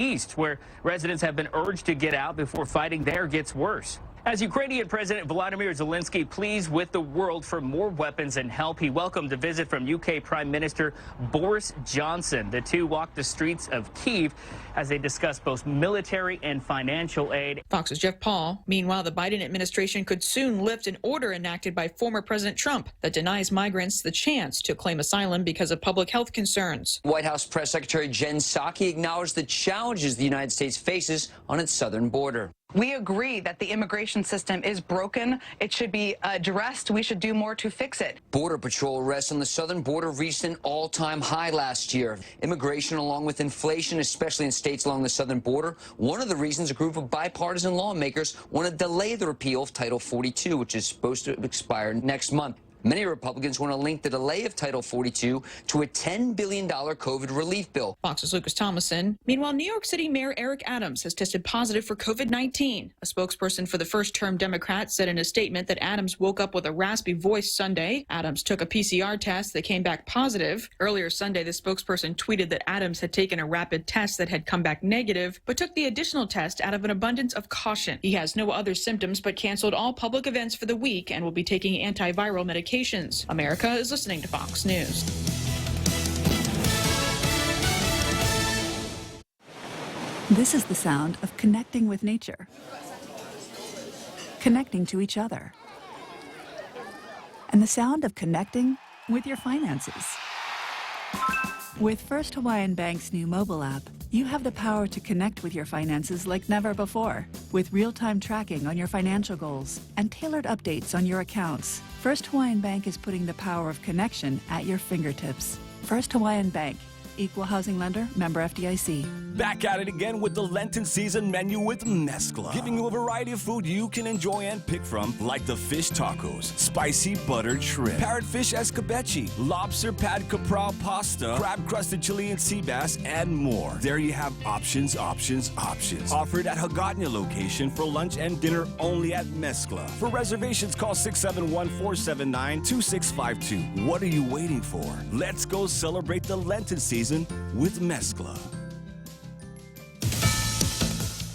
East, where residents have been urged to get out before fighting there gets worse. As Ukrainian President Volodymyr Zelensky pleads with the world for more weapons and help, he welcomed a visit from UK Prime Minister Boris Johnson. The two walked the streets of Kyiv as they discussed both military and financial aid. Fox's Jeff Paul. Meanwhile, the Biden administration could soon lift an order enacted by former President Trump that denies migrants the chance to claim asylum because of public health concerns. White House Press Secretary Jen Psaki acknowledged the challenges the United States faces on its southern border. We agree that the immigration system is broken. It should be addressed. We should do more to fix it. Border Patrol arrests on the southern border reached an all-time high last year. Immigration, along with inflation, especially in states along the southern border, one of the reasons a group of bipartisan lawmakers want to delay the repeal of Title 42, which is supposed to expire next month. Many Republicans want to link the delay of Title 42 to a $10 billion COVID relief bill. Fox's Lucas Thomason. Meanwhile, New York City Mayor Eric Adams has tested positive for COVID-19. A spokesperson for the first-term Democrats said in a statement that Adams woke up with a raspy voice Sunday. Adams took a PCR test that came back positive. Earlier Sunday, the spokesperson tweeted that Adams had taken a rapid test that had come back negative, but took the additional test out of an abundance of caution. He has no other symptoms but canceled all public events for the week and will be taking antiviral medication. America is listening to Fox News. This is the sound of connecting with nature, connecting to each other, and the sound of connecting with your finances. With First Hawaiian Bank's new mobile app, you have the power to connect with your finances like never before. With real-time tracking on your financial goals and tailored updates on your accounts, First Hawaiian Bank is putting the power of connection at your fingertips. First Hawaiian Bank. Equal housing lender, member FDIC. Back at it again with the Lenten season menu with Mezcla, giving you a variety of food you can enjoy and pick from, like the fish tacos, spicy buttered shrimp, parrotfish escabeche, lobster pad capral pasta, crab crusted Chilean sea bass, and more. There you have options. Offered at Hagåtña location for lunch and dinner only at Mezcla. For reservations, call 671-479-2652. What are you waiting for? Let's go celebrate the Lenten season with Mezcla.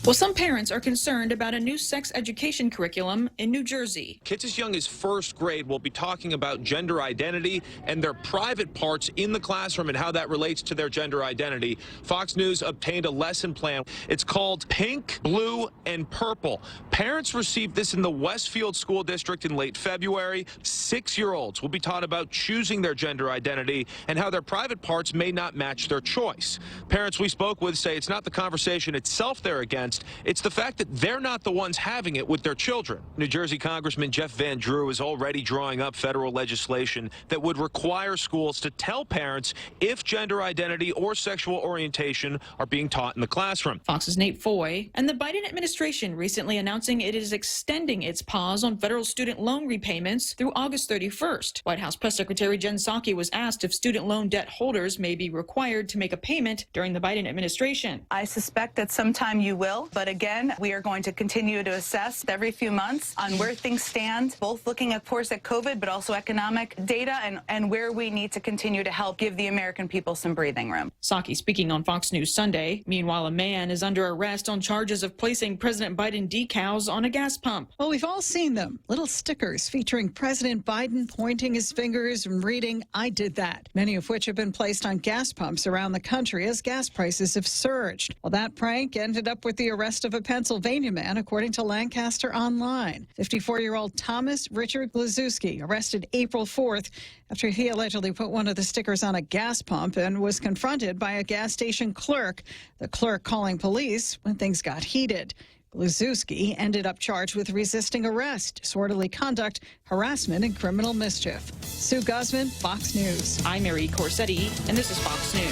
Well, some parents are concerned about a new sex education curriculum in New Jersey. Kids as young as first grade will be talking about gender identity and their private parts in the classroom and how that relates to their gender identity. Fox News obtained a lesson plan. It's called Pink, Blue, and Purple. Parents received this in the Westfield School District in late February. 6-year-olds will be taught about choosing their gender identity and how their private parts may not match their choice. Parents we spoke with say it's not the conversation itself they're against. It's the fact that they're not the ones having it with their children. New Jersey Congressman Jeff Van Drew is already drawing up federal legislation that would require schools to tell parents if gender identity or sexual orientation are being taught in the classroom. Fox's Nate Foy. And the Biden administration recently announcing it is extending its pause on federal student loan repayments through August 31st. White House Press Secretary Jen Psaki was asked if student loan debt holders may be required to make a payment during the Biden administration. I suspect that sometime you will. But again, we are going to continue to assess every few months on where things stand, both looking, of course, at COVID, but also economic data and where we need to continue to help give the American people some breathing room. Psaki speaking on Fox News Sunday. Meanwhile, a man is under arrest on charges of placing President Biden decals on a gas pump. Well, we've all seen them. Little stickers featuring President Biden pointing his fingers and reading, "I did that," many of which have been placed on gas pumps around the country as gas prices have surged. Well, that prank ended up with the arrest of a Pennsylvania man, according to Lancaster Online. 54-year-old Thomas Richard Glazewski arrested April 4th after he allegedly put one of the stickers on a gas pump and was confronted by a gas station clerk, the clerk calling police when things got heated. Glazewski ended up charged with resisting arrest, disorderly conduct, harassment, and criminal mischief. Sue Guzman, Fox News. I'm Mary Corsetti, and this is Fox News.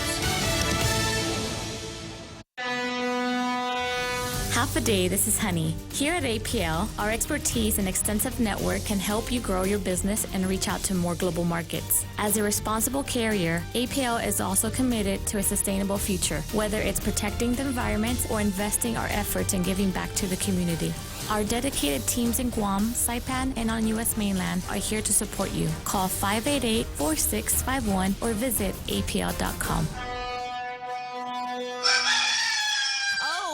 Half a day, this is Honey. Here at APL, our expertise and extensive network can help you grow your business and reach out to more global markets. As a responsible carrier, APL is also committed to a sustainable future, whether it's protecting the environment or investing our efforts in giving back to the community. Our dedicated teams in Guam, Saipan, and on U.S. mainland are here to support you. Call 588-4651 or visit apl.com.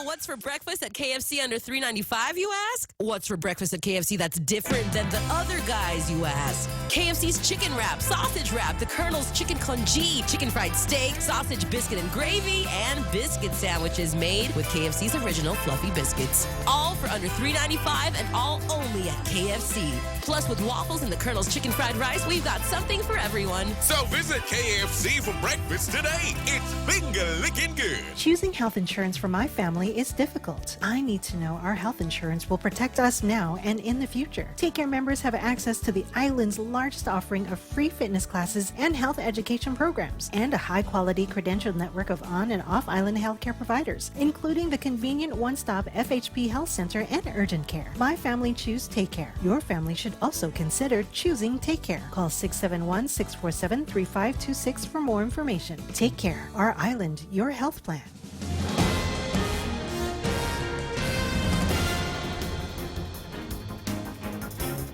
Oh, what's for breakfast at KFC under $3.95, you ask? What's for breakfast at KFC that's different than the other guys, you ask? KFC's chicken wrap, sausage wrap, the Colonel's chicken congee, chicken fried steak, sausage biscuit and gravy, and biscuit sandwiches made with KFC's original fluffy biscuits. All for under $3.95 and all only at KFC. Plus, with waffles and the Colonel's chicken fried rice, we've got something for everyone. So visit KFC for breakfast today. It's finger-licking good. Choosing health insurance for my family is difficult. I need to know our health insurance will protect us now and in the future. Take Care members have access to the island's largest offering of free fitness classes and health education programs, and a high-quality credentialed network of on- and off-island healthcare providers, including the convenient one-stop FHP Health Center and urgent care. My family choose Take Care. Your family should also consider choosing Take Care. Call 671-647-3526 for more information. Take Care, our island, your health plan.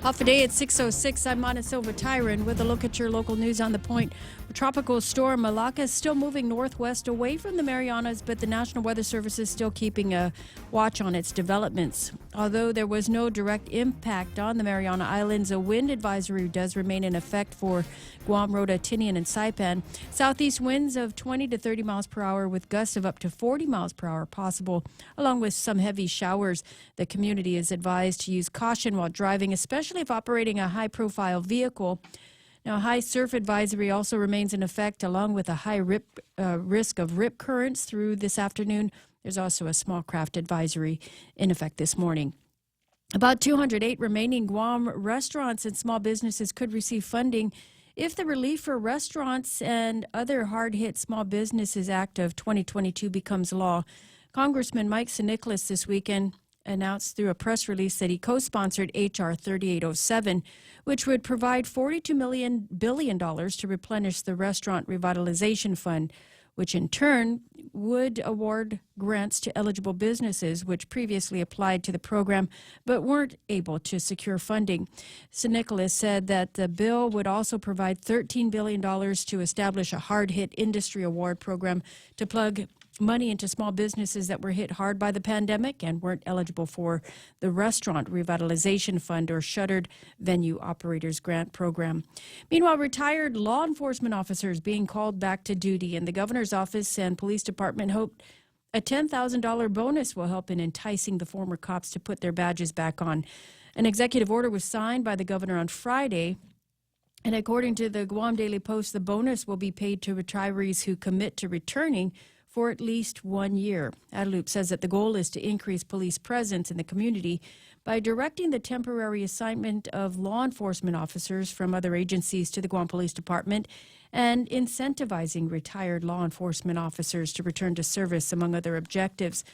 Off a day at 6:06, I'm Mana Silva Tyron with a look at your local news on the point. Tropical storm Malacca is still moving northwest away from the Marianas, but the National Weather Service is still keeping a watch on its developments. Although there was no direct impact on the Mariana Islands, a wind advisory does remain in effect for Guam, Rota, Tinian, and Saipan. Southeast winds of 20 to 30 miles per hour with gusts of up to 40 miles per hour possible, along with some heavy showers. The community is advised to use caution while driving, especially if operating a high-profile vehicle. Now, a high surf advisory also remains in effect, along with a high risk of rip currents through this afternoon. There's also a small craft advisory in effect this morning. About 208 remaining Guam restaurants and small businesses could receive funding if the Relief for Restaurants and Other Hard-Hit Small Businesses Act of 2022 becomes law. Congressman Mike Sinicholas this weekend announced through a press release that he co-sponsored H.R. 3807, which would provide $42 billion to replenish the Restaurant Revitalization Fund, which in turn would award grants to eligible businesses which previously applied to the program but weren't able to secure funding. Sinicholas said that the bill would also provide $13 billion to establish a hard-hit industry award program to plug money into small businesses that were hit hard by the pandemic and weren't eligible for the Restaurant Revitalization Fund or Shuttered Venue Operators Grant Program. Meanwhile, retired law enforcement officers being called back to duty, and the governor's office and police department hope a $10,000 bonus will help in enticing the former cops to put their badges back on. An executive order was signed by the governor on Friday, and according to the Guam Daily Post, the bonus will be paid to retirees who commit to returning for at least 1 year. Adelup says that the goal is to increase police presence in the community by directing the temporary assignment of law enforcement officers from other agencies to the Guam Police Department and incentivizing retired law enforcement officers to return to service, among other objectives.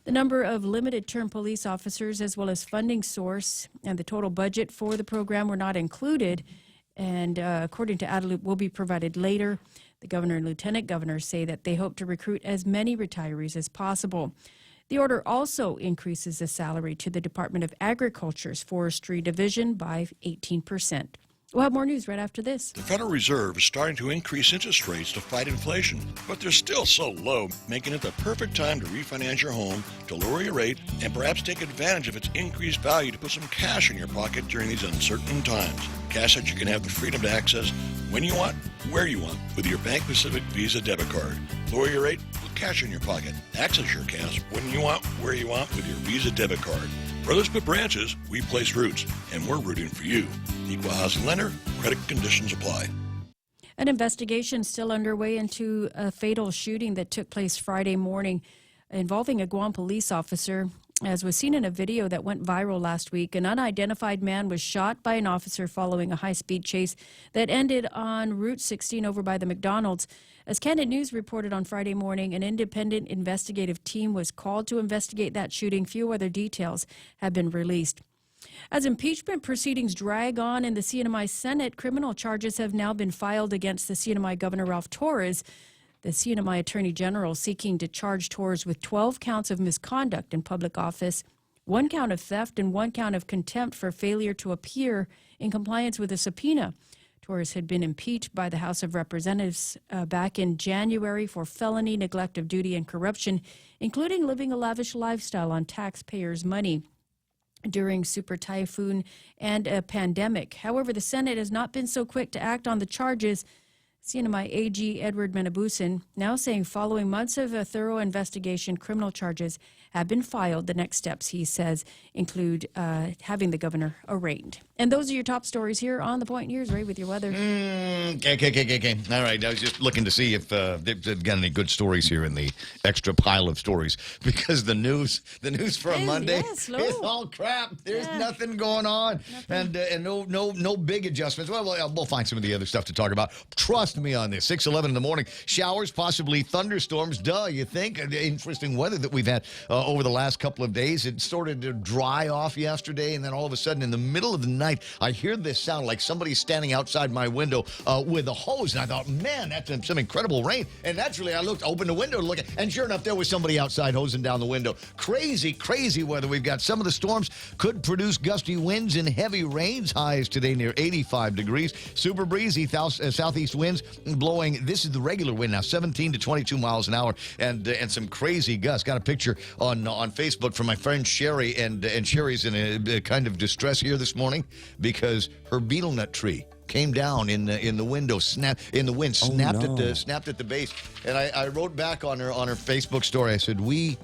The number of limited-term police officers, as well as funding source and the total budget for the program, were not included, and according to Adelup, will be provided later. The governor and lieutenant governor say that they hope to recruit as many retirees as possible. The order also increases the salary to the Department of Agriculture's Forestry Division by 18%. We'll have more news right after this. The Federal Reserve is starting to increase interest rates to fight inflation, but they're still so low, making it the perfect time to refinance your home, to lower your rate, and perhaps take advantage of its increased value to put some cash in your pocket during these uncertain times. Cash that you can have the freedom to access when you want, where you want, with your Bank Pacific Visa debit card. Lower your rate with cash in your pocket. Access your cash when you want, where you want, with your Visa debit card. Brothers put branches, we place roots, and we're rooting for you. Equal housing lender, credit conditions apply. An investigation still underway into a fatal shooting that took place Friday morning involving a Guam police officer. As was seen in a video that went viral last week, an unidentified man was shot by an officer following a high-speed chase that ended on Route 16 over by the McDonald's. As Candid News reported on Friday morning, an independent investigative team was called to investigate that shooting. Few other details have been released. As impeachment proceedings drag on in the CNMI Senate, criminal charges have now been filed against the CNMI Governor Ralph Torres. The CNMI Attorney General seeking to charge Torres with 12 counts of misconduct in public office, 1 count of theft, and 1 count of contempt for failure to appear in compliance with a subpoena. Torres had been impeached by the House of Representatives back in January for felony neglect of duty and corruption, including living a lavish lifestyle on taxpayers' money during Super Typhoon and a pandemic. However, the Senate has not been so quick to act on the charges. CNMI AG Edward Menabusen now saying following months of a thorough investigation, criminal charges have been filed. The next steps, he says, include having the governor arraigned. And those are your top stories here on The Point. Here's Ray with your weather. Okay. All right. I was just looking to see if they've got any good stories here in the extra pile of stories, because the news for a Monday is all crap. There's nothing going on, and no big adjustments. Well, we'll find some of the other stuff to talk about. Trust me on this. 6:11 in the morning. Showers, possibly thunderstorms. Duh, you think? Interesting weather that we've had over the last couple of days. It started to dry off yesterday, and then all of a sudden in the middle of the night, I hear this sound like somebody standing outside my window with a hose, and I thought, man, that's some incredible rain. And naturally, I opened the window to look, and sure enough, there was somebody outside hosing down the window. Crazy weather we've got. Some of the storms could produce gusty winds and heavy rains. Highs today near 85 degrees. Super breezy southeast winds blowing. This is the regular wind now, 17 to 22 miles an hour, and some crazy gusts. Got a picture on Facebook from my friend Sherry, and Sherry's in a kind of distress here this morning because her betel nut tree came down in the window, snapped at the base. And I wrote back on her Facebook story. I said, "We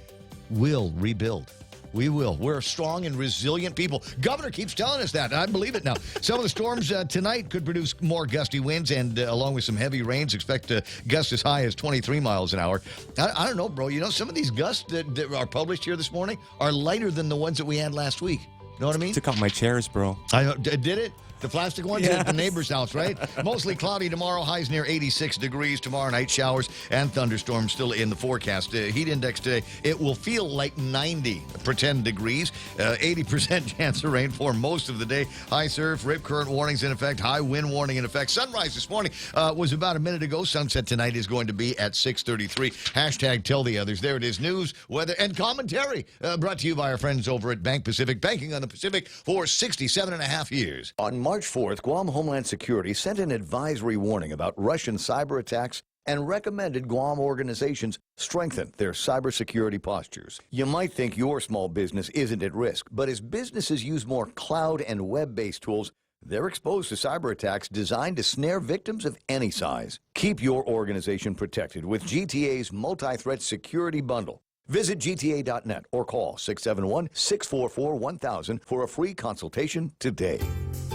will rebuild. We will. We're strong and resilient people." Governor keeps telling us that, and I believe it now. Some of the storms tonight could produce more gusty winds, and along with some heavy rains, expect gusts as high as 23 miles an hour. I don't know, bro. You know, some of these gusts that are published here this morning are lighter than the ones that we had last week. You know what I mean? Took off my chairs, bro. Did it? The plastic ones at the neighbor's house, right? Mostly cloudy tomorrow, highs near 86 degrees. Tomorrow night, showers and thunderstorms still in the forecast. Heat index today, it will feel like 90 for 10 degrees. 80% chance of rain for most of the day. High surf, rip current warnings in effect. High wind warning in effect. Sunrise this morning was about a minute ago. Sunset tonight is going to be at 6:33. Hashtag tell the others. There it is. News, weather, and commentary. Brought to you by our friends over at Bank Pacific. Banking on the Pacific for 67 and a half years. On March 4th, Guam Homeland Security sent an advisory warning about Russian cyber attacks and recommended Guam organizations strengthen their cybersecurity postures. You might think your small business isn't at risk, but as businesses use more cloud and web-based tools, they're exposed to cyber attacks designed to snare victims of any size. Keep your organization protected with GTA's multi-threat security bundle. Visit GTA.net or call 671-644-1000 for a free consultation today.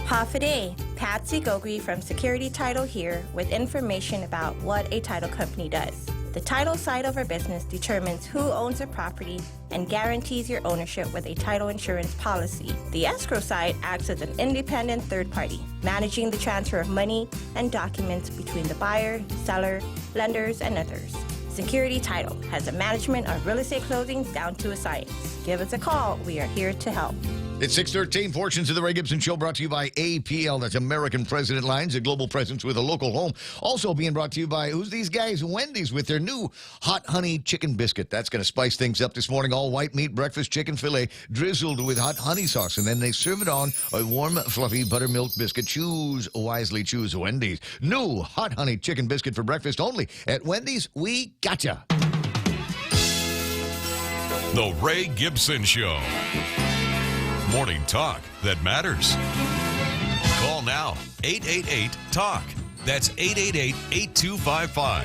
Hafaday, Patsy Gogri from Security Title here with information about what a title company does. The title side of our business determines who owns a property and guarantees your ownership with a title insurance policy. The escrow side acts as an independent third party, managing the transfer of money and documents between the buyer, seller, lenders, and others. Security Title has the management of real estate closings down to a science. Give us a call. We are here to help. It's 6:13. Portions of the Ray Gibson Show brought to you by APL. That's American President Lines, a global presence with a local home. Also being brought to you by, who's these guys? Wendy's with their new hot honey chicken biscuit. That's going to spice things up this morning. All white meat breakfast chicken filet drizzled with hot honey sauce. And then they serve it on a warm, fluffy buttermilk biscuit. Choose wisely. Choose Wendy's. New hot honey chicken biscuit for breakfast only at Wendy's. We gotcha. The Ray Gibson Show. Morning talk that matters. Call now, 888-TALK. That's 888-8255.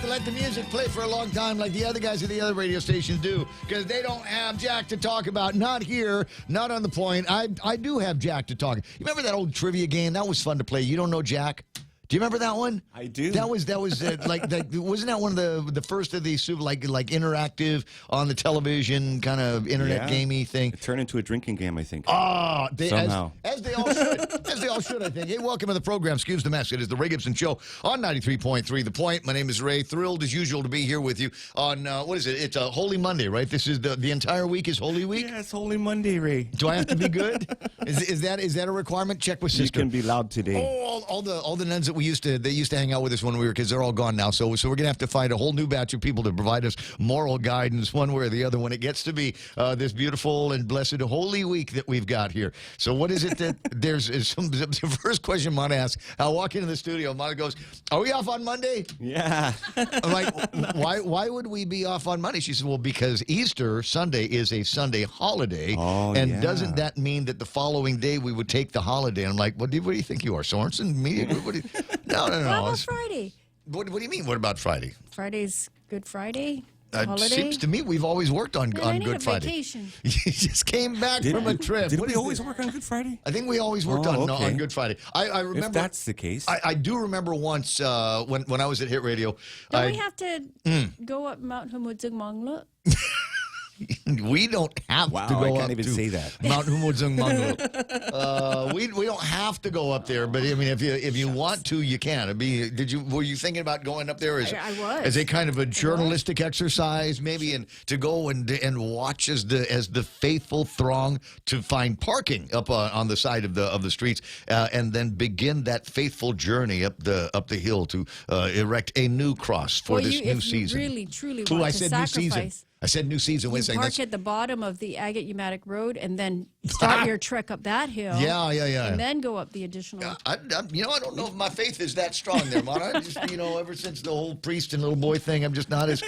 Let the music play for a long time like the other guys at the other radio stations do, because they don't have Jack to talk about. Not here, not on the point. I do have Jack to talk. You remember that old trivia game? That was fun to play. You don't know Jack? Do you remember that one? I do. That was like wasn't that one of the first of these like interactive on the television kind of internet gamey thing? It turned into a drinking game, I think. Oh, somehow. As they all should. As they all should, I think. Hey, welcome to the program. Excuse the mess. It is the Ray Gibson Show on 93.3 The Point. My name is Ray. Thrilled as usual to be here with you on what is it? It's a Holy Monday, right? This is the entire week is Holy Week. Yeah, it's Holy Monday, Ray. Do I have to be good? Is that a requirement? Check with sister. You can be loud today. Oh, all the nuns that they used to hang out with us when we were kids, they're all gone now. So we're gonna have to find a whole new batch of people to provide us moral guidance one way or the other when it gets to be this beautiful and blessed Holy Week that we've got here. So what is it that the first question Mona asks? I walk into the studio, Mona goes, "Are we off on Monday?" Yeah. I'm like, why would we be off on Monday? She says, well, because Easter Sunday is a Sunday holiday, and doesn't that mean that the following day we would take the holiday? And I'm like, what do you think you are, Sorensen? Me? No. What about Friday? What do you mean? What about Friday? Friday's Good Friday. It Holiday? seems to me we've always worked on Good Friday. Vacation. You just came back from a trip. Did we always work on Good Friday? I think we always worked on Good Friday. I remember. If that's the case. I do remember once when I was at Hit Radio. Don't we have to go up Mount Humudzung Manglut? We don't have to go I up can't even to say that. Mount Humudzung Manglut. We don't have to go up there, but I mean, if you want to, you can. Were you thinking about going up there as a kind of a journalistic exercise, maybe, and to go and watch as the faithful throng to find parking up on the side of the streets, and then begin that faithful journey up the hill to erect a new cross for this new season. You really truly want I to said sacrifice. New season. I said new season. Wait a second. Park at the bottom of the Agate-Umatic Road and then start your trek up that hill. Yeah. And then go up the additional. I don't know if my faith is that strong there, Mona. I just, ever since the whole priest and little boy thing, I'm just not as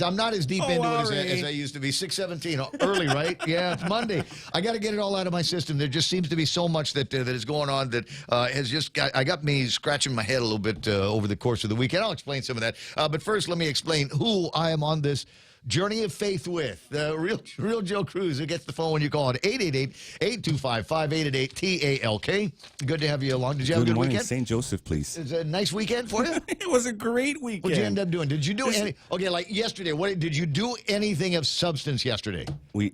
I'm not as deep into it as I used to be. 6:17 early, right? Yeah, it's Monday. I got to get it all out of my system. There just seems to be so much that is going on that has just got me scratching my head a little bit over the course of the weekend. I'll explain some of that. But first, let me explain who I am on this journey of faith with. The real Joe Cruz, who gets the phone when you call it 888-825-5888 TALK. Good to have you along. Did you have a good morning, weekend? St. Joseph, please. Is it a nice weekend for you? It was a great weekend. What'd you end up doing? Did you do any? Okay, like yesterday. Did you do anything of substance yesterday?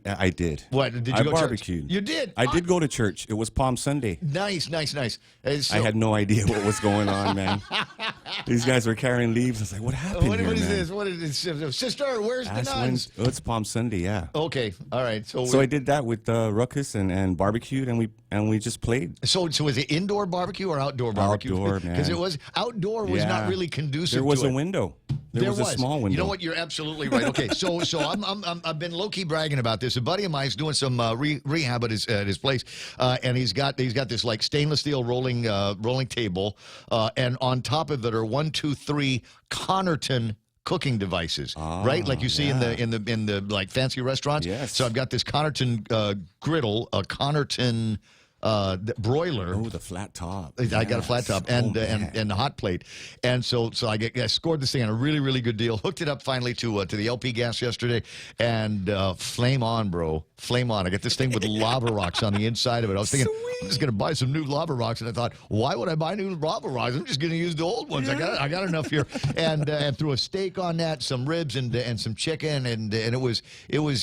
I did. What did you I go barbecued. Church? You did. I did go to church. It was Palm Sunday. Nice. I had no idea what was going on, man. These guys were carrying leaves. I was like, what happened What here, is man? this? What is this? Sister, where's the nuns? It's Palm Sunday, yeah. Okay, all right. So I did that with Ruckus and barbecued, and we just played. So was it indoor barbecue or outdoor barbecue? Outdoor, man. Because it was outdoor was not really conducive. There was to a it. window. There was a small window. You know what? You're absolutely right. Okay, so I've been low key bragging about this. A buddy of mine's doing some rehab at his place, and he's got this like stainless steel rolling table, and on top of it are 1, 2, 3 Connerton cooking devices, right? Like you see in the like fancy restaurants. Yes. So I've got this Connerton griddle, a Connerton broiler. Oh, the flat top. I got a flat top and the hot plate, and so I scored this thing on a really, really good deal. Hooked it up finally to the LP gas yesterday, and flame on, bro, flame on. I got this thing with lava rocks on the inside of it. I was thinking I'm just gonna buy some new lava rocks, and I thought, why would I buy new lava rocks? I'm just gonna use the old ones. Yeah. I got enough here, and threw a steak on that, some ribs and some chicken, and it was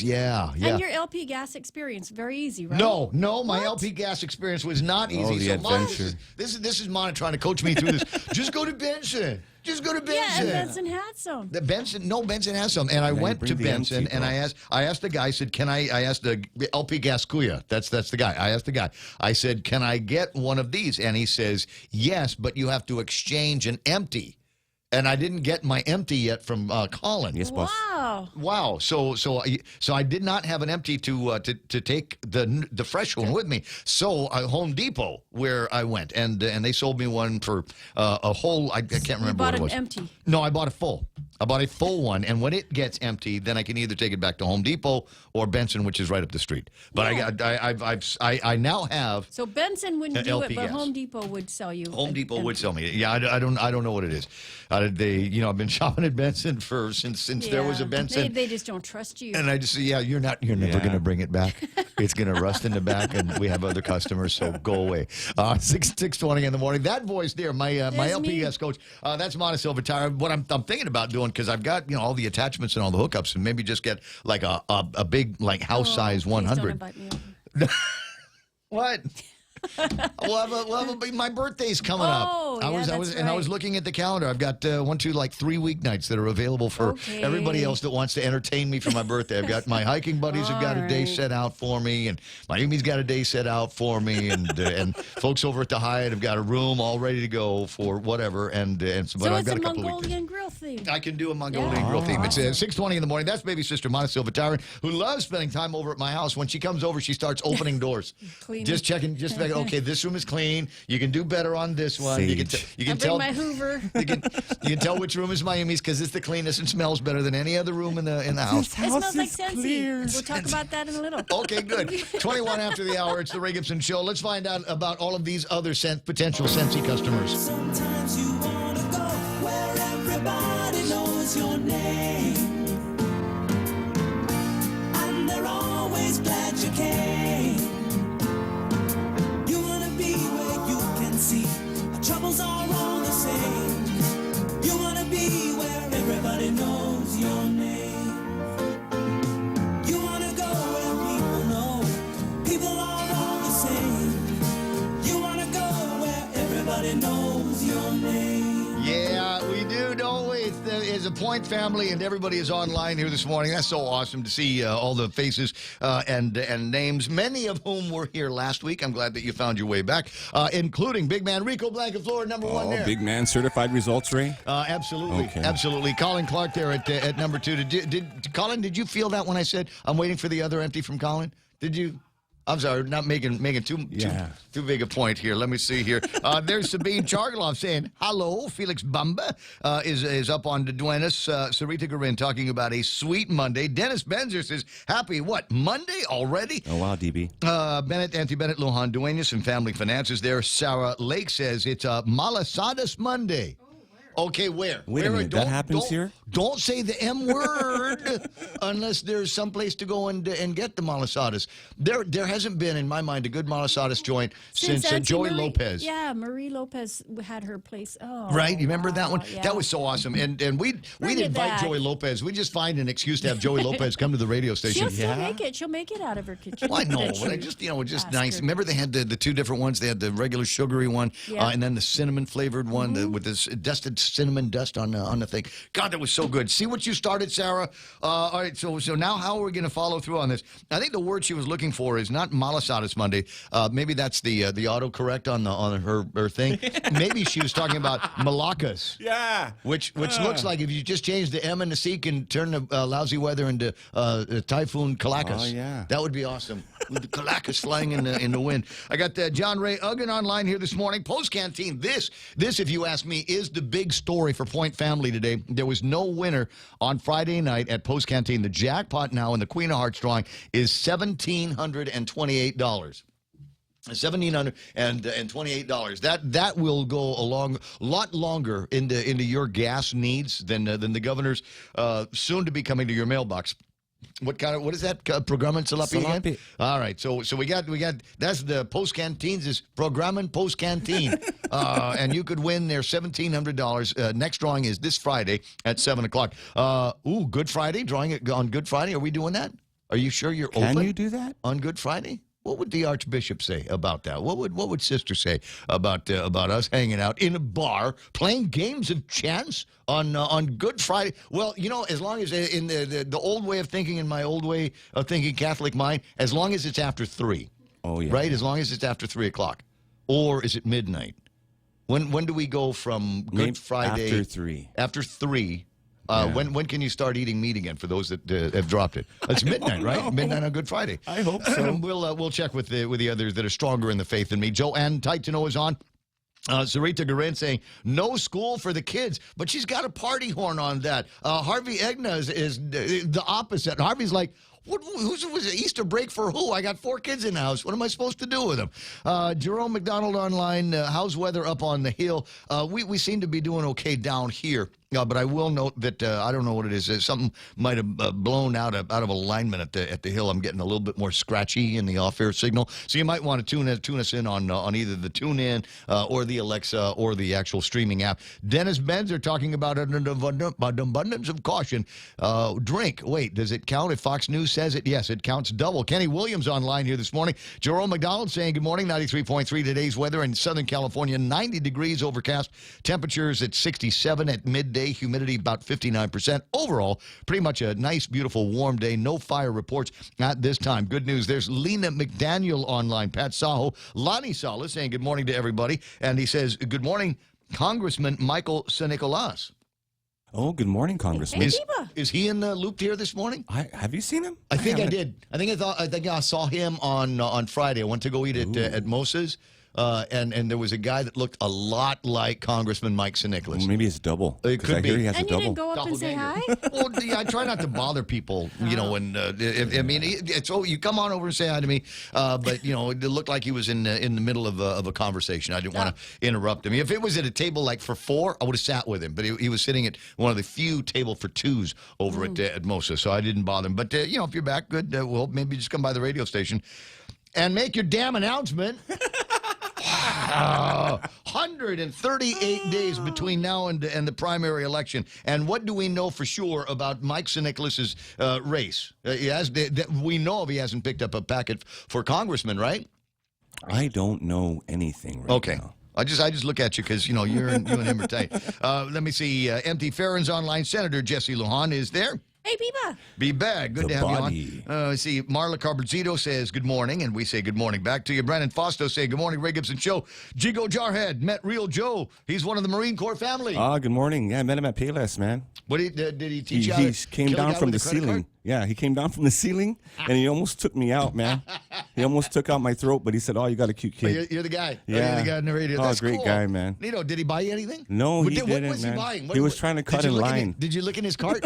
yeah. And your LP gas experience very easy, right? No, my LP gas experience was not easy. Oh, the adventure. This is Mona trying to coach me through this. Just go to Benson. Just go to Benson. Yeah, and Benson had some. Benson has some. And I went to Benson and I asked the guy, I said, I asked the LP Gaskuya. That's the guy. I asked the guy. I said, can I get one of these? And he says, yes, but you have to exchange an empty. And I didn't get my empty yet from Colin. Yes, boss. Wow. So I did not have an empty to take the fresh one with me. So Home Depot, where I went, and they sold me one for a whole. I can't remember what it was. You bought an empty. No, I bought a full. I bought a full one, and when it gets empty, then I can either take it back to Home Depot or Benson, which is right up the street. But I now have. So Benson wouldn't do LP it, but gas. Home Depot would sell you. Home Depot would sell me. Yeah, I don't know what it is. I've been shopping at Benson since there was a Benson. They just don't trust you. And I just say, you're never going to bring it back. It's going to rust in the back, and we have other customers, so go away. 6:20 in the morning. That voice there, my LPS coach, that's Montecillo Tire. What I'm thinking about doing, because I've got all the attachments and all the hookups, and maybe just get like a big house size 100. Please don't invite me over. What? My birthday's coming up. I was looking at the calendar. I've got 3 weeknights that are available for everybody else that wants to entertain me for my birthday. I've got my hiking buddies have got a day set out for me, and my Amy's got a day set out for me, and folks over at the Hyatt have got a room all ready to go for whatever. But I've got a couple of Mongolian grill theme. I can do a Mongolian grill theme. It's 6:20 in the morning. That's baby sister Montecillo Tyron, who loves spending time over at my house. When she comes over, she starts opening doors, just checking, okay, this room is clean. You can do better on this one. You can tell my Hoover. You can tell which room is Miami's because it's the cleanest and smells better than any other room in the house. It smells like Scentsy. We'll talk about that in a little. Okay, good. 21 after the hour. It's the Ray Gibson Show. Let's find out about all of these other potential Scentsy customers. Sometimes you want to go where everybody knows your name, and they're always glad you came. You want to be where you can see our troubles are all the same. You want to be where everybody knows your name. You want to go where people know people are all the same. You want to go where everybody knows your name. Yeah, we do, don't we? It's a Point family, and everybody is online here this morning. That's so awesome to see all the faces and names, many of whom were here last week. I'm glad that you found your way back, including big man Rico Blankenfleur, number one there. Big man, certified results, Ray? Absolutely. Okay. Absolutely. Colin Clark there at number 2. Colin, did you feel that when I said I'm waiting for the other empty from Colin? Did you? I'm sorry, not making too big a point here. Let me see here. There's Sabine Chargalov saying, hello. Felix Bamba is up on the Duenas. Sarita Garin talking about a sweet Monday. Dennis Benzer says, happy, Monday already? Oh, wow, DB. Auntie Bennett Lujan Duenas and Family Finances there. Sarah Lake says it's a Malasadas Monday. Okay, where? Wait a minute, that happens here? Don't say the M word unless there's some place to go and get the malasadas. There hasn't been, in my mind, a good malasadas joint since Joey Lopez. Yeah, Marie Lopez had her place. Oh, right? You remember that one? Yeah. That was so awesome. And we'd invite Joey Lopez. We just find an excuse to have Joey Lopez come to the radio station. She'll still make it. She'll make it out of her kitchen. Well, I know, but I just, just nice. Her. Remember they had the 2 different ones? They had the regular sugary one and then the cinnamon flavored one with this dusted cinnamon dust on the thing. God, that was so good. See what you started, Sarah? All right, so now how are we going to follow through on this? I think the word she was looking for is not Malasadas Monday. Maybe that's the autocorrect on her thing. Maybe she was talking about Malakas. Yeah. Which looks like if you just change the M and the C can turn the lousy weather into Typhoon Calakas. Oh, yeah. That would be awesome. With the Calakas flying in the wind. I got John Ray Uggan online here this morning. Post Canteen. This, if you ask me, is the big story for Point family today. There was no winner on Friday night at Post Canteen. The jackpot now in the Queen of Hearts drawing is $1,728. $1,728. That will go a lot longer into your gas needs than the governor's soon to be coming to your mailbox. What is that? Programming Salapi again? All right. So we got that's the Post Canteens is Programming Post Canteen. And you could win their $1,700. Next drawing is this Friday at 7:00. Good Friday, drawing it on Good Friday. Are we doing that? Are you sure you're open? Can you do that? On Good Friday? What would the Archbishop say about that? What would Sister say about us hanging out in a bar playing games of chance on Good Friday? Well, as long as in the old way of thinking, in my old way of thinking, Catholic mind, as long as it's after 3. Oh yeah. Right, as long as it's after 3:00, or is it midnight? When do we go from Good Friday after 3? After 3. When can you start eating meat again for those that have dropped it? It's midnight, right? Know. Midnight on Good Friday. I hope so. We'll check with the others that are stronger in the faith than me. Joanne Titano is on. Sarita Garin saying, no school for the kids, but she's got a party horn on that. Harvey Egna is the opposite. Harvey's like, who's was it Easter break for who? I got 4 kids in the house. What am I supposed to do with them? Jerome McDonald online, how's weather up on the hill? We seem to be doing okay down here. But I will note that I don't know what it is. Something might have blown out of alignment at the hill. I'm getting a little bit more scratchy in the off-air signal, so you might want to tune us in on either the TuneIn or the Alexa or the actual streaming app. Dennis Benzer talking about an abundance of caution. Drink. Wait, does it count if Fox News says it? Yes, it counts double. Kenny Williams online here this morning. Jerome McDonald saying good morning. 93.3 today's weather in Southern California. 90 degrees overcast. Temperatures at 67 at midday. Humidity about 59%. Overall, pretty much a nice, beautiful, warm day. No fire reports at this time. Good news. There's Lena McDaniel online. Pat Saho. Lonnie Salas saying good morning to everybody. And he says, good morning, Congressman Michael Sanicolas. Oh, good morning, Congressman. Is he in the loop here this morning? Have you seen him? I think I did. I think I saw him on Friday. I went to go eat at Mosa's. And there was a guy that looked a lot like Congressman Mike Sanicolas. Well, maybe it's double. It could be. He has And a you double. didn't go up and say hi? Well, yeah, I try not to bother people, when, you come on over and say hi to me, but, it looked like he was in the middle of a conversation. I didn't want to interrupt him. If it was at a table like for 4, I would have sat with him, but he was sitting at one of the few table for 2s over at Mosa, so I didn't bother him. But, if you're back, good, well, maybe just come by the radio station and make your damn announcement. 138 days between now and the primary election. And what do we know for sure about Mike Sanicolas' race? We know if he hasn't picked up a packet for congressman, right? I don't know anything right now. I just look at you because, you and him are tight. Let me see. MT Farron's online. Senator Jesse Lujan is there. Hey, Biba. Be back. Good to have you on. See, Marla Carbonzito says good morning, and we say good morning back to you. Brandon Fausto say good morning, Ray Gibson Show. Jigo Jarhead met Real Joe. He's one of the Marine Corps family. Good morning. Yeah, I met him at Payless, man. What did he teach you? He came down from the ceiling. Yeah, he came down from the ceiling, and he almost took me out, man. He almost took out my throat, but he said, "Oh, you got a cute kid." You're the guy. Yeah, you're the guy on the radio. Oh, That's great cool. guy, man. Nito, did he buy you anything? No, he didn't, What was man. he buying? He was trying to cut in line. Did you look in his cart?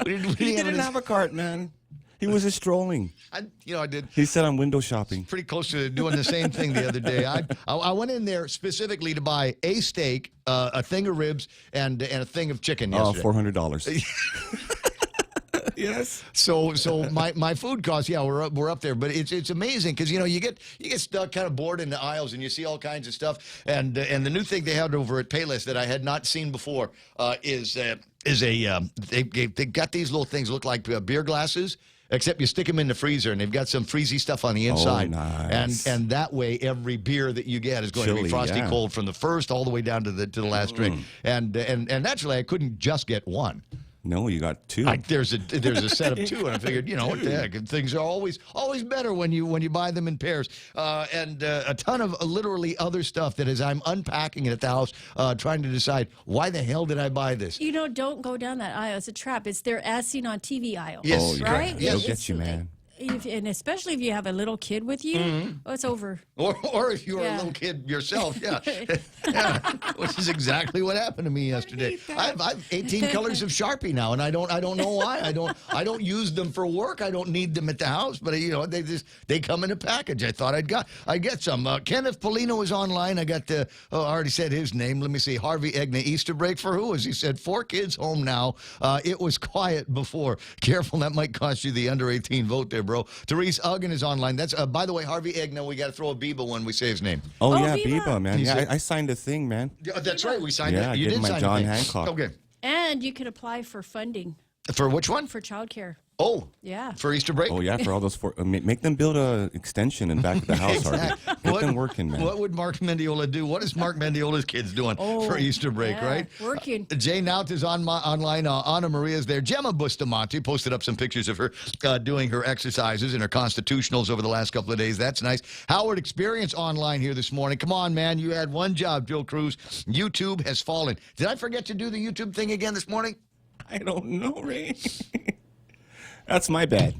He didn't have a cart, man. He was just strolling. I did. He said I'm window shopping. Pretty close to doing the same thing the other day. I went in there specifically to buy a steak, a thing of ribs, and a thing of chicken yesterday. $400. Yes. So my food costs, we're up there, but it's amazing because you get stuck kind of bored in the aisles and you see all kinds of stuff, and the new thing they had over at Payless that I had not seen before is they got these little things look like beer glasses. Except you stick them in the freezer, and they've got some freezy stuff on the inside. Oh, nice. And that way, every beer that you get is going to be frosty cold from the first all the way down to the last drink. And naturally, I couldn't just get one. No, you got 2. There's a set of 2, and I figured, what the heck, things are always better when you buy them in pairs. And a ton of literally other stuff that as I'm unpacking it at the house, trying to decide why the hell did I buy this? Don't go down that aisle. It's a trap. It's their as seen on TV aisle. Yes, right? It'll get you, man. And especially if you have a little kid with you, it's over. Or if you are a little kid yourself, which is exactly what happened to me yesterday. I've 18 colors of Sharpie now, and I don't know why. I don't use them for work. I don't need them at the house, but they come in a package. I thought I'd get some. Kenneth Polino is online. I got I already said his name. Let me see. Harvey Egna, Easter break for who? As he said, 4 kids home now. It was quiet before. Careful, that might cost you the under 18 vote there, bro. Therese Uggan is online. That's by the way, Harvey Egna. We got to throw a Biba when we say his name. Oh yeah, Biba, man. Yeah, I signed a thing, man. Yeah, that's right. We signed it. Yeah, You I did my sign John a thing. Hancock. Okay. And you could apply for funding. For which one? For childcare. Oh. Yeah. For Easter break? Oh, yeah, for all those make them build a extension in back of the house, Harvey. Get them working, man. What would Mark Mendiola do? What is Mark Mendiola's kids doing for Easter break, right? Working. Jay Naut is online. Anna Maria's there. Gemma Bustamante posted up some pictures of her doing her exercises and her constitutionals over the last couple of days. That's nice. Howard Experience online here this morning. Come on, man. You had one job, Joe Cruz. YouTube has fallen. Did I forget to do the YouTube thing again this morning? I don't know, Ray. That's my bad.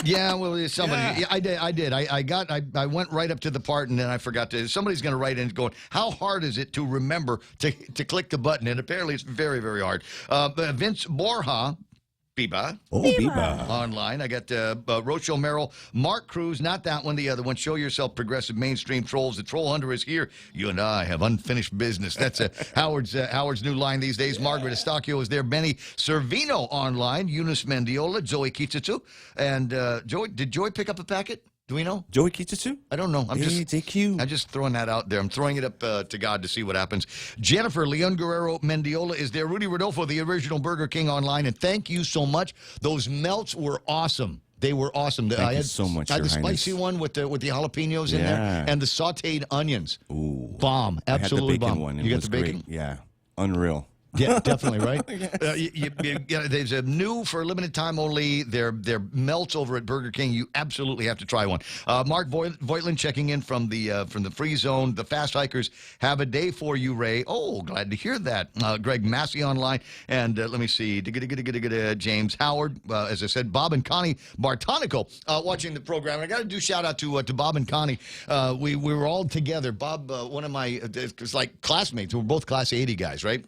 Yeah, well, somebody. Yeah, I did. I went right up to the part, and then I forgot to. Somebody's going to write in going, how hard is it to remember to click the button? And apparently it's very, very hard. Vince Borja. Biba. Oh, Biba. Online. I got Rocho Merrill, Mark Cruz, not that one, the other one. Show yourself, progressive mainstream trolls. The troll hunter is here. You and I have unfinished business. That's Howard's new line these days. Margaret Estacchio is there. Benny Servino online. Eunice Mendiola, Zoe Kitsutsu. And Joey, did Joey pick up a packet? Do we know? Joey Kitsutsu? I don't know. I'm JQ. just throwing that out there. I'm throwing it up to God to see what happens. Jennifer Leon Guerrero Mendiola is there. Rudy Rodolfo, the original Burger King online. And thank you so much. Those melts were awesome. They were awesome. Thank you so much, I had Your the spicy Highness. one with the jalapenos in there and the sautéed onions. Ooh. Bomb. Absolutely I had the bacon bomb. one. You got the bacon? Great. Yeah. Unreal. Yeah, definitely, right? Yes. There's a new for a limited time only. They're melts over at Burger King. You absolutely have to try one. Mark Voigtland checking in from the free zone. The fast hikers have a day for you, Ray. Oh, glad to hear that. Greg Massey online, and let me see, James Howard. As I said, Bob and Connie Bartonico watching the program. And I got to do shout out to Bob and Connie. We were all together. Bob, one of my it's like classmates. We're both Class 80 guys, right?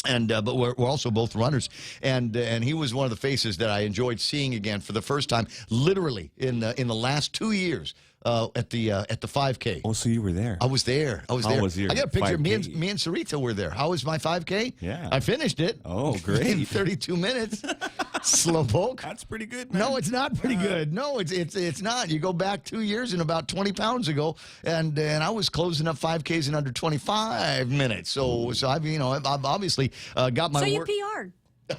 And but we're also both runners, and he was one of the faces that I enjoyed seeing again for the first time, literally in the last 2 years. At the 5K. Oh, so you were there? I was there. How was your I got a picture. 5K? Me and Sarita were there. How was my 5K? Yeah. I finished it. Oh, great. In 32 minutes. Slowpoke. That's pretty good, man. No, it's not pretty good. No, it's not. You go back 2 years and about 20 pounds ago, and I was closing up 5Ks in under 25 minutes. So I've obviously got my So work. you PR'd.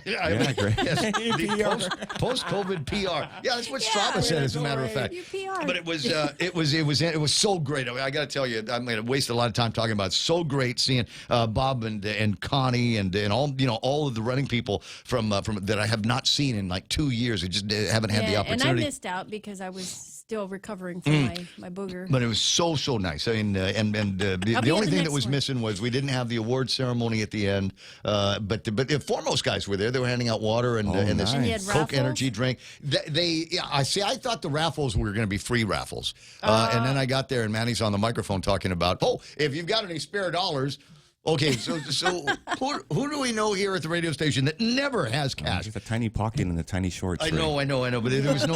Yeah, great. Yes, the post-COVID PR. Yeah, that's what Strava said, as a matter of fact. You PR'd. But it was so great. I mean, I got to tell you, I'm going to waste a lot of time talking about it. So great seeing Bob and Connie and all of the running people from that I have not seen in like 2 years. I just haven't had the opportunity. And I missed out because I was still recovering from my booger. But it was so nice. I mean, the only thing that was missing was we didn't have the award ceremony at the end. But the foremost guys were there. They were handing out water and this And you had Coke raffles? energy drink. I thought the raffles were going to be free raffles, and then I got there and Manny's on the microphone talking about, if you've got any spare dollars. Okay, so who do we know here at the radio station that never has cash? Just a tiny pocket and the tiny shorts. I know, but there was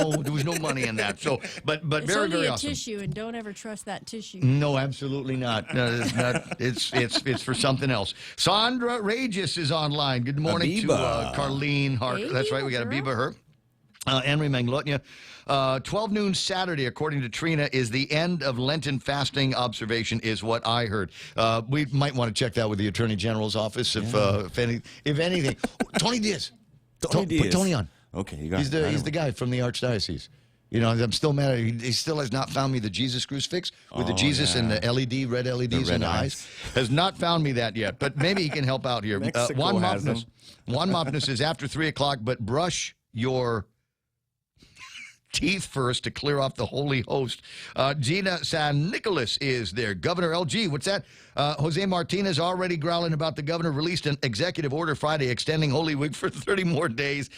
no money in that. So, but It's very, only very a awesome. tissue, and don't ever trust that tissue. No, absolutely not. No, it's not. It's for something else. Sandra Regis is online. Good morning to Carlene Hart. Hey, That's right. We got girl. Abiba her. Henry Manglotnia. 12 noon Saturday, according to Trina, is the end of Lenten fasting observation, is what I heard. We might want to check that with the Attorney General's office if anything. Tony Diaz. Put Tony on. Okay, you got He's the guy from the Archdiocese. You know, I'm still mad at him. He still has not found me the Jesus crucifix with the Jesus and the red LEDs in the eyes. Has not found me that yet, but maybe he can help out here. Juan Mopness is after 3 o'clock, but brush your teeth first to clear off the holy host. Gina San Nicolas is there. Governor LG, what's that? Jose Martinez already growling about the governor released an executive order Friday extending Holy Week for 30 more days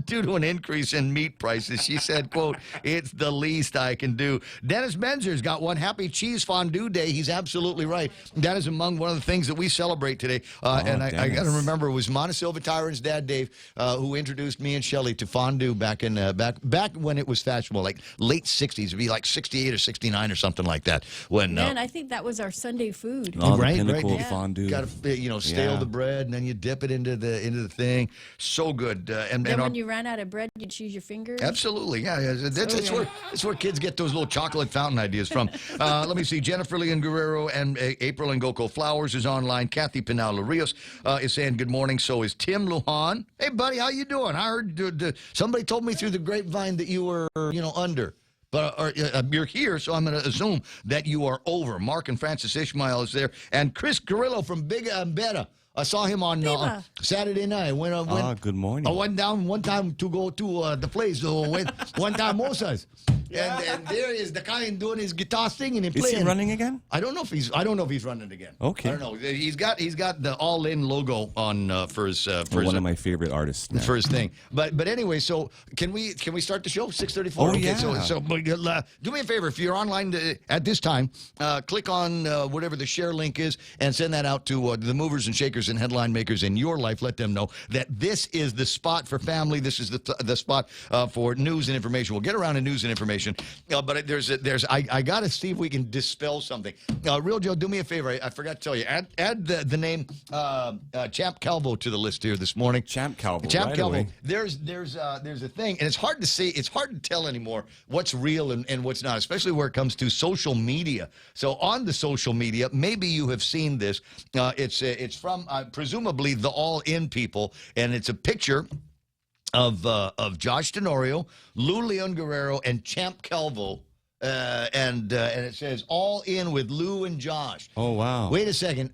due to an increase in meat prices. She said, quote, it's the least I can do. Dennis Benzer's got one. Happy Cheese Fondue Day. He's absolutely right. That is among one of the things that we celebrate today. And I got to remember, it was Montecillo Tyron's dad, Dave, who introduced me and Shelley to fondue back in back when it was fashionable, like late 60s. It'd be like 68 or 69 or something like that. When Man, I think that was our Sunday food. Oh, the pinnacle of fondue. Got to stale the bread and then you dip it into the thing. So good. And when you ran out of bread, you'd choose your fingers. Absolutely, yeah. That's where kids get those little chocolate fountain ideas from. Let me see. Jennifer Leon Guerrero and April Ngoko Flowers is online. Kathy Pinal Rios is saying good morning. So is Tim Lujan. Hey, buddy, how you doing? I heard somebody told me through the grapevine that you were, under. But you're here, so I'm going to assume that you are over. Mark and Francis Ishmael is there. And Chris Carrillo from Big Better. I saw him on Saturday night. Good morning. I went down one time to go to the place. One time Moses. And there is the guy doing his guitar singing and Is playing. he running again? I don't know if he's running again. Okay. I don't know. He's got the All In logo on for his one of my favorite artists. Man. for his thing. But anyway, so can we start the show 6:34? Oh, okay. yeah. So do me a favor, if you're online at this time, click on whatever the share link is and send that out to the movers and shakers and headline makers in your life. Let them know that this is the spot for family. This is the spot for news and information. We'll get around to news and information, but I got to see if we can dispel something. Real Joe, do me a favor. I forgot to tell you. Add the name Champ Calvo to the list here this morning. Champ Calvo. Champ right Calvo. away. There's a thing, and it's hard to see. It's hard to tell anymore what's real and what's not, especially where it comes to social media. So on the social media, maybe you have seen this. It's from presumably the All In people, and it's a picture of Josh Tenorio, Lou Leon Guerrero, and Champ Calvo. And it says All In with Lou and Josh. Oh, wow. Wait a second.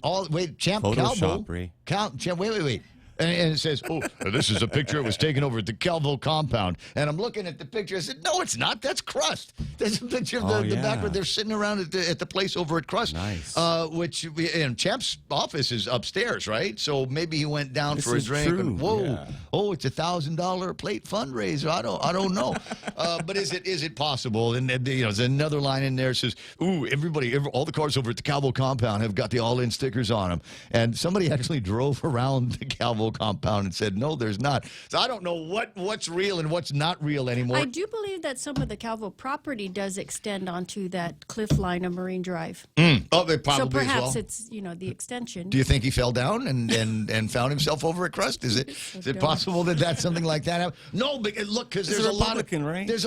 Champ Photoshop, Calvo. Ray. Champ, wait. And it says, this is a picture. It was taken over at the Calvo compound. And I'm looking at the picture. I said, no, it's not. That's Crust. There's a picture of the back where they're sitting around at the place over at Crust. Nice. Which, and Champ's office is upstairs, right? So maybe he went down for a is drink. true. And, whoa. Yeah. Oh, it's $1,000 plate fundraiser. I don't know. But is it possible? And there's another line in there that says, all the cars over at the Calvo compound have got the All In stickers on them. And somebody actually drove around the Calvo compound and said, no, there's not. So I don't know what's real and what's not real anymore. I do believe that some of the Calvo property does extend onto that cliff line of Marine Drive. Oh, they probably So perhaps as well. it's, the extension. Do you think he fell down and found himself over at Crust? Is it possible that that's something like that happened? No, but look, because there's a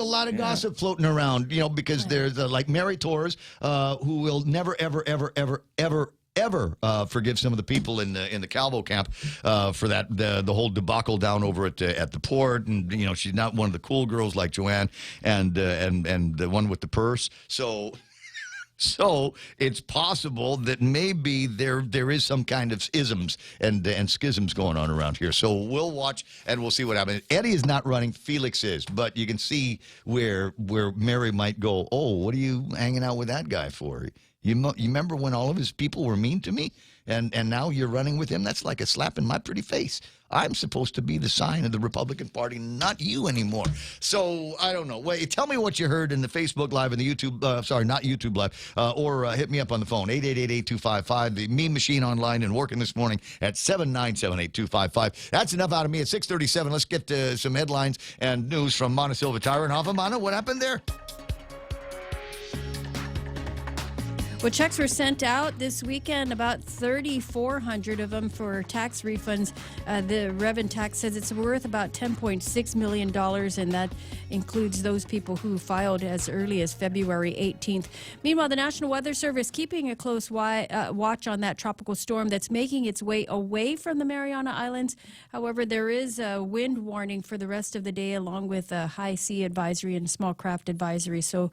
lot of gossip floating around. Because there's like Mary Torres, who will never, ever, ever, ever, ever, ever forgive some of the people in the Calvo camp for that the whole debacle down over at the port, and she's not one of the cool girls like Joanne and the one with the purse. So it's possible that maybe there is some kind of isms and schisms going on around here. So we'll watch and we'll see what happens. Eddie is not running, Felix is, but you can see where Mary might go, oh, what are you hanging out with that guy for? You remember when all of his people were mean to me, and now you're running with him? That's like a slap in my pretty face. I'm supposed to be the sign of the Republican Party, not you anymore. So I don't know. Wait, tell me what you heard in the Facebook Live and the YouTube. Sorry, not YouTube Live. Or hit me up on the phone 888-8255. The Meme Machine online and working this morning at 797-8255. That's enough out of me at 6:37. Let's get to some headlines and news from Montesilva Tire and Havamana. What happened there? Well, checks were sent out this weekend, about 3,400 of them for tax refunds. The Revenue Tax says it's worth about $10.6 million, and that includes those people who filed as early as February 18th. Meanwhile, the National Weather Service keeping a close watch on that tropical storm that's making its way away from the Mariana Islands. However, there is a wind warning for the rest of the day, along with a high sea advisory and small craft advisory. So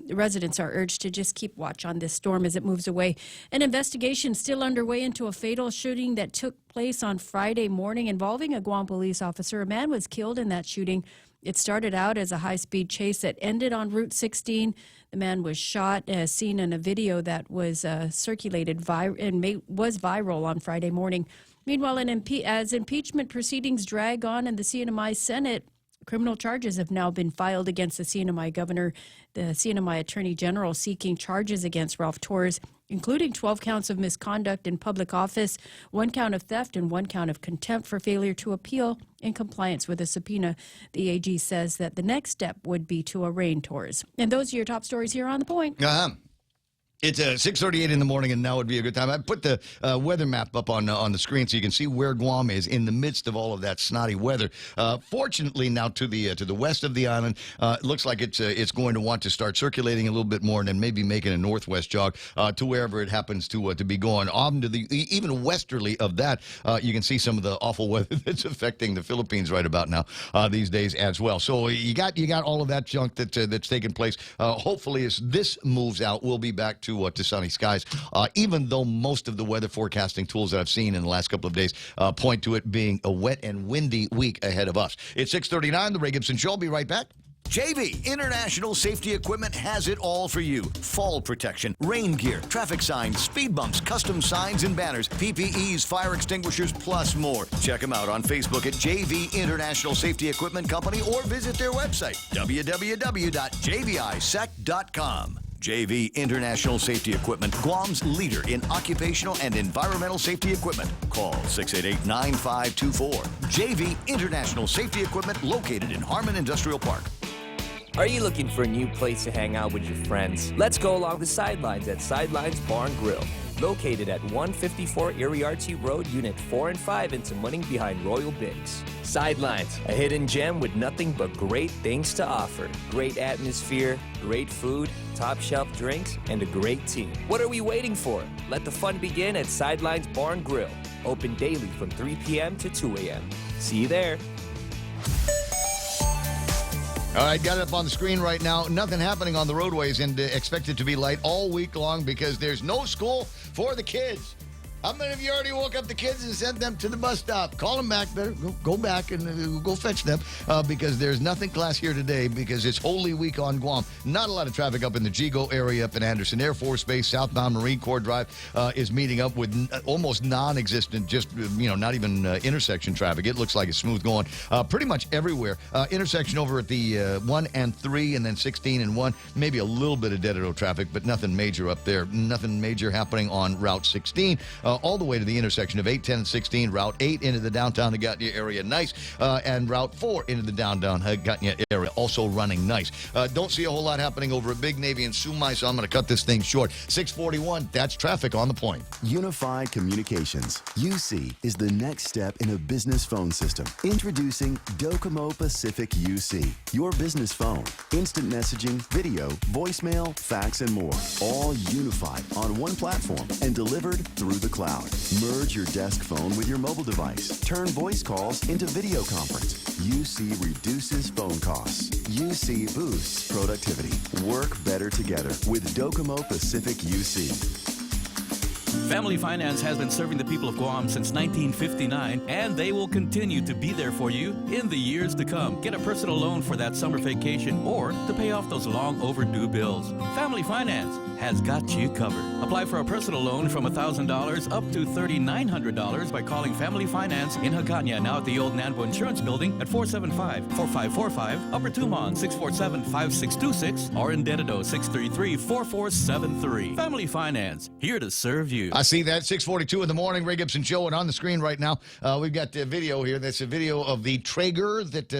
residents are urged to just keep watch on this storm as it moves away. An investigation still underway into a fatal shooting that took place on Friday morning involving a Guam police officer. A man was killed in that shooting. It started out as a high-speed chase that ended on Route 16. The man was shot, as seen in a video that was circulated and was viral on Friday morning. Meanwhile, as impeachment proceedings drag on in the CNMI Senate, criminal charges have now been filed against the CNMI governor, the CNMI attorney general seeking charges against Ralph Torres, including 12 counts of misconduct in public office, 1 count of theft, and 1 count of contempt for failure to appeal in compliance with a subpoena. The AG says that the next step would be to arraign Torres. And those are your top stories here on The Point. It's 6:38 in the morning, and now would be a good time. I put the weather map up on the screen so you can see where Guam is in the midst of all of that snotty weather. Fortunately, now to the west of the island, it looks like it's going to want to start circulating a little bit more, and then maybe making a northwest jog to wherever it happens to be going. On to the even westerly of that, you can see some of the awful weather that's affecting the Philippines right about now these days as well. So you got all of that junk that's taking place. Hopefully, as this moves out, we'll be back to sunny skies, even though most of the weather forecasting tools that I've seen in the last couple of days point to it being a wet and windy week ahead of us. It's 6:39, the Ray Gibson Show. I'll be right back. JV International Safety Equipment has it all for you. Fall protection, rain gear, traffic signs, speed bumps, custom signs and banners, PPEs, fire extinguishers, plus more. Check them out on Facebook at JV International Safety Equipment Company or visit their website, www.jvisec.com. JV International Safety Equipment, Guam's leader in occupational and environmental safety equipment. Call 688-9524. JV International Safety Equipment, located in Harmon Industrial Park. Are you looking for a new place to hang out with your friends? Let's go along the sidelines at Sidelines Bar and Grill. Located at 154 Iriarty Road, Unit 4 and 5 in Tamuning behind Royal Bigs. Sidelines, a hidden gem with nothing but great things to offer. Great atmosphere, great food, top shelf drinks, and a great team. What are we waiting for? Let the fun begin at Sidelines Bar and Grill. Open daily from 3 p.m. to 2 a.m. See you there. All right, got it up on the screen right now. Nothing happening on the roadways and expected to be light all week long because there's no school for the kids. How many of you already woke up the kids and sent them to the bus stop? Call them back. Better go back and go fetch them because there's nothing class here today because it's Holy Week on Guam. Not a lot of traffic up in the Jigo area up in Anderson Air Force Base. Southbound Marine Corps Drive is meeting up with almost non-existent, just, not even intersection traffic. It looks like it's smooth going pretty much everywhere. Intersection over at the 1 and 3 and then 16 and 1. Maybe a little bit of dead-end traffic, but nothing major up there. Nothing major happening on Route 16. All the way to the intersection of 8, 10, and 16, Route 8 into the downtown Hagåtña area, nice, and Route 4 into the downtown Hagåtña area, also running nice. Don't see a whole lot happening over at Big Navy and Sumai, so I'm going to cut this thing short. 641, that's traffic on the point. Unified Communications, UC, is the next step in a business phone system. Introducing Docomo Pacific UC, your business phone, instant messaging, video, voicemail, fax, and more, all unified on one platform and delivered through the cloud. Merge your desk phone with your mobile device. Turn voice calls into video conference. UC reduces phone costs. UC boosts productivity. Work better together with Docomo Pacific UC. Family Finance has been serving the people of Guam since 1959, and they will continue to be there for you in the years to come. Get a personal loan for that summer vacation or to pay off those long overdue bills. Family Finance has got you covered. Apply for a personal loan from $1,000 up to $3,900 by calling Family Finance in Hagåtña, now at the old Nanbo Insurance Building at 475-4545, Upper Tumon 647-5626, or in Dededo 633-4473. Family Finance, here to serve you. I see that. 6:42 in the morning. Ray Gibson Show, and on the screen right now, we've got the video here. That's a video of the Traeger that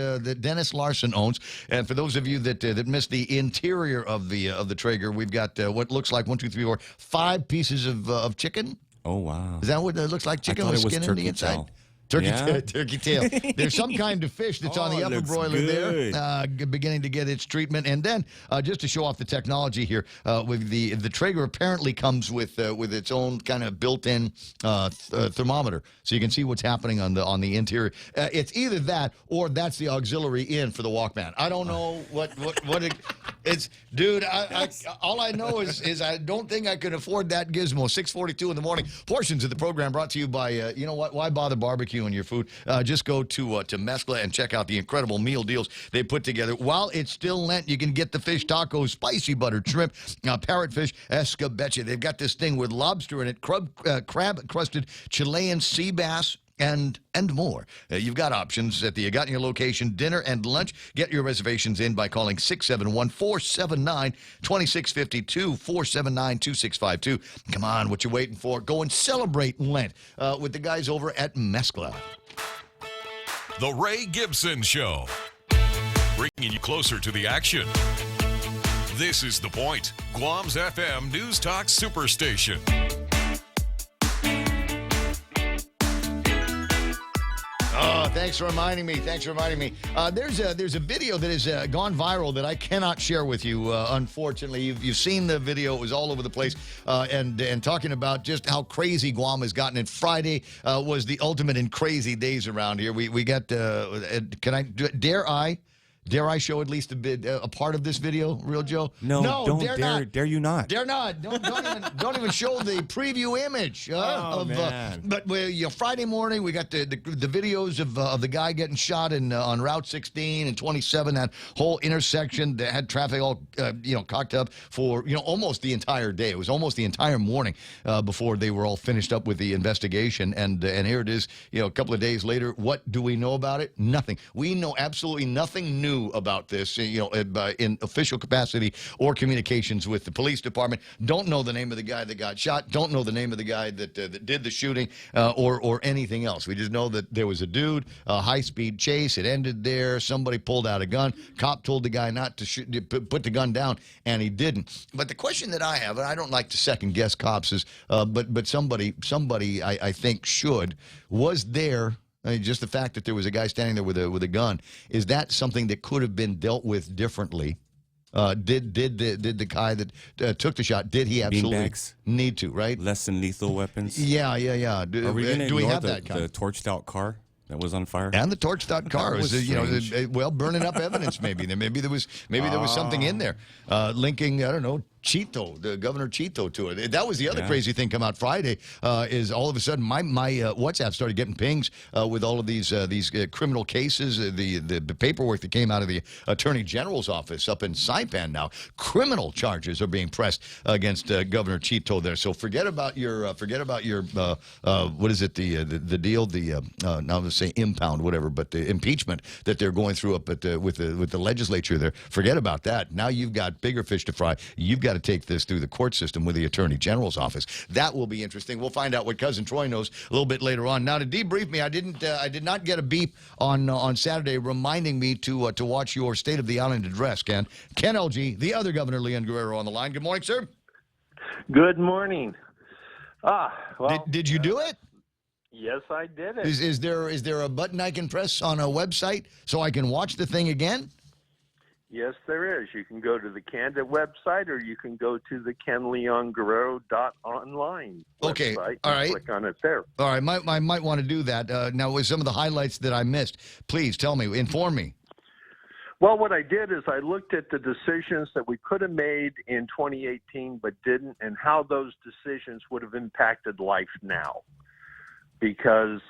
Dennis Larson owns. And for those of you that missed the interior of the Traeger, we've got what looks like 1, 2, 3, 4, 5 pieces of chicken. Oh wow! Is that what it looks like? Chicken with skin in the inside. Tail. Turkey tail. There's some kind of fish that's on the upper broiler good. there, beginning to get its treatment. And then, just to show off the technology here, with the Traeger apparently comes with its own kind of built-in thermometer, so you can see what's happening on the interior. It's either that or that's the auxiliary in for the Walkman. I don't know what it's, dude. All I know is I don't think I can afford that gizmo. 6:42 in the morning. Portions of the program brought to you by you know what? Why bother barbecue on your food? Just go to Mezcla and check out the incredible meal deals they put together. While it's still Lent, you can get the fish tacos, spicy buttered shrimp, parrotfish, escabeche. They've got this thing with lobster in it, crab-crusted Chilean sea bass, and more. You've got options at the Hagåtña location, dinner and lunch. Get your reservations in by calling 671-479-2652, 479-2652. Come on, what you waiting for? Go and celebrate Lent with the guys over at Mezcla. The Ray Gibson Show, bringing you closer to the action. This is The Point, Guam's FM News Talk Superstation. Oh, thanks for reminding me. There's a video that has gone viral that I cannot share with you, unfortunately. You've seen the video. It was all over the place. And talking about just how crazy Guam has gotten. And Friday was the ultimate in crazy days around here. We got, dare I Dare I show at least a bit, a part of this video, Real Joe? No, don't dare dare, not. dare you not. Dare not. Don't even show the preview image. Man. But Friday morning we got the videos of the guy getting shot on Route 16 and 27, that whole intersection that had traffic all cocked up for almost the entire day. It was almost the entire morning before they were all finished up with the investigation. And here it is. A couple of days later, what do we know about it? Nothing. We know absolutely nothing new about this, in official capacity or communications with the police department. Don't know the name of the guy that got shot. Don't know the name of the guy that did the shooting or anything else. We just know that there was a dude, a high-speed chase. It ended there. Somebody pulled out a gun. Cop told the guy not to shoot, put the gun down, and he didn't. But the question that I have, and I don't like to second-guess cops, is but somebody I think should, was there. Just the fact that there was a guy standing there with a gun, is that something that could have been dealt with differently? Did the guy that took the shot, did he absolutely need to, right? Less than lethal weapons. Yeah. Are we going to do we ignore have that kind? the torched out car that was on fire? And the torched out car was strange. burning up evidence. Maybe there was something in there linking, I don't know, Cheeto, the Governor Cheeto, to it. That was the other crazy thing come out Friday. Is all of a sudden my WhatsApp started getting pings with all of these criminal cases, the paperwork that came out of the Attorney General's office up in Saipan now. Criminal charges are being pressed against Governor Cheeto there. So forget about your what is it, the deal, now let's say impound, whatever, but the impeachment that they're going through up at with the legislature there. Forget about that. Now you've got bigger fish to fry. You've got to take this through the court system with the Attorney General's office. That will be interesting. We'll find out what Cousin Troy knows a little bit later on. Now, to debrief me, I did not get a beep on Saturday reminding me to watch your State of the Island address, Ken. Ken LG, the other Governor, Leon Guerrero, on the line. Good morning, sir. Good morning. Well, did you do it? Yes, I did it. Is there a button I can press on a website so I can watch the thing again? Yes, there is. You can go to the Candid website, or you can go to the KenLeonGuerrero.online okay, website. All right. Click on it there. All right, I might want to do that. Now, with some of the highlights that I missed, please tell me, inform me. Well, what I did is I looked at the decisions that we could have made in 2018 but didn't, and how those decisions would have impacted life now. Because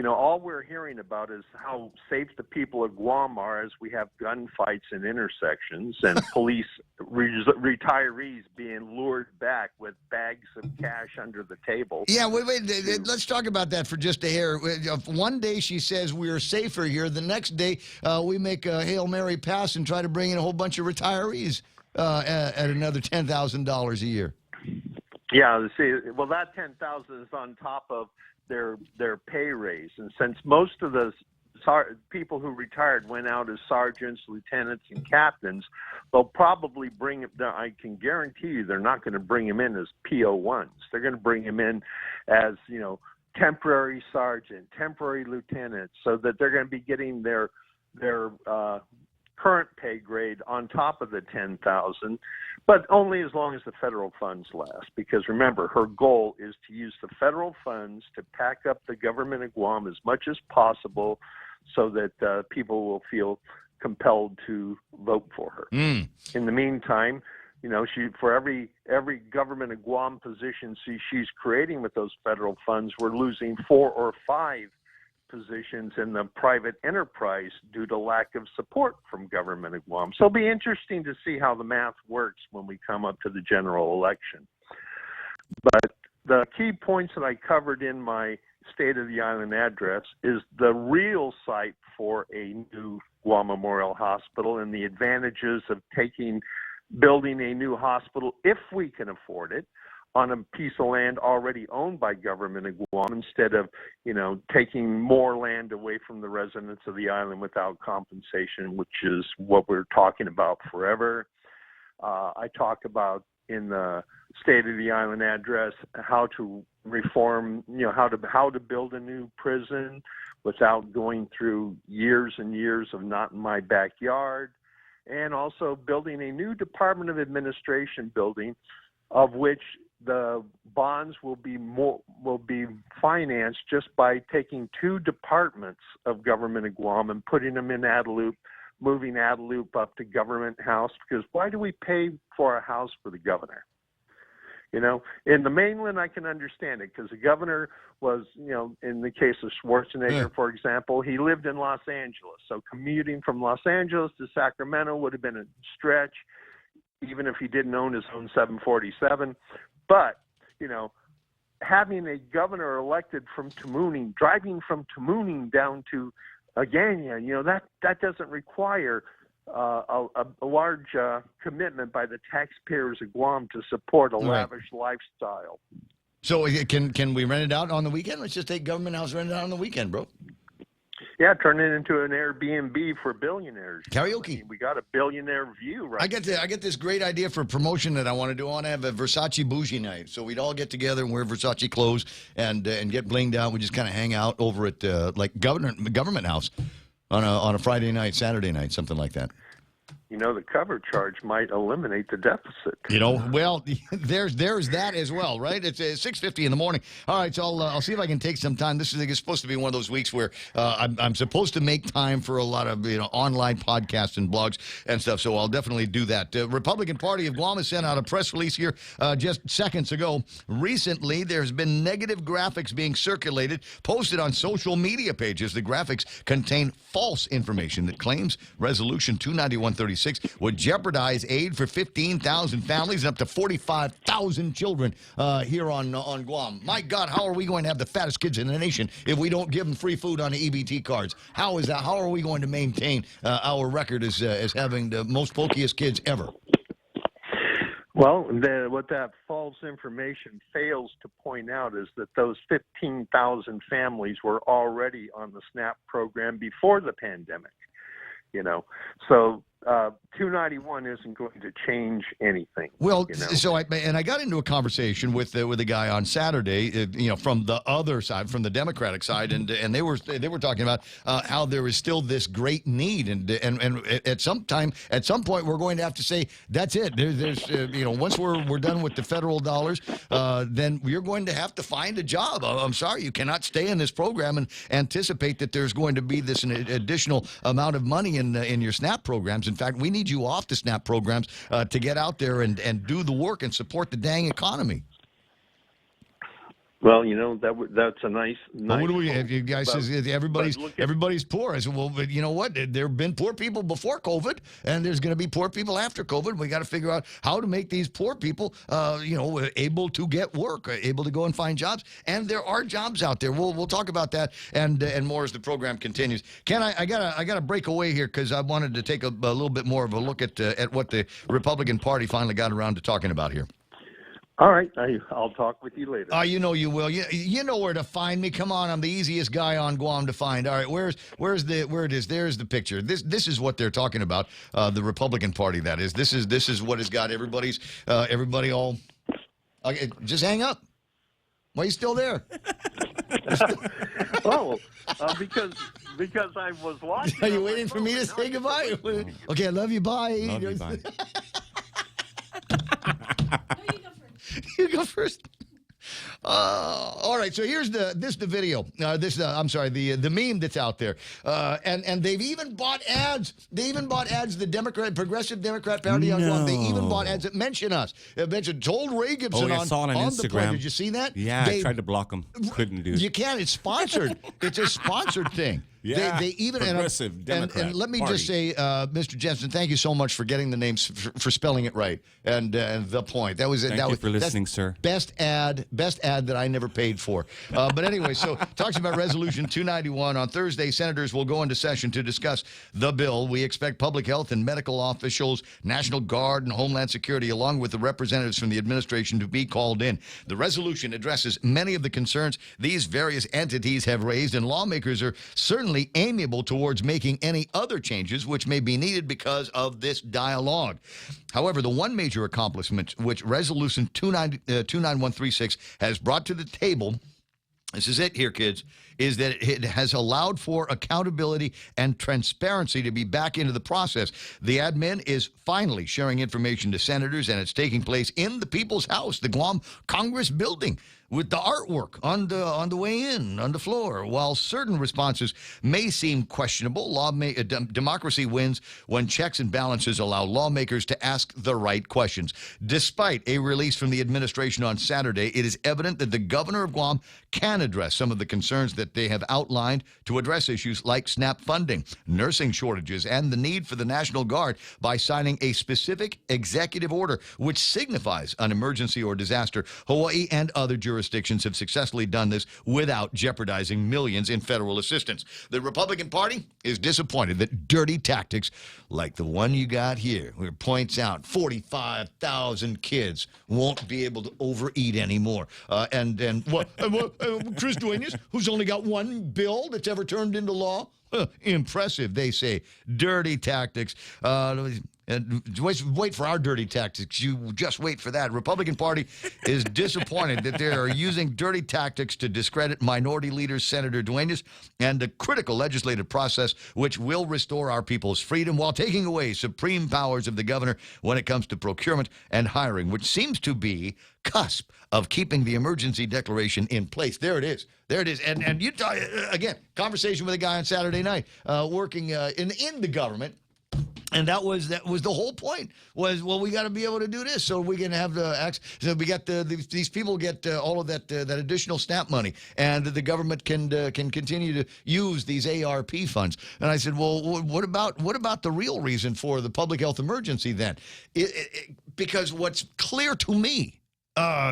all we're hearing about is how safe the people of Guam are as we have gunfights in intersections and police retirees being lured back with bags of cash under the table. Yeah, wait, let's talk about that for just a hair. One day she says we're safer here. The next day we make a Hail Mary pass and try to bring in a whole bunch of retirees at another $10,000 a year. Yeah, see, well, that $10,000 is on top of their pay raise, and since most of the people who retired went out as sergeants, lieutenants, and captains, they'll probably bring it. I can guarantee you, they're not going to bring them in as PO1s. They're going to bring them in as temporary sergeant, temporary lieutenant, so that they're going to be getting their current pay grade on top of the $10,000, but only as long as the federal funds last. Because remember, her goal is to use the federal funds to pack up the government of Guam as much as possible, so that people will feel compelled to vote for her. In the meantime, she, for every government of Guam position she's creating with those federal funds, we're losing 4 or 5 positions in the private enterprise due to lack of support from government of Guam. So it'll be interesting to see how the math works when we come up to the general election. But the key points that I covered in my State of the Island address is the real site for a new Guam Memorial Hospital and the advantages of building a new hospital, if we can afford it, on a piece of land already owned by government of Guam, instead of, taking more land away from the residents of the island without compensation, which is what we're talking about forever. I talk about in the State of the Island address how to reform, how to build a new prison without going through years and years of not in my backyard, and also building a new Department of Administration building, of which the bonds will be financed just by taking 2 departments of government of Guam and putting them in Adelup moving Adelup up to Government House, because why do we pay for a house for the governor? You know, in the mainland, I can understand it because the governor was, you know, in the case of Schwarzenegger, for example, he lived in Los Angeles. So commuting from Los Angeles to Sacramento would have been a stretch, even if he didn't own his own 747. But, you know, having a governor elected from Tamuning, driving from Tamuning down to Agana, you know, that doesn't require a large commitment by the taxpayers of Guam to support a lavish lifestyle. So can we rent it out on the weekend? Let's just take Government House, rent it out on the weekend, bro. Yeah, turn it into an Airbnb for billionaires. Karaoke. I mean, we got a billionaire view, right? I get this great idea for a promotion that I want to do. I want to have a Versace bougie night. So we'd all get together and wear Versace clothes and get blinged out. We just kind of hang out over at like Government House on a Friday night, Saturday night, something like that. You know, the cover charge might eliminate the deficit. You know, well, there's that as well, right? It's 6:50 in the morning. All right, so I'll see if I can take some time. This is supposed to be one of those weeks where I'm supposed to make time for a lot of online podcasts and blogs and stuff. So I'll definitely do that. Republican Party of Guam has sent out a press release here just seconds ago. Recently, there's been negative graphics being circulated, posted on social media pages. The graphics contain false information that claims Resolution 29136 would jeopardize aid for 15,000 families and up to 45,000 children here on Guam. My God, how are we going to have the fattest kids in the nation if we don't give them free food on the EBT cards? How is that? How are we going to maintain our record as having the most pokiest kids ever? Well, what that false information fails to point out is that those 15,000 families were already on the SNAP program before the pandemic. You know, so 291 isn't going to change anything. Well, you know? so I got into a conversation with a guy on Saturday, from the other side, from the Democratic side, and they were talking about how there is still this great need, and at some point we're going to have to say that's it. There's once we're done with the federal dollars, then you're going to have to find a job. I'm sorry, you cannot stay in this program and anticipate that there's going to be this additional amount of money in your SNAP programs. In fact, we need you off the SNAP programs to get out there and do the work and support the dang economy. Well, that's a nice. Well, what do we? You guys says everybody's poor. I said, well, but you know what? There have been poor people before COVID, and there's going to be poor people after COVID. We got to figure out how to make these poor people, able to get work, able to go and find jobs. And there are jobs out there. We'll talk about that and more as the program continues. Ken, I gotta break away here because I wanted to take a little bit more of a look at what the Republican Party finally got around to talking about here. All right, I'll talk with you later. Oh, you know you will. You know where to find me. Come on, I'm the easiest guy on Guam to find. All right, where it is? There's the picture. This is what they're talking about. The Republican Party, that is. This is what has got everybody all. Okay, just hang up. Why are you still there? Because I was watching. Are you waiting for me to say goodbye? Okay, I love you. Bye. Love you, bye. You go first. All right, so here's the video. The meme that's out there, and they've even bought ads. The Progressive Democrat Party on Guam. They even bought ads that mention us. Told Ray Gibson I saw it on Instagram. The play. Did you see that? Yeah, I tried to block them. Couldn't do it. You can't. It's sponsored. It's a sponsored thing. Yeah, they even Progressive Democrat and let me Party. just say, Mr. Jensen, thank you so much for getting the names for spelling it right and the point. That was Thank you for listening, sir. Best ad that I never paid for. But anyway, so talks about Resolution 291 on Thursday. Senators will go into session to discuss the bill. We expect public health and medical officials, National Guard, and Homeland Security, along with the representatives from the administration, to be called in. The resolution addresses many of the concerns these various entities have raised, and lawmakers are certainly amiable towards making any other changes which may be needed because of this dialogue. However, the one major accomplishment which Resolution 29136 has brought to the table, this is it here, kids, is that it has allowed for accountability and transparency to be back into the process. The admin is finally sharing information to senators, and it's taking place in the People's House, the Guam Congress building, with the artwork on the way in, on the floor. While certain responses may seem questionable, democracy wins when checks and balances allow lawmakers to ask the right questions. Despite a release from the administration on Saturday, it is evident that the governor of Guam can address some of the concerns that they have outlined to address issues like SNAP funding, nursing shortages, and the need for the National Guard by signing a specific executive order which signifies an emergency or disaster. Hawaii and other jurisdictions have successfully done this without jeopardizing millions in federal assistance. The Republican Party is disappointed that dirty tactics like the one you got here, where it points out 45,000 kids won't be able to overeat anymore. And what Chris Duenas, who's only got one bill that's ever turned into law? Impressive, they say. Dirty tactics. Wait for our dirty tactics. You just wait for that. Republican Party is disappointed that they are using dirty tactics to discredit Minority Leader Senator Duenas and the critical legislative process which will restore our people's freedom while taking away supreme powers of the governor when it comes to procurement and hiring, which seems to be cusp of keeping the emergency declaration in place. There it is. There it is. And you again, conversation with a guy on Saturday night working in the government. And that was the whole point. Was, well, we got to be able to do this so we can have so we got these people get all of that additional SNAP money, and the government can continue to use these ARP funds. And I said, well, what about the real reason for the public health emergency then? Because what's clear to me,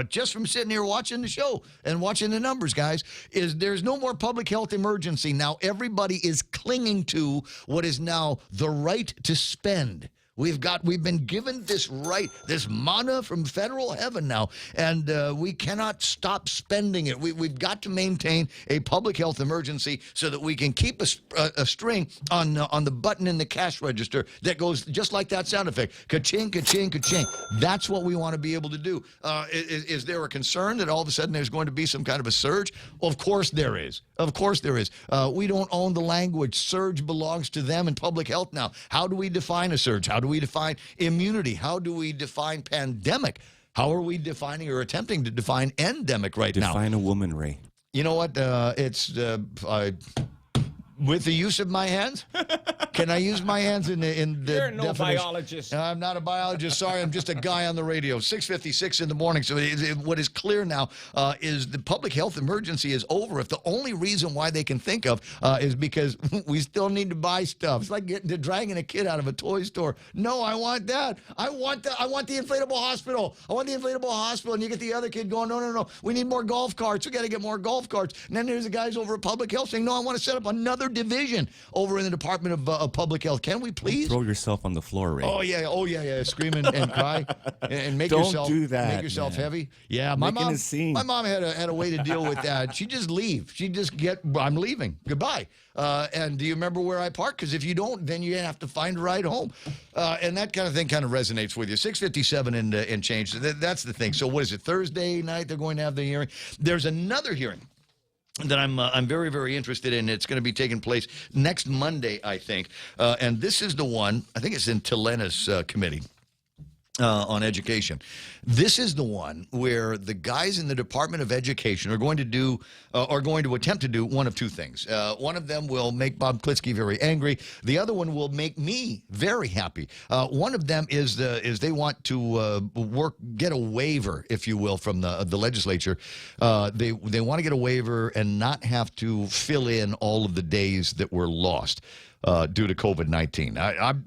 just from sitting here watching the show and watching the numbers, guys, is there's no more public health emergency. Now everybody is clinging to what is now the right to spend. We've been given this right, this manna from federal heaven now, and we cannot stop spending it. We've got to maintain a public health emergency so that we can keep a string on the button in the cash register that goes just like that sound effect, ka-ching, ka-ching, ka-ching. That's what we want to be able to do. Is there a concern that all of a sudden there's going to be some kind of a surge? Of course there is. Of course there is. We don't own the language. Surge belongs to them in public health now. How do we define a surge? How do we define immunity? How do we define pandemic? How are we defining or attempting to define endemic now? Define a woman, Ray. You know what? With the use of my hands? Can I use my hands in the You're no definition? biologist. I'm not a biologist. Sorry, I'm just a guy on the radio. 6:56 in the morning. So what is clear now is the public health emergency is over. If the only reason why they can think of is because we still need to buy stuff. It's like dragging a kid out of a toy store. No, I want that. I want the inflatable hospital. I want the inflatable hospital. And you get the other kid going, no. We need more golf carts. We got to get more golf carts. And then there's the guys over at public health saying, no, I want to set up another division over in the Department of Public Health. Can we please? Throw yourself on the floor, Ray. Oh yeah. Scream and cry and make Don't yourself do that, make yourself man. heavy. Yeah, my Making mom. a scene. My mom had a way to deal with that. She just leave. She just I'm leaving. Goodbye. And do you remember where I parked? Because if you don't, then you have to find a ride home. And that kind of thing kind of resonates with you. 6:57 and change. That's the thing. So what is it? Thursday night they're going to have the hearing. There's another hearing that I'm very, very interested in. It's going to be taking place next Monday, I think. And this is the one, I think it's in Telena's committee on education. This is the one where the guys in the Department of Education are going to attempt to do one of two things. One of them will make Bob Klitsky very angry. The other one will make me very happy. One of them is they want to get a waiver, if you will, from the legislature. They want to get a waiver and not have to fill in all of the days that were lost due to COVID-19.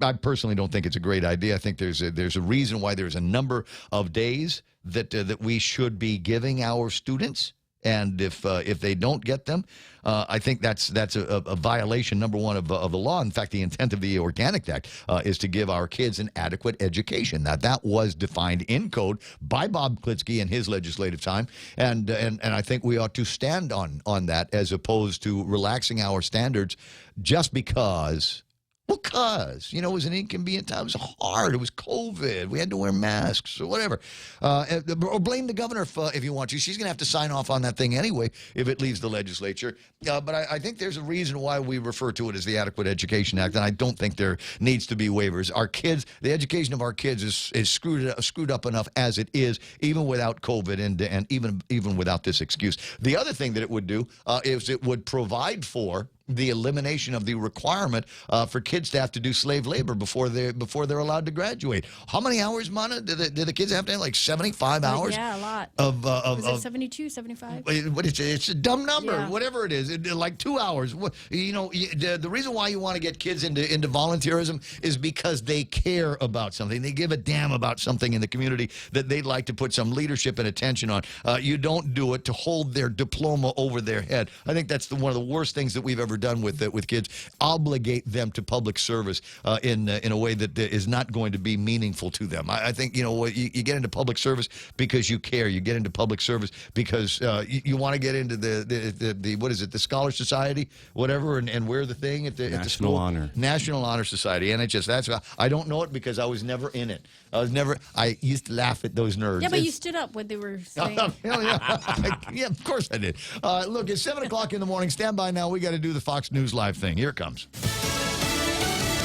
I personally don't think it's a great idea. I think there's a reason why there's a number of days that we should be giving our students, and if they don't get them, I think that's a violation, number one, of the law. In fact, the intent of the Organic Act is to give our kids an adequate education. Now, that was defined in code by Bob Klitsky in his legislative time, and I think we ought to stand on that as opposed to relaxing our standards just because Because, it was an inconvenient time. It was hard. It was COVID. We had to wear masks or whatever. Or blame the governor if you want to. She's going to have to sign off on that thing anyway if it leaves the legislature. But I think there's a reason why we refer to it as the Adequate Education Act, and I don't think there needs to be waivers. Our kids, the education of our kids is screwed up enough as it is, even without COVID and even without this excuse. The other thing that it would do is it would provide for the elimination of the requirement for kids to have to do slave labor before they're allowed to graduate. How many hours, Mana, do the kids have to have? Like 75 hours? Yeah, a lot. Was it 72, 75? It's a dumb number. Yeah. Whatever it is, like 2 hours. The reason why you want to get kids into volunteerism is because they care about something. They give a damn about something in the community that they'd like to put some leadership and attention on. You don't do it to hold their diploma over their head. I think that's one of the worst things that we've ever done with kids. Obligate them to public service in a way that is not going to be meaningful to them. I think you get into public service because you care. You get into public service because you want to get into the what is it, the Scholar Society, whatever, and wear the thing at the school. National Honor Society, NHS. That's I don't know it because I was never in it. I used to laugh at those nerds. Yeah, but you stood up when they were saying. Yeah, of course I did. Look, it's 7 o'clock in the morning. Stand by now. We got to do the Fox News Live thing. Here it comes.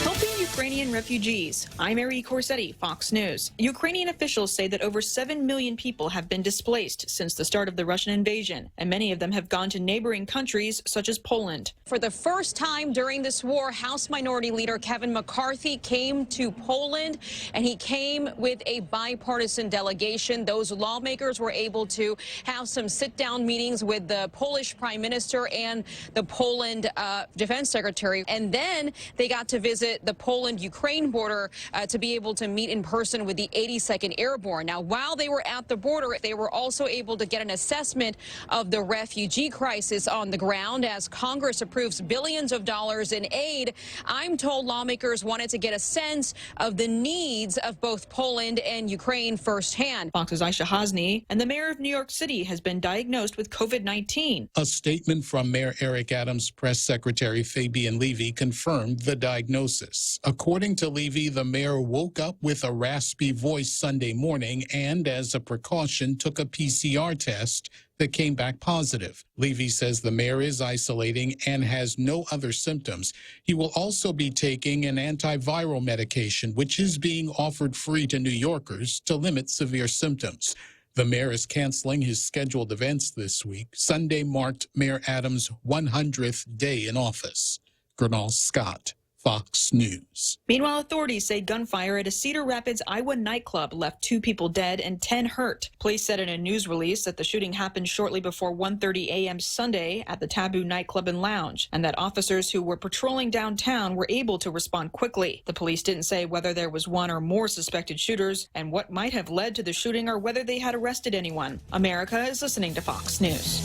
Helping Ukrainian refugees. I'm Mary Corsetti, Fox News. Ukrainian officials say that over 7 million people have been displaced since the start of the Russian invasion, and many of them have gone to neighboring countries such as Poland. For the first time during this war, House Minority Leader Kevin McCarthy came to Poland, and he came with a bipartisan delegation. Those lawmakers were able to have some sit-down meetings with the Polish Prime Minister and the Poland Defense Secretary, and then they got to visit the Poland-Ukraine border to be able to meet in person with the 82nd Airborne. Now, while they were at the border, they were also able to get an assessment of the refugee crisis on the ground as Congress approves billions of dollars in aid. I'm told lawmakers wanted to get a sense of the needs of both Poland and Ukraine firsthand. Fox's Aisha Hasni, and the mayor of New York City has been diagnosed with COVID-19. A statement from Mayor Eric Adams' press secretary Fabian Levy confirmed the diagnosis. According to Levy, the mayor woke up with a raspy voice Sunday morning and, as a precaution, took a PCR test that came back positive. Levy says the mayor is isolating and has no other symptoms. He will also be taking an antiviral medication, which is being offered free to New Yorkers to limit severe symptoms. The mayor is canceling his scheduled events this week. Sunday marked Mayor Adams' 100th day in office. Gernal Scott, Fox News. Meanwhile, authorities say gunfire at a Cedar Rapids, Iowa nightclub left 2 people dead and 10 hurt. Police said in a news release that the shooting happened shortly before 1:30 a.m. Sunday at the Taboo nightclub and lounge, and that officers who were patrolling downtown were able to respond quickly. The police didn't say whether there was one or more suspected shooters and what might have led to the shooting or whether they had arrested anyone. America is listening to Fox News.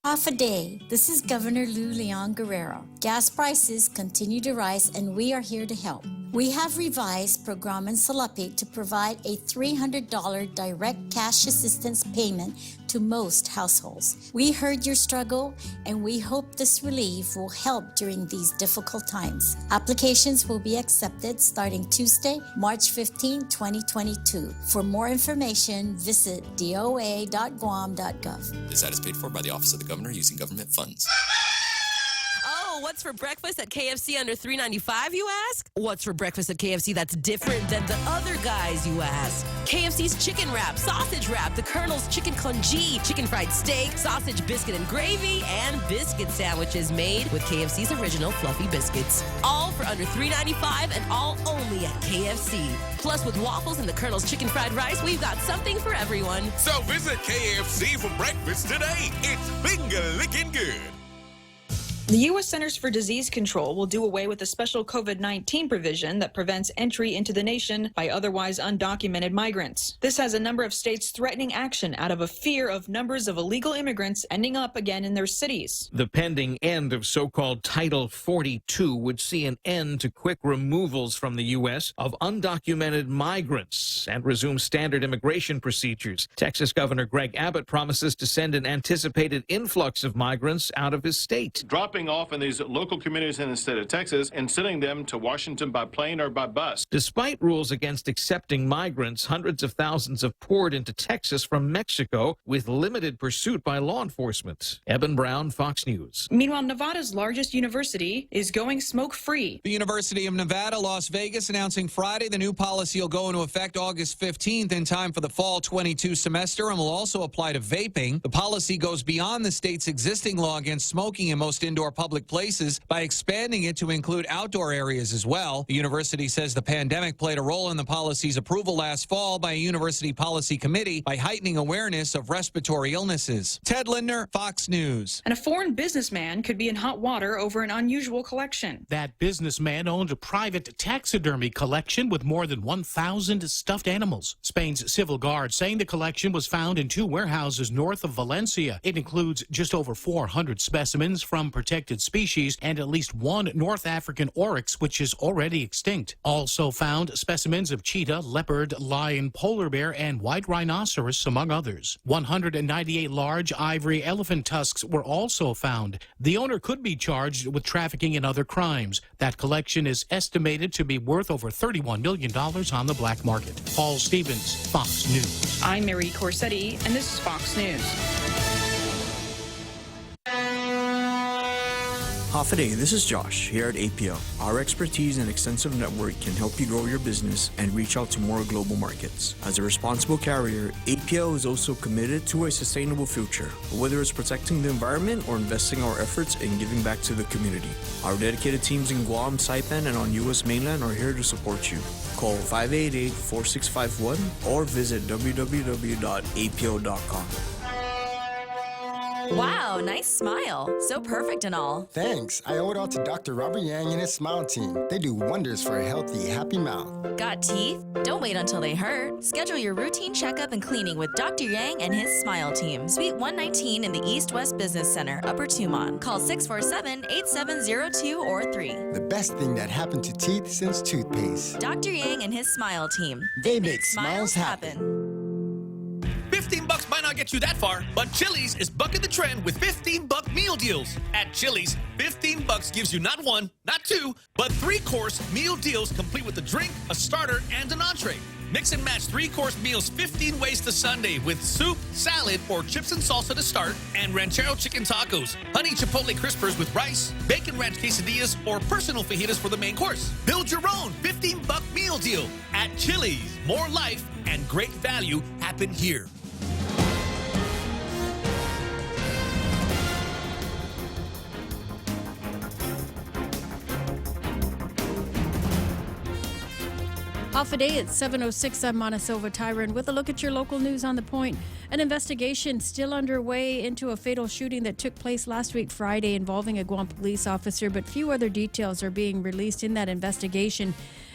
Half a day. This is Governor Lou Leon Guerrero. Gas prices continue to rise and we are here to help. We have revised Programan Salapi to provide a $300 direct cash assistance payment to most households. We heard your struggle and we hope this relief will help during these difficult times. Applications will be accepted starting Tuesday, March 15, 2022. For more information, visit doa.guam.gov. This ad is paid for by the Office of the Governor using government funds. Oh, what's for breakfast at KFC under $3.95, you ask? What's for breakfast at KFC that's different than the other guys, you ask? KFC's chicken wrap, sausage wrap, the Colonel's chicken congee, chicken fried steak, sausage biscuit and gravy, and biscuit sandwiches made with KFC's original fluffy biscuits. All for under $3.95 and all only at KFC. Plus, with waffles and the Colonel's chicken fried rice, we've got something for everyone. So visit KFC for breakfast today. It's finger licking good. The U.S. Centers for Disease Control will do away with a special COVID-19 provision that prevents entry into the nation by otherwise undocumented migrants. This has a number of states threatening action out of a fear of numbers of illegal immigrants ending up again in their cities. The pending end of so-called Title 42 would see an end to quick removals from the U.S. of undocumented migrants and resume standard immigration procedures. Texas Governor Greg Abbott promises to send an anticipated influx of migrants out of his state. Dropping off in these local communities in the state of Texas and sending them to Washington by plane or by bus. Despite rules against accepting migrants, hundreds of thousands have poured into Texas from Mexico with limited pursuit by law enforcement. Eben Brown, Fox News. Meanwhile, Nevada's largest university is going smoke-free. The University of Nevada, Las Vegas, announcing Friday the new policy will go into effect August 15th in time for the fall 22 semester and will also apply to vaping. The policy goes beyond the state's existing law against smoking in most indoor public places by expanding it to include outdoor areas as well. The university says the pandemic played a role in the policy's approval last fall by a university policy committee by heightening awareness of respiratory illnesses. Ted Lindner, Fox News. And a foreign businessman could be in hot water over an unusual collection. That businessman owned a private taxidermy collection with more than 1,000 stuffed animals. Spain's civil guard saying the collection was found in 2 warehouses north of Valencia. It includes just over 400 specimens from protected species and at least 1 North African oryx, which is already extinct. Also found specimens of cheetah, leopard, lion, polar bear, and white rhinoceros, among others. 198 large ivory elephant tusks were also found. The owner could be charged with trafficking and other crimes. That collection is estimated to be worth over $31 million on the black market. Paul Stevens, Fox News. I'm Mary Corsetti, and this is Fox News. Half a day, this is Josh here at APL. Our expertise and extensive network can help you grow your business and reach out to more global markets. As a responsible carrier, APL is also committed to a sustainable future, whether it's protecting the environment or investing our efforts in giving back to the community. Our dedicated teams in Guam, Saipan, and on U.S. mainland are here to support you. Call 588-4651 or visit www.apl.com. Wow, nice smile. So perfect and all. Thanks. I owe it all to Dr. Robert Yang and his smile team. They do wonders for a healthy, happy mouth. Got teeth? Don't wait until they hurt. Schedule your routine checkup and cleaning with Dr. Yang and his smile team. Suite 119 in the East West Business Center, Upper Tumon. Call 647-8702 or 3. The best thing that happened to teeth since toothpaste. Dr. Yang and his smile team. They make smiles happen. $15 might not get you that far, but Chili's is bucking the trend with $15 meal deals. At Chili's, $15 gives you not 1, not 2, but 3-course meal deals complete with a drink, a starter, and an entree. Mix and match 3-course meals 15 ways to Sunday with soup, salad, or chips and salsa to start, and ranchero chicken tacos, honey chipotle crispers with rice, bacon ranch quesadillas, or personal fajitas for the main course. Build your own $15 meal deal at Chili's. More life and great value happen here. Half a day at 7:06. I'm Mana Silva Tyron with a look at your local news on the point. An investigation still underway into a fatal shooting that took place last week Friday involving a Guam police officer, but few other details are being released in that investigation.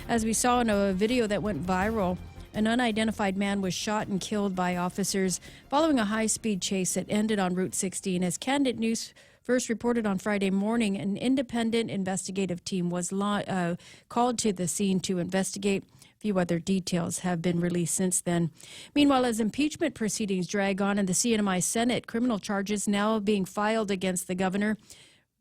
As we saw in a video that went viral, an unidentified man was shot and killed by officers following a high-speed chase that ended on Route 16. As Candid News first reported on Friday morning, an independent investigative team was called to the scene to investigate. Few other details have been released since then. Meanwhile, as impeachment proceedings drag on in the CNMI Senate, criminal charges now being filed against the governor,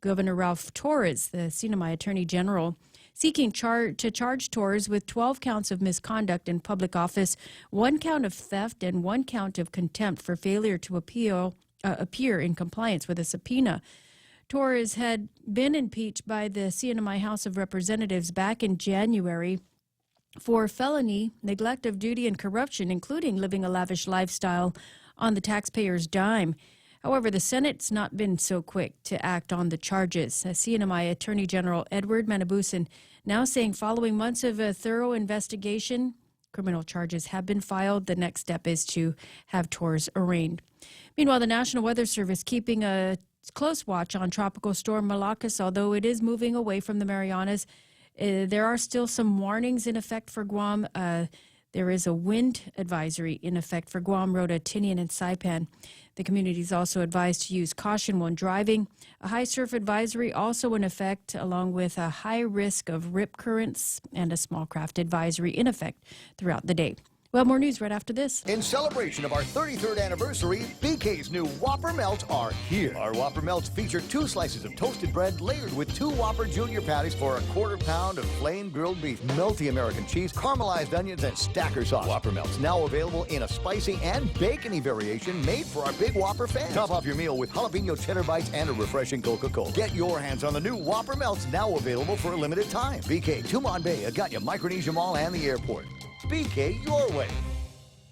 Governor Ralph Torres, the CNMI Attorney General, seeking to charge Torres with 12 counts of misconduct in public office, 1 count of theft, and 1 count of contempt for failure to appear in compliance with a subpoena. Torres had been impeached by the CNMI House of Representatives back in January for felony, neglect of duty, and corruption, including living a lavish lifestyle on the taxpayer's dime. However, the Senate's not been so quick to act on the charges. CNMI Attorney General Edward Manabusan now saying following months of a thorough investigation, criminal charges have been filed. The next step is to have Torres arraigned. Meanwhile, the National Weather Service keeping a close watch on Tropical Storm Malakas, although it is moving away from the Marianas. There are still some warnings in effect for Guam. There is a wind advisory in effect for Guam, Rota, Tinian, and Saipan. The community is also advised to use caution when driving. A high surf advisory also in effect, along with a high risk of rip currents and a small craft advisory in effect throughout the day. Well, more news right after this. In celebration of our 33rd anniversary, BK's new Whopper Melts are here. Our Whopper Melts feature 2 slices of toasted bread layered with 2 Whopper Junior patties for a quarter pound of plain grilled beef, melty American cheese, caramelized onions, and stacker sauce. Whopper Melts now available in a spicy and bacony variation made for our big Whopper fans. Top off your meal with jalapeno cheddar bites and a refreshing Coca-Cola. Get your hands on the new Whopper Melts, now available for a limited time. BK, Tumon Bay, Agaya, Micronesia Mall, and the airport. BK your way.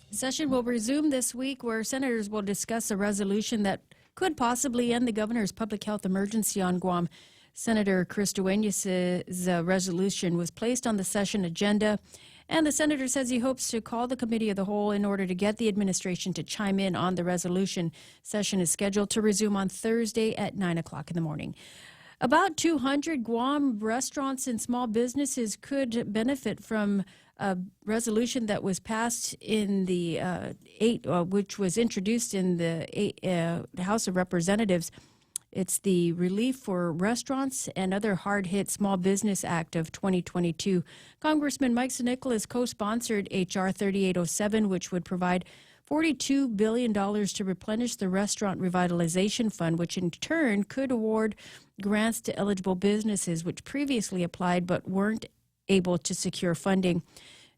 Session will resume this week where senators will discuss a resolution that could possibly end the governor's public health emergency on Guam. Senator Chris Dueñas's resolution was placed on the session agenda, and the senator says he hopes to call the committee of the whole in order to get the administration to chime in on the resolution. Session is scheduled to resume on Thursday at 9 o'clock in the morning. About 200 Guam restaurants and small businesses could benefit from a resolution that was passed in the which was introduced in the House of Representatives. It's the Relief for Restaurants and Other Hard-Hit Small Business Act of 2022. Congressman Mike Nicholas co-sponsored H.R. 3807, which would provide $42 billion to replenish the Restaurant Revitalization Fund, which in turn could award grants to eligible businesses which previously applied but weren't able to secure funding.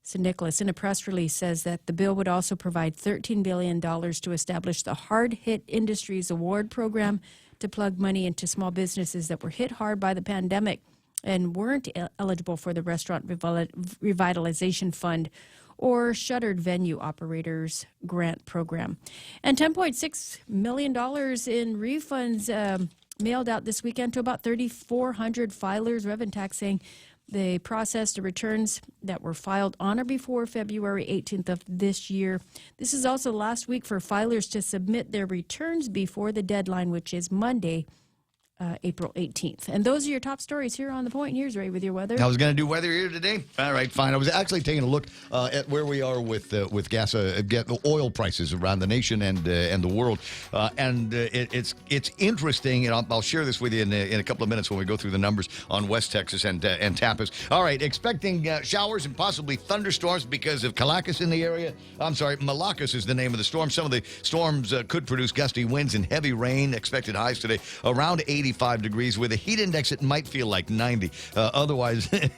So Nicholas, in a press release, says that the bill would also provide $13 billion to establish the Hard Hit Industries Award Program to plug money into small businesses that were hit hard by the pandemic and weren't eligible for the Restaurant Revitalization Fund or Shuttered Venue Operators Grant Program. And $10.6 million in refunds mailed out this weekend to about 3,400 filers. Reventak saying they processed the returns that were filed on or before February 18th of this year. This is also last week for filers to submit their returns before the deadline, which is Monday, April 18th. And those are your top stories here on The Point. Here's Ray with your weather. I was going to do weather here today. All right, fine. I was actually taking a look at where we are with gas, oil prices around the nation and the world, and it's interesting. And I'll share this with you in a couple of minutes when we go through the numbers on West Texas and Tapas. All right, expecting showers and possibly thunderstorms because of Malakas in the area. I'm sorry, Malakas is the name of the storm. Some of the storms could produce gusty winds and heavy rain. Expected highs today around 85 degrees. With a heat index, it might feel like 90. Otherwise, I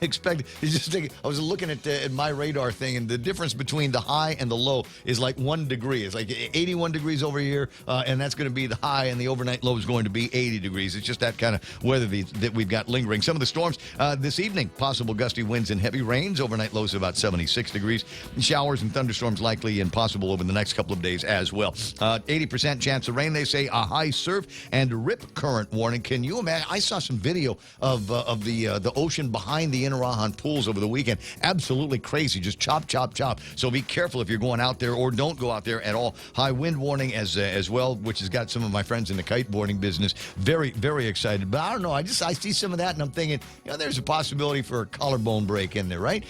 was looking at my radar thing, and the difference between the high and the low is like 1 degree. It's like 81 degrees over here, and that's going to be the high, and the overnight low is going to be 80 degrees. It's just that kind of weather that we've got lingering. Some of the storms this evening, possible gusty winds and heavy rains. Overnight lows of about 76 degrees. Showers and thunderstorms likely and possible over the next couple of days as well. 80% chance of rain, they say. A high surf and rip current warning. Can you imagine? I saw some video of the ocean behind the Inarahan pools over the weekend. Absolutely crazy. Just chop, chop, chop. So be careful if you're going out there, or don't go out there at all. High wind warning as well, which has got some of my friends in the kiteboarding business very, very excited. But I don't know. I see some of that, and I'm thinking, there's a possibility for a collarbone break in there, right?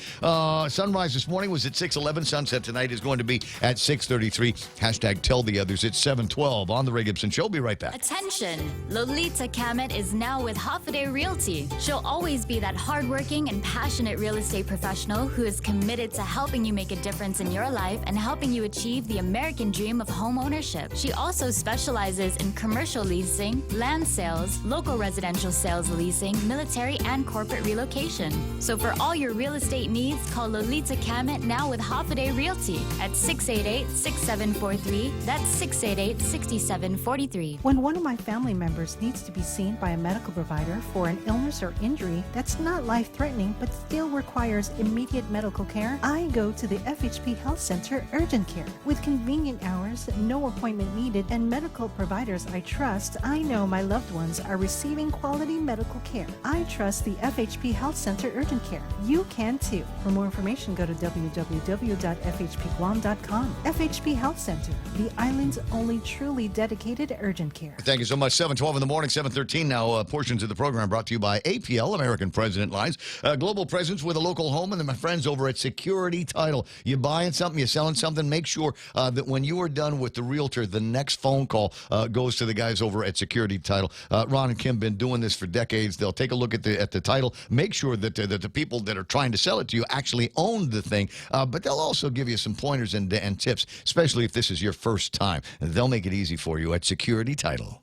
Sunrise this morning was at 6:11. Sunset tonight is going to be at 6:33. Hashtag tell the others. It's 7:12 on the Ray Gibson Show. Be right back. Attention! Lolita Kamet is now with Hafaday Realty. She'll always be that hardworking and passionate real estate professional who is committed to helping you make a difference in your life and helping you achieve the American dream of home ownership. She also specializes in commercial leasing, land sales, local residential sales leasing, military and corporate relocation. So for all your real estate needs, call Lolita Kamet now with Hafaday Realty at 688-6743. That's 688-6743. When one of my family members needs to be seen by a medical provider for an illness or injury that's not life-threatening but still requires immediate medical care, I go to the FHP Health Center Urgent Care. With convenient hours, no appointment needed, and medical providers I trust, I know my loved ones are receiving quality medical care. I trust the FHP Health Center Urgent Care. You can too. For more information, go to www.fhpguam.com. FHP Health Center, the island's only truly dedicated urgent care. Thank you so much. 7:12 in the morning, 7:13 now. Portions of the program brought to you by APL, American President Lines. Global presence with a local home, and then my friends over at Security Title. You buying something, you selling something, make sure that when you are done with the realtor, the next phone call goes to the guys over at Security Title. Ron and Kim been doing this for decades. They'll take a look at the title, make sure that the people that are trying to sell it to you actually own the thing, but they'll also give you some pointers and tips, especially if this is your first time. They'll make it easy for you at Security Title.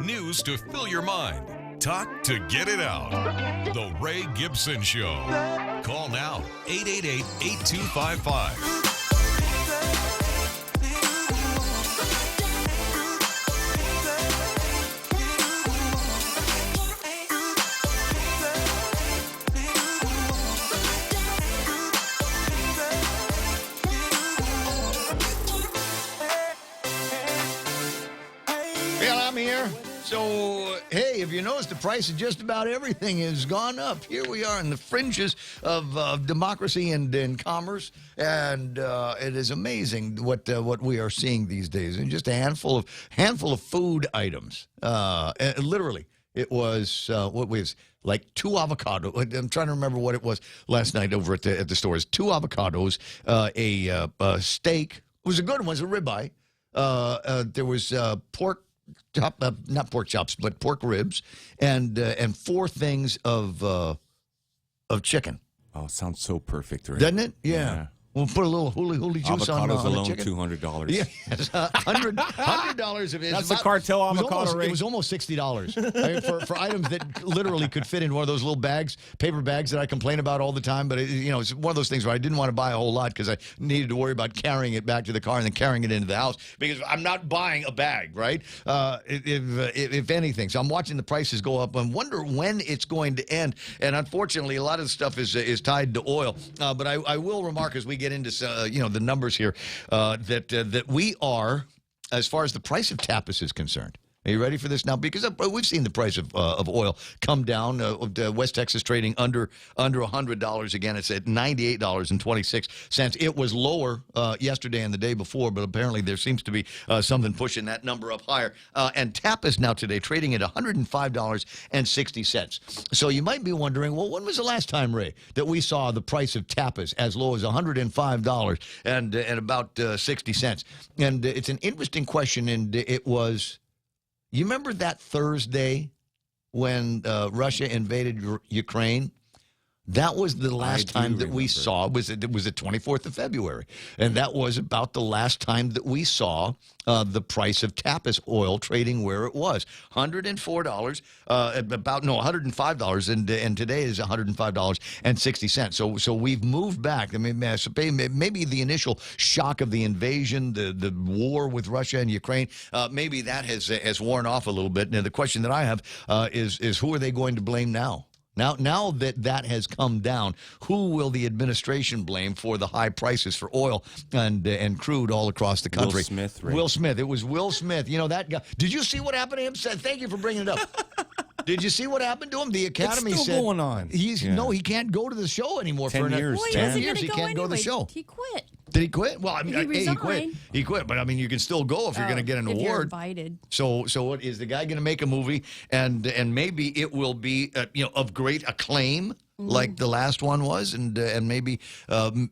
News to fill your mind. Talk to get it out. The Ray Gibson Show. Call now, 888-8255. So, hey, if you notice, the price of just about everything has gone up. Here we are in the fringes of democracy and commerce, and it is amazing what we are seeing these days. And just a handful of food items. Literally, it was what was like 2 avocados. I'm trying to remember what it was last night over at the stores. 2 avocados, a steak. It was a good one. It was a ribeye. There was pork. Not pork chops, but pork ribs, and 4 things of chicken. Oh, sounds so perfect, right? Doesn't it? Yeah. We'll put a little huli juice on the alone, chicken. $200. Yeah, $100 of it. That's the cartel avocado rate. It was almost $60 I mean, for items that literally could fit in one of those little bags, paper bags that I complain about all the time. But it's one of those things where I didn't want to buy a whole lot because I needed to worry about carrying it back to the car and then carrying it into the house because I'm not buying a bag, right? If anything, so I'm watching the prices go up and wonder when it's going to end. And unfortunately, a lot of the stuff is tied to oil. But I will remark as we get into the numbers here that we are, as far as the price of tapas is concerned. Are you ready for this now? Because we've seen the price of oil come down. West Texas trading under $100 again. It's at $98.26. It was lower yesterday and the day before, but apparently there seems to be something pushing that number up higher. And tapas now today trading at $105.60. So you might be wondering, well, when was the last time, Ray, that we saw the price of tapas as low as $105 and about 60 cents? And it's an interesting question, and it was. You remember that Thursday when Russia invaded Ukraine? That was the last time that we saw. It was the 24th of February. And that was about the last time that we saw the price of tapas oil trading where it was. $104, $105, and today is $105.60. So we've moved back. I mean, maybe the initial shock of the invasion, the war with Russia and Ukraine, maybe that has worn off a little bit. Now, the question that I have is who are they going to blame now? Now that has come down, who will the administration blame for the high prices for oil and crude all across the country? Will Smith, right? Will Smith. It was Will Smith. You know, that guy. Did you see what happened to him? Thank you for bringing it up. Did you see what happened to him? The Academy it's still said going on. No, he can't go to the show anymore. 10 years. Well, 10 years. He can't go to the show. He quit. Did he quit? Well, I mean, he quit. He quit, but I mean, you can still go if you're going to get an if award. You're invited. So what is the guy going to make a movie and maybe it will be of great acclaim like the last one was, and maybe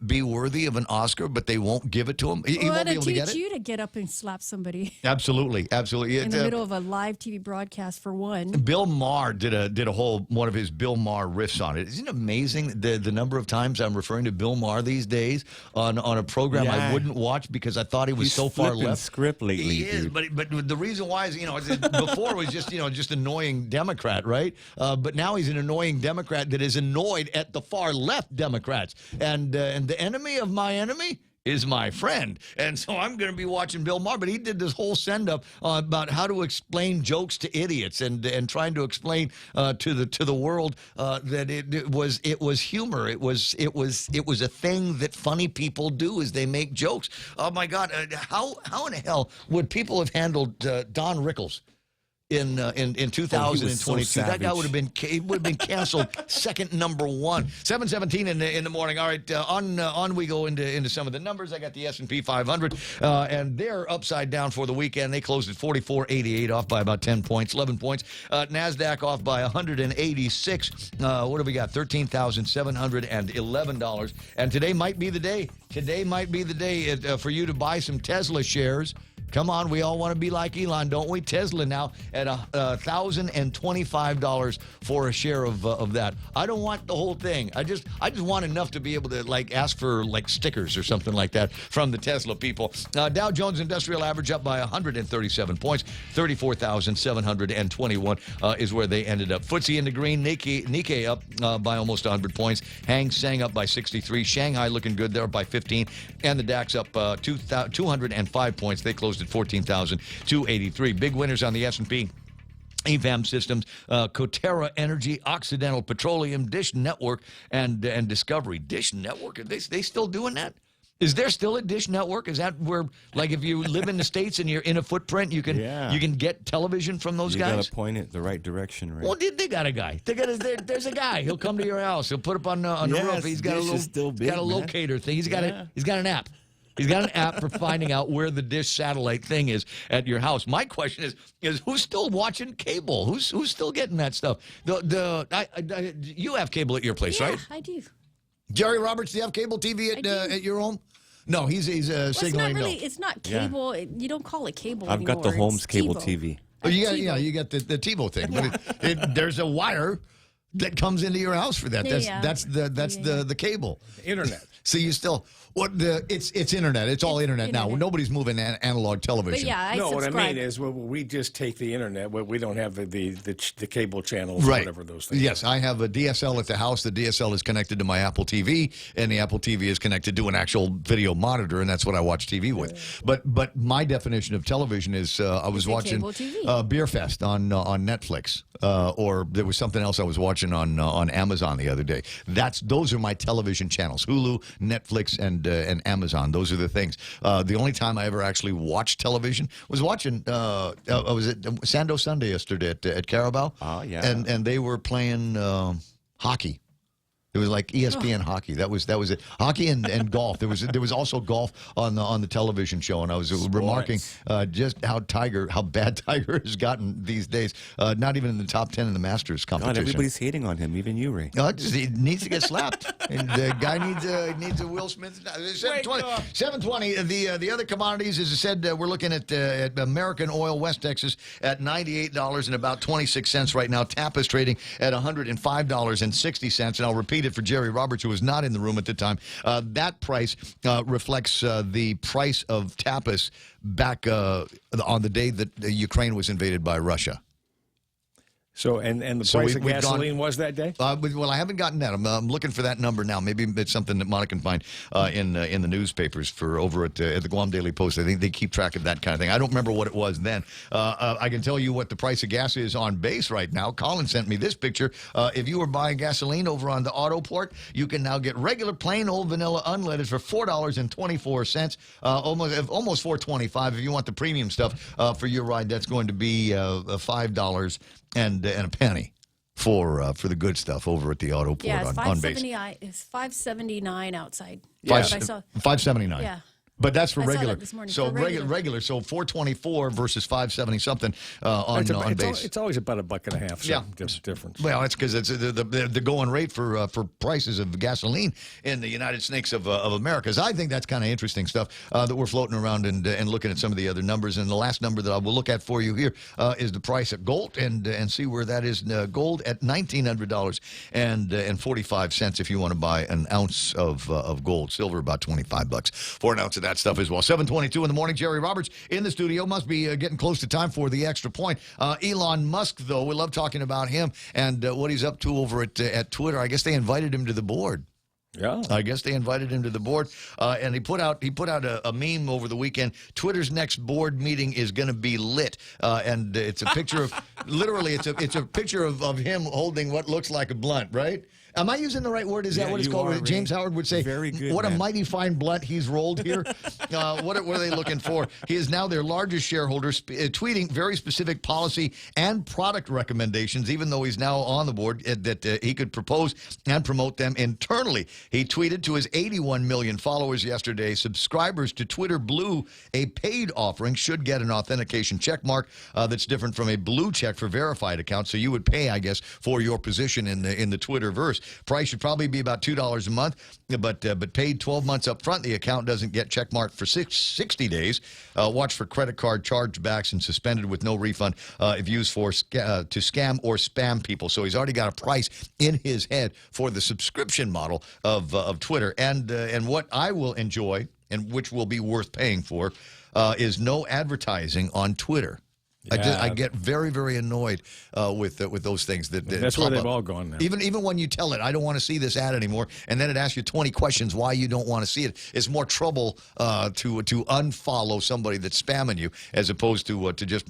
be worthy of an Oscar, but they won't give it to him. He won't be able to get it. Teach you to get up and slap somebody. Absolutely. In the middle of a live TV broadcast, for one. Bill Maher did a whole one of his Bill Maher riffs on it. Isn't it amazing the number of times I'm referring to Bill Maher these days on a program I wouldn't watch because I thought he was so far left. Script lately, he is, dude. but the reason why is before it was just annoying Democrat, right? But now he's an annoying Democrat that is annoyed at the far left Democrats, and the enemy of my enemy is my friend. And so I'm going to be watching Bill Maher. But he did this whole send-up about how to explain jokes to idiots and trying to explain to the world that it was humor. It was a thing that funny people do is they make jokes. Oh, my God. How in the hell would people have handled Don Rickles in 2022? That guy would have been canceled second number one. 7:17 in the morning. All right, on we go into some of the numbers. I got the S&P 500, and they're upside down for the weekend. They closed at 44.88, off by about 10 points, 11 points. NASDAQ off by 186. What do we got? $13,711. And today might be the day. Today might be the day for you to buy some Tesla shares. Come on, we all want to be like Elon, don't we? Tesla now at $1,025 for a share of that. I don't want the whole thing. I just want enough to be able to ask for stickers or something like that from the Tesla people. Dow Jones Industrial Average up by 137 points, 34,721 is where they ended up. FTSE in the green, Nikkei up by almost 100 points. Hang Seng up by 63. Shanghai looking good there by 15, and the DAX up 205 points. They closed at 14,283. Big winners on the S&P. EVAM Systems, Coterra Energy, Occidental Petroleum, Dish Network, and Discovery. Dish Network, are they still doing that? Is there still a Dish Network? Is that where, if you live in the States and you're in a footprint, you can get television from those guys? You got to point it the right direction, right? Well, they got a guy. There's a guy. He'll come to your house. He'll put up on the roof. He's got a locator thing. He's got an app. He's got an app for finding out where the Dish satellite thing is at your house. My question is who's still watching cable? Who's still getting that stuff? You have cable at your place, right? I do. Jerry Roberts, do you have cable TV at your home? No, he's signaling no. It's not cable. Yeah. You don't call it cable I've anymore. got the Holmes cable TiVo. TV. Oh, you got the TiVo thing, but there's a wire that comes into your house for that. That's the cable. Internet. So you still it's internet. It's all internet now. Nobody's moving analog television. But yeah, what I mean is we just take the internet. We don't have the cable channels or whatever those things. Yes, I have a DSL at the house. The DSL is connected to my Apple TV, and the Apple TV is connected to an actual video monitor, and that's what I watch TV with. But my definition of television is I was watching Beer Fest on Netflix, or there was something else I was watching on Amazon the other day. Those are my television channels: Hulu, Netflix, and Amazon. Those are the things. The only time I ever actually watched television was watching. I was at Sando Sunday yesterday at Carabao. Oh yeah, and they were playing hockey. It was like ESPN hockey. That was it. Hockey and golf. There was also golf on the television show, and I was remarking just how bad Tiger has gotten these days. Not even in the top 10 in the Masters competition. God, everybody's hating on him, even you, Ray. He needs to get slapped. And the guy needs a Will Smith. 720. The other commodities, as I said, we're looking at American oil, West Texas, at $98 and about 26 cents right now. Tapas trading at $105.60, and I'll repeat it for Jerry Roberts, who was not in the room at the time. That price reflects the price of tapas back on the day that Ukraine was invaded by Russia. So and the price of gasoline was that day? Well, I haven't gotten that. I'm looking for that number now. Maybe it's something that Monica can find in the newspapers over at the Guam Daily Post. I think they keep track of that kind of thing. I don't remember what it was then. I can tell you what the price of gas is on base right now. Colin sent me this picture. If you were buying gasoline over on the Autoport, you can now get regular plain old vanilla unleaded for $4.24, almost $4.25. If you want the premium stuff for your ride, that's going to be $5 and a penny for the good stuff over at the Autoport on base. It's $5.79 outside. Yeah. $5.79. Yeah. But that's for regular. This morning, so regular. So $4.24 versus $5.70 something on base. It's always about $1.50. Difference. Well, it's because it's the going rate for prices of gasoline in the United States of America. So I think that's kind of interesting stuff that we're floating around and looking at some of the other numbers. And the last number that I will look at for you here is the price at gold and see where that is. Gold at $1,900 and 45 cents if you want to buy an ounce of gold. Silver about $25 for an ounce of that stuff as well. 7:22 in the morning. Jerry Roberts in the studio. Must be getting close to time for the extra point. Elon Musk, though, we love talking about him and what he's up to over at Twitter. I guess they invited him to the board. Yeah, I guess they invited him to the board, and he put out a meme over the weekend. Twitter's next board meeting is going to be lit, and it's a picture of literally it's a picture of him holding what looks like a blunt, right? Am I using the right word? Is that what it's called? James Howard would say, very good, what man. a mighty fine blunt he's rolled here. What are they looking for? He is now their largest shareholder, tweeting very specific policy and product recommendations, even though he's now on the board, that he could propose and promote them internally. He tweeted to his 81 million followers yesterday, subscribers to Twitter Blue, a paid offering, should get an authentication check mark that's different from a blue check for verified accounts. So you would pay, I guess, for your position in the Twitterverse. Price should probably be about $2 a month, but paid 12 months up front. The account doesn't get checkmarked for 60 days. Watch for credit card chargebacks and suspended with no refund if used for to scam or spam people. So he's already got a price in his head for the subscription model of Twitter. And what I will enjoy, and which will be worth paying for, is no advertising on Twitter. Yeah. I get very, very annoyed with those things. That's where they've all gone now. Even when you tell it, I don't want to see this ad anymore, and then it asks you 20 questions why you don't want to see it. It's more trouble to unfollow somebody that's spamming you as opposed to just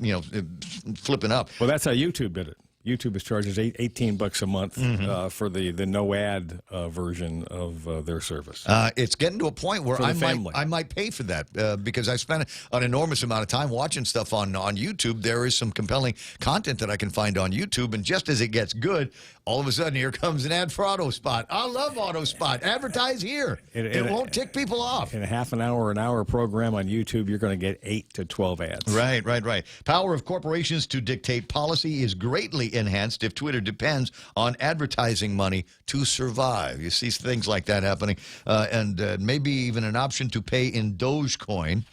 flipping up. Well, that's how YouTube did it. YouTube charges $18 a month for the no ad version of their service. It's getting to a point where I might pay for that because I spent an enormous amount of time watching stuff on YouTube. There is some compelling content that I can find on YouTube, and just as it gets good, all of a sudden here comes an ad for AutoSpot. I love AutoSpot. Advertise here. It won't tick people off. In a half an hour program on YouTube, you're going to get 8 to 12 ads. Right. Power of corporations to dictate policy is greatly enhanced if Twitter depends on advertising money to survive. You see things like that happening, and maybe even an option to pay in Dogecoin,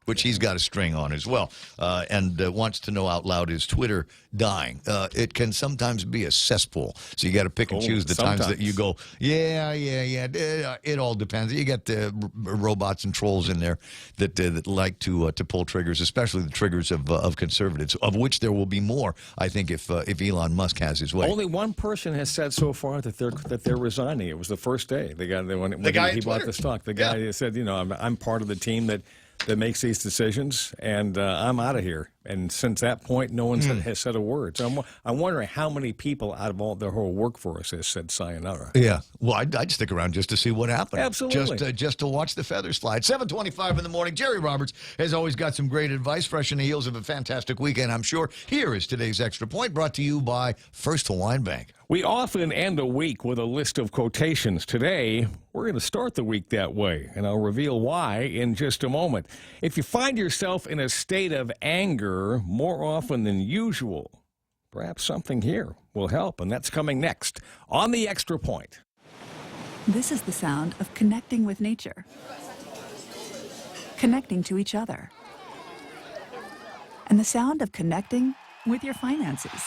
which he's got a string on as well, and wants to know out loud, is Twitter dying? It can sometimes be a cesspool, so you got to pick and choose the times that you go, yeah, it all depends. You got the robots and trolls in there that like to pull triggers, especially the triggers of conservatives, of which there will be more, I think, if Elon Musk has his way. Only one person has said so far that they're resigning. It was the first day. The guy when he bought the stock. The guy said, I'm part of the team that makes these decisions, and I'm out of here. And since that point, no one has said a word. So I'm wondering how many people out of all their whole workforce has said sayonara. Yeah. Well, I'd stick around just to see what happened. Absolutely. Just to watch the feathers slide. 7:25 in the morning. Jerry Roberts has always got some great advice, fresh in the heels of a fantastic weekend, I'm sure. Here is today's Extra Point, brought to you by First Hawaiian Bank. We often end a week with a list of quotations. Today, we're going to start the week that way, and I'll reveal why in just a moment. If you find yourself in a state of anger more often than usual, perhaps something here will help, and that's coming next on the Extra Point. This is the sound of connecting with nature, connecting to each other, and the sound of connecting with your finances.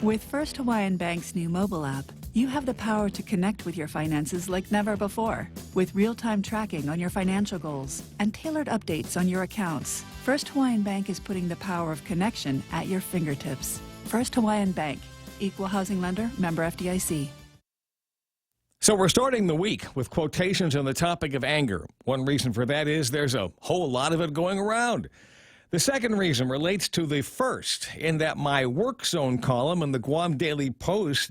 With First Hawaiian Bank's new mobile app, you have the power to connect with your finances like never before. With real-time tracking on your financial goals and tailored updates on your accounts, First Hawaiian Bank is putting the power of connection at your fingertips. First Hawaiian Bank, Equal Housing Lender, member FDIC. So we're starting the week with quotations on the topic of anger. One reason for that is there's a whole lot of it going around. The second reason relates to the first, in that my work zone column in the Guam Daily Post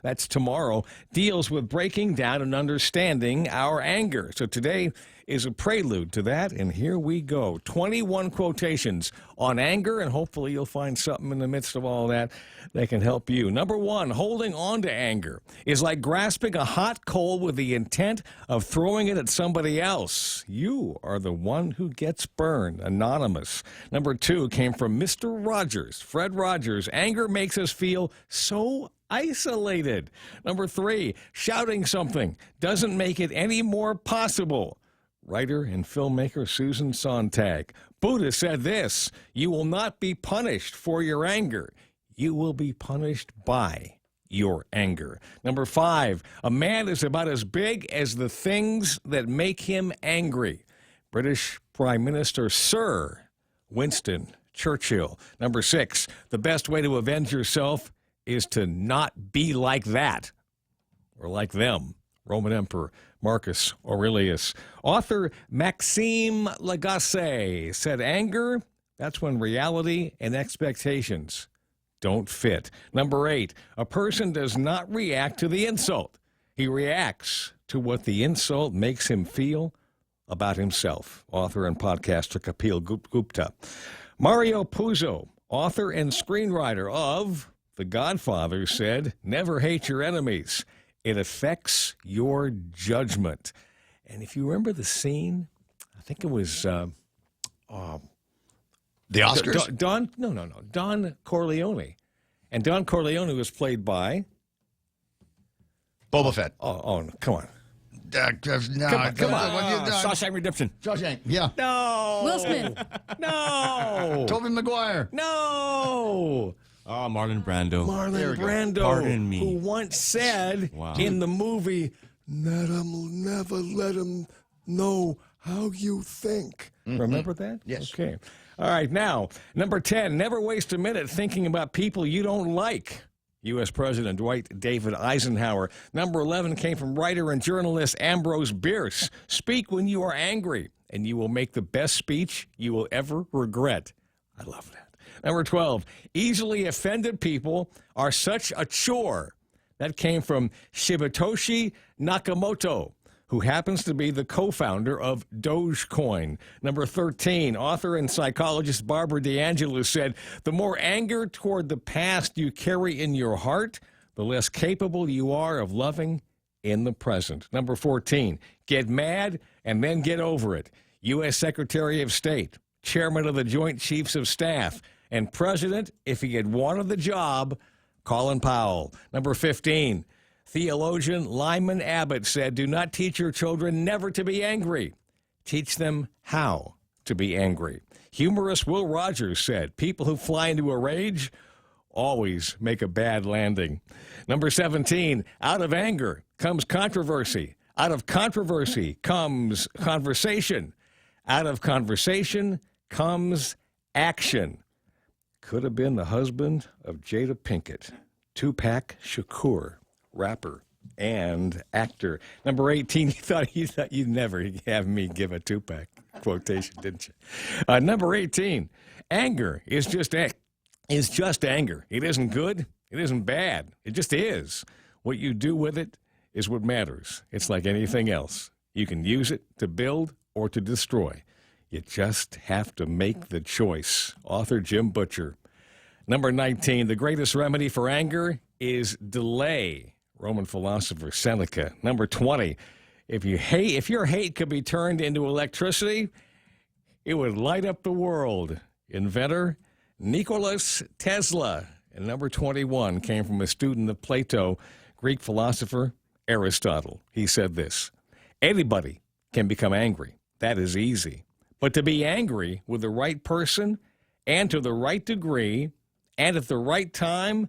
that's tomorrow, deals with breaking down and understanding our anger. So today is a prelude to that, and here we go. 21 quotations on anger, and hopefully you'll find something in the midst of all that can help you. Number one, holding on to anger is like grasping a hot coal with the intent of throwing it at somebody else. You are the one who gets burned. Anonymous. Number two came from Mr. Rogers, Fred Rogers. Anger makes us feel so isolated. Number three, shouting something doesn't make it any more possible. Writer and filmmaker Susan Sontag. Buddha said this: you will not be punished for your anger. You will be punished by your anger. Number five, a man is about as big as the things that make him angry. British Prime Minister Sir Winston Churchill. Number six, the best way to avenge yourself is to not be like that. or like them. Roman Emperor Marcus Aurelius. Author Maxime Lagacé said anger, that's when reality and expectations don't fit. Number 8, a person does not react to the insult. He reacts to what the insult makes him feel about himself. Author and podcaster Kapil Gupta. Mario Puzo, author and screenwriter of The Godfather, said, never hate your enemies. It affects your judgment. And if you remember the scene, I think it was the Oscars? Don Corleone. And Don Corleone was played by Boba Fett. Oh, come on. Come on. Shawshank Redemption. Shawshank, yeah. No. Will Smith. No. Tobey Maguire. No. Oh, Marlon Brando. Marlon Brando, Pardon me. who once said in the movie, never let him know how you think. Remember that? Yes. Okay. All right, now, number 10, never waste a minute thinking about people you don't like. U.S. President Dwight David Eisenhower. Number 11 came from writer and journalist Ambrose Bierce. Speak when you are angry, and you will make the best speech you will ever regret. I love that. Number 12, easily offended people are such a chore. That came from Shibatoshi Nakamoto, who happens to be the co-founder of Dogecoin. Number 13, author and psychologist Barbara DeAngelis said, the more anger toward the past you carry in your heart, the less capable you are of loving in the present. Number 14, get mad and then get over it. U.S. Secretary of State, Chairman of the Joint Chiefs of Staff, and President, if he had wanted the job, Colin Powell. Number 15, theologian Lyman Abbott said, do not teach your children never to be angry. Teach them how to be angry. Humorist Will Rogers said, people who fly into a rage always make a bad landing. Number 17, out of anger comes controversy. Out of controversy comes conversation. Out of conversation comes action. Could have been the husband of Jada Pinkett, Tupac Shakur, rapper and actor. Number 18, you thought you'd never have me give a Tupac quotation, didn't you? Number 18, anger is just anger. It isn't good. It isn't bad. It just is. What you do with it is what matters. It's like anything else. You can use it to build or to destroy. You just have to make the choice. Author Jim Butcher. Number 19, the greatest remedy for anger is delay. Roman philosopher Seneca. Number 20, if your hate could be turned into electricity, it would light up the world. Inventor Nikola Tesla. And number 21 came from a student of Plato, Greek philosopher Aristotle. He said this, anybody can become angry. That is easy. But to be angry with the right person and to the right degree and at the right time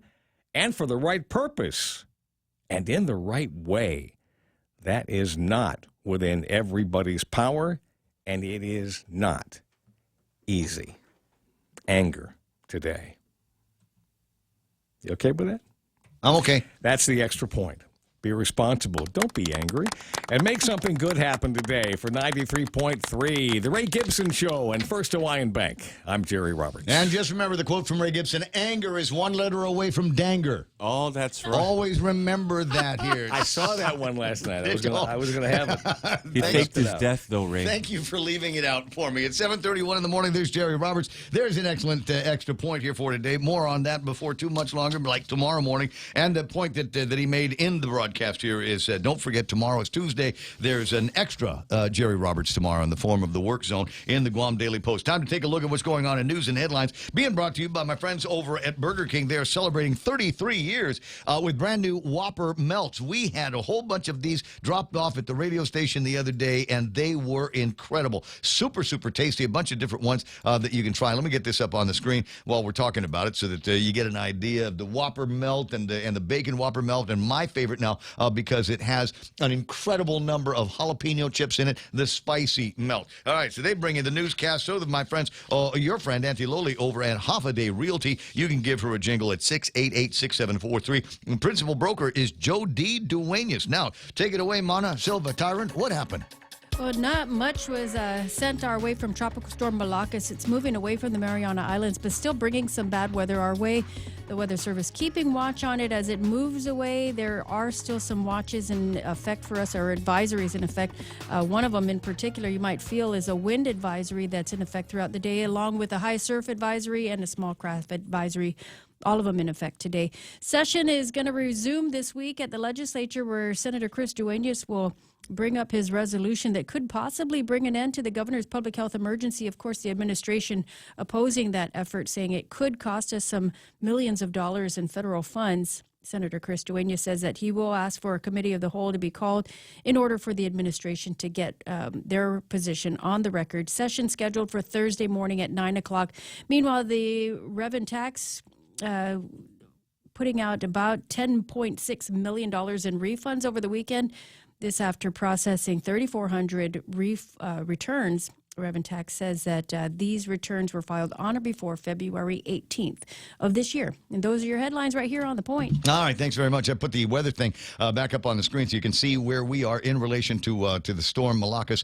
and for the right purpose and in the right way, that is not within everybody's power, and it is not easy. Anger today. You okay with that? I'm okay. That's the extra point. Be responsible. Don't be angry. And make something good happen today for 93.3, The Ray Gibson Show and First Hawaiian Bank. I'm Jerry Roberts. And just remember the quote from Ray Gibson, anger is one letter away from danger. Oh, that's right. Always remember that here. I saw that one last night. I was going to have it. He faked his death, though, Ray. Thank you for leaving it out for me. It's 7:31 in the morning. There's Jerry Roberts. There's an excellent extra point here for today. More on that before too much longer, like tomorrow morning. And the point that he made in the broadcast here is don't forget, tomorrow is Tuesday. There's an extra Jerry Roberts tomorrow in the form of the Work Zone in the Guam Daily Post. Time to take a look at what's going on in news and headlines. Being brought to you by my friends over at Burger King. They're celebrating 33 years with brand new Whopper Melts. We had a whole bunch of these dropped off at the radio station the other day, and they were incredible. Super, super tasty. A bunch of different ones that you can try. Let me get this up on the screen while we're talking about it so that you get an idea of the Whopper Melt and the Bacon Whopper Melt. And my favorite now because it has an incredible number of jalapeno chips in it, the spicy melt. All right, so they bring in the newscast. So that my friends, your friend Auntie Loli over at Half a Day Realty, you can give her a jingle at 688-6743. And principal broker is Joe D. Duenas. Now, take it away, Mana Silva Tyrant. What happened? Well, not much was sent our way from Tropical Storm Malakas. It's moving away from the Mariana Islands, but still bringing some bad weather our way. The Weather Service keeping watch on it as it moves away. There are still some watches in effect for us, or advisories in effect. One of them in particular you might feel is a wind advisory that's in effect throughout the day, along with a high surf advisory and a small craft advisory. All of them in effect today. Session is going to resume this week at the legislature, where Senator Chris Duenas will bring up his resolution that could possibly bring an end to the governor's public health emergency. Of course, the administration opposing that effort, saying it could cost us some millions of dollars in federal funds. Senator Chris Duenas says that he will ask for a committee of the whole to be called in order for the administration to get their position on the record. Session scheduled for Thursday morning at 9 o'clock. Meanwhile, the Revenue tax putting out about $10.6 million in refunds over the weekend. This after processing 3,400 returns. Revenue Tax says that these returns were filed on or before February 18th of this year. And those are your headlines right here on The Point. All right, thanks very much. I put the weather thing back up on the screen so you can see where we are in relation to the storm Malakas.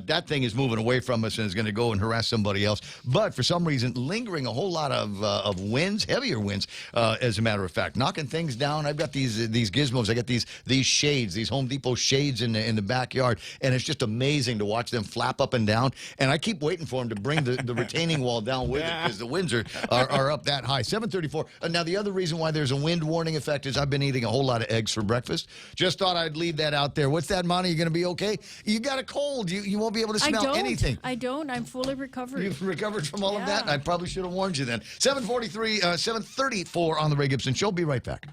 That thing is moving away from us and is going to go and harass somebody else. But for some reason, lingering a whole lot of winds, heavier winds, as a matter of fact, knocking things down. I've got these gizmos. I got these shades, these Home Depot shades in the backyard, and it's just amazing to watch them flap up and down. And I keep waiting for him to bring the retaining wall down with it because the winds are up that high. 7:34. Now, the other reason why there's a wind warning effect is I've been eating a whole lot of eggs for breakfast. Just thought I'd leave that out there. What's that, Monty? You going to be okay? You got a cold. You won't be able to smell anything. I don't. I'm fully recovered. You've recovered from all of that? I probably should have warned you then. 7:34 on the Ray Gibson Show. Be right back.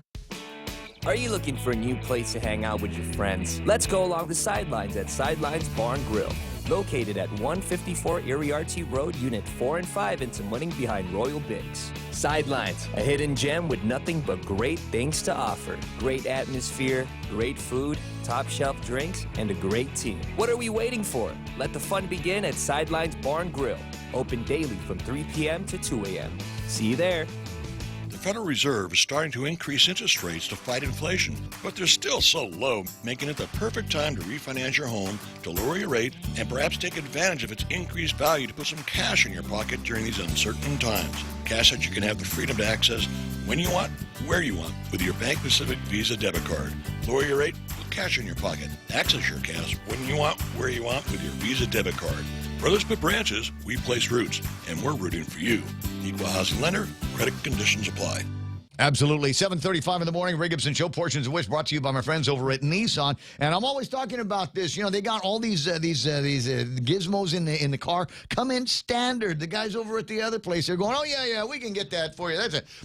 Are you looking for a new place to hang out with your friends? Let's go along the sidelines at Sidelines Bar and Grill. Located at 154 Iriarte Road, Unit 4 and 5 in Tamuning behind Royal Bigs. Sidelines, a hidden gem with nothing but great things to offer. Great atmosphere, great food, top shelf drinks, and a great team. What are we waiting for? Let the fun begin at Sidelines Bar and Grill. Open daily from 3 p.m. to 2 a.m. See you there. The Federal Reserve is starting to increase interest rates to fight inflation, but they're still so low, making it the perfect time to refinance your home, to lower your rate, and perhaps take advantage of its increased value to put some cash in your pocket during these uncertain times. Cash that you can have the freedom to access when you want, where you want, with your Bank Pacific Visa debit card. Lower your rate with cash in your pocket. Access your cash when you want, where you want, with your Visa debit card. Where others put branches, we place roots, and we're rooting for you. Equal housing lender, credit conditions apply. Absolutely. 7:35 in the morning, Ray Gibson Show, portions of which brought to you by my friends over at Nissan. And I'm always talking about this. You know, they got all these gizmos in the car come in standard. The guys over at the other place, they're going, oh yeah, we can get that for you.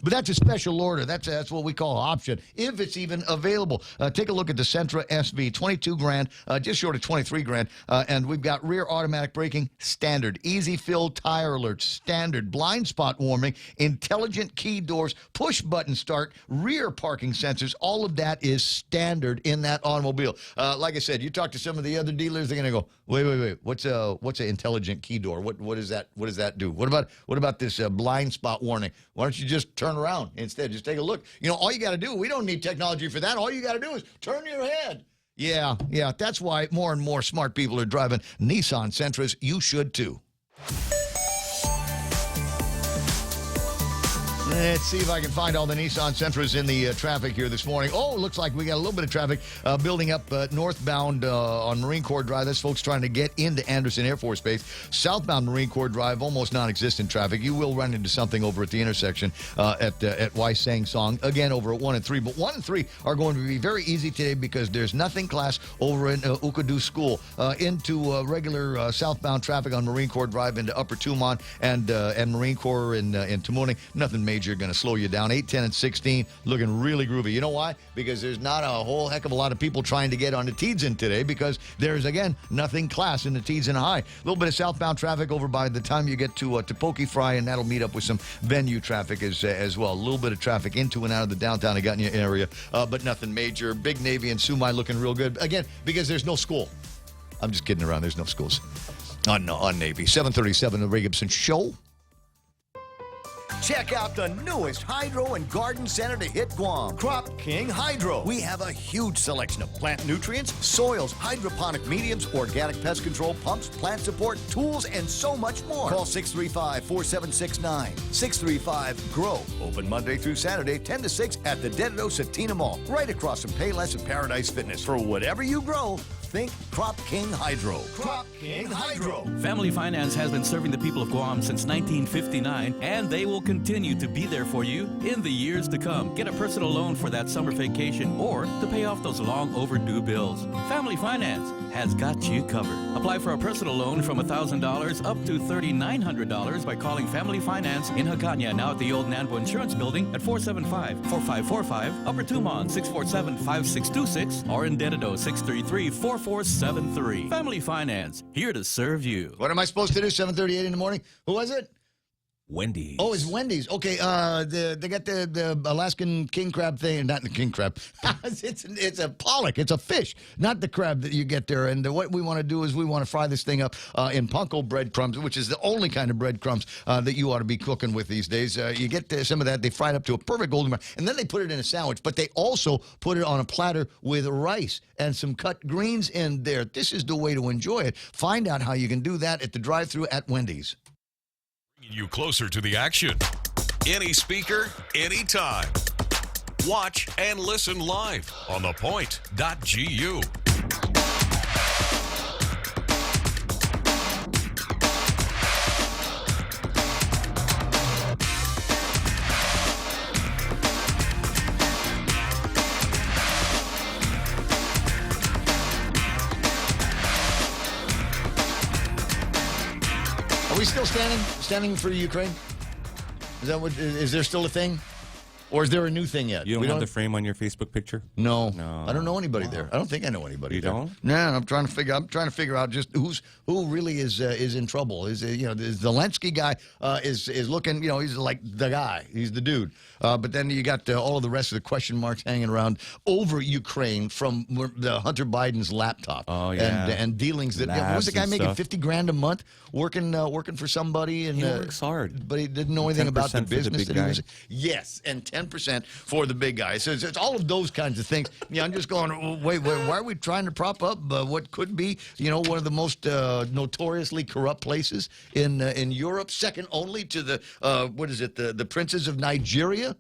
But that's a special order. That's what we call option, if it's even available. Take a look at the Sentra SV, 22 grand, just short of 23 grand. And we've got rear automatic braking, standard. Easy fill tire alerts, standard. Blind spot warming, intelligent key doors, push button start, rear parking sensors. All of that is standard in that automobile. Like I said, you talk to some of the other dealers, they're going to go, wait. What's an intelligent key door? What does that do? What about this blind spot warning? Why don't you just turn around instead? Just take a look. You know, all you got to do. We don't need technology for that. All you got to do is turn your head. Yeah. That's why more and more smart people are driving Nissan Sentras. You should too. Let's see if I can find all the Nissan Sentras in the traffic here this morning. Oh, it looks like we got a little bit of traffic building up northbound on Marine Corps Drive. That's folks trying to get into Anderson Air Force Base. Southbound Marine Corps Drive, almost non-existent traffic. You will run into something over at the intersection at Waisang Song. Again, over at 1 and 3. But 1 and 3 are going to be very easy today because there's nothing class over in Ukadu School. Into regular southbound traffic on Marine Corps Drive into Upper Tumon and Marine Corps in Tamuning. Nothing major major going to slow you down. 8, 10, and 16 looking really groovy. You know why? Because there's not a whole heck of a lot of people trying to get on the Teads today because there's, again, nothing class in the Teads High. A little bit of southbound traffic over by the time you get to Pokey Fry, and that'll meet up with some venue traffic as well. A little bit of traffic into and out of the downtown Agutnia area, but nothing major. Big Navy and Sumai looking real good. Again, because there's no school. I'm just kidding around. There's no schools on Navy. 737, the Ray Gibson Show. Check out the newest hydro and garden center to hit Guam, Crop King Hydro. We have a huge selection of plant nutrients, soils, hydroponic mediums, organic pest control pumps, plant support, tools, and so much more. Call 635-4769. 635-GROW. Open Monday through Saturday, 10 to 6 at the Dededo Satina Mall, right across from Payless and Paradise Fitness. For whatever you grow, think Crop King Hydro. Crop King Hydro. Family Finance has been serving the people of Guam since 1959, and they will continue to be there for you in the years to come. Get a personal loan for that summer vacation or to pay off those long overdue bills. Family Finance has got you covered. Apply for a personal loan from $1,000 up to $3,900 by calling Family Finance in Hagåtña, now at the old Nanbo Insurance Building at 475-4545, Upper Tumon 647-5626, or in Dededo 633-4473. Family Finance, here to serve you. What am I supposed to do? 7:38 in the morning? Who was it? Wendy's. Oh, it's Wendy's. Okay, they got the Alaskan king crab thing. Not the king crab. it's a pollock. It's a fish, not the crab that you get there. And what we want to do is we want to fry this thing up in panko breadcrumbs, which is the only kind of breadcrumbs that you ought to be cooking with these days. You get some of that. They fry it up to a perfect golden brown, and then they put it in a sandwich. But they also put it on a platter with rice and some cut greens in there. This is the way to enjoy it. Find out how you can do that at the drive-thru at Wendy's. You closer to the action. Any speaker, anytime. Watch and listen live on thepoint.gu. Are we still standing for Ukraine? Is there still a thing? Or is there a new thing yet? You don't have the frame on your Facebook picture? No. I don't know anybody there. I don't think I know anybody. You there. don't? No, I'm trying to figure out just who really is in trouble. The Zelensky guy is looking, he's like the guy. He's the dude. But then you got all of the rest of the question marks hanging around over Ukraine from the Hunter Biden's laptop. Oh, yeah. And dealings that what was the guy making $50,000 a month working for somebody, and he works hard, but he didn't know anything about the business that he was. Yes, and 10% for the big guy. So it's all of those kinds of things. I'm just going, wait, why are we trying to prop up what could be, one of the most notoriously corrupt places in Europe, second only to the princes of Nigeria?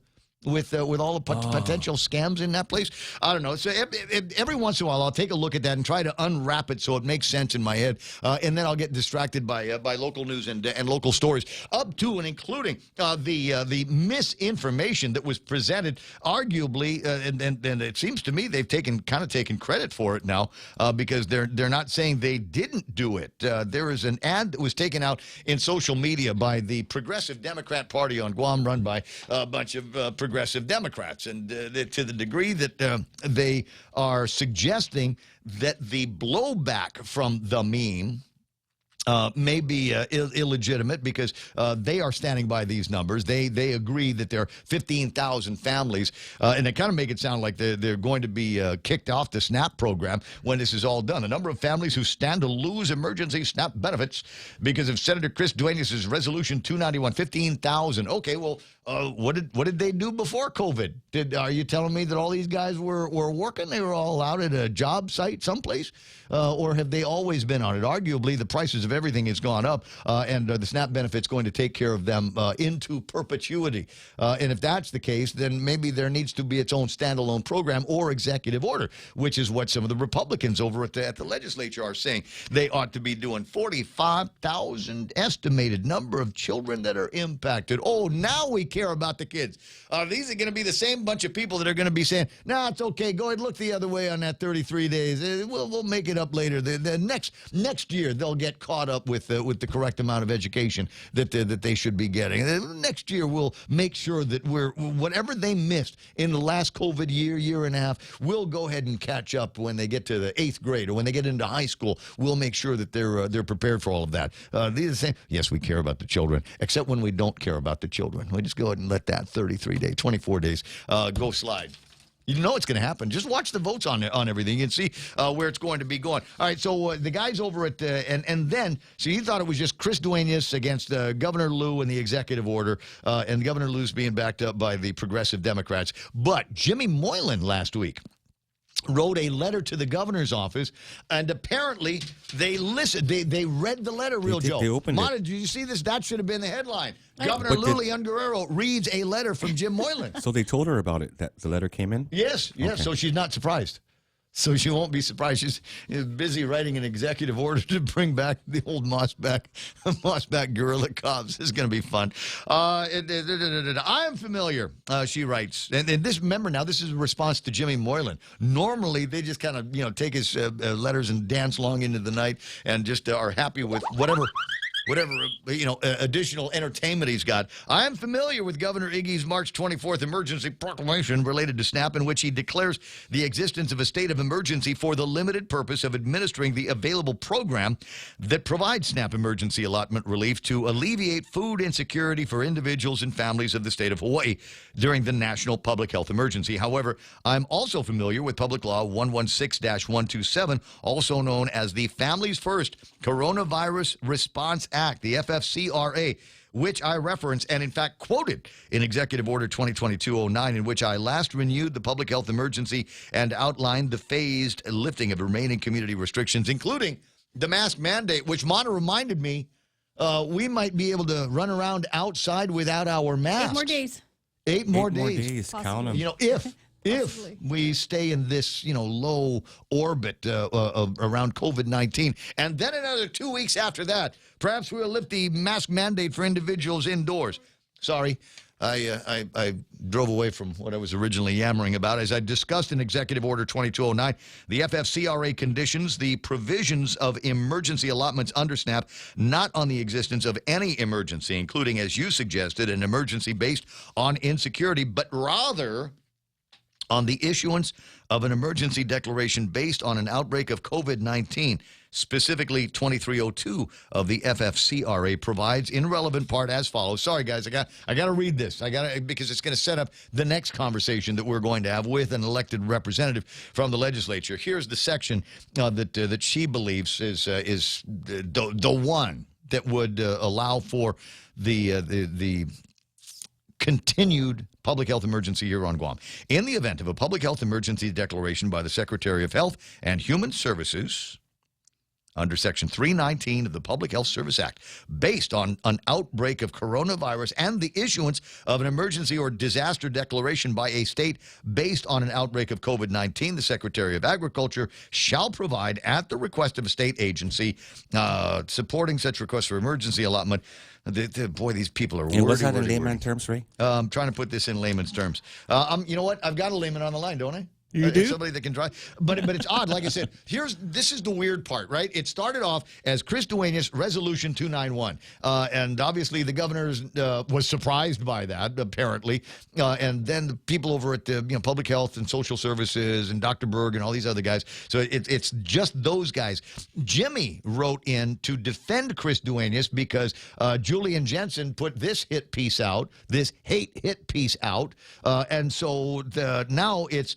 With all the potential scams in that place. I don't know. So every once in a while, I'll take a look at that and try to unwrap it so it makes sense in my head. And then I'll get distracted by local news and local stories, up to and including the misinformation that was presented, arguably, and it seems to me they've taken credit for it now, because they're not saying they didn't do it. There is an ad that was taken out in social media by the Progressive Democrat Party on Guam, run by a bunch of progressive Democrats, and to the degree that they are suggesting that the blowback from the meme may be illegitimate, because they are standing by these numbers. They agree that there are 15,000 families, and they kind of make it sound like they're going to be kicked off the SNAP program when this is all done. A number of families who stand to lose emergency SNAP benefits because of Senator Chris Duenas' Resolution 291. 15,000. Okay, well, what did they do before COVID? Are you telling me that all these guys were working? They were all out at a job site someplace? Or have they always been on it? Arguably, the prices of everything has gone up, and the SNAP benefit's going to take care of them into perpetuity. And if that's the case, then maybe there needs to be its own standalone program or executive order, which is what some of the Republicans over at the legislature are saying. They ought to be doing 45,000 estimated number of children that are impacted. Oh, now we care about the kids. These are going to be the same bunch of people that are going to be saying, "No, it's okay. Go ahead, look the other way on that 33 days. We'll make it up later. The next year they'll get caught caught up with the correct amount of education that they should be getting. Next year, we'll make sure that whatever they missed in the last COVID year and a half, we'll go ahead and catch up when they get to the 8th grade or when they get into high school. We'll make sure that they're prepared for all of that. These are the same. Yes, we care about the children, except when we don't care about the children. We just go ahead and let that 24 days go slide. You know it's going to happen. Just watch the votes on everything. You can see where it's going to be going. All right, so the guys over at and then, so you thought it was just Chris Duenas against Governor Liu and the executive order, and Governor Liu's being backed up by the progressive Democrats. But Jimmy Moylan last week wrote a letter to the governor's office, and apparently they listened. They read the letter, Joe. They opened Mata, it. did you see this? That should have been the headline. Governor Lulian Guerrero reads a letter from Jim Moylan. So they told her about it, that the letter came in? Yes. Okay. So she's not surprised. So she won't be surprised. She's busy writing an executive order to bring back the old Mossback guerrilla cops. This is going to be fun. I am familiar, she writes. And this, remember now, this is a response to Jimmy Moylan. Normally, they just kind of, take his letters and dance long into the night and just are happy with whatever additional entertainment he's got. I am familiar with Governor Iggy's March 24th emergency proclamation related to SNAP, in which he declares the existence of a state of emergency for the limited purpose of administering the available program that provides SNAP emergency allotment relief to alleviate food insecurity for individuals and families of the state of Hawaii during the national public health emergency. However, I'm also familiar with Public Law 116-127, also known as the Families First Coronavirus Response Act, the FFCRA, which I referenced and, in fact, quoted in Executive Order 2022-09, in which I last renewed the public health emergency and outlined the phased lifting of remaining community restrictions, including the mask mandate, which Mata reminded me we might be able to run around outside without our masks. 8 more days. 8 more 8 more days. days. Count them. If we stay in this, low orbit around COVID-19, and then another 2 weeks after that, perhaps we'll lift the mask mandate for individuals indoors. Sorry, I drove away from what I was originally yammering about. As I discussed in Executive Order 2209, the FFCRA conditions the provisions of emergency allotments under SNAP not on the existence of any emergency, including, as you suggested, an emergency based on insecurity, but rather on the issuance of an emergency declaration based on an outbreak of COVID-19. Specifically, 2302 of the FFCRA provides in relevant part as follows. Sorry, guys, I got to read this. Because it's going to set up the next conversation that we're going to have with an elected representative from the legislature. Here's the section that she believes is the one that would allow for the continued public health emergency here on Guam. In the event of a public health emergency declaration by the Secretary of Health and Human Services under Section 319 of the Public Health Service Act, based on an outbreak of coronavirus and the issuance of an emergency or disaster declaration by a state based on an outbreak of COVID-19, the Secretary of Agriculture shall provide, at the request of a state agency supporting such requests for emergency allotment. Boy, these people are wordy. And what's that in layman's terms, Ray? I'm trying to put this in layman's terms. You know what? I've got a layman on the line, don't I? You do? Somebody that can drive. But it's odd. Like I said, this is the weird part, right? It started off as Chris Duenas Resolution 291. And obviously the governor was surprised by that, apparently. And then the people over at the Public Health and Social Services and Dr. Berg and all these other guys. So it's just those guys. Jimmy wrote in to defend Chris Duenas because Julian Jensen put this hit piece out, this hate piece out. And so now it's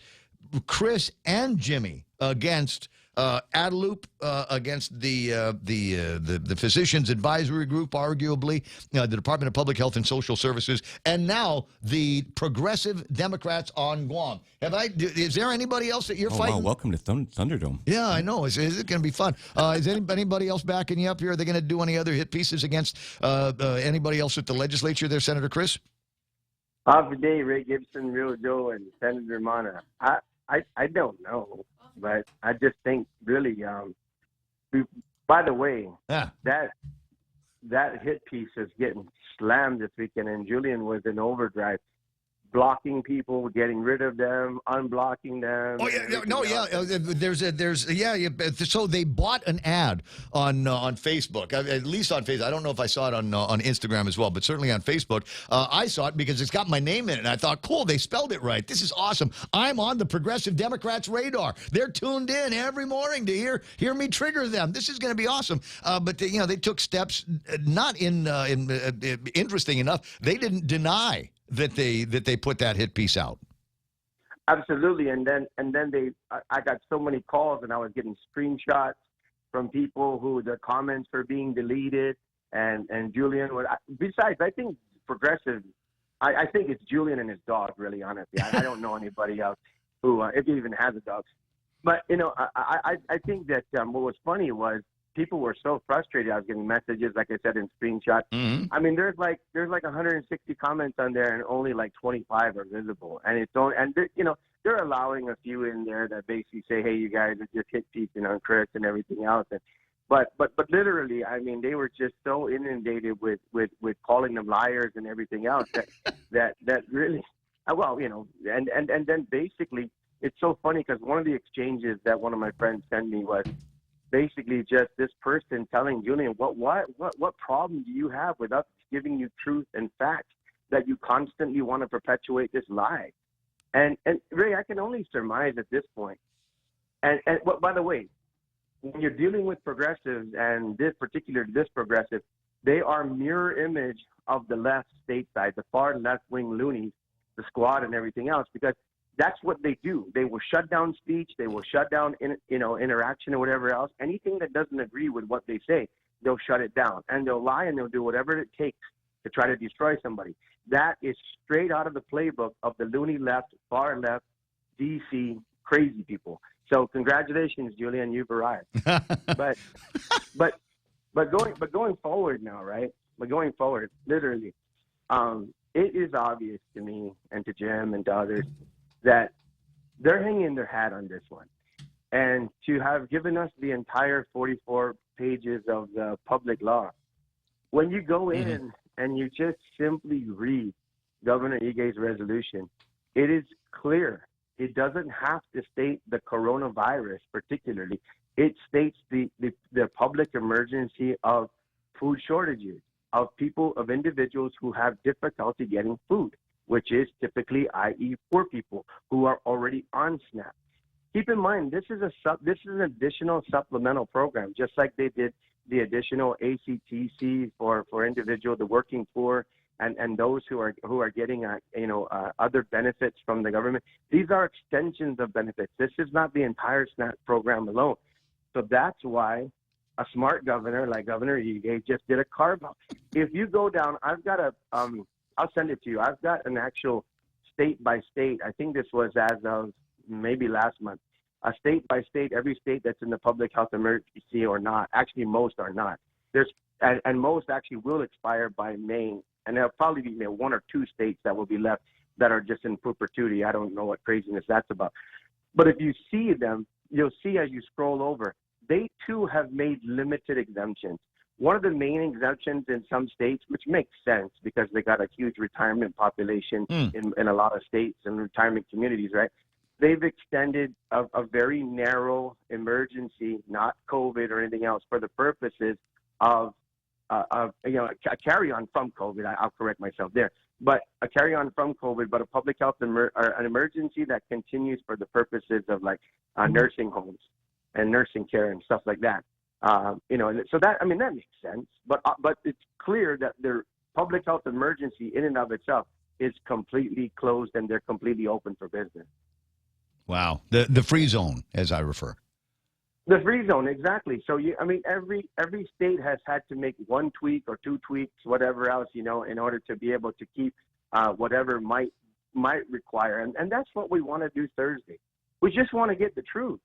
Chris and Jimmy against Adelup, against the Physicians Advisory Group, arguably, the Department of Public Health and Social Services, and now the Progressive Democrats on Guam. Is there anybody else that you're fighting? Wow, welcome to Thunderdome. Yeah, I know. Is it going to be fun? Is anybody else backing you up here? Are they going to do any other hit pieces against anybody else at the legislature there, Senator Chris? Good day, Ray Gibson, Real Joe, and Senator Mana. I don't know, but I just think really, by the way, that hit piece is getting slammed this weekend, and Julian was in overdrive. blocking people, getting rid of them, unblocking them. Oh yeah, no, yeah. So they bought an ad on Facebook, at least on Facebook. I don't know if I saw it on Instagram as well, but certainly on Facebook. I saw it because it's got my name in it, and I thought, cool, they spelled it right. This is awesome. I'm on the Progressive Democrats' radar. They're tuned in every morning to hear me trigger them. This is going to be awesome. But they took steps. Not interesting enough. They didn't deny that they put that hit piece out. Absolutely, and then I got so many calls, and I was getting screenshots from people who their comments were being deleted, and Julian. Besides, I think Progressive. I think it's Julian and his dog. Really, honestly, I don't know anybody else who, if he even has a dog. But I think that what was funny was people were so frustrated. I was getting messages, like I said, in screenshots. Mm-hmm. I mean, there's like 160 comments on there, and only like 25 are visible. And it's only, and they're allowing a few in there that basically say, "Hey, you guys are just hit piecing on Chris and everything else." And, but literally, I mean, they were just so inundated with calling them liars and everything else that really, well, and then basically, it's so funny because one of the exchanges that one of my friends sent me was basically just this person telling Julian, what problem do you have with us giving you truth and facts that you constantly want to perpetuate this lie? And Ray, I can only surmise at this point. And by the way, when you're dealing with progressives and this progressive, they are mirror image of the left stateside, the far left-wing loonies, the squad and everything else, because that's what they do. They will shut down speech. They will shut down, interaction or whatever else. Anything that doesn't agree with what they say, they'll shut it down. And they'll lie and they'll do whatever it takes to try to destroy somebody. That is straight out of the playbook of the loony left, far left, DC, crazy people. So congratulations, Julian, you've arrived. but going forward now, right? But going forward, literally, it is obvious to me and to Jim and to others that they're hanging their hat on this one. And to have given us the entire 44 pages of the public law, when you go in and you just simply read Governor Ige's resolution, it is clear. It doesn't have to state the coronavirus particularly. It states the public emergency of food shortages, of individuals who have difficulty getting food, which is typically, i.e., poor people who are already on SNAP. Keep in mind, this is an additional supplemental program, just like they did the additional ACTC for individual, the working poor, and those who are getting other benefits from the government. These are extensions of benefits. This is not the entire SNAP program alone. So that's why a smart governor like Governor Ige just did a carve-out. If you go down, I've got I'll send it to you. I've got an actual state by state. I think this was as of maybe last month. A state by state, every state that's in the public health emergency or not. Actually, most are not. And most actually will expire by May. And there'll probably be one or two states that will be left that are just in perpetuity. I don't know what craziness that's about. But if you see them, you'll see as you scroll over, they too have made limited exemptions. One of the main exemptions in some states, which makes sense because they got a huge retirement population in a lot of states and retirement communities, right? They've extended a very narrow emergency, not COVID or anything else, for the purposes of a carry-on from COVID. I'll correct myself there. But a carry-on from COVID, but a public health an emergency that continues for the purposes of nursing homes and nursing care and stuff like that. So that makes sense, but it's clear that their public health emergency in and of itself is completely closed and they're completely open for business. Wow. The free zone, as I refer. The free zone, exactly. So every state has had to make one tweak or two tweaks, whatever else, in order to be able to keep whatever might require. And that's what we want to do Thursday. We just want to get the truth.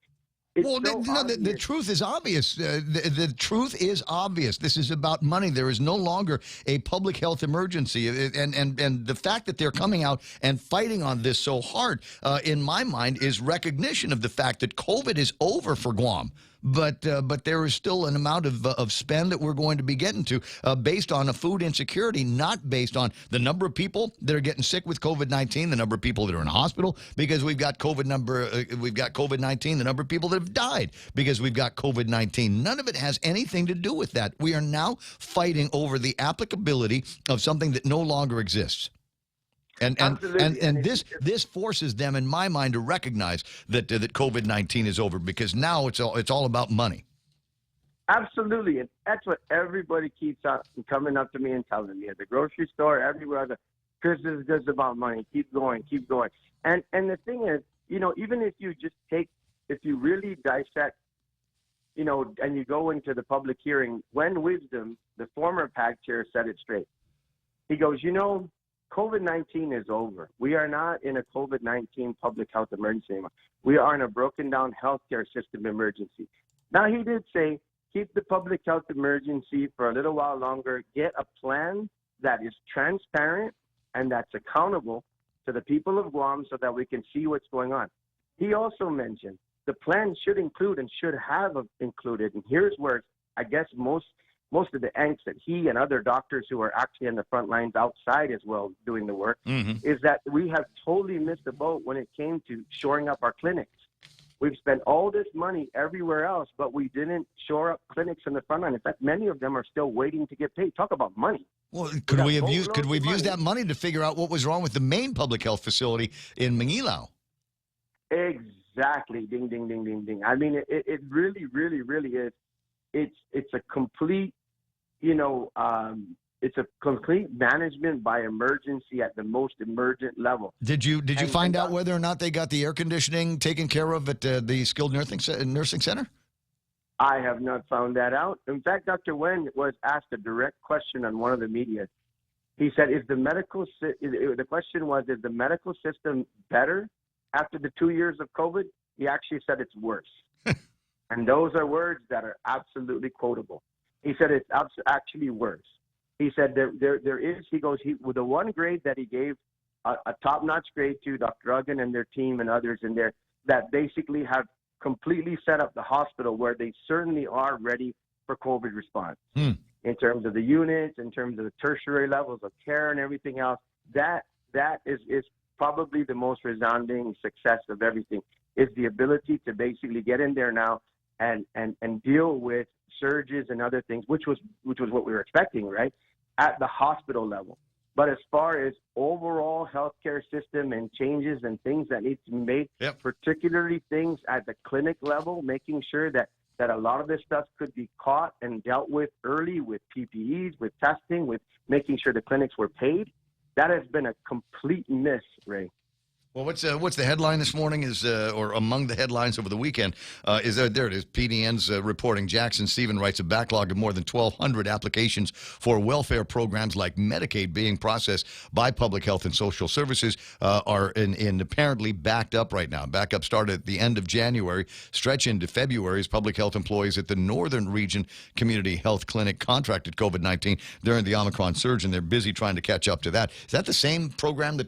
The truth is obvious. The truth is obvious. This is about money. There is no longer a public health emergency. And the fact that they're coming out and fighting on this so hard, in my mind, is recognition of the fact that COVID is over for Guam. but there is still an amount of spend that we're going to be getting to based on a food insecurity, not based on the number of people that are getting sick with COVID-19, the number of people that are in hospital because we've got COVID-19, the number of people that have died because we've got COVID-19. None of it has anything to do with that. We are now fighting over the applicability of something that no longer exists. And this forces them, in my mind, to recognize that COVID-19 is over because now it's all about money. Absolutely, and that's what everybody keeps coming up to me and telling me at the grocery store, everywhere. Chris, is just about money. Keep going, keep going. And the thing is, even if you really dissect, and you go into the public hearing, Gwen Wisdom, the former PAC chair, said it straight. He goes, COVID-19 is over. We are not in a COVID-19 public health emergency anymore. We are in a broken down healthcare system emergency. Now, he did say, keep the public health emergency for a little while longer, get a plan that is transparent and that's accountable to the people of Guam so that we can see what's going on. He also mentioned the plan should include and should have included, and here's where I guess most of the angst that he and other doctors who are actually in the front lines outside as well doing the work, is that we have totally missed the boat when it came to shoring up our clinics. We've spent all this money everywhere else, but we didn't shore up clinics in the front line. In fact, many of them are still waiting to get paid. Talk about money. Well, could we have used that money to figure out what was wrong with the main public health facility in Mangilao? Exactly. Ding, ding, ding, ding, ding. I mean, it really, really, really is. It's a complete, it's a complete management by emergency at the most emergent level. Did you find out whether or not they got the air conditioning taken care of at the skilled nursing center? I have not found that out. In fact, Dr. Wen was asked a direct question on one of the media. He said, the question was, is the medical system better after the 2 years of COVID? He actually said it's worse. And those are words that are absolutely quotable. He said it's actually worse. He said there is, he goes, with the one grade that he gave, a top-notch grade to Dr. Uggan and their team and others in there that basically have completely set up the hospital where they certainly are ready for COVID response. In terms of the units, in terms of the tertiary levels of care and everything else, that is probably the most resounding success of everything, is the ability to basically get in there now and deal with surges and other things, which was what we were expecting, right, at the hospital level. But as far as overall healthcare system and changes and things that need to be made, particularly things at the clinic level, making sure that a lot of this stuff could be caught and dealt with early with PPEs, with testing, with making sure the clinics were paid, that has been a complete miss, Ray. Well, what's the headline this morning or among the headlines over the weekend there it is. PDN's reporting. Jackson Stephen writes a backlog of more than 1,200 applications for welfare programs like Medicaid being processed by Public Health and Social Services are in apparently backed up right now. Backup started at the end of January, stretch into February as public health employees at the Northern Region Community Health Clinic contracted COVID-19 during the Omicron surge, and they're busy trying to catch up to that. Is that the same program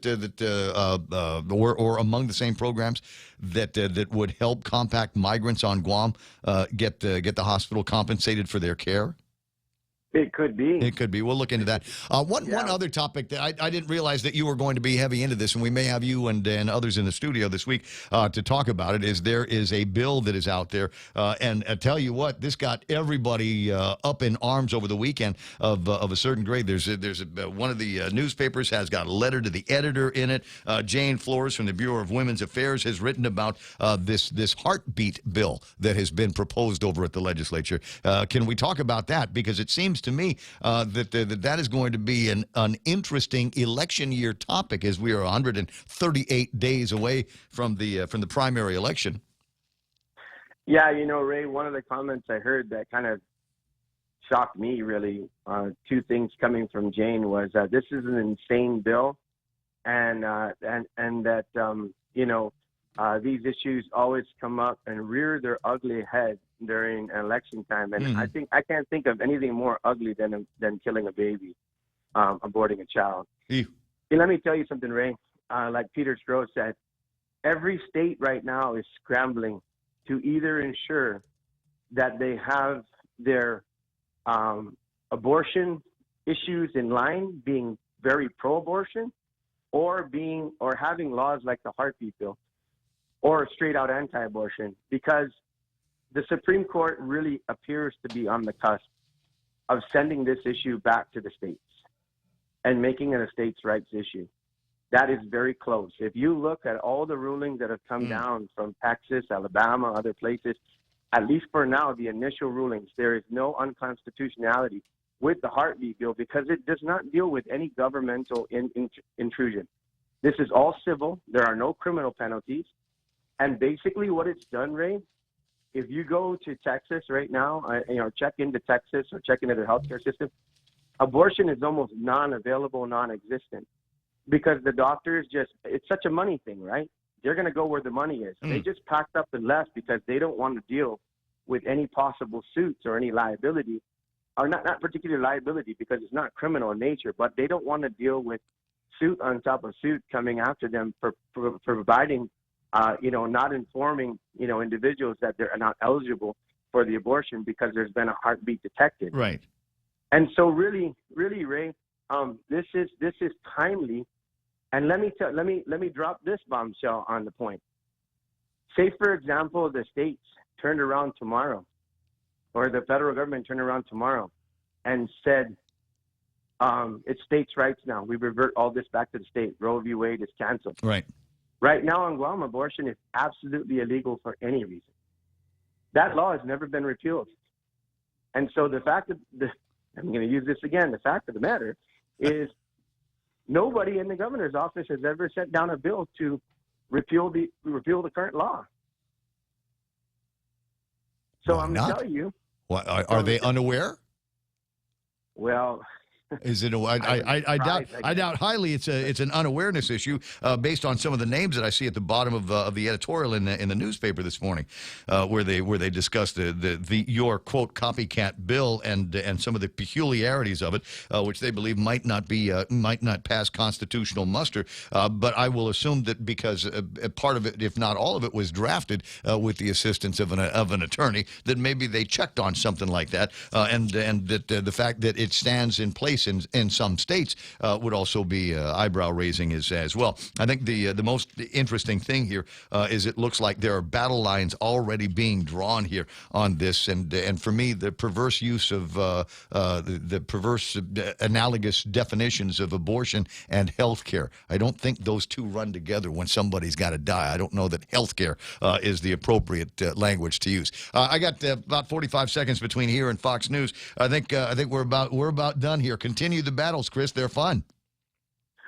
or among the same programs that would help compact migrants on Guam get the hospital compensated for their care? It could be. It could be. We'll look into that. One other topic that I didn't realize that you were going to be heavy into this, and we may have you and others in the studio this week to talk about it, is there is a bill that is out there. And I tell you what, this got everybody up in arms over the weekend of a certain grade. There's one of the newspapers has got a letter to the editor in it. Jane Flores from the Bureau of Women's Affairs has written about this heartbeat bill that has been proposed over at the legislature. Can we talk about that? Because it seems to me that is going to be an interesting election year topic as we are 138 days away from the primary election. Yeah, Ray, one of the comments I heard that kind of shocked me, really, two things coming from Jane was this is an insane bill, and that these issues always come up and rear their ugly head during election time, and I can't think of anything more ugly than killing a baby, aborting a child. Hey, let me tell you something, Ray. Like Peter Stroh said, every state right now is scrambling to either ensure that they have their abortion issues in line, being very pro-abortion, or having laws like the heartbeat bill, or straight out anti-abortion, because the Supreme Court really appears to be on the cusp of sending this issue back to the states and making it a states' rights issue. That is very close. If you look at all the rulings that have come down from Texas, Alabama, other places, at least for now, the initial rulings, there is no unconstitutionality with the heartbeat bill because it does not deal with any governmental intrusion. This is all civil. There are no criminal penalties. And basically what it's done, Ray, if you go to Texas right now, check into Texas or check into their healthcare system, abortion is almost non-available, non-existent, because the doctors it's such a money thing, right? They're going to go where the money is. They just packed up and left because they don't want to deal with any possible suits or any liability, or not particular liability because it's not criminal in nature, but they don't want to deal with suit on top of suit coming after them for providing, not informing, individuals that they're not eligible for the abortion because there's been a heartbeat detected. Right. And so really, Ray, this is timely. And let me drop this bombshell on the point. Say, for example, the states turned around tomorrow, or the federal government turned around tomorrow and said, it's states' rights now. We revert all this back to the state. Roe v. Wade is canceled. Right. Right now in Guam, abortion is absolutely illegal for any reason. That law has never been repealed. And so the fact that, I'm going to use this again, the fact of the matter is nobody in the governor's office has ever sent down a bill to repeal the current law. So I'm going to tell you. What, are they unaware? Well, is it? I doubt highly. It's an unawareness issue based on some of the names that I see at the bottom of the editorial in the newspaper this morning, where they discuss your quote copycat bill and some of the peculiarities of it, which they believe might not pass constitutional muster. But I will assume that because a part of it, if not all of it, was drafted with the assistance of an attorney, that maybe they checked on something like that, and that the fact that it stands in place in some states would also be eyebrow raising as well. I think the most interesting thing here is it looks like there are battle lines already being drawn here on this, and for me the perverse use of the perverse analogous definitions of abortion and health care. I don't think those two run together when somebody's got to die. I don't know that health care is the appropriate language to use. I got about 45 seconds between here and Fox News. I think we're about done here. Continue the battles, Chris. They're fun.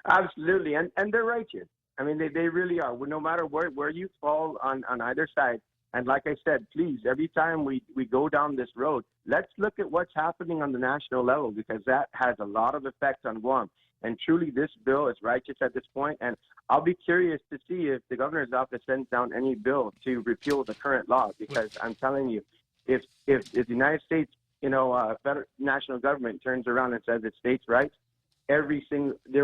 Absolutely, and they're righteous. I mean, they really are. No matter where you fall on either side. And like I said, please, every time we go down this road, let's look at what's happening on the national level, because that has a lot of effect on Guam. And truly, this bill is righteous at this point. And I'll be curious to see if the governor's office sends down any bill to repeal the current law, because I'm telling you, if the United States, federal national government turns around and says it's states' rights, there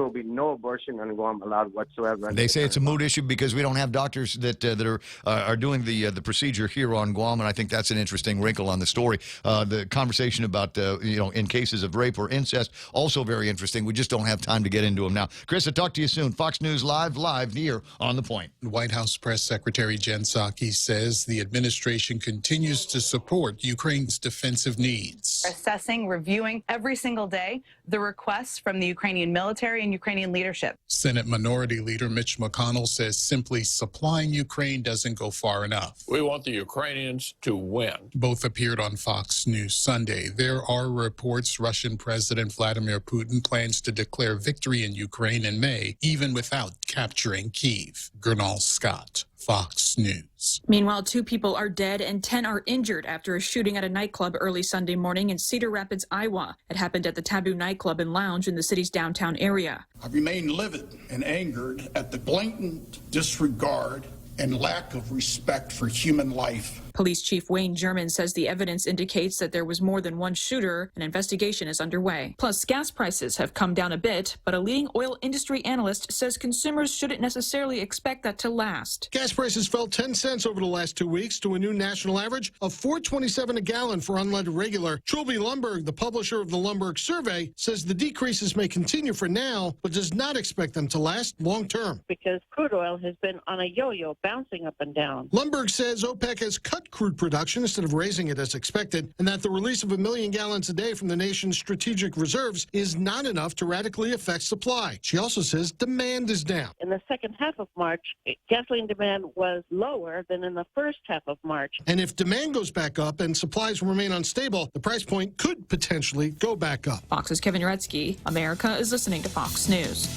will be no abortion on Guam allowed whatsoever. They say it's a moot issue because we don't have doctors that are doing the procedure here on Guam, and I think that's an interesting wrinkle on the story. The conversation about in cases of rape or incest, also very interesting. We just don't have time to get into them now. Chris, I'll talk to you soon. Fox News live here on The Point. White House Press Secretary Jen Psaki says the administration continues to support Ukraine's defensive needs. Assessing, reviewing every single day the requests from the Ukrainian military and Ukrainian leadership. Senate Minority Leader Mitch McConnell says simply supplying Ukraine doesn't go far enough. We want the Ukrainians to win. Both appeared on Fox News Sunday. There are reports Russian President Vladimir Putin plans to declare victory in Ukraine in May, even without capturing Kyiv. Gernal Scott, Fox News. Meanwhile, 2 people are dead and 10 are injured after a shooting at a nightclub early Sunday morning in Cedar Rapids, Iowa. It happened at the Taboo nightclub and lounge in the city's downtown area. I remain livid and angered at the blatant disregard and lack of respect for human life Police Chief Wayne German says the evidence indicates that there was more than one shooter. An investigation is underway. Plus, gas prices have come down a bit, but a leading oil industry analyst says consumers shouldn't necessarily expect that to last. Gas prices fell 10 cents over the last 2 weeks to a new national average of $4.27 a gallon for unleaded regular. Trilby Lumberg, the publisher of the Lumberg Survey, says the decreases may continue for now, but does not expect them to last long term. Because crude oil has been on a yo-yo, bouncing up and down. Lumberg says OPEC has cut crude production instead of raising it as expected, and that the release of 1 million gallons a day from the nation's strategic reserves is not enough to radically affect supply. She also says demand is down. In the second half of March, gasoline demand was lower than in the first half of March. And if demand goes back up and supplies remain unstable, the price point could potentially go back up. Fox's Kevin Uretsky. America is listening to Fox News.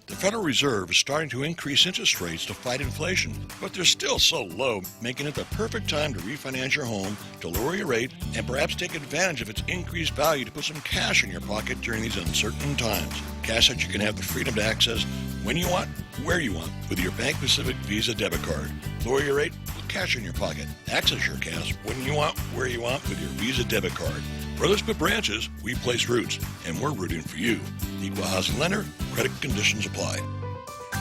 The Federal Reserve is starting to increase interest rates to fight inflation, but they're still so low, making it the perfect time to refinance your home, to lower your rate, and perhaps take advantage of its increased value to put some cash in your pocket during these uncertain times. Cash that you can have the freedom to access when you want, where you want, with your Bank Pacific Visa debit card. Lower your rate with cash in your pocket. Access your cash when you want, where you want, with your Visa debit card. Where there's put branches, we place roots, and we're rooting for you. Equal housing lender, credit conditions apply.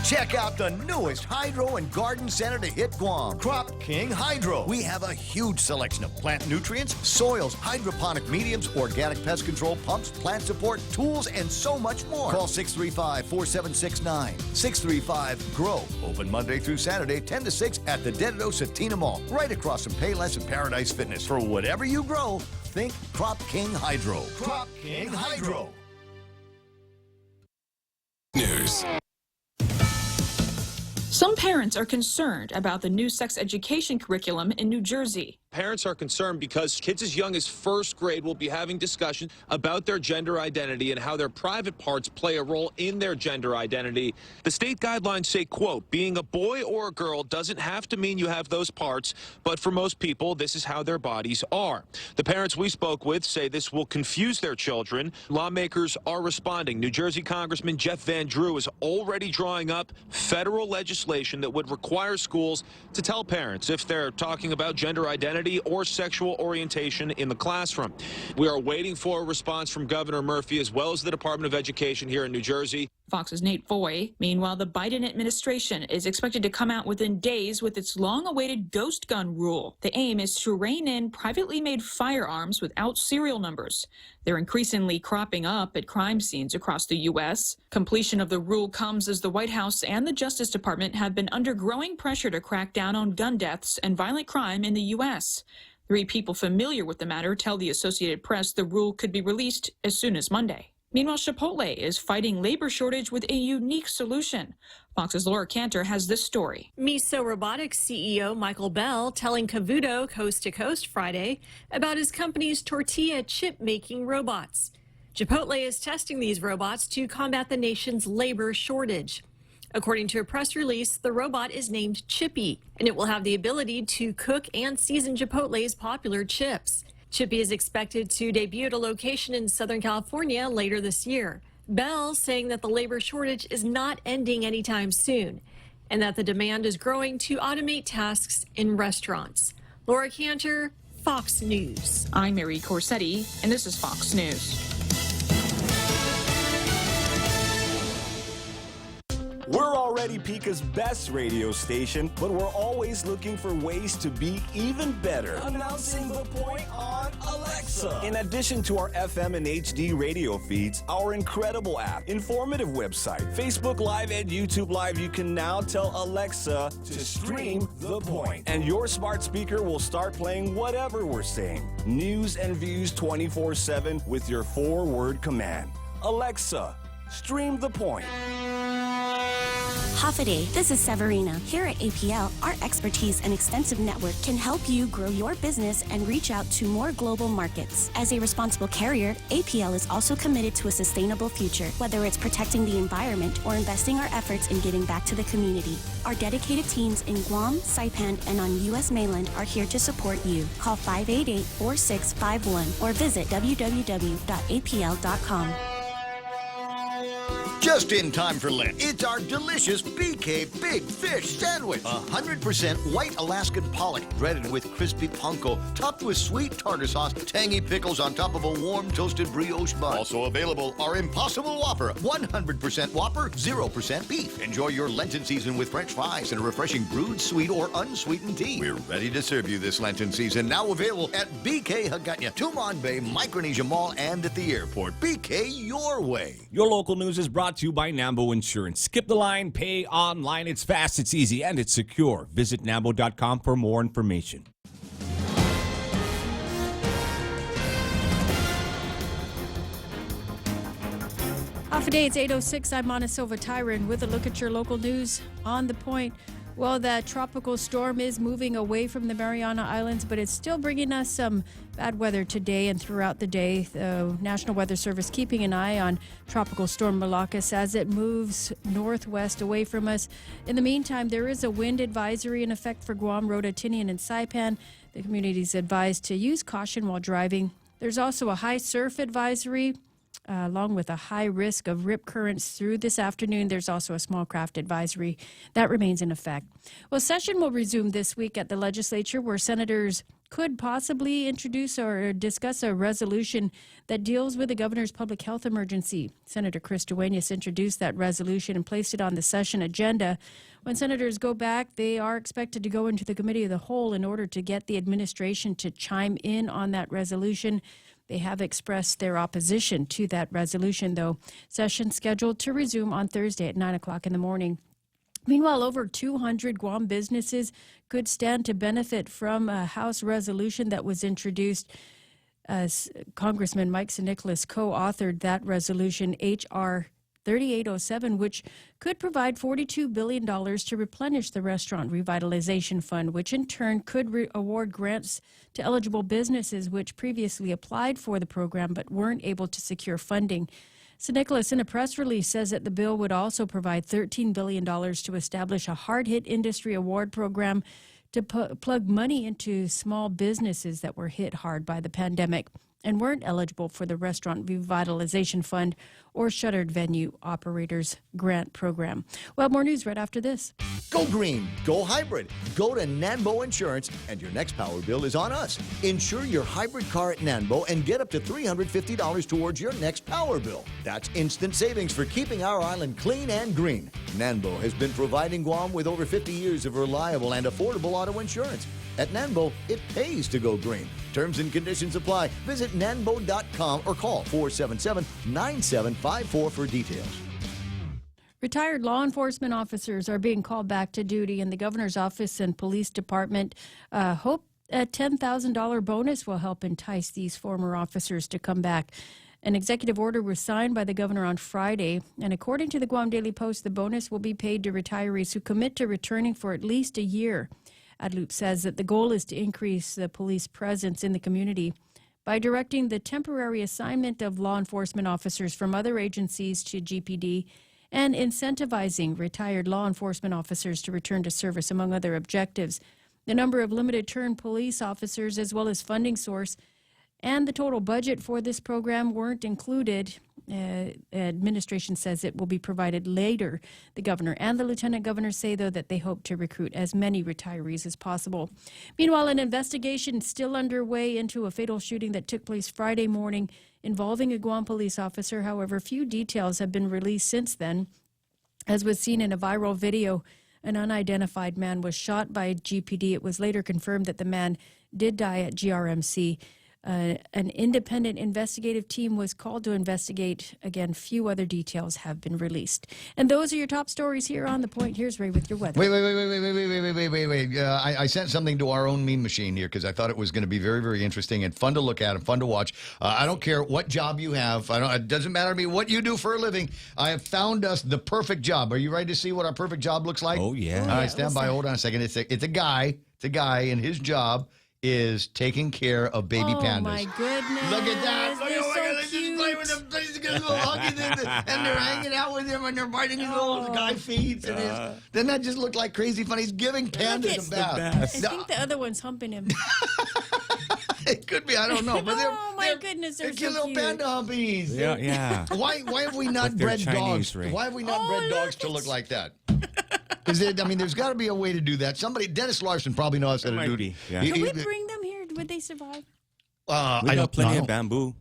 Check out the newest hydro and garden center to hit Guam, Crop King Hydro. We have a huge selection of plant nutrients, soils, hydroponic mediums, organic pest control pumps, plant support, tools, and so much more. Call 635-4769. 635-GROW. Open Monday through Saturday, 10 to 6 at the Dededo Satina Mall, right across from Payless and Paradise Fitness. For whatever you grow, think Crop King Hydro. Crop King Hydro. News. Some parents are concerned about the new sex education curriculum in New Jersey. Parents are concerned because kids as young as first grade will be having discussions about their gender identity and how their private parts play a role in their gender identity. The state guidelines say, quote, being a boy or a girl doesn't have to mean you have those parts, but for most people, this is how their bodies are. The parents we spoke with say this will confuse their children. Lawmakers are responding. New Jersey Congressman Jeff Van Drew is already drawing up federal legislation that would require schools to tell parents if they're talking about gender identity or sexual orientation in the classroom. We are waiting for a response from Governor Murphy as well as the Department of Education here in New Jersey. Fox's Nate Foy. Meanwhile, the Biden administration is expected to come out within days with its long-awaited ghost gun rule. The aim is to rein in privately made firearms without serial numbers. They're increasingly cropping up at crime scenes across the U.S. Completion of the rule comes as the White House and the Justice Department have been under growing pressure to crack down on gun deaths and violent crime in the U.S. 3 people familiar with the matter tell the Associated Press the rule could be released as soon as Monday. Meanwhile, Chipotle is fighting labor shortage with a unique solution. Fox's Laura Cantor has this story. Miso Robotics CEO Michael Bell telling Cavuto Coast to Coast Friday about his company's tortilla chip-making robots. Chipotle is testing these robots to combat the nation's labor shortage. According to a press release, the robot is named Chippy, and it will have the ability to cook and season Chipotle's popular chips. Chippy is expected to debut at a location in Southern California later this year. Bell saying that the labor shortage is not ending anytime soon and that the demand is growing to automate tasks in restaurants. Laura Cantor, Fox News. I'm Mary Corsetti, and this is Fox News. We're already Pika's best radio station, but we're always looking for ways to be even better. Announcing the point on Alexa. In addition to our FM and HD radio feeds, our incredible app, informative website, Facebook Live, and YouTube Live, you can now tell Alexa to stream The Point. And your smart speaker will start playing whatever we're saying. News and views 24/7 with your 4-word command. Alexa, stream The Point. Hoffaday, this is Severina. Here at APL, our expertise and extensive network can help you grow your business and reach out to more global markets. As a responsible carrier, APL is also committed to a sustainable future, whether it's protecting the environment or investing our efforts in giving back to the community. Our dedicated teams in Guam, Saipan, and on U.S. mainland are here to support you. Call 588-4651 or visit www.apl.com. Just in time for Lent, it's our delicious BK Big Fish Sandwich. 100% white Alaskan pollock, breaded with crispy panko, topped with sweet tartar sauce, tangy pickles on top of a warm toasted brioche bun. Also available, our Impossible Whopper, 100% Whopper, 0% beef. Enjoy your Lenten season with French fries and a refreshing brewed sweet or unsweetened tea. We're ready to serve you this Lenten season, now available at BK Hagutnya, Tumon Bay, Micronesia Mall, and at the airport. BK your way. Your local news is brought to you by Nambo Insurance. Skip the line, pay online. It's fast, it's easy, and it's secure. Visit Nambo.com for more information. Off a day, it's 8:06. I'm Ana Silva Tyron with a look at your local news on the point. Well, that tropical storm is moving away from the Mariana Islands, but it's still bringing us some bad weather today and throughout the day. The National Weather Service keeping an eye on Tropical Storm Malacas as it moves northwest away from us. In the meantime, there is a wind advisory in effect for Guam, Rota, Tinian, and Saipan. The community is advised to use caution while driving. There's also a high surf advisory, along with a high risk of rip currents through this afternoon. There's also a small craft advisory that remains in effect. Well, session will resume this week at the legislature, where senators could possibly introduce or discuss a resolution that deals with the governor's public health emergency. Senator Chris Duenas introduced that resolution and placed it on the session agenda. When senators go back, they are expected to go into the committee of the whole in order to get the administration to chime in on that resolution. They have expressed their opposition to that resolution, though. Session scheduled to resume on Thursday at 9 o'clock in the morning. Meanwhile, over 200 Guam businesses could stand to benefit from a House resolution that was introduced. Congressman Mike Nicholas co-authored that resolution, H.R. 3807, which could provide $42 billion to replenish the Restaurant Revitalization Fund, which in turn could award grants to eligible businesses which previously applied for the program but weren't able to secure funding. St. Nicholas, in a press release, says that the bill would also provide $13 billion to establish a hard-hit industry award program to plug money into small businesses that were hit hard by the pandemic and weren't eligible for the Restaurant Revitalization Fund or Shuttered Venue Operators Grant Program. Well, more news right after this. Go green, go hybrid, go to Nanbo Insurance, and your next power bill is on us. Insure your hybrid car at Nanbo and get up to $350 towards your next power bill. That's instant savings for keeping our island clean and green. Nanbo has been providing Guam with over 50 years of reliable and affordable auto insurance. At Nanbo, it pays to go green. Terms and conditions apply. Visit nanbo.com or call 477-9754 for details. Retired law enforcement officers are being called back to duty, and the governor's office and police department hope a $10,000 bonus will help entice these former officers to come back. An executive order was signed by the governor on Friday, and according to the Guam Daily Post, the bonus will be paid to retirees who commit to returning for at least a year. Adloop says that the goal is to increase the police presence in the community by directing the temporary assignment of law enforcement officers from other agencies to GPD and incentivizing retired law enforcement officers to return to service, among other objectives. The number of limited-term police officers, as well as funding source, and the total budget for this program weren't included. Administration says it will be provided later. The governor and the lieutenant governor say, though, that they hope to recruit as many retirees as possible. Meanwhile, an investigation is still underway into a fatal shooting that took place Friday morning involving a Guam police officer. However, few details have been released since then. As was seen in a viral video, an unidentified man was shot by GPD. It was later confirmed that the man did die at GRMC. An independent investigative team was called to investigate. Again, few other details have been released. And those are your top stories here on The Point. Here's Ray with your weather. Wait. I sent something to our own meme machine here because I thought it was going to be very, very interesting and fun to look at and fun to watch. I don't care what job you have. It doesn't matter to me what you do for a living. I have found us the perfect job. Are you ready to see what our perfect job looks like? Oh, yeah. All right, stand by. Hold on a second. It's a guy. It's a guy, and his job is taking care of baby pandas. Oh, my goodness. Look at that. They're so Just play with them. He's got a little huggy and they're hanging out with him and they're biting his little guy feet. Then that just looked like crazy fun. He's giving pandas a bath. I think the other one's humping him. It could be. I don't know. But oh my goodness, they're cute so little panda humpies. Yeah. Why have we not But they're bred Chinese, dogs? Ray. Why have we not bred dogs to look like that? There's got to be a way to do that. Dennis Larson probably knows how to do it. Yeah. Can we bring them here? Would they survive? We got plenty of bamboo.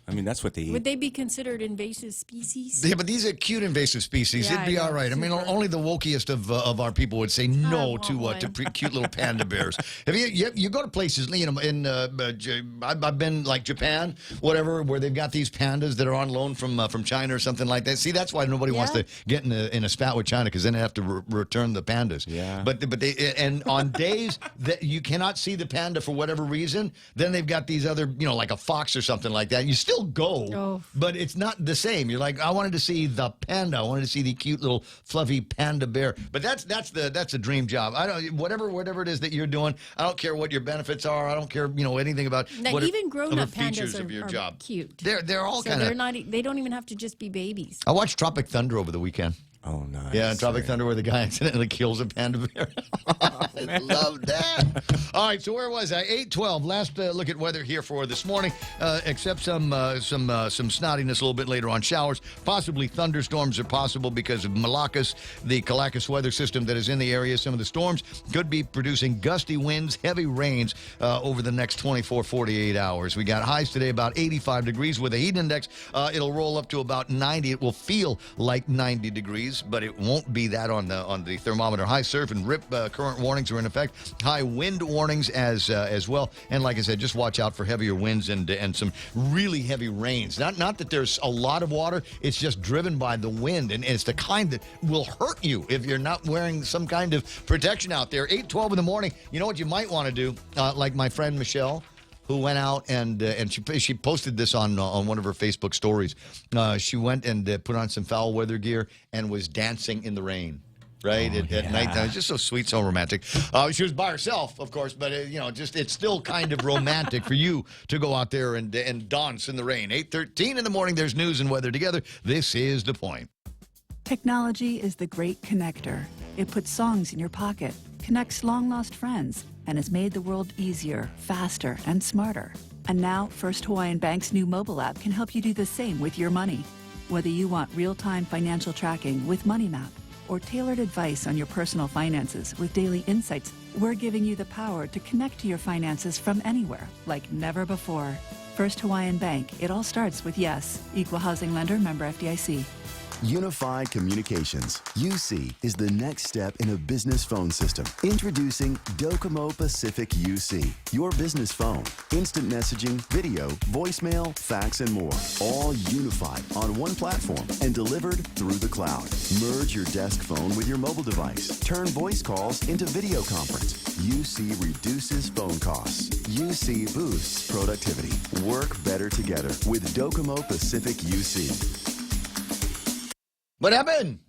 I mean, that's what they eat. Would they be considered invasive species? Yeah, but these are cute invasive species. Yeah, It'd be I know. all right. I mean, only the wokiest of our people would say no to cute little panda bears. Have you go to places, I've been like Japan, whatever, where they've got these pandas that are on loan from China or something like that. See, that's why nobody wants to get in a spat with China, because then they have to return the pandas. Yeah. But they and on days that you cannot see the panda for whatever reason, then they've got these other, like a fox or something like that. You still go, but it's not the same. You're like, I wanted to see the panda. I wanted to see the cute little fluffy panda bear. But that's a dream job. I don't whatever it is that you're doing. I don't care what your benefits are. I don't care anything about even grown-up features pandas of your are job. Cute. They're all kind of. They don't even have to just be babies. I watched Tropic Thunder over the weekend. Oh, nice. Yeah, Tropic Thunder, where the guy accidentally kills a panda bear. I love that. All right, so where was I? 8:12. Last look at weather here for this morning. Except some snottiness a little bit later on. Showers, possibly thunderstorms are possible because of Malakas, the Calacas weather system that is in the area. Some of the storms could be producing gusty winds, heavy rains over the next 24, 48 hours. We got highs today about 85 degrees with a heat index. It'll roll up to about 90. It will feel like 90 degrees. But it won't be that on the thermometer. High surf and rip current warnings are in effect. High wind warnings as well. And like I said, just watch out for heavier winds and some really heavy rains. Not that there's a lot of water. It's just driven by the wind, and it's the kind that will hurt you if you're not wearing some kind of protection out there. 8:12 in the morning. You know what you might want to do? Like my friend Michelle, who went out and she posted this on one of her Facebook stories. She went and put on some foul weather gear and was dancing in the rain. Right at night, it's just so sweet, so romantic. She was by herself, of course, but it's still kind of romantic for you to go out there and dance in the rain. 8:13 in the morning. There's news and weather together. This is The Point. Technology is the great connector. It puts songs in your pocket, connects long-lost friends, and has made the world easier, faster, and smarter. And now, First Hawaiian Bank's new mobile app can help you do the same with your money. Whether you want real-time financial tracking with MoneyMap or tailored advice on your personal finances with Daily Insights, we're giving you the power to connect to your finances from anywhere, like never before. First Hawaiian Bank. It all starts with yes. Equal housing lender, member FDIC. Unified Communications, UC, is the next step in a business phone system. Introducing Docomo Pacific UC, your business phone. Instant messaging, video, voicemail, fax, and more. All unified on one platform and delivered through the cloud. Merge your desk phone with your mobile device. Turn voice calls into video conference. UC reduces phone costs. UC boosts productivity. Work better together with Docomo Pacific UC. What happened?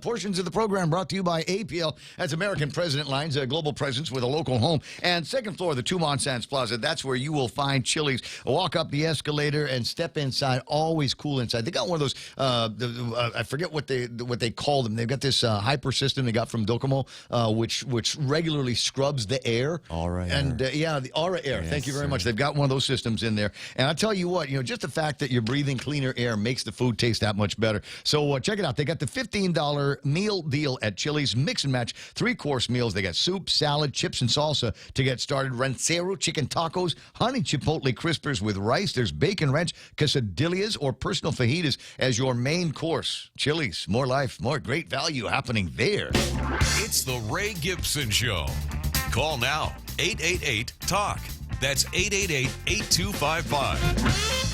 Portions of the program brought to you by APL. That's American President Lines, a global presence with a local home. And second floor, the Tumon Sands Plaza. That's where you will find Chili's. Walk up the escalator and step inside. Always cool inside. They got one of those, I forget what they call them. They've got this hyper system they got from Docomo, which regularly scrubs the air. Aura Air. And the Aura Air. Yes, Thank you very much. They've got one of those systems in there. And I tell you what, just the fact that you're breathing cleaner air makes the food taste that much better. So check it out. They got the $15 meal deal at Chili's. Mix and match 3-course meals. They got soup, salad, chips, and salsa to get started. Ranchero chicken tacos, honey chipotle crispers with rice. There's bacon ranch, quesadillas, or personal fajitas as your main course. Chili's, more life, more great value happening there. It's the Ray Gibson Show. Call now, 888-TALK. That's 888-8255.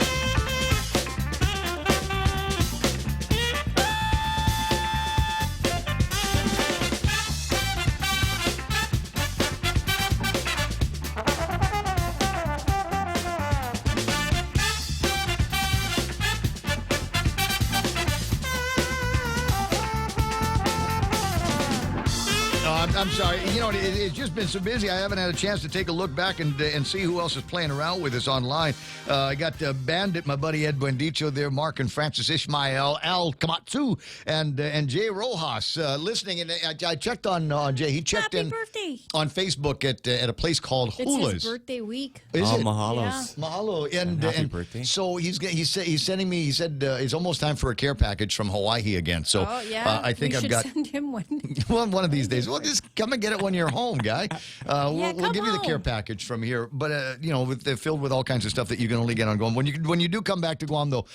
No, I'm sorry. You know, it's just been so busy. I haven't had a chance to take a look back and see who else is playing around with us online. I got Bandit, my buddy Ed Buendicho there, Mark and Francis Ishmael, Al Kamatsu, and Jay Rojas listening. And I checked on Jay. He checked Happy in birthday. on Facebook at a place called Hula's. It's his birthday week. Is it? Mahalos. Yeah. Mahalo. And happy birthday. So he's sending me, he said it's almost time for a care package from Hawaii again. So Oh, yeah. I think we I've should got send him one. one of these days. Well, just come and get it when you're home, guy. We'll come give you the care home. package from here. But, they're filled with all kinds of stuff that you can only get on Guam. When you do come back to Guam, though,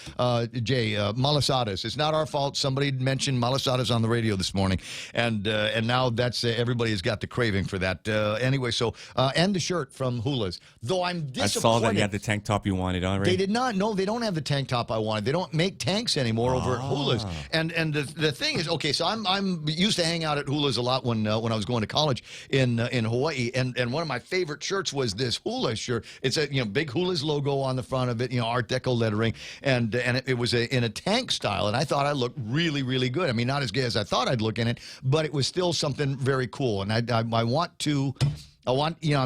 Jay, malasadas. It's not our fault. Somebody mentioned malasadas on the radio this morning. And now that's everybody has got the craving for that. Anyway, so, and the shirt from Hula's. Though I'm I disappointed. saw that you had the tank top you wanted already. They did not. No, they don't have the tank top I wanted. They don't make tanks anymore over at Hula's. And the thing is, okay, so I'm used to hang out at Hula's a lot when I was going to college in Hawaii. And one of my favorite shirts was this Hula shirt. It's a big Hula's logo on the front of it, Art Deco lettering, and it was in a tank style. And I thought I looked really, really good. I mean, not as gay as I thought I'd look in it, but it was still something very cool. And I'm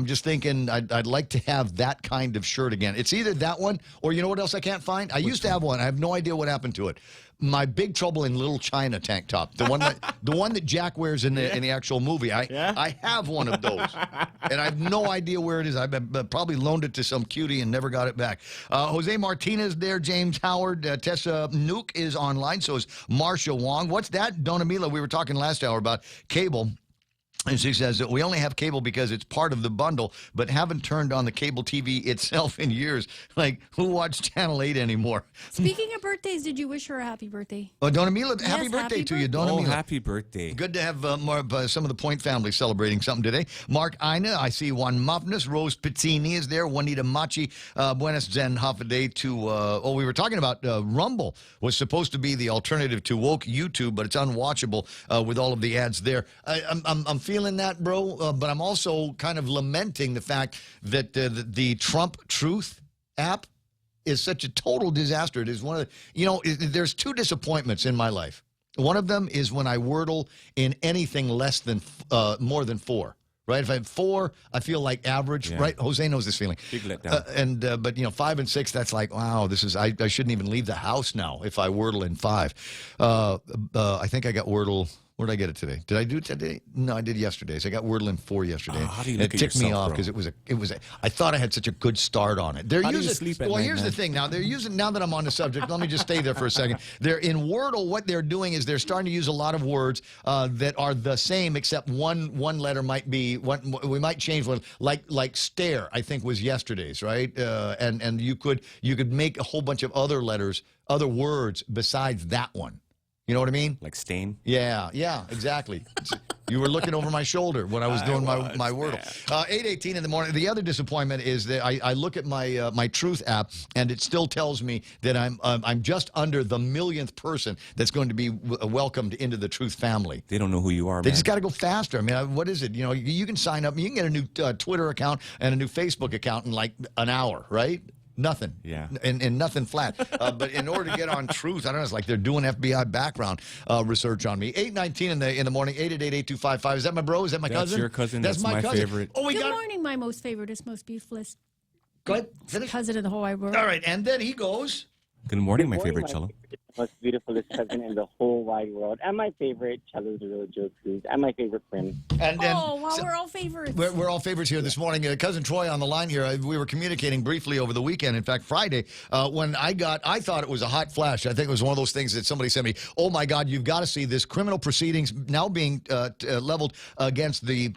just thinking I'd like to have that kind of shirt again. It's either that one or you know what else I can't find? I used to have one. I have no idea what happened to it. My Big Trouble in Little China tank top. The one that Jack wears in the actual movie. I have one of those. And I have no idea where it is. I've probably loaned it to some cutie and never got it back. Jose Martinez there, James Howard, Tessa Nuke is online. So is Marsha Wong. What's that? Donna Mila, we were talking last hour about cable. And she says that we only have cable because it's part of the bundle, but haven't turned on the cable TV itself in years. Like, who watched Channel 8 anymore? Speaking of birthdays, did you wish her a happy birthday? Oh, Donna Mila, happy Yes, birthday happy to you, Donna Mila. Happy birthday. Good to have some of the Point family celebrating something today. Mark Ina, I see Juan Mafnus, Rose Pizzini is there, Juanita Machi, Buenos Zen Hafaday to, we were talking about Rumble was supposed to be the alternative to woke YouTube, but it's unwatchable with all of the ads there. I'm feeling that, bro, but I'm also kind of lamenting the fact that the Trump Truth app is such a total disaster. It is one of the, there's two disappointments in my life. One of them is when I wordle in anything less than more than 4. Right, if I have 4, I feel like average. Yeah. Right, Jose knows this feeling. Big letdown. But 5 and 6, that's like, wow, this is. I shouldn't even leave the house now if I wordle in 5. I think I got wordle. Where did I get it today? Did I do it today? No, I did yesterday. So I got Wordle in 4 yesterday. How do you and look it ticked at me yourself, off because it was. I thought I had such a good start on it. How do you sleep at night, here's the thing. Now they're using. Now that I'm on the subject, let me just stay there for a second. They're in Wordle. What they're doing is they're starting to use a lot of words that are the same, except one letter might be. We might change one. Like stare, I think was yesterday's, right? And you could make a whole bunch of other letters, other words besides that one. You know what I mean? Like stain? Yeah, exactly. You were looking over my shoulder when I was doing my Wordle. 8:18 in the morning. The other disappointment is that I look at my Truth app, and it still tells me that I'm just under the millionth person that's going to be welcomed into the Truth family. They don't know who you are, They man. just got to go faster. I mean, what is it? You can sign up. You can get a new Twitter account and a new Facebook account in like an hour, right? Nothing. Yeah. And nothing flat. But in order to get on Truth, I don't know, it's like they're doing FBI background research on me. 8:19 in the morning, 888-8255. Is that my bro? Is that my cousin? That's your cousin. That's my cousin. Favorite. Oh, Good morning, my most favorite, is most beautifulest. Go ahead. Finish. Cousin of the whole wide world. All right. And then he goes. Good morning, my favorite cello. Most beautifulest cousin in the whole wide world, and my favorite cello Joe Cruz, and my favorite friend. We're all favorites. We're all favorites here this morning. Cousin Troy on the line here. We were communicating briefly over the weekend. In fact, Friday, when I thought it was a hot flash. I think it was one of those things that somebody sent me. Oh my God, you've got to see this criminal proceedings now being leveled against the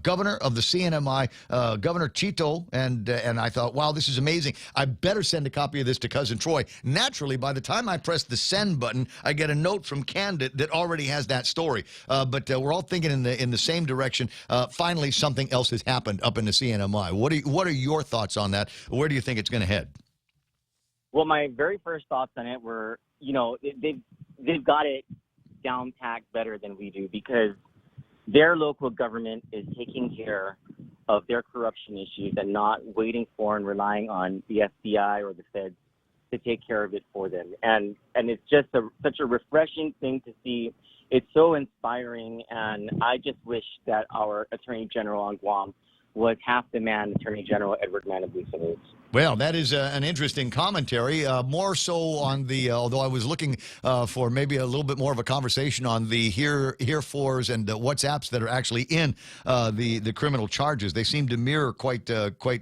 governor of the CNMI, Governor Chito, and I thought, wow, this is amazing. I better send a copy of this to Cousin Troy. Naturally, by the time I press the send button, I get a note from Candid that already has that story. But we're all thinking in the same direction. Finally, something else has happened up in the CNMI. What are your thoughts on that? Where do you think it's going to head? Well, my very first thoughts on it were, they've got it down packed better than we do because their local government is taking care of their corruption issues and not waiting for and relying on the FBI or the feds to take care of it for them. And it's just such a refreshing thing to see it's so inspiring, and I just wish that our Attorney General on Guam was half the man Attorney General Edward Manabusan is. Well, that is an interesting commentary. More so on the, although I was looking for maybe a little bit more of a conversation on the herefores and WhatsApps that are actually in the criminal charges. They seem to mirror quite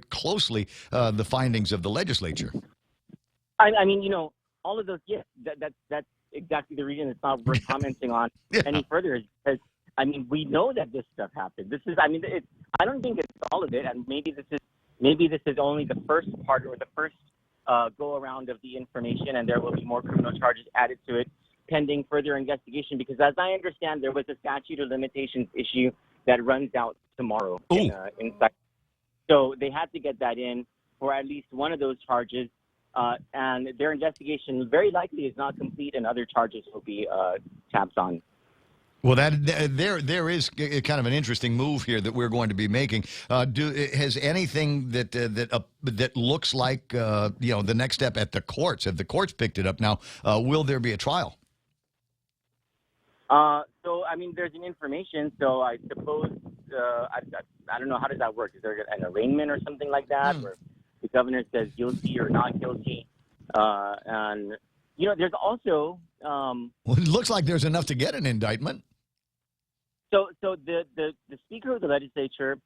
closely the findings of the legislature. I mean, all of those, yes, that's exactly the reason it's not worth commenting on any further, is because, I mean, we know that this stuff happened. This is, I mean, I don't think it's all of it, and maybe this is only the first part or the first go around of the information, and there will be more criminal charges added to it pending further investigation. Because as I understand, there was a statute of limitations issue that runs out tomorrow. So they had to get that in for at least one of those charges, and their investigation very likely is not complete, and other charges will be tapped on. Well, there is kind of an interesting move here that we're going to be making. Has anything that looks like the next step at the courts? Have the courts picked it up now? Will there be a trial? So I mean, there's an information. So I suppose I don't know, how does that work? Is there an arraignment or something like that, where the governor says guilty or not guilty? And there's also well, it looks like there's enough to get an indictment. So the Speaker of the Legislature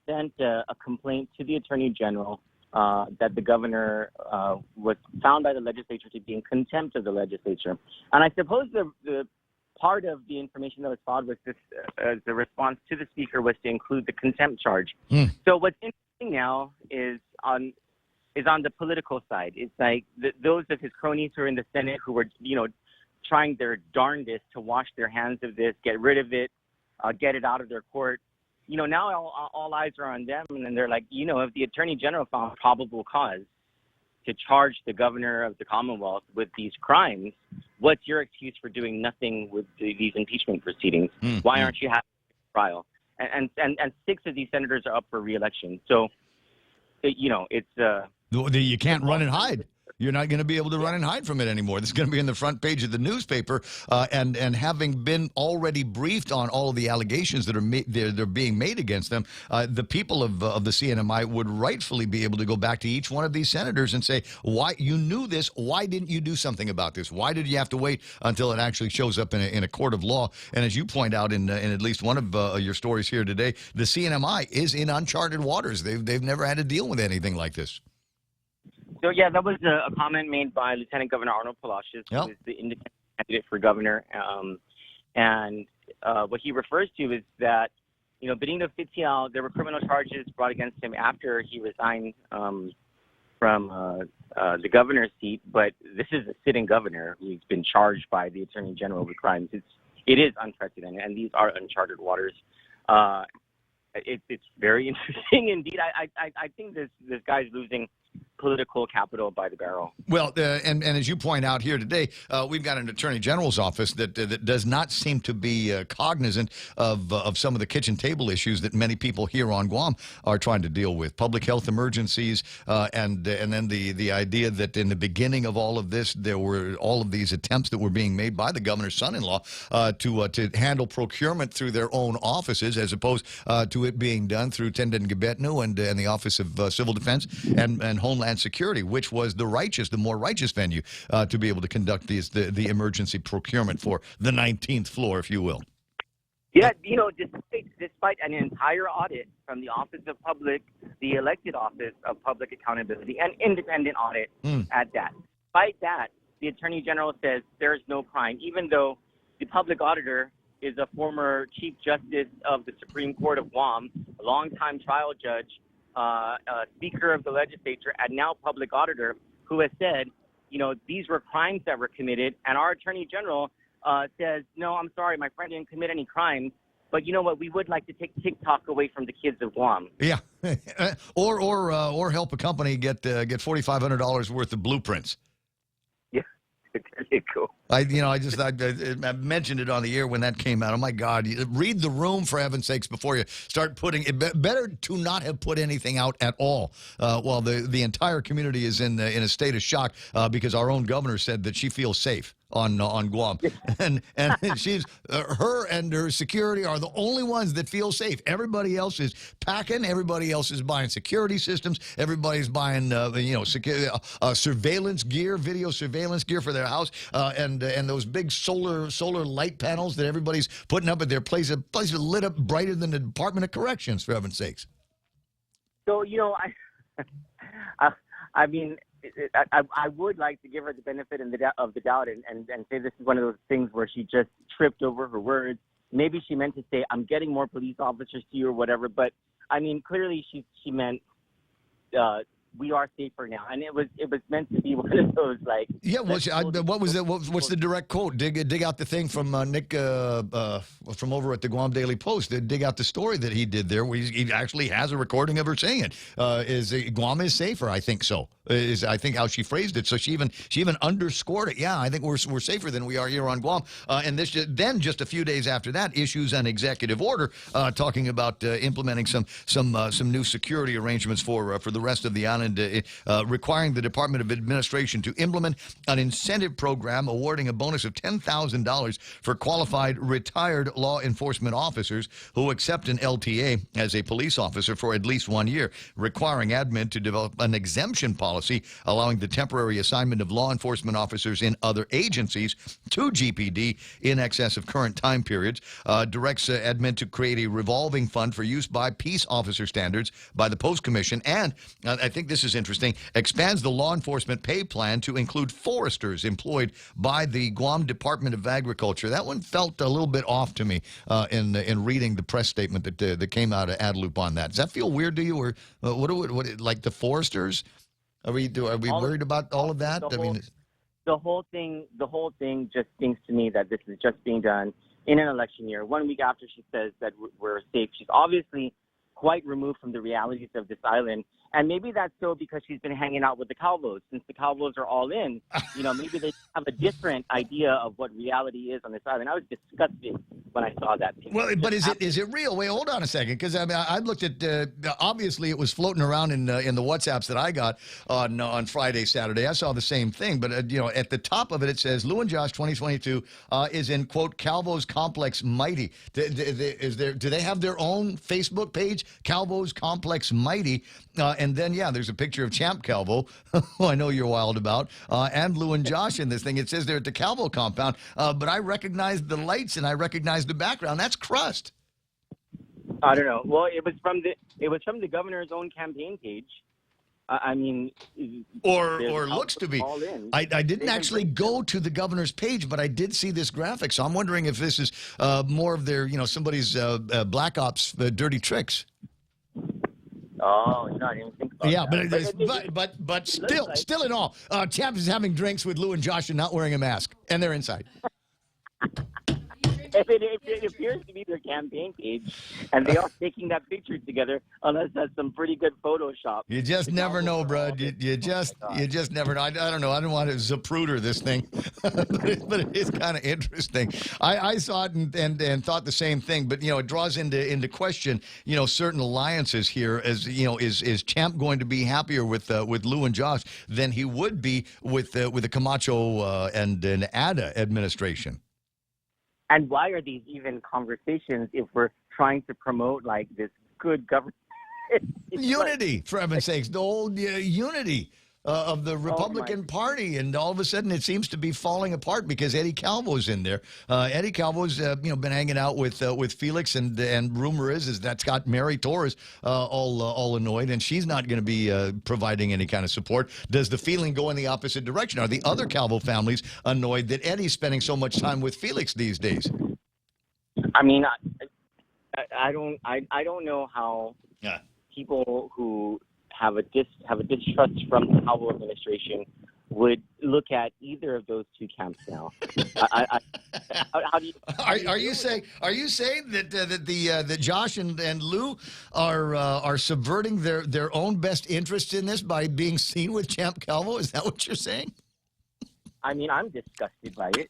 sent a complaint to the Attorney General that the governor was found by the legislature to be in contempt of the legislature. And I suppose the part of the information that was filed with this, as the response to the Speaker, was to include the contempt charge. So what's interesting now is on the political side. It's like those of his cronies who are in the Senate who were, trying their darndest to wash their hands of this, get rid of it, get it out of their court. Now all eyes are on them, and then they're like, if the Attorney General found probable cause to charge the governor of the Commonwealth with these crimes, what's your excuse for doing nothing with these impeachment proceedings? Why aren't you having a trial? And 6 of these senators are up for re-election. So, it's you can't run and hide. You're not going to be able to run and hide from it anymore. This is going to be in the front page of the newspaper. And having been already briefed on all of the allegations that they're being made against them, the people of the CNMI would rightfully be able to go back to each one of these senators and say, why you knew this? Why didn't you do something about this? Why did you have to wait until it actually shows up in a court of law? And as you point out in at least one of your stories here today, the CNMI is in uncharted waters. They've never had to deal with anything like this. So, yeah, that was a comment made by Lieutenant Governor Arnold Palacios, who is the independent candidate for governor. And what he refers to is that, Benigno Fitial, there were criminal charges brought against him after he resigned from the governor's seat. But this is a sitting governor who's been charged by the Attorney General with crimes. It is unprecedented, and these are uncharted waters. It's very interesting indeed. I think this guy's losing political capital by the barrel. Well, and as you point out here today, we've got an Attorney General's office that does not seem to be cognizant of some of the kitchen table issues that many people here on Guam are trying to deal with. Public health emergencies, and then the idea that in the beginning of all of this, there were all of these attempts that were being made by the governor's son-in-law to handle procurement through their own offices, as opposed to it being done through Tenden Gabetno and the Office of Civil Defense and Homeland Security, which was the more righteous venue to be able to conduct the emergency procurement for the 19th floor, if you will. Yeah, despite an entire audit from the the elected Office of Public Accountability, and independent audit at that. Despite that, the Attorney General says there is no crime, even though the public auditor is a former Chief Justice of the Supreme Court of Guam, a longtime trial judge, Speaker of the Legislature, and now public auditor, who has said, these were crimes that were committed, and our Attorney General says, no, I'm sorry, my friend didn't commit any crimes, but you know what, we would like to take TikTok away from the kids of Guam. Yeah, or help a company get $4,500 worth of blueprints. Yeah, there you go. I mentioned it on the air when that came out. Oh my God! Read the room for heaven's sakes before you start putting it. Better to not have put anything out at all. While the entire community is in a state of shock because our own governor said that she feels safe on Guam, and she's her and her security are the only ones that feel safe. Everybody else is packing. Everybody else is buying security systems. Everybody's buying surveillance gear, video surveillance gear for their house, and those big solar light panels that everybody's putting up at their place. A place lit up brighter than the Department of Corrections, for heaven's sakes. So I mean, I would like to give her the benefit of the doubt and say this is one of those things where she just tripped over her words. Maybe she meant to say, I'm getting more police officers to you or whatever. But, I mean, clearly she meant we are safer now. And it was meant to be one of those, like... Yeah, what was it? What's the direct quote? Dig out the thing from Nick from over at the Guam Daily Post. Dig out the story that he did there where he actually has a recording of her saying it. Guam is safer, I think so. Is I think how she phrased it. So she even underscored it. Yeah, I think we're safer than we are here on Guam. And then just a few days after that, issues an executive order talking about implementing some new security arrangements for the rest of the island, requiring the Department of Administration to implement an incentive program awarding a bonus of $10,000 for qualified retired law enforcement officers who accept an LTA as a police officer for at least 1 year, requiring admin to develop an exemption policy allowing the temporary assignment of law enforcement officers in other agencies to GPD in excess of current time periods, directs admin to create a revolving fund for use by peace officer standards by the Post Commission, and I think this is interesting, expands the law enforcement pay plan to include foresters employed by the Guam Department of Agriculture. That one felt a little bit off to me in reading the press statement that came out of AdLoop on that. Does that feel weird to you, or what like the foresters? Are we worried about all of that? The whole thing just thinks to me that this is just being done in an election year, 1 week after she says that we're safe. She's obviously quite removed from the realities of this island. And maybe that's so because she's been hanging out with the Calvos. Since the Calvos are all in, maybe they have a different idea of what reality is on this island. I was disgusted when I saw that picture. Well, but is it real? Wait, hold on a second, because I looked at obviously it was floating around in the WhatsApps that I got on Friday, Saturday. I saw the same thing, but at the top of it, it says Lou and Josh 2022 is in quote Calvos Complex Mighty. Do they have their own Facebook page, Calvos Complex Mighty? And then, there's a picture of Champ Calvo, who I know you're wild about, and Lou and Josh in this thing. It says they're at the Calvo compound, but I recognize the lights and I recognize the background. That's crust. I don't know. Well, it was from the governor's own campaign page. I mean, or looks to be. I didn't actually go to the governor's page, but I did see this graphic. So I'm wondering if this is more of their, somebody's Black Ops dirty tricks. Oh, I didn't even think about that. But still in all, Champ is having drinks with Lou and Josh and not wearing a mask, and they're inside. It appears to be their campaign page, and they are taking that picture together, unless that's some pretty good Photoshop. You just never know, bro. You just never know. I don't know. I don't want to Zapruder this thing, but it is kind of interesting. I saw it and thought the same thing, but it draws into question certain alliances here. As is Champ going to be happier with Lou and Josh than he would be with the Camacho and an ADA administration? And why are these even conversations if we're trying to promote like this good government? Unity, for heaven's sakes, the old unity of the Republican Party, and all of a sudden it seems to be falling apart because Eddie Calvo's in there. Eddie Calvo's been hanging out with Felix, and rumor is that's got Mary Torres all annoyed, and she's not going to be providing any kind of support. Does the feeling go in the opposite direction? Are the other Calvo families annoyed that Eddie's spending so much time with Felix these days? I mean, I don't know how people who have a distrust from the Calvo administration would look at either of those two camps now. How do you? Are you saying that Josh and Lou are subverting their own best interests in this by being seen with Champ Calvo? Is that what you're saying? I mean, I'm disgusted by it.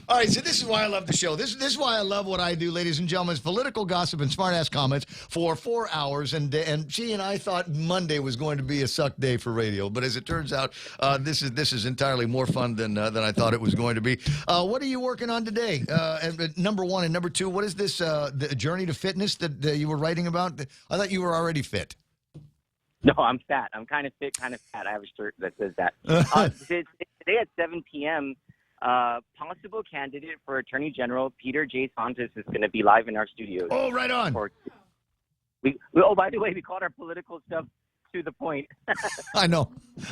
All right, so this is why I love the show. This is why I love what I do, ladies and gentlemen. It's political gossip and smart-ass comments for 4 hours. And she and I thought Monday was going to be a suck day for radio. But as it turns out, this is entirely more fun than I thought it was going to be. What are you working on today? Number one and number two, what is this the journey to fitness that you were writing about? I thought you were already fit. No, I'm fat. I'm kind of fit, kind of fat. I have a shirt that says that. Today at 7 p.m., possible candidate for Attorney General Peter J. Santos is going to be live in our studios. Oh, right on. Oh, by the way, we called our political stuff To the Point. I know.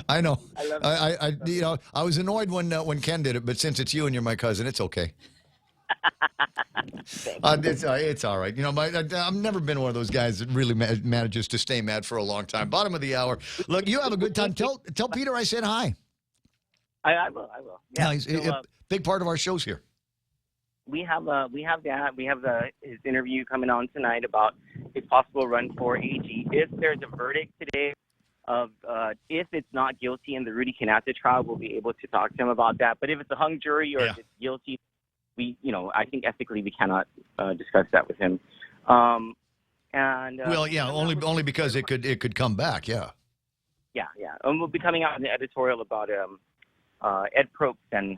I love it. I was annoyed when Ken did it, but since it's you and you're my cousin, it's okay. It's all right. I've never been one of those guys that really manages to stay mad for a long time. Bottom of the hour. Look, you have a good time. Tell Peter I said hi. I will. Yeah, he's a big part of our shows here. We have his interview coming on tonight about his possible run for AG. If there's a verdict today of if it's not guilty in the Rudy Canasta trial, we'll be able to talk to him about that. But if it's a hung jury or if it's guilty, I think ethically we cannot discuss that with him. Only because it could come back. Yeah. Yeah. And we'll be coming out in an editorial about Ed Probst and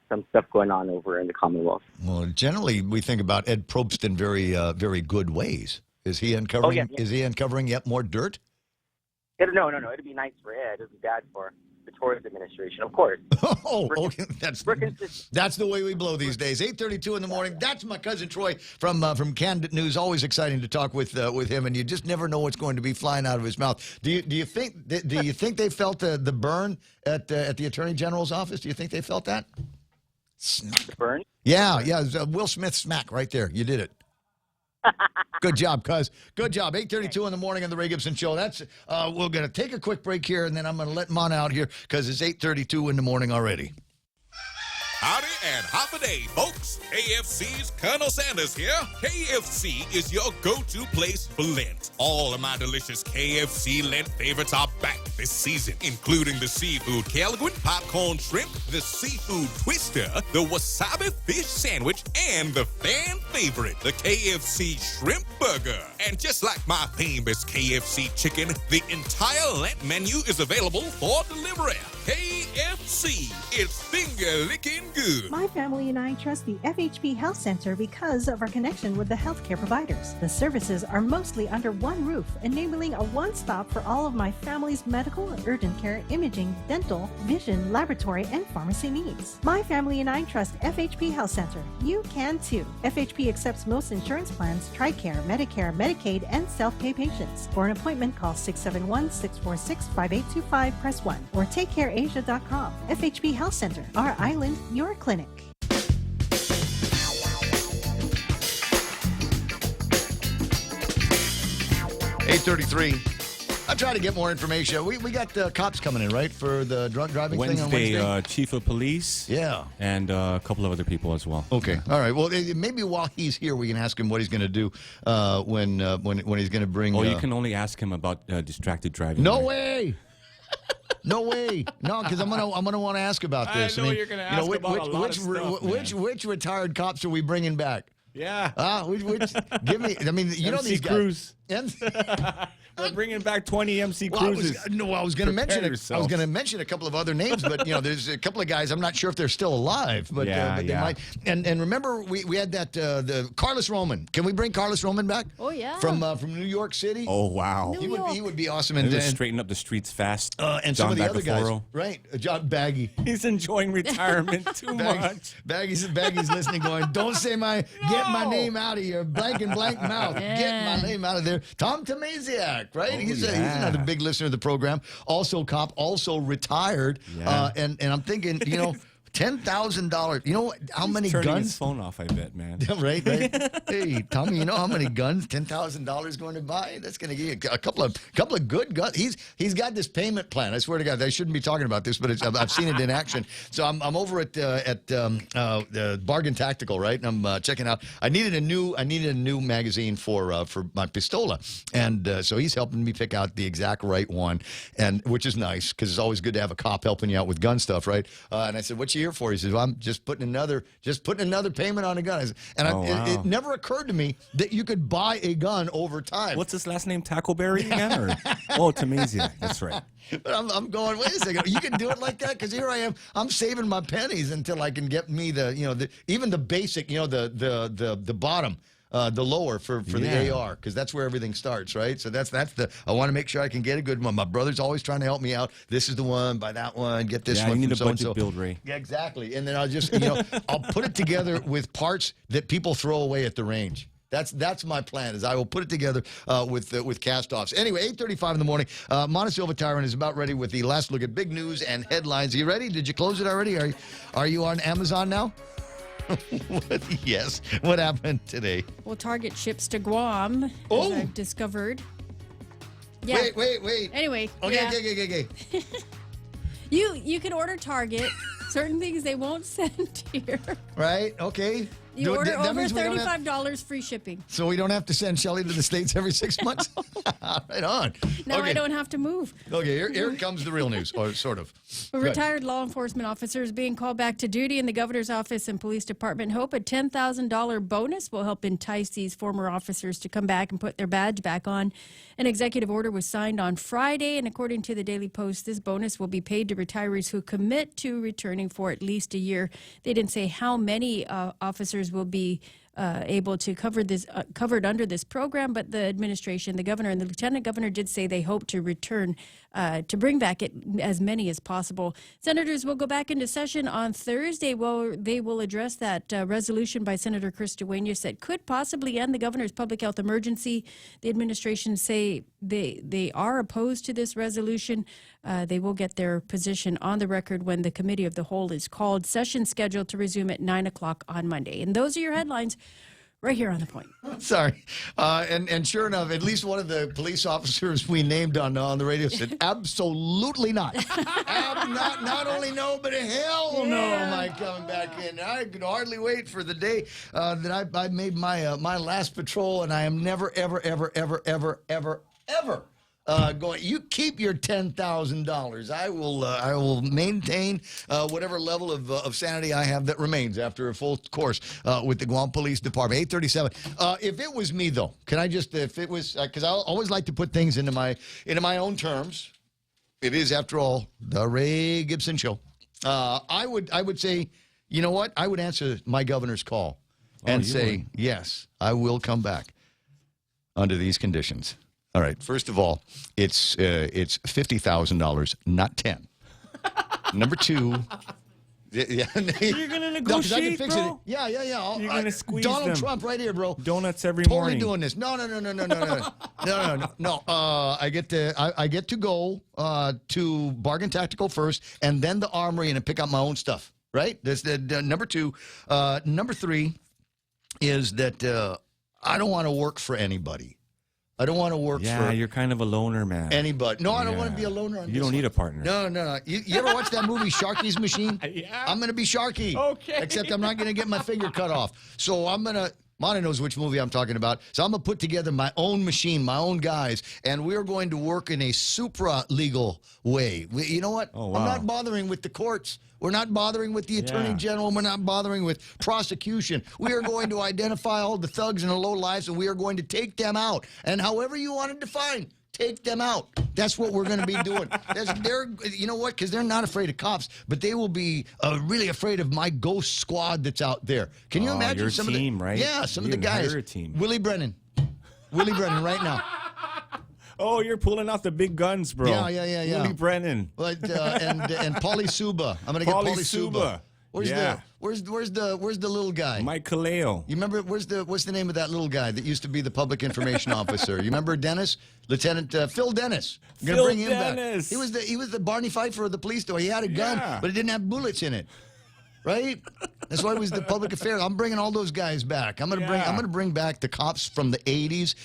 some stuff going on over in the Commonwealth. Well, generally we think about Ed Probst in very, very good ways. Is he uncovering? Oh, yeah. Is he uncovering yet more dirt? No. It'd be nice for Ed. It'd be bad for the Torres administration, of course. Okay. That's the way we blow these days. 8:32 in the morning. That's my cousin Troy from Candid News. Always exciting to talk with him, and you just never know what's going to be flying out of his mouth. Do you think they felt the burn at the Attorney General's office? Do you think they felt that? The burn? Yeah. Will Smith smack right there. You did it. Good job, cuz. Good job. 8:32 in the morning on the Ray Gibson Show. That's we're going to take a quick break here, and then I'm going to let him on out here because it's 8:32 in the morning already. Howdy and half a day, folks. KFC's Colonel Sanders here. KFC is your go-to place for Lent. All of my delicious KFC Lent favorites are back this season, including the seafood Kelguin, popcorn shrimp, the seafood twister, the wasabi fish sandwich, and the fan favorite, the KFC shrimp burger. And just like my famous KFC chicken, the entire Lent menu is available for delivery. KFC, it's finger-licking good. My family and I trust the FHP Health Center because of our connection with the healthcare providers. The services are mostly under one roof, enabling a one-stop for all of my family's medical, urgent care, imaging, dental, vision, laboratory, and pharmacy needs. My family and I trust FHP Health Center. You can too. FHP accepts most insurance plans, TRICARE, Medicare, Medicaid, and self-pay patients. For an appointment, call 671-646-5825, press 1, or takecareasia.com. FHP Health Center, our island, your clinic. 8:33. I'm trying to get more information. We got cops coming in, right, for the drunk driving thing on Wednesday? Chief of police. Yeah. And a couple of other people as well. Okay. All right. Well, maybe while he's here, we can ask him what he's going to do when he's going to bring... you can only ask him about distracted driving. No way! No way. No, because I'm gonna want to ask about this. I know you're going to ask about a lot of stuff, which retired cops are we bringing back? Yeah. Which give me... I mean, you know these guys. Cruz. We're bringing back 20 MC Cruzes. I was going to mention it. I was going to mention a couple of other names, but there's a couple of guys. I'm not sure if they're still alive, but they might. And remember, we had that the Carlos Roman. Can we bring Carlos Roman back? Oh yeah. From New York City. Oh wow. He would be awesome. And straighten up the streets fast. And some of the other guys, right? John Baggy. He's enjoying retirement too much. Baggy's listening, going, "Don't say get my name out of here, blank and blank mouth. Get my name out of there." Tom Tomasiak. Right? He's another big listener of the program. Also cop, also retired. Yeah. And I'm thinking, $10,000. You know how many Turning guns? his phone off, I bet, man. right. Hey, Tommy, you know how many guns $10,000 going to buy? That's going to give you a couple of good guns. He's got this payment plan. I swear to God, I shouldn't be talking about this, but I've seen it in action. So I'm over at Bargain Tactical, right? And I'm checking out. I needed a new magazine for my pistola, and so he's helping me pick out the exact right one, and which is nice because it's always good to have a cop helping you out with gun stuff, right? And I said, "What you here for?" He said, "Well, I'm just putting another payment on a gun." It never occurred to me that you could buy a gun over time. What's his last name? Tackleberry again? Or? Oh, Tamazia. That's right. But I'm going, wait a second, you can do it like that? Because here I am, I'm saving my pennies until I can get me even the basic, the bottom. The lower for the AR, because that's where everything starts, right? So that's I want to make sure I can get a good one. My brother's always trying to help me out. This is the one, buy that one, get this one. Yeah, you need a so-and-so. budget build, Ray. Yeah, exactly. And then I'll just, I'll put it together with parts that people throw away at the range. That's my plan. Is I will put it together with cast-offs. Anyway, 8:35 in the morning. Montesilva Tyrant is about ready with the last look at big news and headlines. Are you ready? Did you close it already? Are you on Amazon now? Yes. What happened today? Well, Target ships to Guam, as I've discovered. Yeah. Wait. Anyway. Okay. You can order Target. Certain things they won't send here. Right? Okay. You order over $35 free shipping. So we don't have to send Shelly to the States every 6 months? Right on. Now okay. I don't have to move. Okay, here comes the real news, or sort of. A retired law enforcement officer is being called back to duty, and the governor's office and police department hope a $10,000 bonus will help entice these former officers to come back and put their badge back on. An executive order was signed on Friday, and according to the Daily Post, this bonus will be paid to retirees who commit to returning for at least a year. They didn't say how many officers will be able to covered under this program, but the administration, the governor and the lieutenant governor did say they hope to return to bring back as many as possible. Senators will go back into session on Thursday. Well, they will address that resolution by Senator Chris Duenas that could possibly end the governor's public health emergency. The administration say they are opposed to this resolution. They will get their position on the record when the committee of the whole is called. Session scheduled to resume at 9 o'clock on Monday. And those are your headlines right here on The Point. Sorry. And sure enough, at least one of the police officers we named on the radio said, absolutely not. Not only no, but hell no am I coming back in. I could hardly wait for the day that I made my last patrol, and I am never, ever going. You keep your $10,000. I will maintain whatever level of sanity I have that remains after a full course with the Guam Police Department. 837. If it was me, though, can I just? If it was, because I always like to put things into my own terms. It is, after all, the Ray Gibson Show. I would say, you know what? I would answer my governor's call and say, yes, I will come back under these conditions. All right. First of all, it's $50,000, not 10. Number two, you're gonna negotiate, I can fix bro? It. Yeah. You're gonna squeeze Donald them. Trump right here, bro. Donuts every totally morning. Doing this. No. I get to go to Bargain Tactical first, and then the Armory, and pick up my own stuff. Right. That's the number two. Number three is that I don't want to work for anybody. I don't want to work for... Yeah, you're kind of a loner, man. Anybody. No, I don't want to be a loner on You don't need a partner. No. You ever watch that movie, Sharky's Machine? Yeah. I'm going to be Sharky. Okay. Except I'm not going to get my finger cut off. So I'm going to... Monty knows which movie I'm talking about. So I'm going to put together my own machine, my own guys, and we're going to work in a supra-legal way. You know what? Oh, wow. I'm not bothering with the courts. We're not bothering with the Attorney General. We're not bothering with prosecution. We are going to identify all the thugs and the lowlifes, and we are going to take them out. And however you want to define, take them out. That's what we're going to be doing. You know what? Because they're not afraid of cops, but they will be really afraid of my ghost squad that's out there. Can you imagine your some team, of the right? Yeah, some of the guys. Hire a team. Willie Brennan right now. Oh, you're pulling out the big guns, bro. Yeah. Willie Brennan. But, and Paulie Suba. I'm going to get Paulie Suba. Where's the little guy? Mike Kaleo. You remember what's the name of that little guy that used to be the public information officer? You remember Dennis? Lieutenant Phil Dennis. I'm gonna bring him back. He was the Barney Pfeiffer of the police, though. He had a gun, but it didn't have bullets in it. right? That's why it was the public affairs. I'm bringing all those guys back. I'm gonna bring back the cops from the 80s,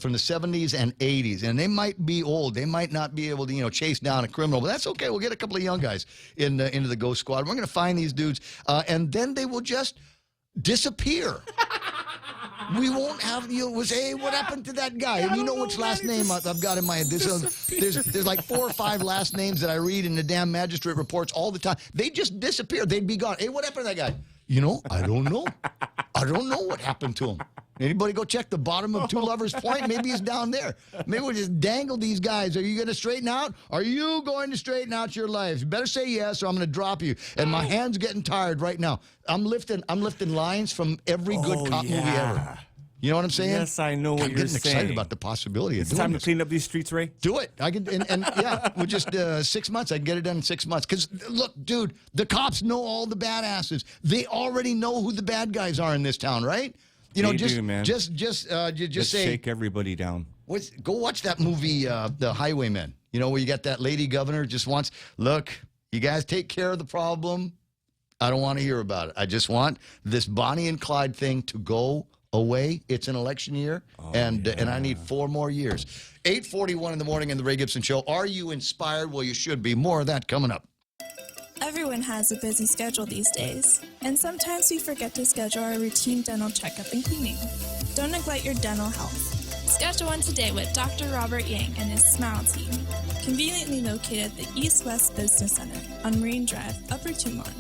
from the 70s and 80s, and they might be old. They might not be able to chase down a criminal, but that's okay. We'll get a couple of young guys into the Ghost Squad. We're gonna find these dudes, and then they will just disappear. We won't have hey, what happened to that guy? And you know which last name I've got in my head. There's like 4 or 5 last names that I read in the damn magistrate reports all the time. They just disappear. They'd be gone. Hey, what happened to that guy? I don't know. I don't know what happened to him. Anybody go check the bottom of Two Lovers Point? Maybe he's down there. Maybe we'll just dangle these guys. Are you going to straighten out? Are you going to straighten out your lives? You better say yes, or I'm going to drop you. And my hand's getting tired right now. I'm lifting lines from every good cop movie ever. You know what I'm saying? Yes, I know what you're saying. I'm getting excited about the possibility of doing this. It's time to clean up these streets, Ray. Do it. I can, and yeah, with just 6 months, I can get it done in 6 months. Because look, dude, the cops know all the badasses. They already know who the bad guys are in this town, right? They do, man. Just say, shake everybody down. Go watch that movie, The Highwaymen. Where you got that lady governor just wants, look, you guys take care of the problem. I don't want to hear about it. I just want this Bonnie and Clyde thing to go away. It's an election year, and I need 4 more years. 8:41 in the morning in the Ray Gibson Show. Are you inspired? Well, you should be. More of that coming up. Everyone has a busy schedule these days, and sometimes we forget to schedule our routine dental checkup and cleaning. Don't neglect your dental health. Schedule one today with Dr. Robert Yang and his Smile Team, conveniently located at the East West Business Center on Marine Drive, Upper Tumon.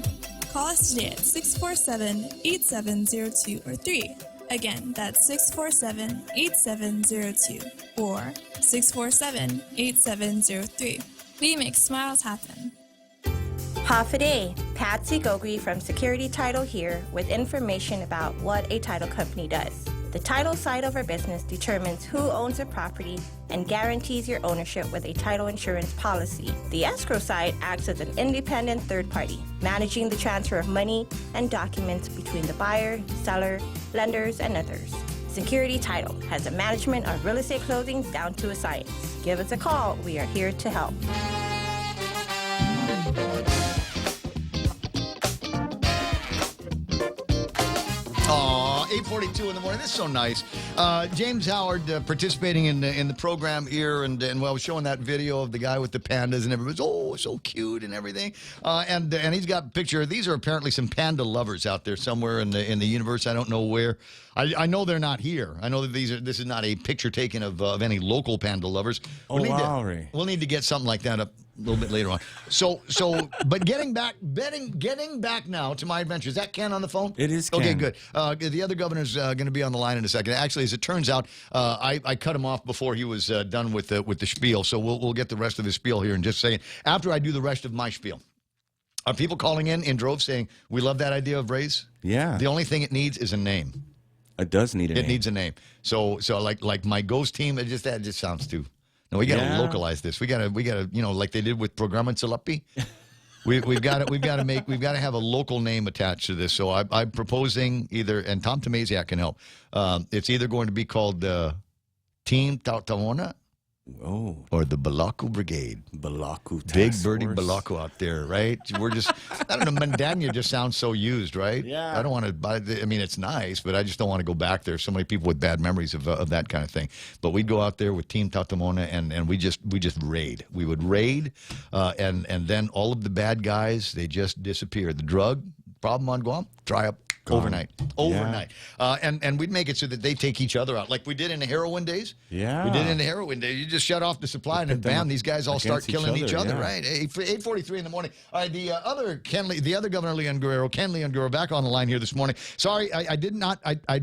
Call us today at 647-8702 or 3. Again, that's 647-8702 or 647-8703. We make smiles happen. Half a day. Patsy Gogri from Security Title here with information about what a title company does. The title side of our business determines who owns a property and guarantees your ownership with a title insurance policy. The escrow side acts as an independent third party, managing the transfer of money and documents between the buyer, seller, lenders, and others. Security Title has a management of real estate closings down to a science. Give us a call. We are here to help. 8:42 in the morning. This is so nice. James Howard participating in the program here, and well, showing that video of the guy with the pandas, and everybody's so cute and everything. And he's got a picture. These are apparently some panda lovers out there somewhere in the universe. I don't know where. I know they're not here. I know that this is not a picture taken of any local panda lovers. We'll need to get something like that up a little bit later on. But getting back now to my adventure. Is that Ken on the phone? It is Ken. Okay, good. The other governor's going to be on the line in a second. Actually, as it turns out, I cut him off before he was done with the spiel. So we'll get the rest of the spiel here in just a second. After I do the rest of my spiel. Are people calling in droves saying, we love that idea of Rays? Yeah. The only thing it needs is a name. It does need a name. It needs a name. So like my ghost team, that just sounds too. No, we got to localize this. We got to like they did with Programa Salapi. We've got to have a local name attached to this. So I'm proposing either, and Tom Tomasiak can help. It's either going to be called Team Tautaona. Or the Balaku Brigade. Balaku Task Big Birdie Force. Balaku out there, right? We're just, I don't know, Mandania just sounds so used, right? Yeah. I don't want to buy, I mean, it's nice, but I just don't want to go back there. So many people with bad memories of that kind of thing. But we'd go out there with Team Tatamona and we just raid. We would raid, and then all of the bad guys, they just disappear. The drug problem on Guam, dry up. Overnight. And we'd make it so that they take each other out, like we did in the heroin days. Yeah. We did it in the heroin days. You just shut off the supply, and then bam, these guys all start killing each other, right? 8:43 in the morning. All right, the other Governor Leon Guerrero, Ken Leon Guerrero, back on the line here this morning. Sorry, I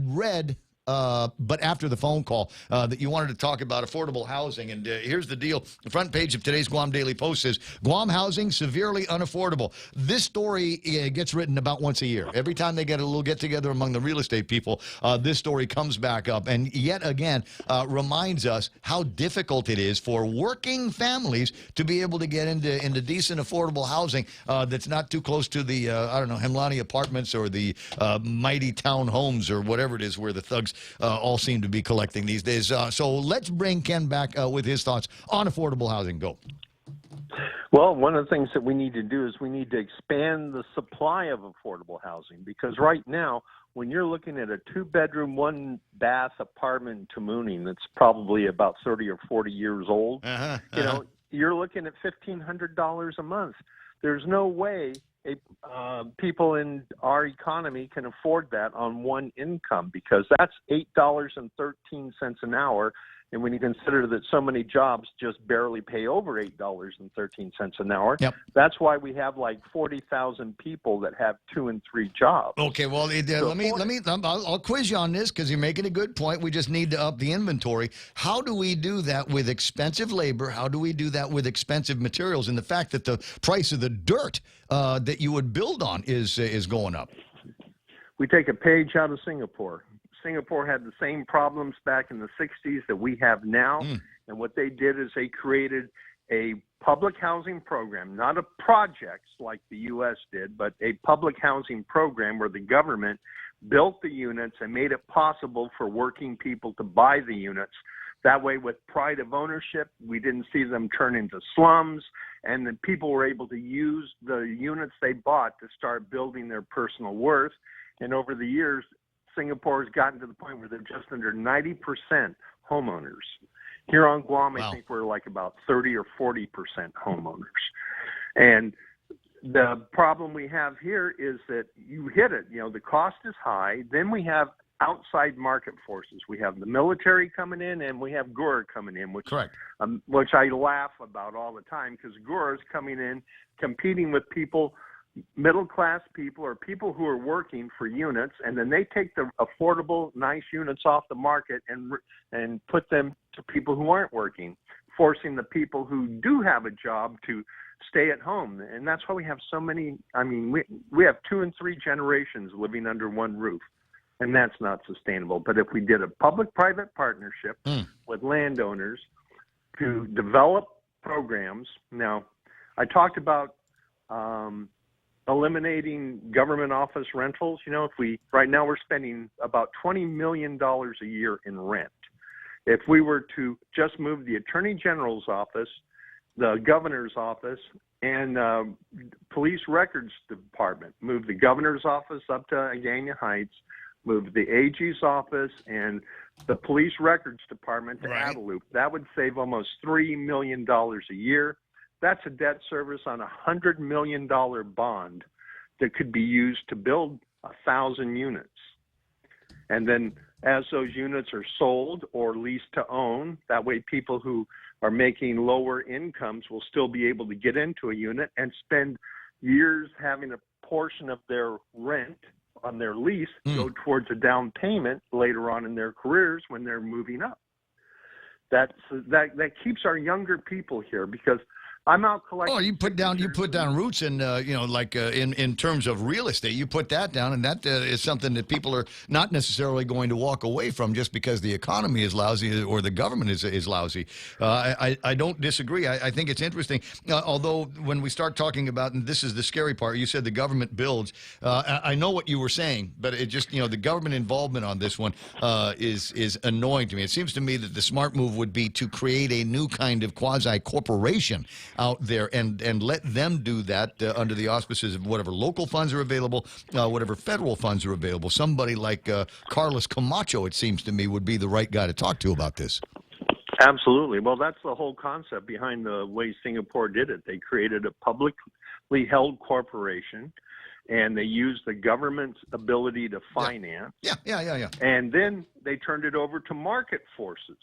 read but after the phone call, that you wanted to talk about affordable housing. And here's the deal. The front page of today's Guam Daily Post says, Guam housing severely unaffordable. This story gets written about once a year. Every time they get a little get-together among the real estate people, this story comes back up. And yet again, reminds us how difficult it is for working families to be able to get into decent, affordable housing that's not too close to the, Hemlani apartments or the mighty townhomes or whatever it is where the thugs all seem to be collecting these days. So let's bring Ken back with his thoughts on affordable housing. Go. Well, one of the things that we need to do is we need to expand the supply of affordable housing, because right now, when you're looking at a 2-bedroom, 1-bath apartment in Tamuning that's probably about 30 or 40 years old, you know, you're looking at $1,500 a month. There's no way people in our economy can afford that on one income, because that's $8.13 an hour. And when you consider that so many jobs just barely pay over $8.13 an hour, that's why we have like 40,000 people that have 2 and 3 jobs. Okay, well, I'll quiz you on this because you're making a good point. We just need to up the inventory. How do we do that with expensive labor? How do we do that with expensive materials? And the fact that the price of the dirt that you would build on is going up. We take a page out of Singapore. Singapore had the same problems back in the 60s that we have now. And what they did is they created a public housing program, not a project like the U.S. did, but a public housing program where the government built the units and made it possible for working people to buy the units. That way, with pride of ownership, we didn't see them turn into slums, and then people were able to use the units they bought to start building their personal worth. And over the years, Singapore has gotten to the point where they're just under 90% homeowners. Here on Guam, I think we're like about 30 or 40% homeowners. And the problem we have here is that you hit it. You know, the cost is high. Then we have outside market forces. We have the military coming in, and we have GUR coming in, which I laugh about all the time, because GUR is coming in, competing with people, middle-class people or people who are working for units, and then they take the affordable, nice units off the market and put them to people who aren't working, forcing the people who do have a job to stay at home. And that's why we have so many. I mean, we have 2 and 3 generations living under one roof, and that's not sustainable. But if we did a public-private partnership with landowners to develop programs. Now, I talked about eliminating government office rentals. You know, right now we're spending about $20 million a year in rent. If we were to just move the Attorney General's office, the Governor's office, and Police Records Department, move the Governor's office up to Agana Heights, move the AG's office and the Police Records Department to Adelup, that would save almost $3 million a year. That's a debt service on a $100 million bond that could be used to build 1,000 units. And then as those units are sold or leased to own, that way people who are making lower incomes will still be able to get into a unit and spend years having a portion of their rent on their lease go towards a down payment later on in their careers when they're moving up. That keeps our younger people here, because I'm out collecting. Oh, you put down roots in, in terms of real estate. You put that down, and that is something that people are not necessarily going to walk away from just because the economy is lousy or the government is lousy. I don't disagree. I think it's interesting. Although when we start talking about, and this is the scary part, you said the government builds. I know what you were saying, but it just, the government involvement on this one is annoying to me. It seems to me that the smart move would be to create a new kind of quasi-corporation out there and let them do that under the auspices of whatever local funds are available, whatever federal funds are available. Somebody like Carlos Camacho, it seems to me, would be the right guy to talk to about this. Absolutely. Well, that's the whole concept behind the way Singapore did it. They created a publicly held corporation, and they used the government's ability to finance. Yeah. And then they turned it over to market forces.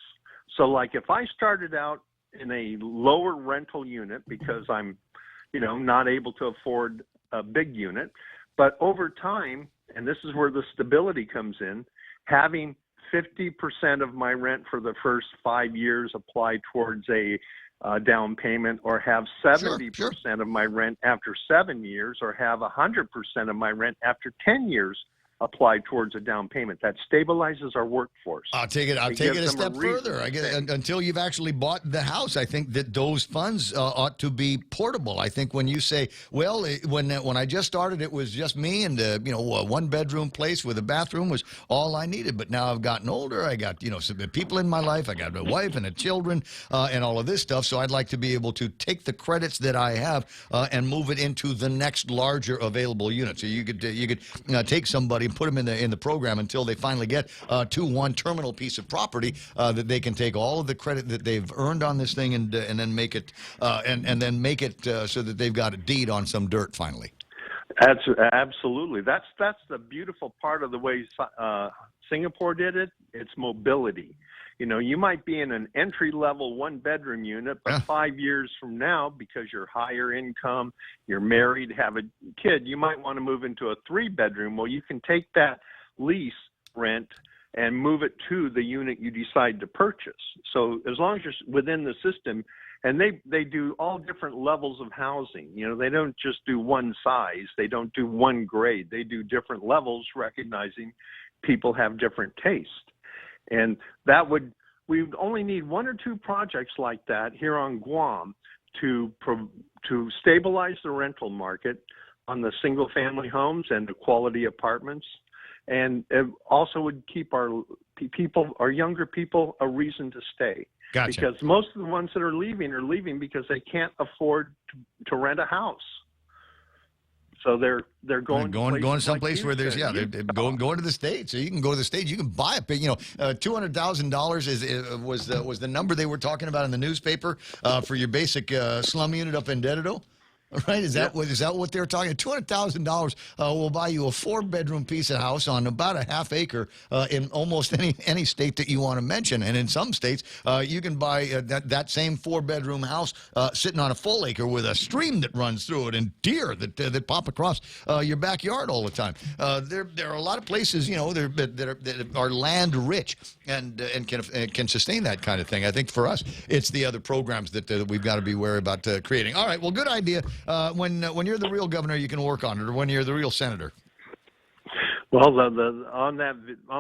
So, like, if I started out in a lower rental unit because I'm, not able to afford a big unit, but over time, and this is where the stability comes in, having 50% of my rent for the first 5 years apply towards a down payment, or have 70% of my rent after 7 years, or have 100% of my rent after 10 years apply towards a down payment. That stabilizes our workforce. I'll take it a step further. Until you've actually bought the house, I think that those funds ought to be portable. I think when you say, well, when I just started, it was just me and a one-bedroom place with a bathroom was all I needed. But now I've gotten older. I got some people in my life. I got a wife and children and all of this stuff. So I'd like to be able to take the credits that I have and move it into the next larger available unit. So you could take somebody, put them in the program until they finally get to one terminal piece of property that they can take all of the credit that they've earned on this thing and then make it and then make it so that they've got a deed on some dirt finally. Absolutely. That's the beautiful part of the way Singapore did it. It's mobility. You might be in an entry-level one-bedroom unit, but 5 years from now, because you're higher income, you're married, have a kid, you might want to move into a three-bedroom. Well, you can take that lease rent and move it to the unit you decide to purchase. So as long as you're within the system, and they do all different levels of housing. They don't just do one size. They don't do one grade. They do different levels, recognizing people have different tastes. And we would only need one or two projects like that here on Guam to stabilize the rental market on the single-family homes and the quality apartments, and it also would keep our younger people a reason to stay. Gotcha. Because most of the ones that are leaving because they can't afford to rent a house. So they're going someplace like where there's they're going to the States. So you can go to the States. You can buy it. $200,000 was the number they were talking about in the newspaper for your basic slum unit up in Dededo. Right? Is that what they're talking? $200,000 will buy you a 4-bedroom piece of house on about a half acre in almost any state that you want to mention. And in some states, you can buy that same 4-bedroom house sitting on a full acre with a stream that runs through it and deer that pop across your backyard all the time. There are a lot of places, that are land rich and can sustain that kind of thing. I think for us, it's the other programs that we've got to be wary about creating. All right. Well, good idea. When you're the real governor, you can work on it, or when you're the real senator. Well, on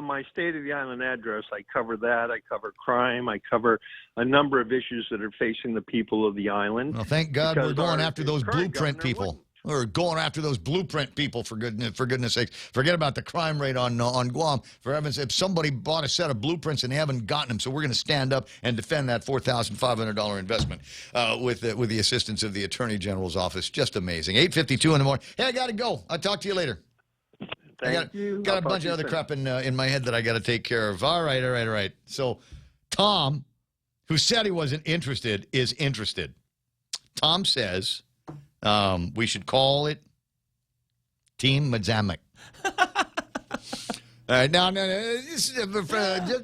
my State of the Island address, I cover that. I cover crime. I cover a number of issues that are facing the people of the island. Well, thank God we're going after those blueprint people. We're going after those blueprint people, for goodness sakes. Forget about the crime rate on Guam. For heaven's sake, if somebody bought a set of blueprints and they haven't gotten them, so we're going to stand up and defend that $4,500 investment with the assistance of the Attorney General's office. Just amazing. 8:52 in the morning. Hey, I got to go. I'll talk to you later. Thank you. Got a bunch of other crap in my head that I got to take care of. All right. So Tom, who said he wasn't interested, is interested. Tom says we should call it Team Mazamek. All right, now,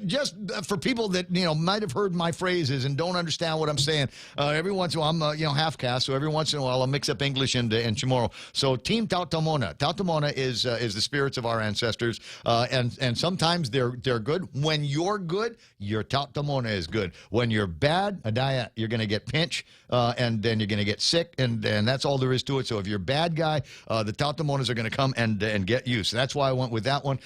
just for people that might have heard my phrases and don't understand what I'm saying, every once in a while I'm half caste, so every once in a while I'll mix up English and Chamorro. So Team Tautamona. Tautamona is the spirits of our ancestors, and sometimes they're good. When you're good, your Tautamona is good. When you're bad, Adaya, you're going to get pinch, and then you're going to get sick, and that's all there is to it. So if you're a bad guy, the Tautamonas are going to come and get you. So that's why I went with that one.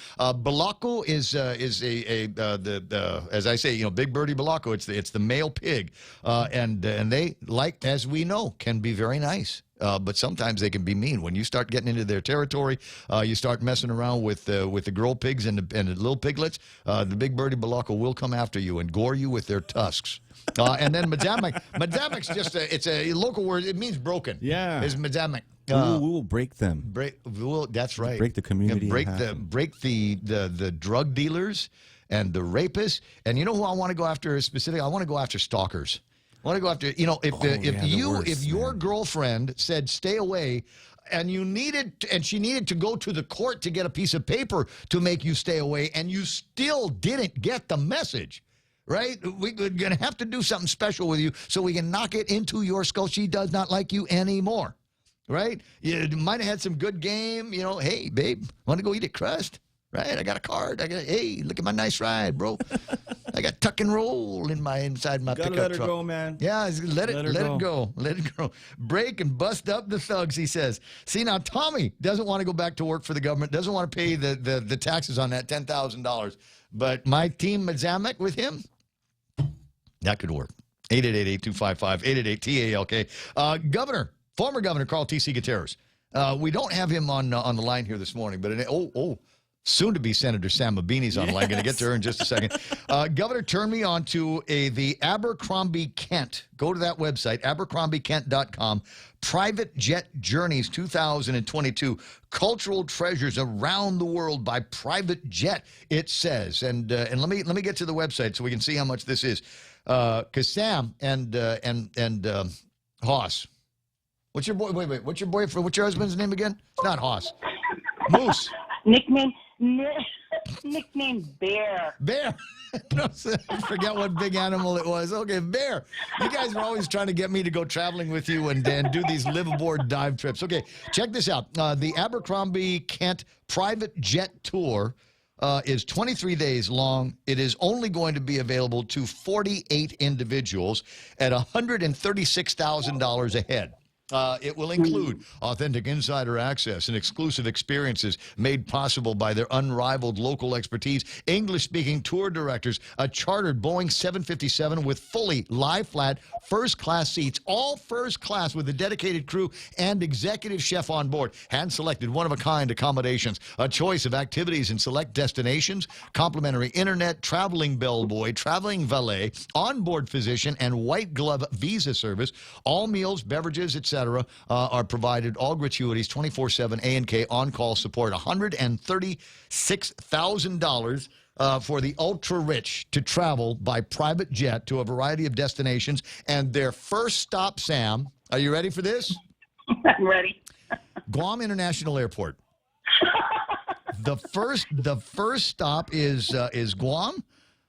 Balaco is as I say, Big Birdie Balaco. It's the male pig, and they, like, as we know, can be very nice. But sometimes they can be mean. When you start getting into their territory, you start messing around with the girl pigs and the little piglets, the Big Birdie Balaco will come after you and gore you with their tusks. And then Mazamek. Mazamek's just it's a local word. It means broken. Yeah. It's Mazamek. We will break them. That's right. Break the community. Break the drug dealers and the rapists. And you know who I want to go after specifically? I want to go after stalkers. I want to go after, if your girlfriend said stay away, and she needed to go to the court to get a piece of paper to make you stay away, and you still didn't get the message. Right? We're going to have to do something special with you so we can knock it into your skull. She does not like you anymore. Right? You might have had some good game. Hey, babe, want to go eat at Crust? Right? I got a card. Hey, look at my nice ride, bro. I got tuck and roll inside my Gotta pickup let her truck. go, man. Yeah, let it go. Let it go. Break and bust up the thugs, he says. See, now Tommy doesn't want to go back to work for the government, doesn't want to pay the taxes on that $10,000. But my team at Zamek with him, that could work. 888-825-5888-TALK. Former Governor Carl T.C. Gutierrez. We don't have him on the line here this morning, but soon-to-be Senator Sam Mabini's on the line. Going to get to her in just a second. Governor turned me on to the Abercrombie Kent. Go to that website, abercrombiekent.com. Private Jet Journeys 2022. Cultural Treasures Around the World by Private Jet, it says. And let me get to the website so we can see how much this is. Because Sam and Hoss. What's your boy? Wait. What's your boyfriend? What's your husband's name again? It's not Hoss. Moose. Nickname Bear. Bear. No, I forget what big animal it was. Okay, Bear. You guys were always trying to get me to go traveling with you and do these liveaboard dive trips. Okay, check this out. The Abercrombie Kent Private Jet Tour is 23 days long. It is only going to be available to 48 individuals at $136,000 a head. It will include authentic insider access and exclusive experiences made possible by their unrivaled local expertise, English-speaking tour directors, a chartered Boeing 757 with fully lie-flat first-class seats, all first class with a dedicated crew and executive chef on board, hand-selected one-of-a-kind accommodations, a choice of activities in select destinations, complimentary internet, traveling bellboy, traveling valet, onboard physician, and white glove visa service. All meals, beverages, etc. Are provided, all gratuities, 24/7 A&K on-call support, $136,000 for the ultra-rich to travel by private jet to a variety of destinations. And their first stop, Sam, are you ready for this? I'm ready. Guam International Airport. The first stop is Guam.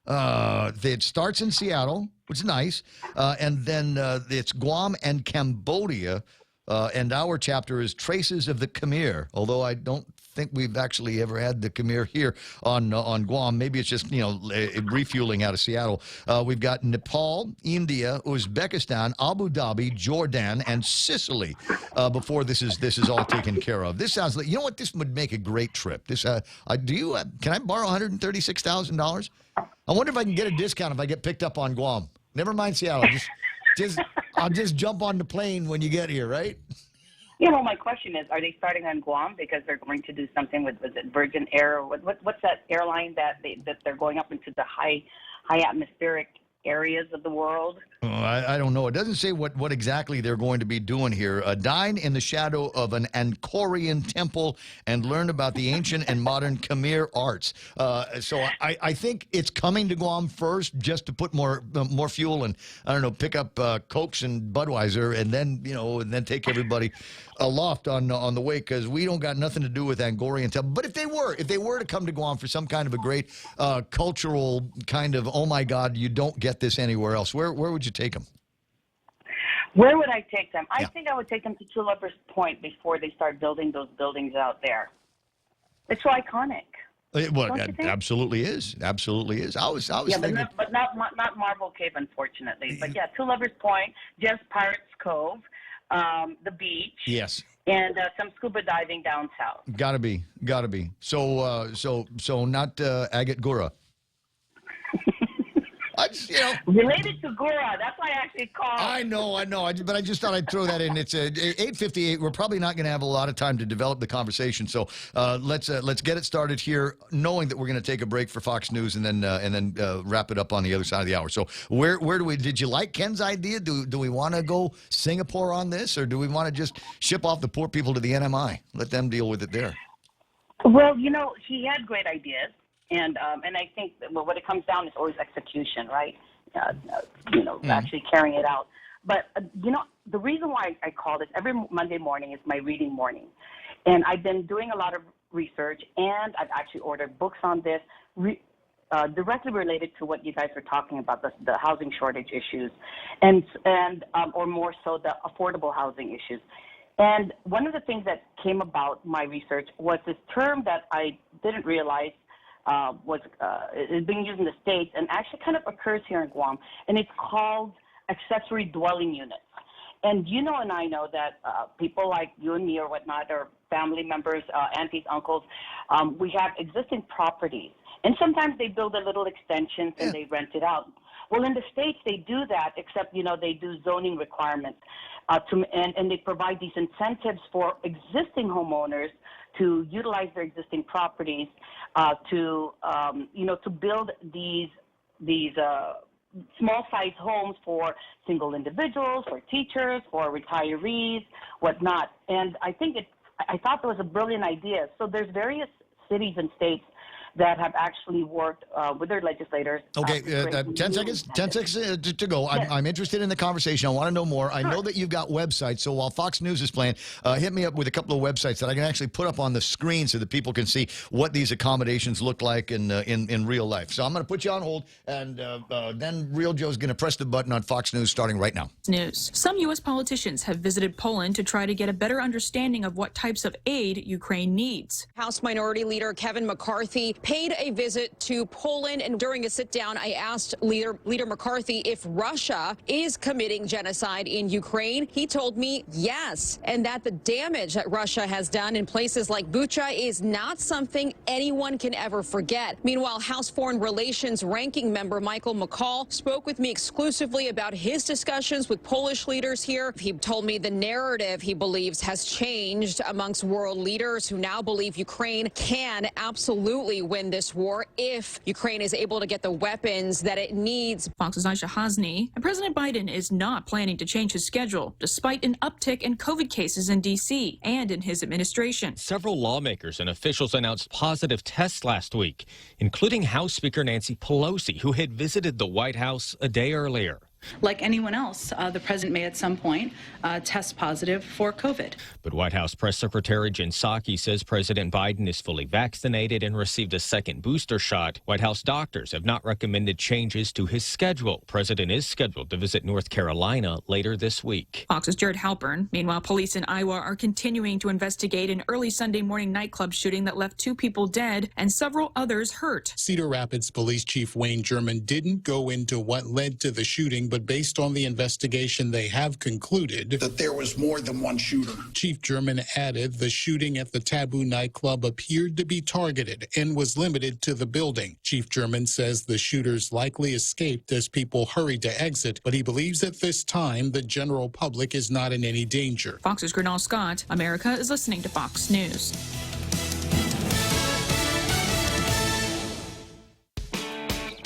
It starts in Seattle, which is nice, and then it's Guam and Cambodia, and our chapter is Traces of the Khmer, although I don't think we've actually ever had the Khmer here on Guam. Maybe it's just, refueling out of Seattle. We've got Nepal, India, Uzbekistan, Abu Dhabi, Jordan, and Sicily before this is all taken care of. This sounds like, you know what, this would make a great trip. This can I borrow $136,000? I wonder if I can get a discount if I get picked up on Guam. Never mind Seattle. I'll just jump on the plane when you get here, right? My question is, are they starting on Guam because they're going to do something with, was it Virgin Air? Or what's that airline that they're going up into the high atmospheric areas of the world? I don't know. It doesn't say what exactly they're going to be doing here. Dine in the shadow of an Angkorian temple and learn about the ancient and modern Khmer arts. So I think it's coming to Guam first just to put more fuel and, I don't know, pick up Cokes and Budweiser and then, and take everybody aloft on the way, because we don't got nothing to do with Angkorian temple. But if they were to come to Guam for some kind of a great cultural kind of, oh my God, you don't get this anywhere else, where would you take them? Where would I take them? I think I would take them to Two Lovers Point before they start building those buildings out there. It's so iconic. Well, it absolutely is. Absolutely is. I was thinking, but not Marble Cave, unfortunately. But yeah, Two Lovers Point, just Pirates Cove, the beach. Yes. And some scuba diving down south. Gotta be. So not Agate Gura. Related to Gura, that's why I actually called. I know. But I just thought I'd throw that in. It's 8:58. We're probably not going to have a lot of time to develop the conversation. So let's get it started here, knowing that we're going to take a break for Fox News and then wrap it up on the other side of the hour. So where do we? Did you like Ken's idea? Do we want to go Singapore on this, or do we want to just ship off the poor people to the NMI? Let them deal with it there. Well, he had great ideas. And I think what it comes down is always execution, right? Actually carrying it out. But, the reason why I call this every Monday morning is my reading morning. And I've been doing a lot of research, and I've actually ordered books on this, directly related to what you guys were talking about, the housing shortage issues, or more so the affordable housing issues. And one of the things that came about my research was this term that I didn't realize is being used in the States and actually kind of occurs here in Guam, and it's called accessory dwelling units. And you know and I know that people like you and me or whatnot, or family members, aunties, uncles, we have existing properties. And sometimes they build a little extensions and they rent it out. Well, in the States, they do that, except, they do zoning requirements. And they provide these incentives for existing homeowners to utilize their existing properties to build these small-sized homes for single individuals, for teachers, for retirees, whatnot. And I thought that was a brilliant idea. So there's various cities and states that have actually worked with their legislators. Okay, 10 seconds to go. Yes. I'm interested in the conversation. I want to know more. I know that you've got websites, so while Fox News is playing, hit me up with a couple of websites that I can actually put up on the screen so that people can see what these accommodations look like in real life. So I'm going to put you on hold, and then Real Joe's going to press the button on Fox News starting right now. News. Some U.S. politicians have visited Poland to try to get a better understanding of what types of aid Ukraine needs. House Minority Leader Kevin McCarthy paid a visit to Poland, and during a sit-down, I asked Leader McCarthy if Russia is committing genocide in Ukraine. He told me yes, and that the damage that Russia has done in places like Bucha is not something anyone can ever forget. Meanwhile, House Foreign Relations Ranking Member Michael McCaul spoke with me exclusively about his discussions with Polish leaders here. He told me the narrative, he believes, has changed amongst world leaders who now believe Ukraine can absolutely win this war if Ukraine is able to get the weapons that it needs. Fox's Aisha Hasni. And President Biden is not planning to change his schedule, despite an uptick in COVID cases in D.C. and in his administration. Several lawmakers and officials announced positive tests last week, including House Speaker Nancy Pelosi, who had visited the White House a day earlier. Like anyone else, the president may at some point test positive for COVID. But White House Press Secretary Jen Psaki says President Biden is fully vaccinated and received a second booster shot. White House doctors have not recommended changes to his schedule. The president is scheduled to visit North Carolina later this week. Fox's Jared Halpern. Meanwhile, police in Iowa are continuing to investigate an early Sunday morning nightclub shooting that left 2 people dead and several others hurt. Cedar Rapids Police Chief Wayne German didn't go into what led to the shooting, but based on the investigation, they have concluded that there was more than one shooter. Chief German added the shooting at the Taboo nightclub appeared to be targeted and was limited to the building. Chief German says the shooters likely escaped as people hurried to exit, but he believes at this time the general public is not in any danger. Fox's Gernal Scott. America is listening to Fox News.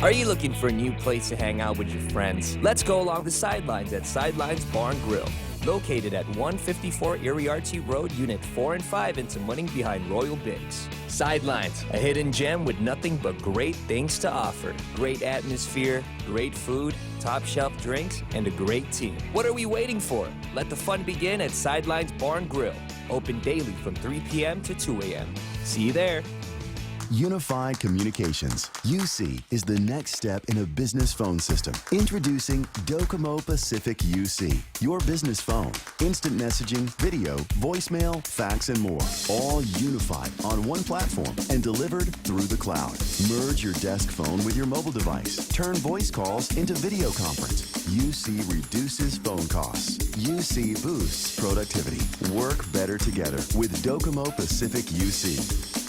Are you looking for a new place to hang out with your friends? Let's go along the sidelines at Sidelines Bar and Grill. Located at 154 Iriarty Road, Unit 4 and 5 in Tamuning behind Royal Bigs. Sidelines, a hidden gem with nothing but great things to offer. Great atmosphere, great food, top shelf drinks, and a great team. What are we waiting for? Let the fun begin at Sidelines Bar and Grill. Open daily from 3 p.m. to 2 a.m. See you there. Unified Communications, UC, is the next step in a business phone system. Introducing Docomo Pacific UC, your business phone. Instant messaging, video, voicemail, fax, and more. All unified on one platform and delivered through the cloud. Merge your desk phone with your mobile device. Turn voice calls into video conference. UC reduces phone costs. UC boosts productivity. Work better together with Docomo Pacific UC.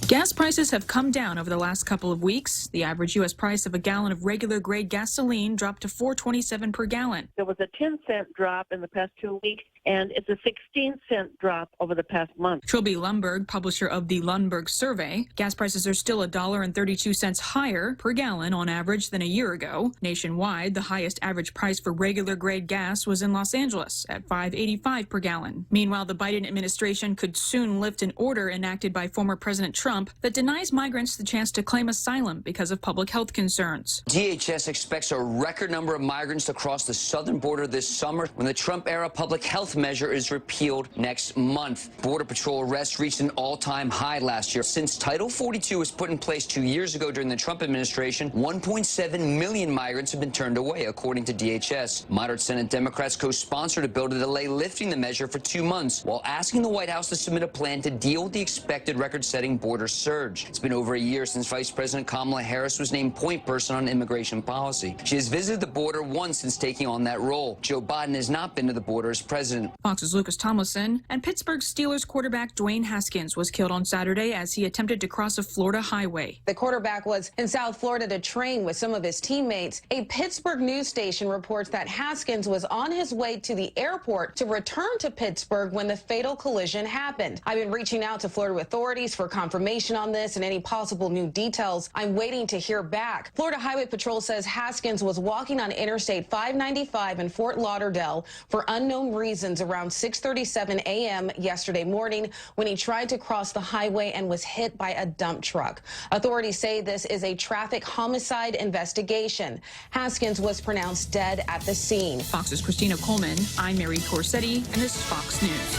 Gas prices have come down over the last couple of weeks. The average U.S. price of a gallon of regular grade gasoline dropped to $4.27 per gallon. There was a 10-cent drop in the past 2 weeks, and it's a 16-cent drop over the past month. Trilby Lundberg, publisher of the Lundberg Survey. Gas prices are still $1.32 higher per gallon on average than a year ago. Nationwide, the highest average price for regular grade gas was in Los Angeles at $5.85 per gallon. Meanwhile, the Biden administration could soon lift an order enacted by former President Trump that denies migrants the chance to claim asylum because of public health concerns. DHS expects a record number of migrants to cross the southern border this summer when the Trump-era public health health measure is repealed next month. Border Patrol arrests reached an all-time high last year. Since Title 42 was put in place 2 years ago during the Trump administration, 1.7 million migrants have been turned away, according to DHS. Moderate Senate Democrats co-sponsored a bill to delay lifting the measure for 2 months, while asking the White House to submit a plan to deal with the expected record-setting border surge. It's been over a year since Vice President Kamala Harris was named point person on immigration policy. She has visited the border once since taking on that role. Joe Biden has not been to the border as president. Fox's Lucas Tomlinson. And Pittsburgh Steelers quarterback Dwayne Haskins was killed on Saturday as he attempted to cross a Florida highway. The quarterback was in South Florida to train with some of his teammates. A Pittsburgh news station reports that Haskins was on his way to the airport to return to Pittsburgh when the fatal collision happened. I've been reaching out to Florida authorities for confirmation on this and any possible new details. I'm waiting to hear back. Florida Highway Patrol says Haskins was walking on Interstate 595 in Fort Lauderdale for unknown reasons around 6:37 a.m. yesterday morning when he tried to cross the highway and was hit by a dump truck. Authorities say this is a traffic homicide investigation. Haskins was pronounced dead at the scene. Fox's Christina Coleman. I'm Mary Corsetti, and this is Fox News.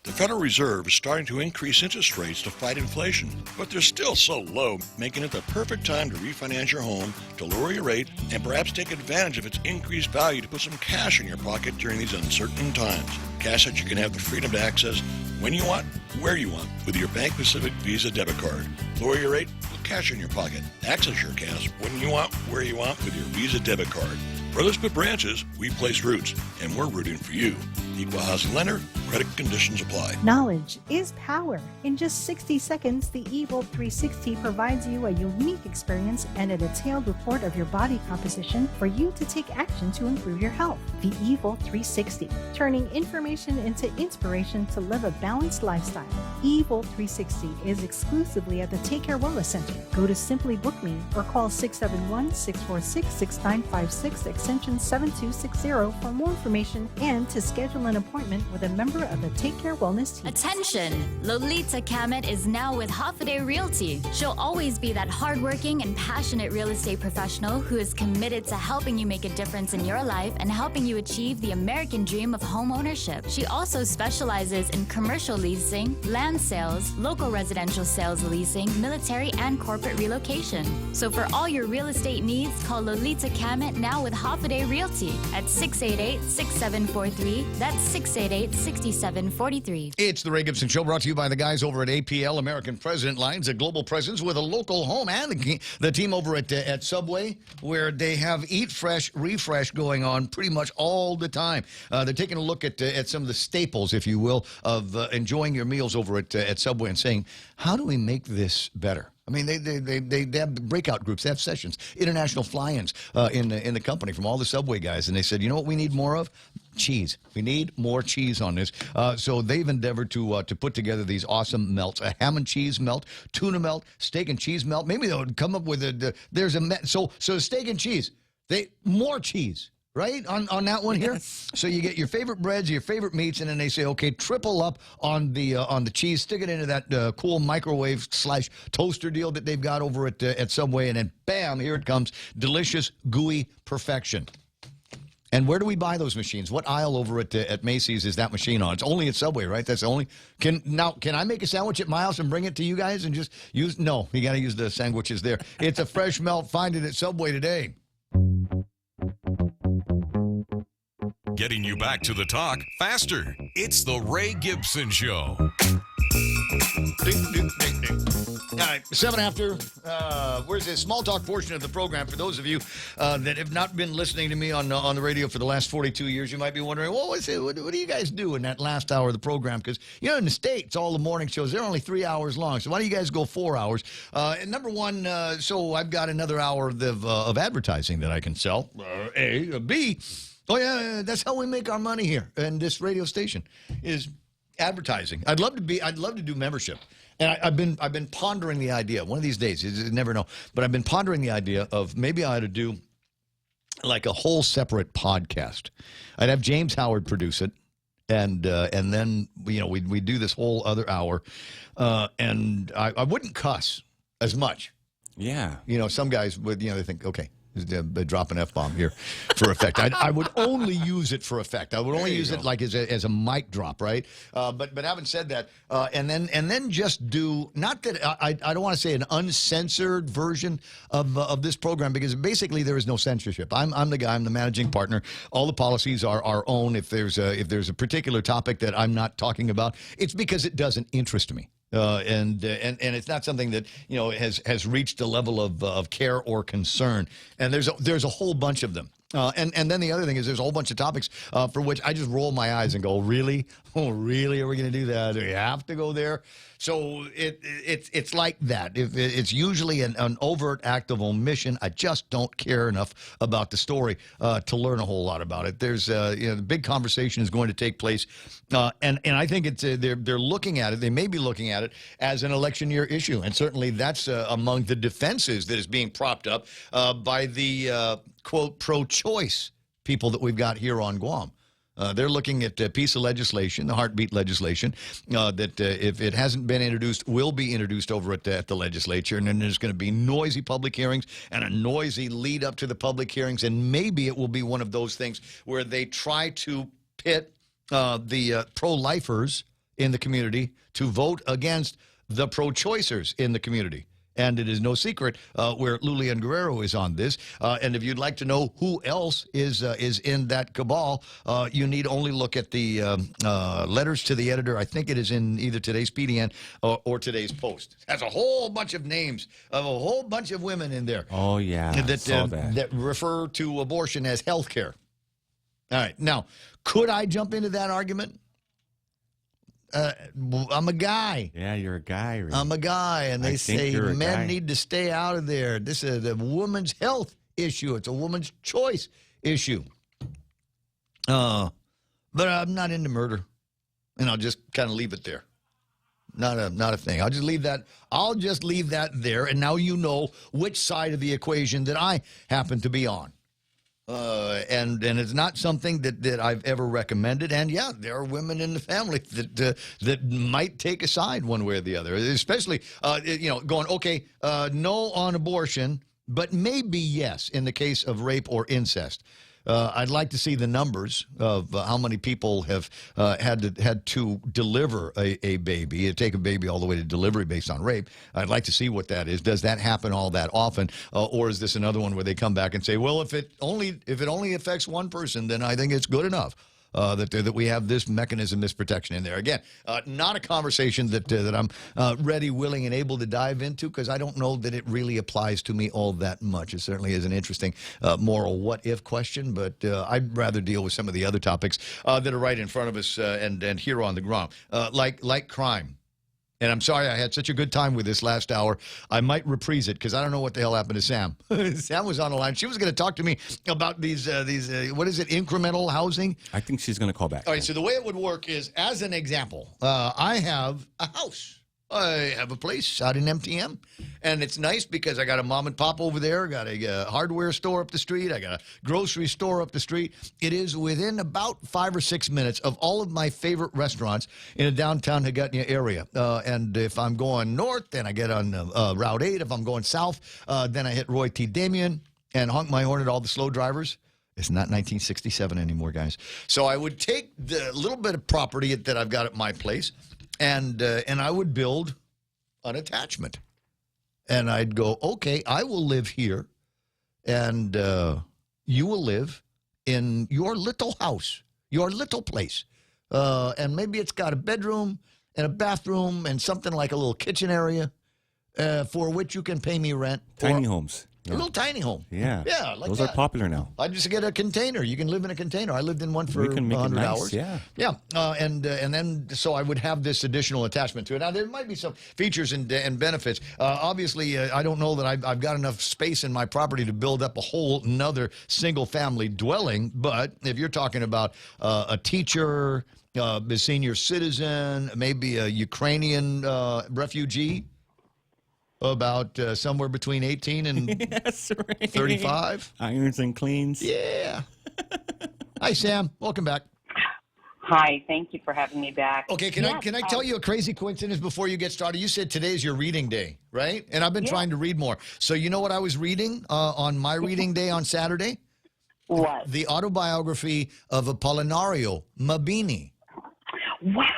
The Federal Reserve is starting to increase interest rates to fight inflation, but they're still so low, making it the perfect time to refinance your home, to lower your rate, and perhaps take advantage of its increased value to put some cash in your pocket during these uncertain times. Cash that you can have the freedom to access when you want, where you want, with your Bank Pacific Visa debit card. Lower your rate, put cash in your pocket. Access your cash when you want, where you want, with your Visa debit card. Where let's put branches, we place roots, and we're rooting for you. Equal housing lender, credit conditions apply. Knowledge is power. In just 60 seconds, the Evil 360 provides you a unique experience and a detailed report of your body composition for you to take action to improve your health. The Evil 360, turning information into inspiration to live a balanced lifestyle. Evil 360 is exclusively at the Take Care Wellness Center. Go to Simply Book Me or call 671-646-6956 extension 7260 for more information and to schedule an appointment with a member of the Take Care Wellness team. Attention! Lolita Kamet is now with Hoffaday Realty. She'll always be that hardworking and passionate real estate professional who is committed to helping you make a difference in your life and helping you achieve the American dream of home ownership. She also specializes in commercial leasing, land sales, local residential sales leasing, military and corporate relocation. So for all your real estate needs, call Lolita Kamet now with Hoffaday Realty at 688-6743. That's 688-6743. It's the Ray Gibson Show, brought to you by the guys over at APL, American President Lines, a global presence with a local home, and the team over at Subway, where they have Eat Fresh, Refresh going on pretty much all the time. They're taking a look at some of the staples, if you will, of enjoying your meals over at Subway and saying, how do we make this better? I mean, they have breakout groups, they have sessions, international fly-ins in the company from all the Subway guys, and they said, you know what we need more of? Cheese. We need more cheese on this. So they've endeavored to put together these awesome melts: a ham and cheese melt, tuna melt, steak and cheese melt. Maybe they'll come up with so steak and cheese. More cheese. Right on that one here. So you get your favorite breads, your favorite meats, and then they say, okay, triple up on the cheese, stick it into that cool microwave / toaster deal that they've got over at Subway, and then bam, here it comes, delicious, gooey perfection. And where do we buy those machines? What aisle over at Macy's is that machine on? It's only at Subway, right? That's the only. Can I make a sandwich at my house and bring it to you guys and just use? No, you got to use the sandwiches there. It's a fresh melt. Find it at Subway today. Getting you back to the talk faster. It's the Ray Gibson Show. Ding, ding, ding, ding. All right, 7 after. Where's this small talk portion of the program? For those of you that have not been listening to me on the radio for the last 42 years, you might be wondering, well, what do you guys do in that last hour of the program? Because, in the States, all the morning shows, they're only 3 hours long. So why don't you guys go 4 hours? And number one, so I've got another hour of advertising that I can sell. A. B. Oh, yeah, that's how we make our money here. And this radio station is advertising. I'd love to do membership. And I've been pondering the idea. One of these days, you never know. But I've been pondering the idea of maybe I ought to do like a whole separate podcast. I'd have James Howard produce it. And then, we do this whole other hour. And I wouldn't cuss as much. Yeah. Some guys would, they think, okay. Drop an F-bomb here for effect. I would only use it for effect. I would only use it like as a mic drop, right? But having said that, and then just do, not that I don't want to say an uncensored version of this program, because basically there is no censorship. I'm the guy. I'm the managing partner. All the policies are our own. If there's a particular topic that I'm not talking about, it's because it doesn't interest me. And it's not something that has reached a level of care or concern. And there's a whole bunch of them. And then the other thing is there's a whole bunch of topics for which I just roll my eyes and go, really? Oh, really? Are we going to do that? Do we have to go there? So it's like that. It's usually an overt act of omission. I just don't care enough about the story to learn a whole lot about it. There's the big conversation is going to take place, and I think it's they're looking at it. They may be looking at it as an election year issue, and certainly that's among the defenses that is being propped up by the quote pro-choice people that we've got here on Guam. They're looking at a piece of legislation, the heartbeat legislation, that if it hasn't been introduced, will be introduced over at the legislature. And then there's going to be noisy public hearings and a noisy lead up to the public hearings. And maybe it will be one of those things where they try to pit the pro-lifers in the community to vote against the pro-choicers in the community. And it is no secret where Lulian Guerrero is on this. And if you'd like to know who else is in that cabal, you need only look at the letters to the editor. I think it is in either today's PDN or today's Post. Has a whole bunch of names of a whole bunch of women in there. Oh, yeah. That refer to abortion as health care. All right. Now, could I jump into that argument? I'm a guy. Yeah, you're a guy. Rick. I'm a guy, and they say men need to stay out of there. This is a woman's health issue. It's a woman's choice issue. But I'm not into murder, and I'll just kind of leave it there. Not a thing. I'll just leave that there, and now you know which side of the equation that I happen to be on. And it's not something that I've ever recommended. And yeah, there are women in the family that might take a side one way or the other, especially going, okay, no on abortion, but maybe yes in the case of rape or incest. I'd like to see the numbers of how many people have had to deliver a baby, take a baby all the way to delivery based on rape. I'd like to see what that is. Does that happen all that often, or is this another one where they come back and say, well, if it only affects one person, then I think it's good enough. That we have this mechanism, this protection in there. Again, not a conversation that I'm ready, willing, and able to dive into, because I don't know that it really applies to me all that much. It certainly is an interesting moral what-if question, but I'd rather deal with some of the other topics that are right in front of us and here on the ground, like crime. And I'm sorry I had such a good time with this last hour. I might reprise it because I don't know what the hell happened to Sam. Sam was on the line. She was going to talk to me about these what is it, incremental housing? I think she's going to call back. All right, so the way it would work is, as an example, I have a house. I have a place out in MTM, and it's nice because I got a mom and pop over there, got a hardware store up the street, I got a grocery store up the street. It is within about 5 or 6 minutes of all of my favorite restaurants in the downtown Hagåtña area. And if I'm going north, then I get on Route 8. If I'm going south, then I hit Roy T. Damien and honk my horn at all the slow drivers. It's not 1967 anymore, guys. So I would take the little bit of property that I've got at my place, and I would build an attachment. And I'd go, okay, I will live here, and you will live in your little house, your little place. And maybe it's got a bedroom and a bathroom and something like a little kitchen area for which you can pay me rent. Tiny homes. A little tiny home. Yeah. Yeah, like those that. are popular now. I just get a container. You can live in a container. I lived in one for 100 hours. Yeah. Yeah. And then so I would have this additional attachment to it. Now, there might be some features and benefits. Obviously, I don't know that I've got enough space in my property to build up a whole another single-family dwelling. But if you're talking about a teacher, a senior citizen, maybe a Ukrainian refugee, about somewhere between 18 and yes, right. 35. Irons and cleans. Yeah. Hi, Sam. Welcome back. Hi, thank you for having me back. Okay, can I tell you a crazy coincidence before you get started? You said today's your reading day, right? And I've been trying to read more. So you know what I was reading on my reading day on Saturday? What? The autobiography of Apollinario Mabini. Wow.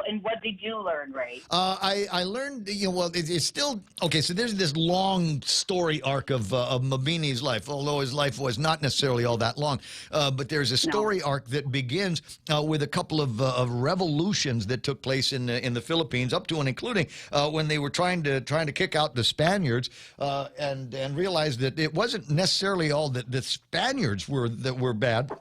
And what did you learn, Ray? I learned, it's still, okay, so there's this long story arc of Mabini's life, although his life was not necessarily all that long. But there's a story arc that begins with a couple of revolutions that took place in the Philippines, up to and including when they were trying to kick out the Spaniards and realized that it wasn't necessarily all that the Spaniards were bad.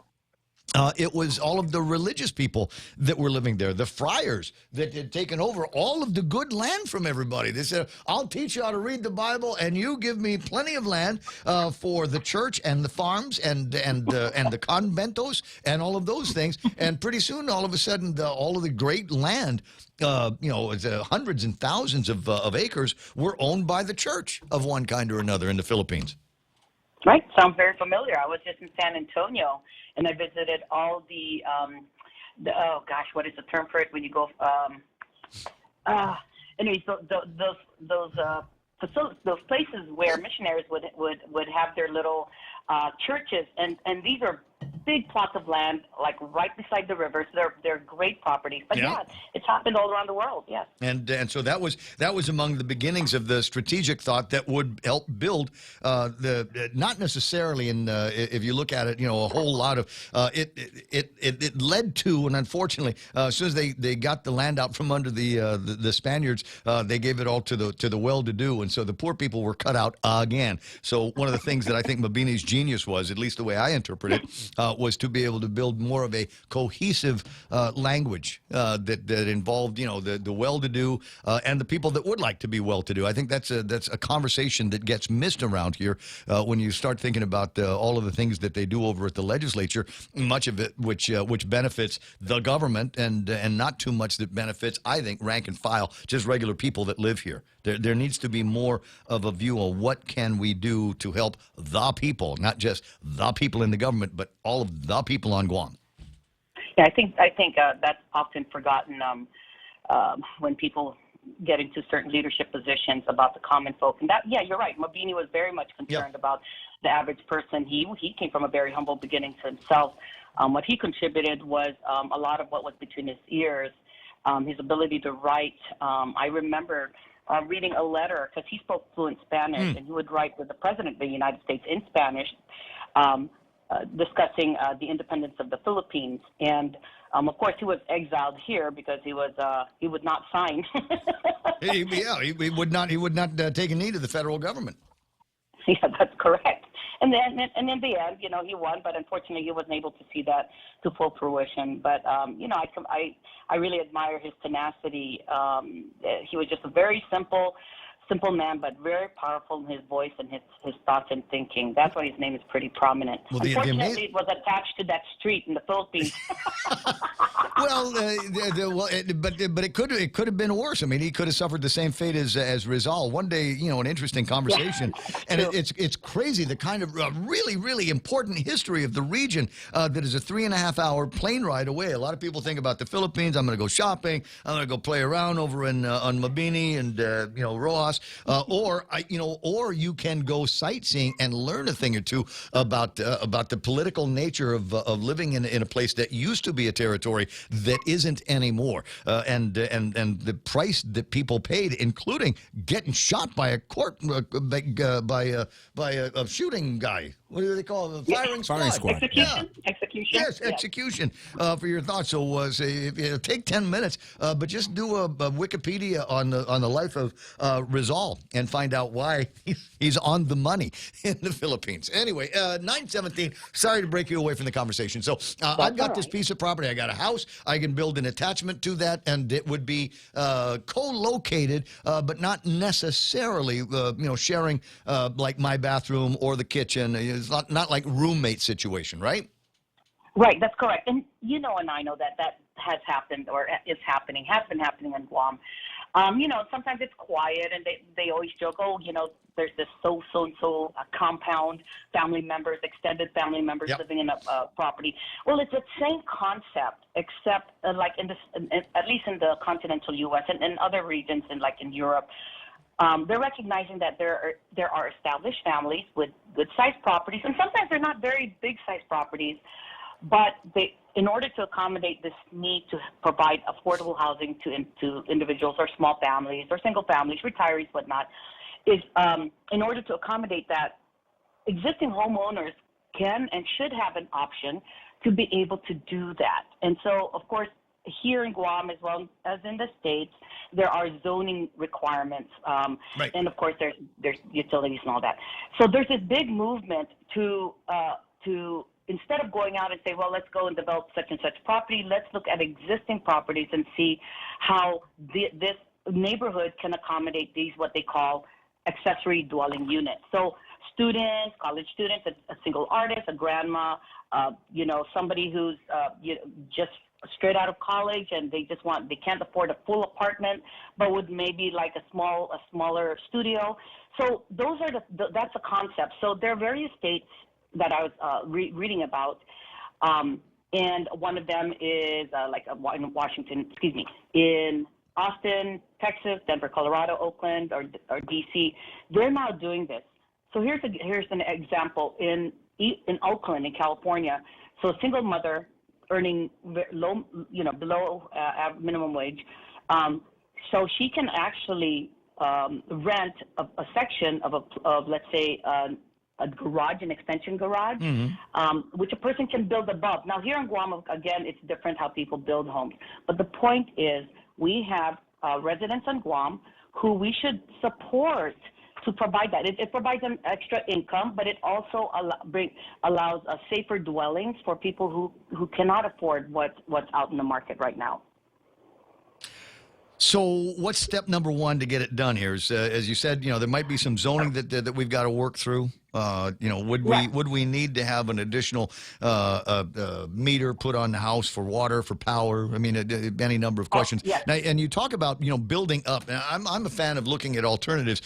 It was all of the religious people that were living there, the friars that had taken over all of the good land from everybody. They said, I'll teach you how to read the Bible, and you give me plenty of land for the church and the farms and the conventos and all of those things. And pretty soon, all of a sudden, all of the great land, hundreds and thousands of acres were owned by the church of one kind or another in the Philippines. Right. Sounds very familiar. I was just in San Antonio, and I visited all the oh gosh, what is the term for it when you go? Anyways, those places where missionaries would have their little churches, and these are big plots of land, like right beside the river. So they're great properties. But yeah, it's happened all around the world. Yes. And so that was among the beginnings of the strategic thought that would help build not necessarily if you look at it, a whole lot of it led to, and unfortunately, as soon as they got the land out from under the Spaniards, they gave it all to the well-to-do, and so the poor people were cut out again. So one of the things that I think Mabini's genius was, at least the way I interpret it, was to be able to build more of a cohesive language that involved, the well-to-do and the people that would like to be well-to-do. I think that's a conversation that gets missed around here when you start thinking about all of the things that they do over at the legislature. Much of it, which benefits the government, and not too much that benefits, I think, rank and file, just regular people that live here. There needs to be more of a view of what can we do to help the people, not just the people in the government, but all of the people on Guam. Yeah, I think that's often forgotten when people get into certain leadership positions about the common folk. And you're right. Mabini was very much concerned about the average person. He came from a very humble beginning to himself. What he contributed was a lot of what was between his ears, his ability to write. I remember reading a letter, because he spoke fluent Spanish, and he would write with the President of the United States in Spanish, discussing the independence of the Philippines. And of course, he was exiled here because he would not sign. he would not take a knee to the federal government. Yeah, that's correct. And then in the end, he won, but unfortunately, he wasn't able to see that to full fruition. But I really admire his tenacity. He was just a very simple man, but very powerful in his voice and his thoughts and thinking. That's why his name is pretty prominent. Well, unfortunately, it was attached to that street in the Philippines. But it could have been worse. I mean, he could have suffered the same fate as Rizal. One day, an interesting conversation, and it's crazy the kind of really, really important history of the region that is a 3.5-hour plane ride away. A lot of people think about the Philippines. I'm going to go shopping. I'm going to go play around over on Mabini and Rojas, or you can go sightseeing and learn a thing or two about the political nature of living in a place that used to be a territory that isn't anymore, and the price that people paid, including getting shot by a shooting guy. What do they call it? Firing squad. Execution. Yes, execution. For your thoughts. So take 10 minutes, but just do a Wikipedia on the life of Rizal and find out why he's on the money in the Philippines. Anyway, 9:17. Sorry to break you away from the conversation. So I've got this piece of property. I got a house. I can build an attachment to that, and it would be co-located, but not necessarily, sharing like my bathroom or the kitchen. It's not like roommate situation, right? Right, that's correct. And and I know that has happened or is happening, has been happening in Guam. Sometimes it's quiet, and they always joke, oh, there's this so-and-so compound, family members, extended family members living in a property. Well, it's the same concept, except like at least in the continental U.S. and in other regions, in Europe. They're recognizing that there are established families with good-sized properties, and sometimes they're not very big-sized properties, but in order to accommodate this need to provide affordable housing to individuals or small families or single families, retirees, whatnot, is in order to accommodate that, existing homeowners can and should have an option to be able to do that. And so, of course, here in Guam, as well as in the States, there are zoning requirements, and of course there's utilities and all that. So there's this big movement to instead of going out and say, well, let's go and develop such and such property, let's look at existing properties and see how this neighborhood can accommodate these, what they call accessory dwelling units. So students, college students, a single artist, a grandma, somebody who's just straight out of college and they can't afford a full apartment, but would maybe like a smaller studio. So that's a concept. So there are various states that I was reading about, and one of them is in Washington, in Austin, Texas, Denver, Colorado, Oakland, or DC. They're now doing this. So here's an example in Oakland, in California. So a single mother earning low, below minimum wage, so she can actually rent a section of let's say a garage, an extension garage, which a person can build above. Now here in Guam, again, it's different how people build homes. But the point is, we have residents in Guam who we should support to provide that. It provides them extra income, but it also allows safer dwellings for people who cannot afford what's out in the market right now. So what's step number one to get it done here? Is, as you said, there might be some zoning that we've got to work through. Would we need to have an additional meter put on the house for water, for power? I mean, any number of questions. Yes. Now, and you talk about building up. Now, I'm a fan of looking at alternatives.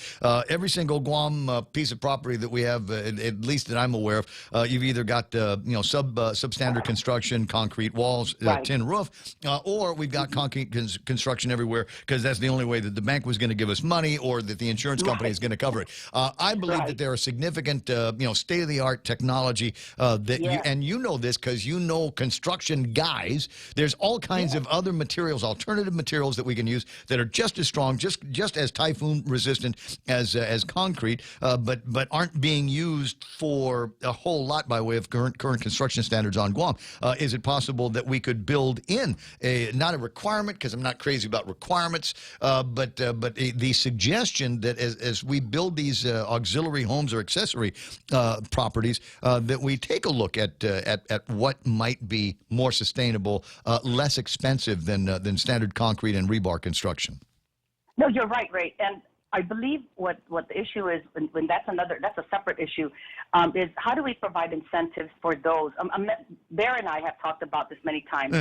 Every single Guam piece of property that we have, at least that I'm aware of, you've either got substandard construction, concrete walls, tin roof, or we've got concrete construction everywhere because that's the only way that the bank was going to give us money or that the insurance company is going to cover it. I believe that there are significant state-of-the-art technology that you know this because you know construction guys. There's all kinds of other materials, alternative materials that we can use that are just as strong, just as typhoon resistant as concrete, but aren't being used for a whole lot by way of current construction standards on Guam. Is it possible that we could build in not a requirement, because I'm not crazy about requirements, but the suggestion that as we build these auxiliary homes or accessory properties, that we take a look at what might be more sustainable, less expensive than standard concrete and rebar construction. No, you're right, Ray. And I believe what the issue is, when that's a separate issue, is how do we provide incentives for those? Bear and I have talked about this many times.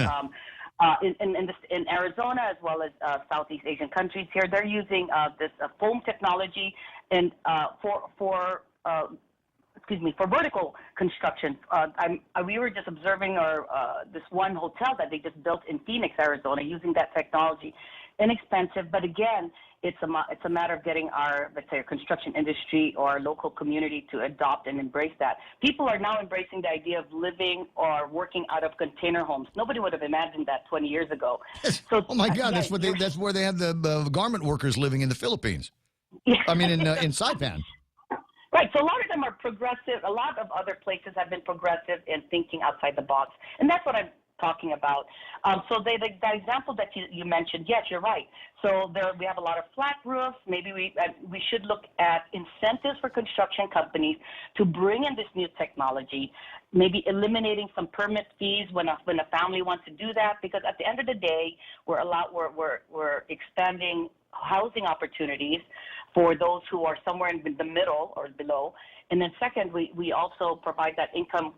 In Arizona, as well as Southeast Asian countries here, they're using this foam technology and for vertical construction. We were just observing this one hotel that they just built in Phoenix, Arizona, using that technology. Inexpensive, but again, it's a matter of getting our, let's say, our construction industry or our local community to adopt and embrace that. People are now embracing the idea of living or working out of container homes. Nobody would have imagined that 20 years ago. So, oh my God, that's where they have the garment workers living in the Philippines. Yeah. I mean, in Saipan. Right. So a lot of them are progressive. A lot of other places have been progressive in thinking outside the box, and that's what I'm talking about. So the example that you mentioned, yes, you're right. So we have a lot of flat roofs. Maybe we should look at incentives for construction companies to bring in this new technology, maybe eliminating some permit fees when a family wants to do that, because at the end of the day, we're expanding housing opportunities for those who are somewhere in the middle or below. And then second, we also provide that income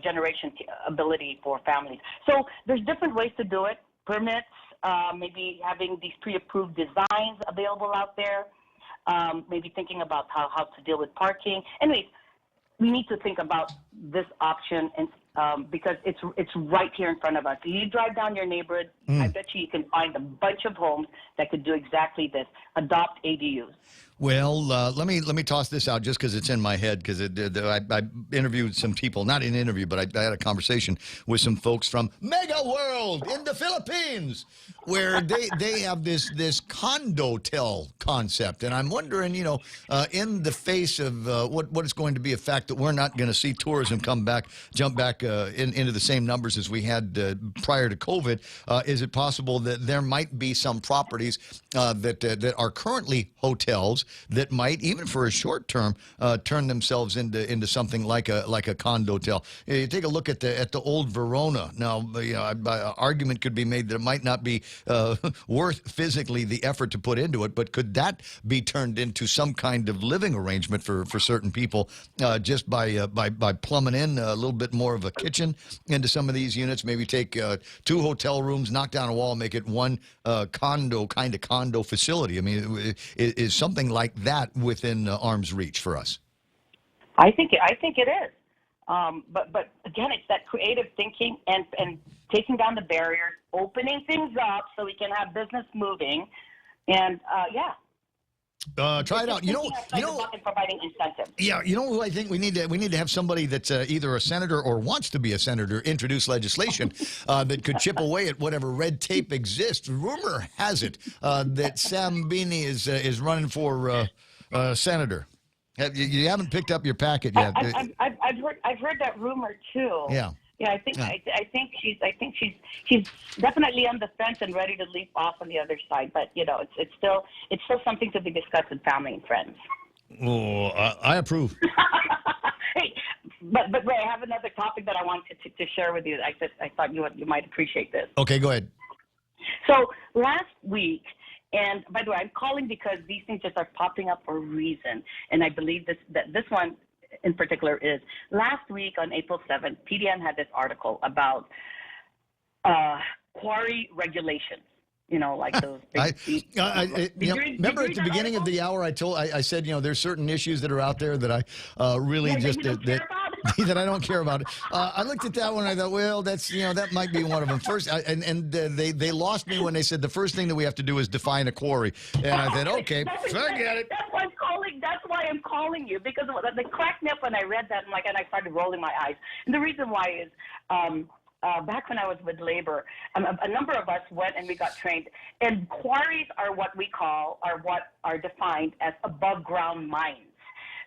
generation ability for families. So there's different ways to do it. Permits, maybe having these pre-approved designs available out there, maybe thinking about how to deal with parking. Anyways, we need to think about this option, and because it's right here in front of us. You drive down your neighborhood, I bet you can find a bunch of homes that could do exactly this: adopt ADUs. Well, let me toss this out just because it's in my head, because I interviewed some people, not an interview, but I had a conversation with some folks from Mega World in the Philippines, where they have this condotel concept, and I'm wondering, in the face of what is going to be a fact that we're not going to see tourism jump back into the same numbers as we had prior to COVID, is it possible that there might be some properties that are currently hotels that might, even for a short term, turn themselves into something like a condotel? You take a look at the old Verona. Now, argument could be made that it might not be worth physically the effort to put into it, but could that be turned into some kind of living arrangement for certain people, just by plumbing in a little bit more of a kitchen into some of these units? Maybe take 2 hotel rooms, knock down a wall, make it one condo facility. I mean, is something like that within arm's reach for us? I think it is. But again, it's that creative thinking and taking down the barriers, opening things up so we can have business moving, and try it out. And providing incentives. Yeah, who I think we need to have somebody that's either a senator or wants to be a senator introduce legislation that could chip away at whatever red tape exists. Rumor has it that Sam Bini is running for senator. You haven't picked up your packet yet. I've heard that rumor too. Yeah. Yeah, I think she's definitely on the fence and ready to leap off on the other side. But it's still something to be discussed with family and friends. Oh, I approve. Hey, but Ray, I have another topic that I wanted to share with you. I thought you might appreciate this. Okay, go ahead. So last week. And by the way, I'm calling because these things just are popping up for a reason, and I believe that this one in particular is. Last week on April 7th, PDN had this article about quarry regulations. Like those big remember at the beginning of the hour, I said, there's certain issues that are out there that I really that I don't care about. I looked at that one and I thought, well, that's that might be one of them. First, they lost me when they said the first thing that we have to do is define a quarry, and I said, okay, forget it. That's why I'm calling. That's why I'm calling you, because the cracked me up when I read that, and I started rolling my eyes. And the reason why is. Back when I was with labor, a number of us went and we got trained. And quarries are what are defined as above ground mines.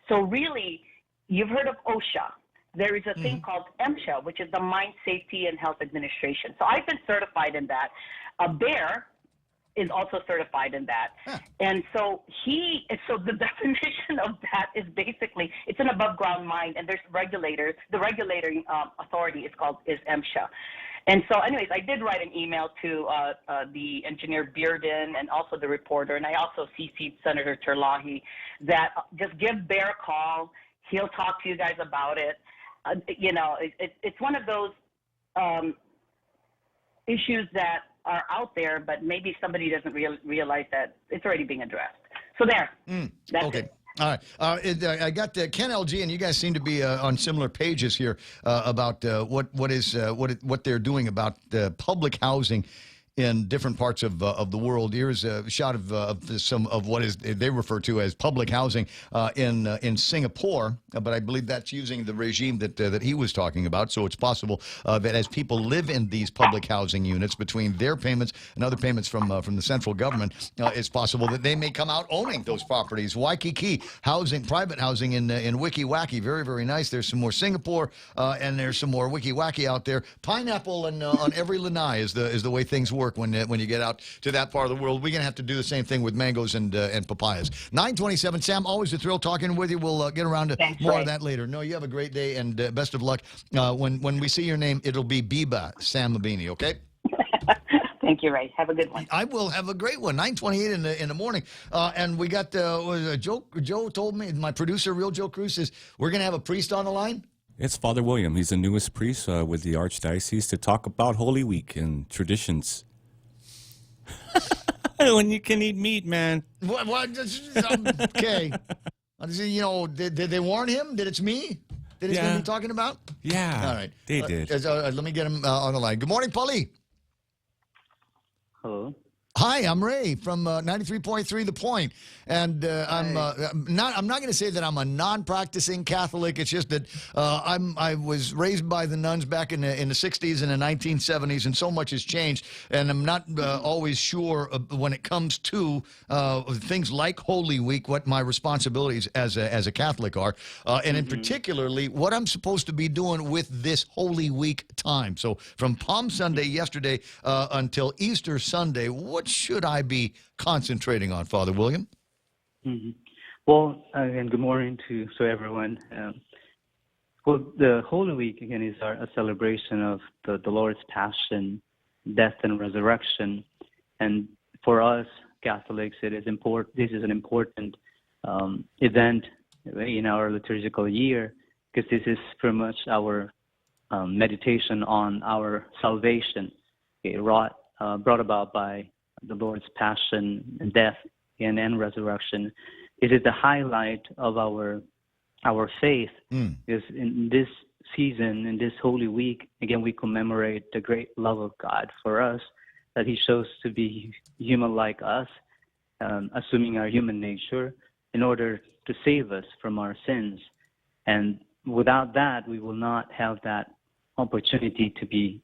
So really, you've heard of OSHA. There is a thing called MSHA, which is the Mine Safety and Health Administration. So I've been certified in that. Bear is also certified in that. And so the definition of that is basically it's an above ground mine, and there's regulators. The regulating authority is MSHA. And so anyways, I did write an email to the engineer Bearden and also the reporter, and I also CC'd Senator Terlahi that just give Bear a call. He'll talk to you guys about it. It's one of those issues that are out there, but maybe somebody doesn't realize that it's already being addressed. So there. That's okay. it. All right. I got Ken LG, and you guys seem to be on similar pages here about what they're doing about public housing in different parts of the world. Here's a shot of some of what they refer to as public housing in Singapore, but I believe that's using the regime that he was talking about. So it's possible that as people live in these public housing units, between their payments and other payments from the central government, it's possible that they may come out owning those properties. Waikiki housing, private housing in Wiki Waki, very, very nice. There's some more Singapore, and there's some more Wiki Waki out there. Pineapple on every lanai is the way things work. When you get out to that part of the world, we're going to have to do the same thing with mangoes and papayas. 9:27, Sam, always a thrill talking with you. We'll get around to more of that later. No, you have a great day, and best of luck. When we see your name, it'll be Biba Sam Mabini, okay? Thank you, Ray. Have a good one. I will have a great one. 9:28 in the morning. And we got Joe told me, my producer, Real Joe Cruz, says we're going to have a priest on the line. It's Father William. He's the newest priest with the Archdiocese to talk about Holy Week and traditions. When you can eat meat, man. What? Okay. You know, did they warn him that it's me that he's going to be talking about? Yeah. All right. They did. Let me get him on the line. Good morning, Paulie. Hello. Hi, I'm Ray from 93.3 The Point, and I'm not going to say that I'm a non-practicing Catholic. It's just that I was raised by the nuns back in the 60s and the 1970s, and so much has changed, and I'm not always sure when it comes to things like Holy Week what my responsibilities as a Catholic are, and in particularly what I'm supposed to be doing with this Holy Week time. So from Palm Sunday yesterday until Easter Sunday, what should I be concentrating on, Father William? Well, again, good morning to everyone. Well, the Holy Week, again, is a celebration of the Lord's passion, death, and resurrection. And for us Catholics, it is important. This is an important event in our liturgical year, because this is pretty much our meditation on our salvation, brought about by the Lord's passion and death and resurrection. It is the highlight of our faith. Because in this season, in this Holy Week, again, we commemorate the great love of God for us, that He chose to be human like us, assuming our human nature, in order to save us from our sins. And without that, we will not have that opportunity to be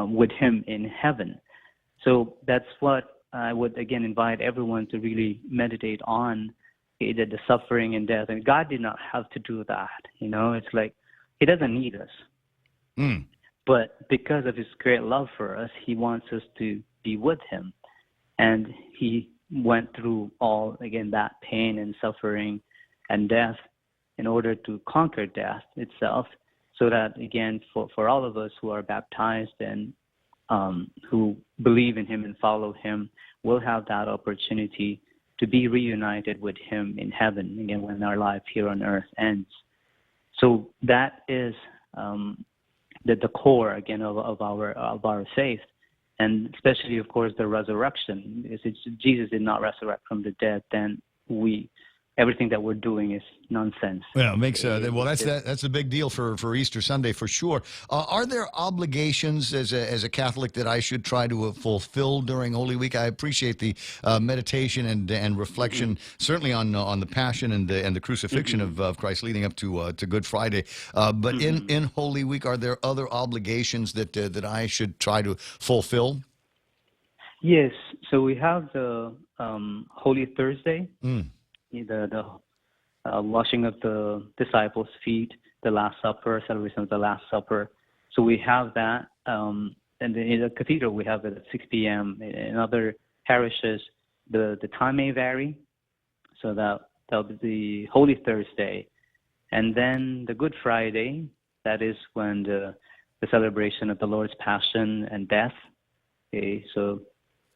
with Him in heaven. So that's what I would, again, invite everyone to really meditate on, the suffering and death. And God did not have to do that. You know, it's like He doesn't need us. But because of His great love for us, He wants us to be with Him. And He went through all, again, that pain and suffering and death in order to conquer death itself, so that, again, for all of us who are baptized and who believe in Him and follow Him, will have that opportunity to be reunited with Him in heaven, again, when our life here on earth ends. So that is the core, again, of our faith, and especially, of course, the resurrection. Because Jesus did not resurrect from the dead, then everything that we're doing is nonsense. Well, it makes well. That's a big deal for Easter Sunday for sure. Are there obligations as a Catholic that I should try to fulfill during Holy Week? I appreciate the meditation and reflection, certainly on the Passion and the crucifixion of Christ leading up to Good Friday. But in Holy Week, are there other obligations that I should try to fulfill? Yes. So we have the Holy Thursday. The washing of the disciples' feet, the Last Supper, celebration of the Last Supper. So we have that. And in the cathedral, we have it at 6 p.m. In other parishes, the time may vary. So that'll be the Holy Thursday. And then the Good Friday, that is when the celebration of the Lord's Passion and death. Okay, so,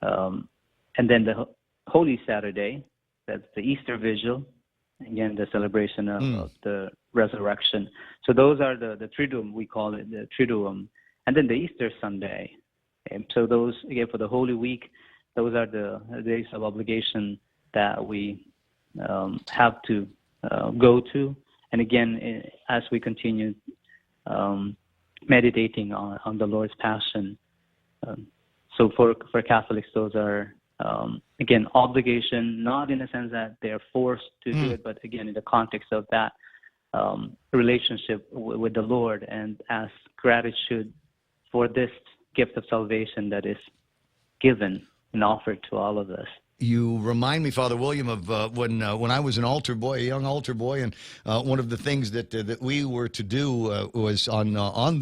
and then the Holy Saturday, that's the Easter Vigil, again, the celebration of the resurrection. So those are the Triduum, we call it, the Triduum. And then the Easter Sunday. Okay? So those, again, for the Holy Week, those are the days of obligation that we have to go to. And again, as we continue meditating on the Lord's Passion. So for Catholics, those are again, obligation, not in the sense that they're forced to do it, but again, in the context of that relationship with the Lord, and as gratitude for this gift of salvation that is given and offered to all of us. You remind me, Father William, of when I was an altar boy, a young altar boy, and one of the things that we were to do was on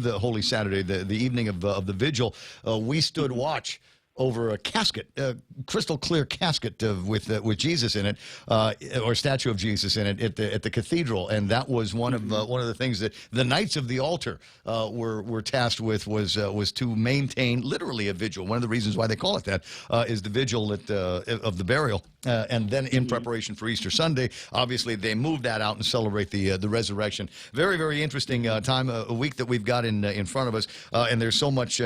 the Holy Saturday, the evening of the vigil, we stood watch over a casket, a crystal clear casket with Jesus in it, or statue of Jesus in it at the cathedral, and that was one of the things that the Knights of the Altar were tasked with was to maintain literally a vigil. One of the reasons why they call it that is the vigil of the burial, and then in preparation for Easter Sunday, obviously they move that out and celebrate the resurrection. Very, very interesting time, a week that we've got in front of us, and there's so much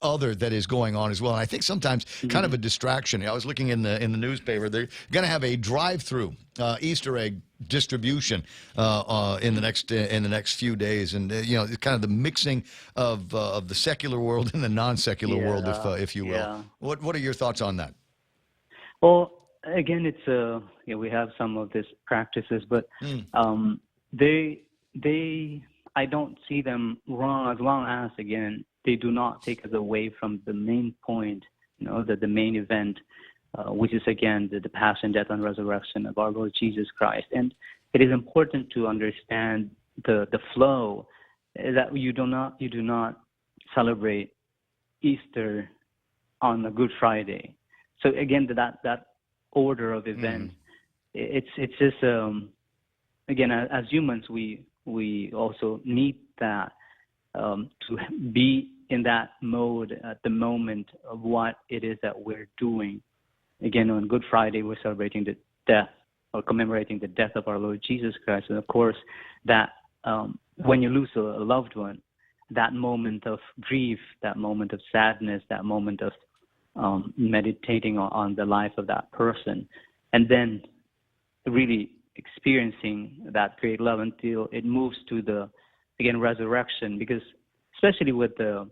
other that is going on as well. And I think think sometimes kind of a distraction. I was looking in the newspaper. They're going to have a drive-through Easter egg distribution in the next few days, and it's kind of the mixing of the secular world and the non-secular world, if you will. Yeah. What are your thoughts on that? Well, again, it's we have some of these practices, but they I don't see them wrong as long as, again, they do not take us away from the main point, the main event, which is, again, the passion, death, and resurrection of our Lord Jesus Christ. And it is important to understand the flow, that you do not celebrate Easter on a Good Friday. So again, that order of events, it's just again, as humans, we also need that to be in that mode at the moment of what it is that we're doing. Again, on Good Friday, we're celebrating the death or commemorating the death of our Lord Jesus Christ. And of course, that when you lose a loved one, that moment of grief, that moment of sadness, that moment of meditating on the life of that person, and then really experiencing that great love until it moves to the, again, resurrection. Because especially with the,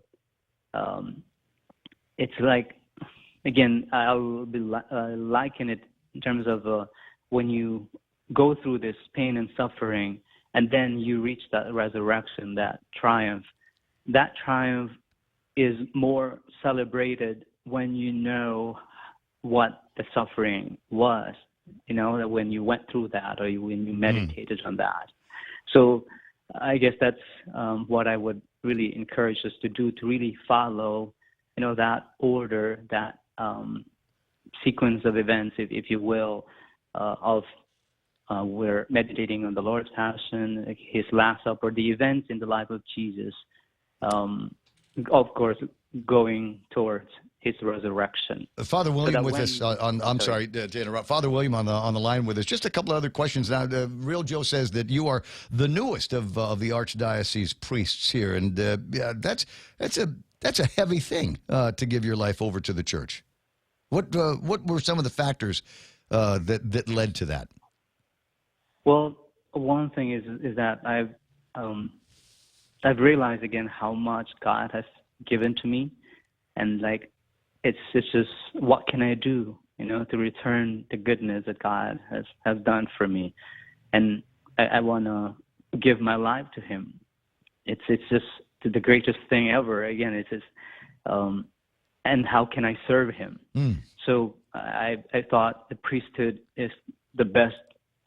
it's like, again, I'll be liken it in terms of when you go through this pain and suffering, and then you reach that resurrection, that triumph. That triumph is more celebrated when you know what the suffering was, that when you went through that or when you meditated on that. So I guess that's what I would really encourage us to do, to really follow, that order, that sequence of events, if you will, of we're meditating on the Lord's Passion, His Last Supper, the events in the life of Jesus, of course, going towards His resurrection. Father William with us I'm sorry to interrupt. Father William on the line with us. Just a couple of other questions now. Real Joe says that you are the newest of the Archdiocese priests here, and that's a heavy thing to give your life over to the church. What were some of the factors that led to that? Well, one thing is that I've realized again how much God has given to me, and like it's just what can I do, to return the goodness that God has done for me, and I want to give my life to Him. It's just the greatest thing ever. Again, it's just and how can I serve Him? So I thought the priesthood is the best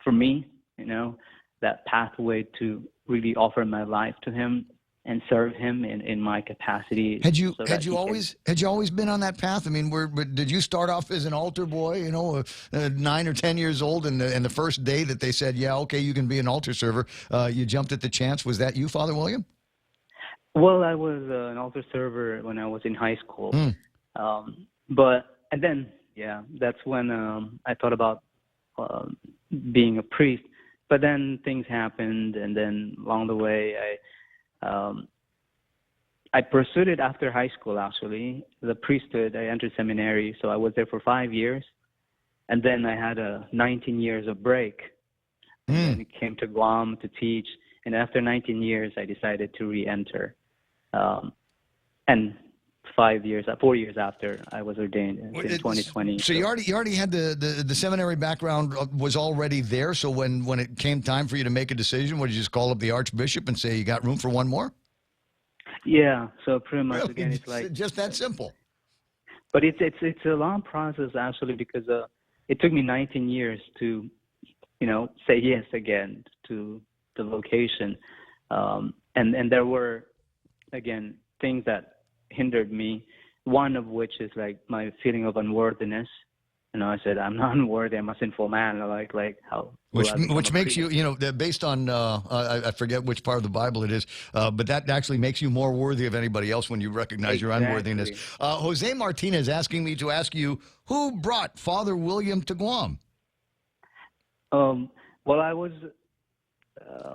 for me, that pathway to really offer my life to Him and serve Him in my capacity. Had you always been on that path? I mean, did you start off as an altar boy, 9 or 10 years old, and the first day that they said, yeah, okay, you can be an altar server, you jumped at the chance? Was that you, Father William? Well, I was an altar server when I was in high school. And then, that's when I thought about being a priest. But then things happened, and then along the way, I pursued it after high school, actually. The priesthood, I entered seminary, so I was there for 5 years. And then I had 19 years of break. And I came to Guam to teach. And after 19 years, I decided to re-enter. And 4 years after, I was ordained in 2020. So you already had the seminary background was already there. So when it came time for you to make a decision, would you just call up the Archbishop and say you got room for one more? Yeah. So pretty much again, it's like just that simple. But it's a long process actually, because it took me 19 years to, say yes again to the vocation, and there were again things that hindered me, one of which is like my feeling of unworthiness. I said, I'm not unworthy, I'm a sinful man, like how... Which makes you, based on, I forget which part of the Bible it is, but that actually makes you more worthy of anybody else when you recognize your unworthiness. Jose Martinez asking me to ask you, who brought Father William to Guam? Well, I was...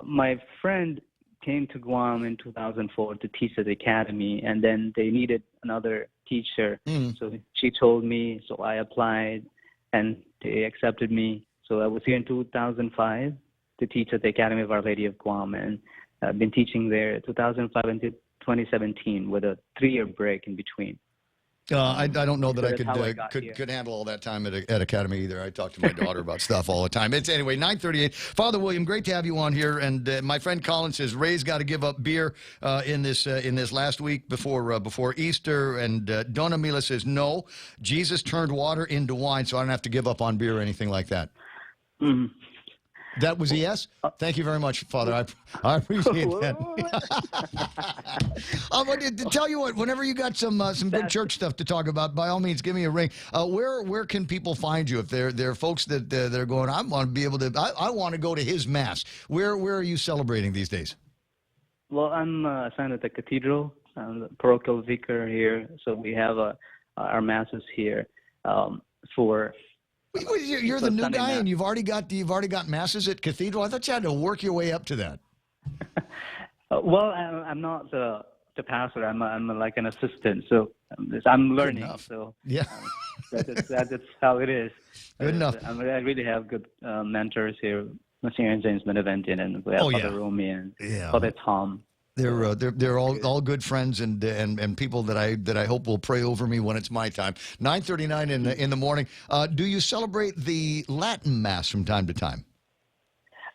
my friend came to Guam in 2004 to teach at the academy, and then they needed another teacher. So she told me, so I applied, and they accepted me. So I was here in 2005 to teach at the Academy of Our Lady of Guam, and I've been teaching there 2005 until 2017 with a 3-year break in between. I don't know that I could handle all that time at Academy either. I talk to my daughter about stuff all the time. It's anyway 9:38. Father William, great to have you on here. And my friend Colin says Ray's got to give up beer in this last week before Easter. And Donna Mila says no. Jesus turned water into wine, so I don't have to give up on beer or anything like that. That was a yes? Thank you very much, Father. I appreciate that. To tell you what, whenever you got some big church stuff to talk about, by all means, give me a ring. Where can people find you if there are folks that they're going, I want to be able to, I want to go to his mass. Where are you celebrating these days? Well, I'm assigned at the cathedral. I'm the parochial vicar here, so we have our masses here for. You're the new guy, and you've already got masses at Cathedral. I thought you had to work your way up to that. Well, I'm not the pastor. I'm like an assistant, so I'm learning. So yeah, that's how it is. Good enough. I really have good mentors here, Monsignor James Beneventin, and we have Father Romy and Father Tom. They're all good friends and people that I hope will pray over me when it's my time. 9:39 in the morning. Do you celebrate the Latin Mass from time to time?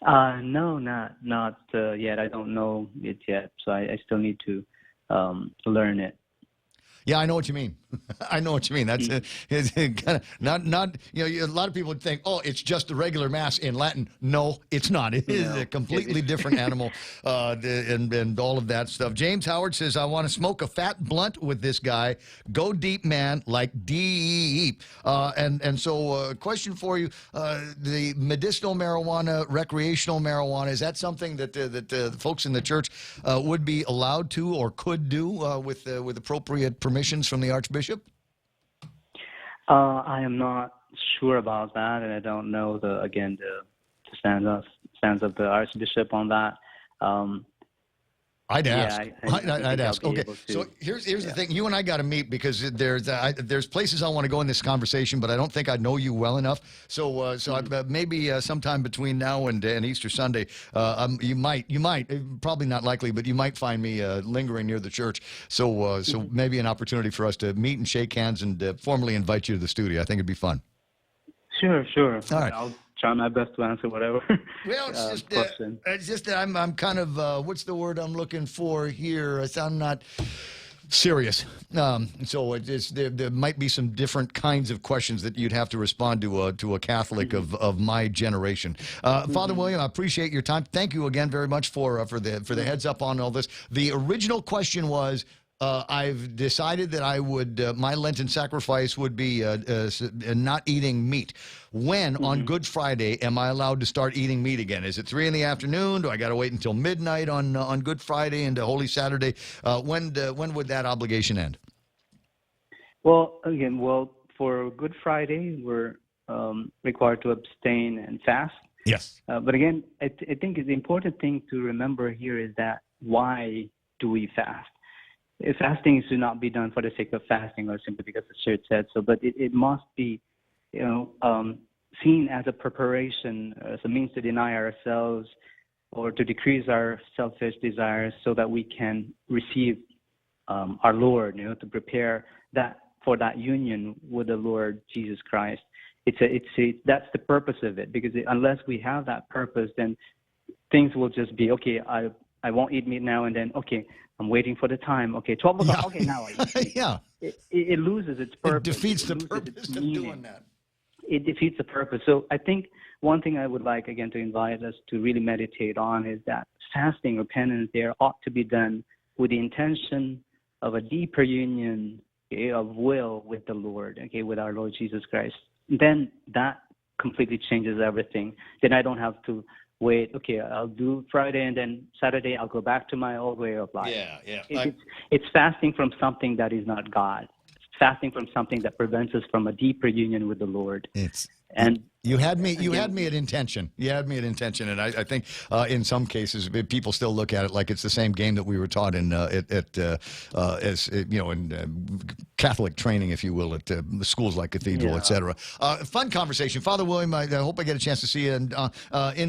No, not yet. I don't know it yet, so I still need to learn it. Yeah, I know what you mean. I know what you mean. That's it's kind of not. A lot of people would think, oh, it's just a regular mass in Latin. No, it's not. It is a completely different animal, and all of that stuff. James Howard says, I want to smoke a fat blunt with this guy. Go deep, man, like DEE. And so, question for you: the medicinal marijuana, recreational marijuana, is that something that the folks in the church would be allowed to or could do with appropriate permissions from the Archbishop? I am not sure about that, and I don't know the stance of the Archbishop on that. I'd ask. I'd ask. Okay, so to, here's the thing. You and I got to meet because there's places I want to go in this conversation, but I don't think I know you well enough. So maybe sometime between now and Easter Sunday, you might, probably not likely, but you might find me lingering near the church. So maybe an opportunity for us to meet and shake hands and formally invite you to the studio. I think it'd be fun. Sure. All right. I'll try my best to answer whatever. Well, it's just that I'm kind of what's the word I'm looking for here? I'm not serious. So there might be some different kinds of questions that you'd have to respond to a Catholic of my generation. Father William, I appreciate your time. Thank you again very much for the heads up on all this. The original question was, I've decided that I would my Lenten sacrifice would be not eating meat. When on Good Friday am I allowed to start eating meat again? Is it 3 p.m? Do I got to wait until midnight on Good Friday into Holy Saturday? When would that obligation end? Well, for Good Friday, we're required to abstain and fast. Yes. But again, I think the important thing to remember here is that why do we fast? Fasting should not be done for the sake of fasting or simply because the church said so, but it must be, seen as a preparation, as a means to deny ourselves or to decrease our selfish desires so that we can receive our Lord, to prepare that for that union with the Lord Jesus Christ. That's the purpose of it, because unless we have that purpose, then things will just be, okay, I won't eat meat now, and then, okay, I'm waiting for the time. Okay, 12 o'clock. Okay, now I eat. Yeah. It loses its purpose. It defeats the purpose of doing that. It defeats the purpose. So I think one thing I would like, again, to invite us to really meditate on is that fasting or penance there ought to be done with the intention of a deeper union of will with the Lord, with our Lord Jesus Christ. Then that completely changes everything. Then I don't have to wait, okay, I'll do Friday and then Saturday I'll go back to my old way of life. Yeah. It's fasting from something that is not God. It's fasting from something that prevents us from a deeper union with the Lord. It's And you had me at intention. You had me at intention, and I think in some cases people still look at it like it's the same game that we were taught in Catholic training, if you will, at schools like Cathedral, etc. Fun conversation, Father William. I hope I get a chance to see you in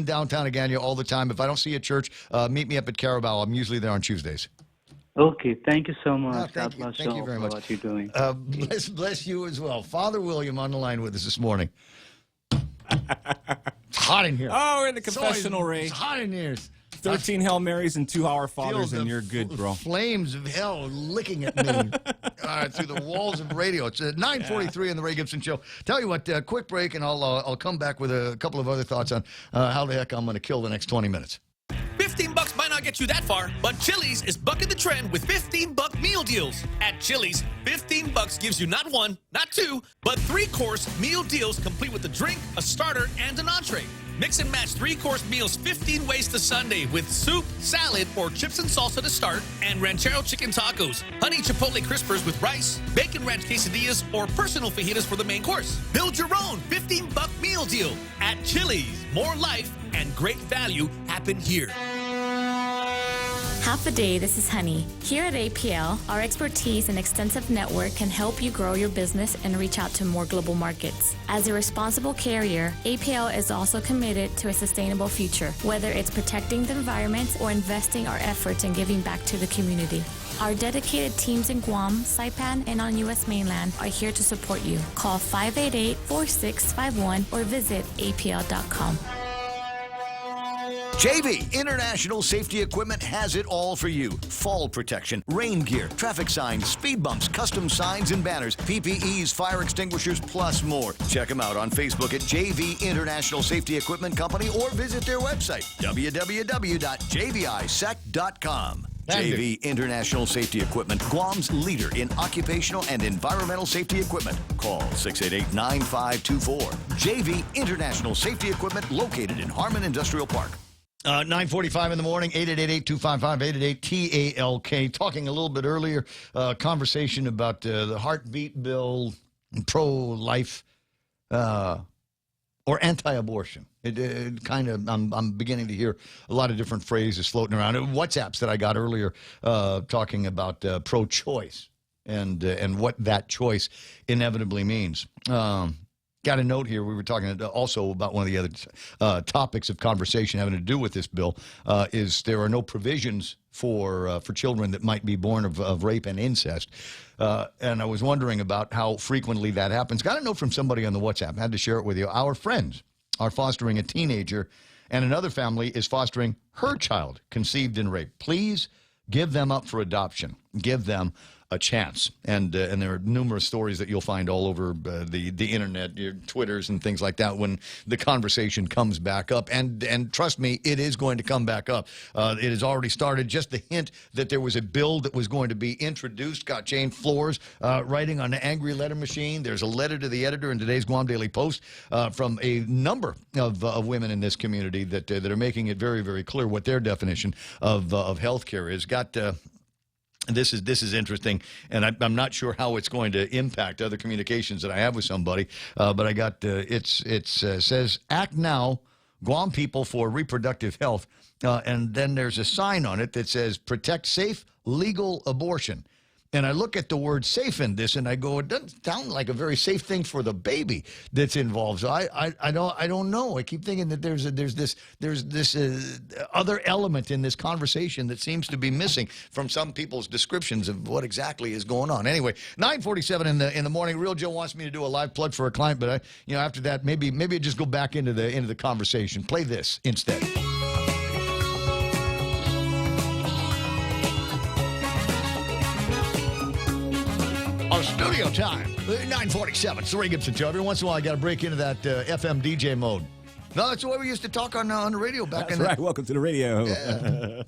downtown Agana all the time. If I don't see you at church, meet me up at Carabao. I'm usually there on Tuesdays. Okay, thank you so much. Thank you very much. For what you're doing. Bless you as well. Father William on the line with us this morning. It's hot in here. Oh, we're in the confessional, Ray. It's hot in here. 13 Hail Marys and 2 Our Fathers, and you're good, bro. Flames of hell licking at me through the walls of radio. It's 9:43 on the Ray Gibson Show. Tell you what, quick break, and I'll come back with a couple of other thoughts on how the heck I'm going to kill the next 20 minutes. $15 might not get you that far, but Chili's is bucking the trend with $15 meal deals. At Chili's, $15 gives you not one, not two, but 3-course meal deals complete with a drink, a starter, and an entree. Mix and match 3-course meals 15 ways to Sunday with soup, salad, or chips and salsa to start, and ranchero chicken tacos, honey chipotle crispers with rice, bacon ranch quesadillas, or personal fajitas for the main course. Build your own $15 meal deal at Chili's. More life and great value happen here. Half a day, this is Honey. Here at APL, our expertise and extensive network can help you grow your business and reach out to more global markets. As a responsible carrier, APL is also committed to a sustainable future, whether it's protecting the environment or investing our efforts in giving back to the community. Our dedicated teams in Guam, Saipan, and on U.S. mainland are here to support you. Call 588-4651 or visit apl.com. JV International Safety Equipment has it all for you. Fall protection, rain gear, traffic signs, speed bumps, custom signs and banners, PPEs, fire extinguishers, plus more. Check them out on Facebook at JV International Safety Equipment Company or visit their website, www.jvisec.com. JV International Safety Equipment, Guam's leader in occupational and environmental safety equipment. Call 688-9524. JV International Safety Equipment located in Harmon Industrial Park. 9:45 in the morning, 888-825-88-TALK. Talking a little bit earlier, conversation about the heartbeat bill, pro-life, or anti-abortion. It kind of, I'm beginning to hear a lot of different phrases floating around. WhatsApps that I got earlier talking about pro-choice and what that choice inevitably means. Got a note here. We were talking also about one of the other topics of conversation having to do with this bill is there are no provisions for children that might be born of rape and incest. And I was wondering about how frequently that happens. Got a note from somebody on the WhatsApp. Had to share it with you. Our friends are fostering a teenager, and another family is fostering her child conceived in rape. Please give them up for adoption. Give them a chance. And there are numerous stories that you'll find all over the internet, your Twitters and things like that when the conversation comes back up. And trust me, it is going to come back up. It has already started. Just the hint that there was a bill that was going to be introduced got Jane Flores writing on the angry letter machine. There's a letter to the editor in today's Guam Daily Post from a number of women in this community that are making it very, very clear what their definition of health care is. This is interesting, and I'm not sure how it's going to impact other communications that I have with somebody. But I got it says act now, Guam people for reproductive health, and then there's a sign on it that says protect safe legal abortion. And I look at the word safe in this, and I go, it doesn't sound like a very safe thing for the baby that's involved. So I don't know. I keep thinking that there's this other element in this conversation that seems to be missing from some people's descriptions of what exactly is going on. Anyway, 9:47 in the morning. Real Joe wants me to do a live plug for a client, but after that maybe I just go back into the conversation. Play this instead. Studio time, 9:47. It's the Ray Gibson Show. Every once in a while, I got to break into that FM DJ mode. No, that's the way we used to talk on the radio back in the... That's right. Welcome to the radio. Yeah.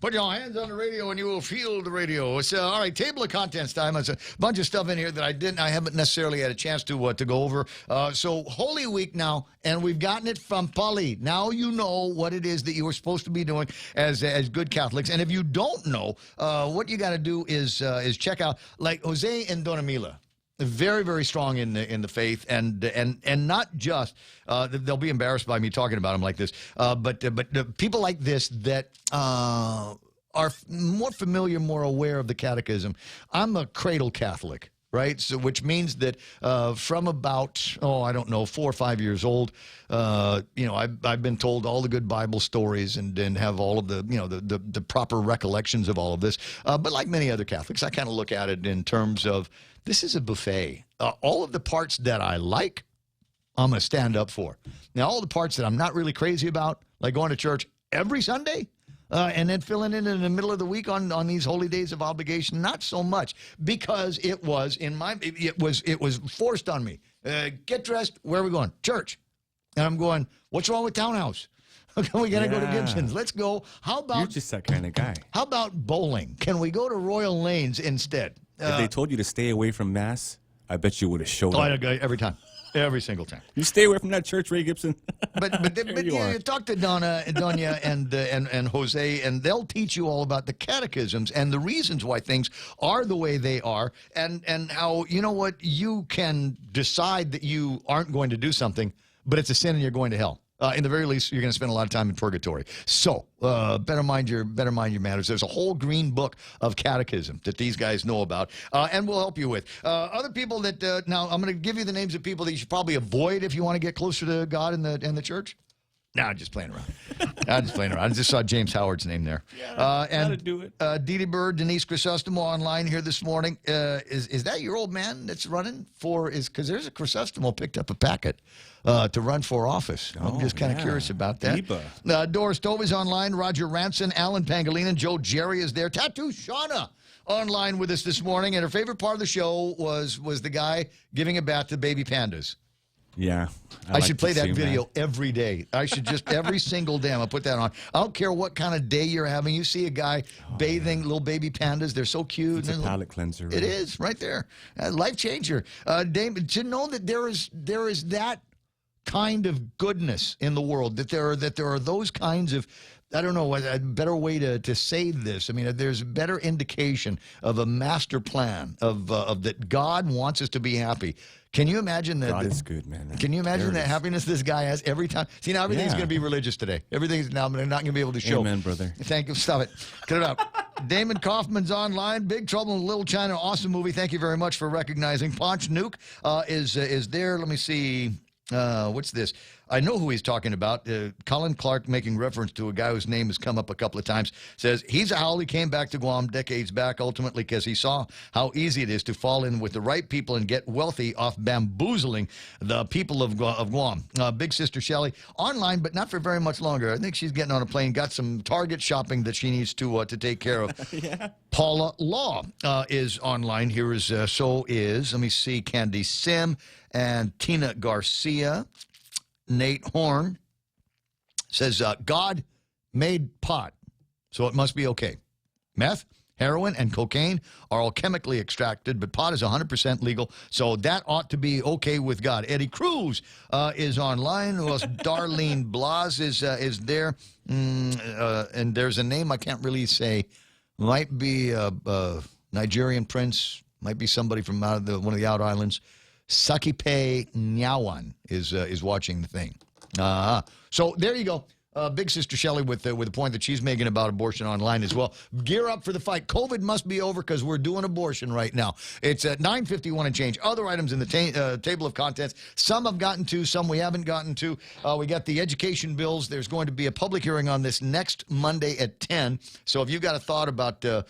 Put your hands on the radio and you will feel the radio. It's all right. Table of contents time. There's a bunch of stuff in here that I haven't necessarily had a chance to go over. So Holy Week now, and we've gotten it from Pali. Now you know what it is that you were supposed to be doing as good Catholics. And if you don't know, what you got to do is check out like Jose and Dona Mila. very, very strong in the faith, and not just they'll be embarrassed by me talking about them like this, but people like this that are more familiar, more aware of the catechism. I'm a cradle Catholic. Right, so which means that from about 4 or 5 years old, I've been told all the good Bible stories and have all of the proper recollections of all of this. But like many other Catholics, I kind of look at it in terms of this is a buffet. All of the parts that I like, I'm going to stand up for. Now, all the parts that I'm not really crazy about, like going to church every Sunday. And then filling in the middle of the week on these holy days of obligation, not so much, because it was forced on me. Get dressed. Where are we going? Church. And I'm going, what's wrong with Townhouse? We got to go to Gibson's. Let's go. How about... You're just that kind of guy. How about bowling? Can we go to Royal Lanes instead? If they told you to stay away from Mass, I bet you would have showed up. Every time. Every single time. You stay away from that church, Ray Gibson. But you talk to Donya and Jose, and they'll teach you all about the catechisms and the reasons why things are the way they are, and how, you can decide that you aren't going to do something, but it's a sin and you're going to hell. In the very least, you're going to spend a lot of time in purgatory. So better mind your manners. There's a whole green book of catechism that these guys know about, and we'll help you with. Other people that now I'm going to give you the names of people that you should probably avoid if you want to get closer to God in the church. No, I'm just playing around. I just saw James Howard's name there. Gotta do it. Didi Bird, Denise Chrysostomo online here this morning. Is that your old man that's running for? Because there's a Chrysostomo picked up a packet to run for office. I'm just kind of curious about that. Doris Tove is online. Roger Ranson, Alan Pangolinan, Joe Jerry is there. Tattoo Shauna online with us this morning, and her favorite part of the show was the guy giving a bath to baby pandas. Yeah. I should play that video every day. I should just, every single day, I'm going to put that on. I don't care what kind of day you're having. You see a guy bathing little baby pandas. They're so cute. It's a palate cleanser. Right? It is, right there. Life changer. Damon, to know that there is that kind of goodness in the world, that there are those kinds of, I don't know, a better way to say this. I mean, there's a better indication of a master plan of that God wants us to be happy. Can you imagine that? God is good, man. Can you imagine the happiness this guy has every time? See, now everything's going to be religious today. Everything's now they're not going to be able to show. Amen, brother. Thank you. Stop it. Cut it out. Damon Kaufman's online. Big Trouble in Little China. Awesome movie. Thank you very much for recognizing. Ponch Nuke is there. Let me see. What's this? I know who he's talking about. Colin Clark, making reference to a guy whose name has come up a couple of times, says he's a Howley, came back to Guam decades back, ultimately because he saw how easy it is to fall in with the right people and get wealthy off bamboozling the people of Guam. Big Sister Shelley, online, but not for very much longer. I think she's getting on a plane, got some Target shopping that she needs to take care of. Yeah. Paula Law is online. Here is, let me see, Candy Sim and Tina Garcia. Nate Horn says, God made pot, so it must be okay. Meth, heroin, and cocaine are all chemically extracted, but pot is 100% legal, so that ought to be okay with God. Eddie Cruz is online. Who else? Darlene Blas is there. And there's a name I can't really say. Might be a Nigerian prince. Might be somebody from one of the out islands. Sakipe Nyawan is watching the thing. So there you go. Big Sister Shelley with the point that she's making about abortion online as well. Gear up for the fight. COVID must be over because we're doing abortion right now. It's at 9:51 and change. Other items in the table of contents. Some have gotten to, some we haven't gotten to. We got the education bills. There's going to be a public hearing on this next Monday at 10. So if you've got a thought about the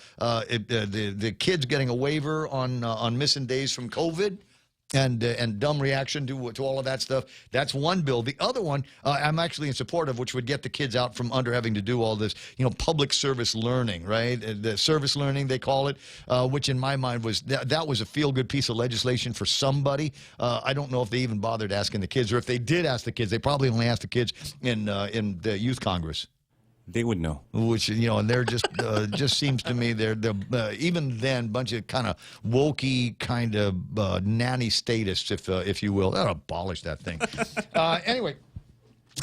kids getting a waiver on missing days from COVID, and dumb reaction to all of that stuff. That's one bill. The other one I'm actually in support of, which would get the kids out from under having to do all this, public service learning, right? The service learning, they call it, which in my mind was that was a feel-good piece of legislation for somebody. I don't know if they even bothered asking the kids, or if they did ask the kids, they probably only asked the kids in the youth Congress. They would know. Which, and they're just seems to me they're even then bunch of kind of wokey kind of nanny statists, if you will. They'll abolish that thing. Anyway.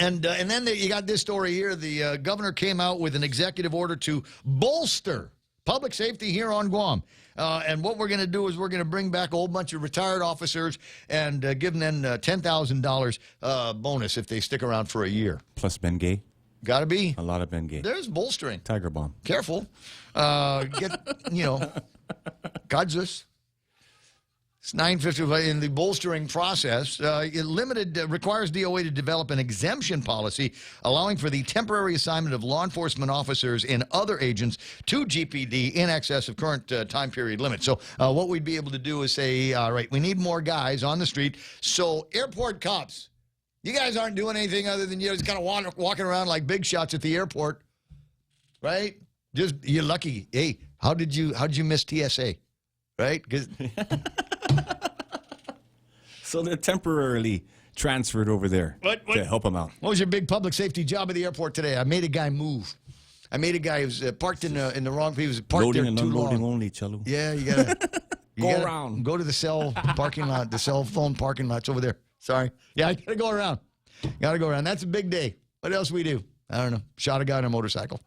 And then you got this story here. The governor came out with an executive order to bolster Public safety here on Guam. And what we're going to do is we're going to bring back a whole bunch of retired officers and give them $10,000 bonus if they stick around for a year. Plus Bengay. Got to be. A lot of Bengay. There's bolstering. Tiger Bomb. Careful. Godzus. It's 950 in the bolstering process. It requires DOA to develop an exemption policy allowing for the temporary assignment of law enforcement officers and other agents to GPD in excess of current time period limits. So what we'd be able to do is say, all right, we need more guys on the street. So airport cops, you guys aren't doing anything other than just kind of walking around like big shots at the airport, right? Just you're lucky. Hey, how did you miss TSA, right? Because so they're temporarily transferred over there to help them out. What was your big public safety job at the airport today? I made a guy move. I made a guy who was parked in the wrong. He was parked loading there and too unloading long. only, Chelo. Yeah, you gotta go around. Go to the cell parking lot. The cell phone parking lot's over there. Sorry. Yeah, I gotta go around. Gotta go around. That's a big day. What else we do? I don't know. Shot a guy on a motorcycle.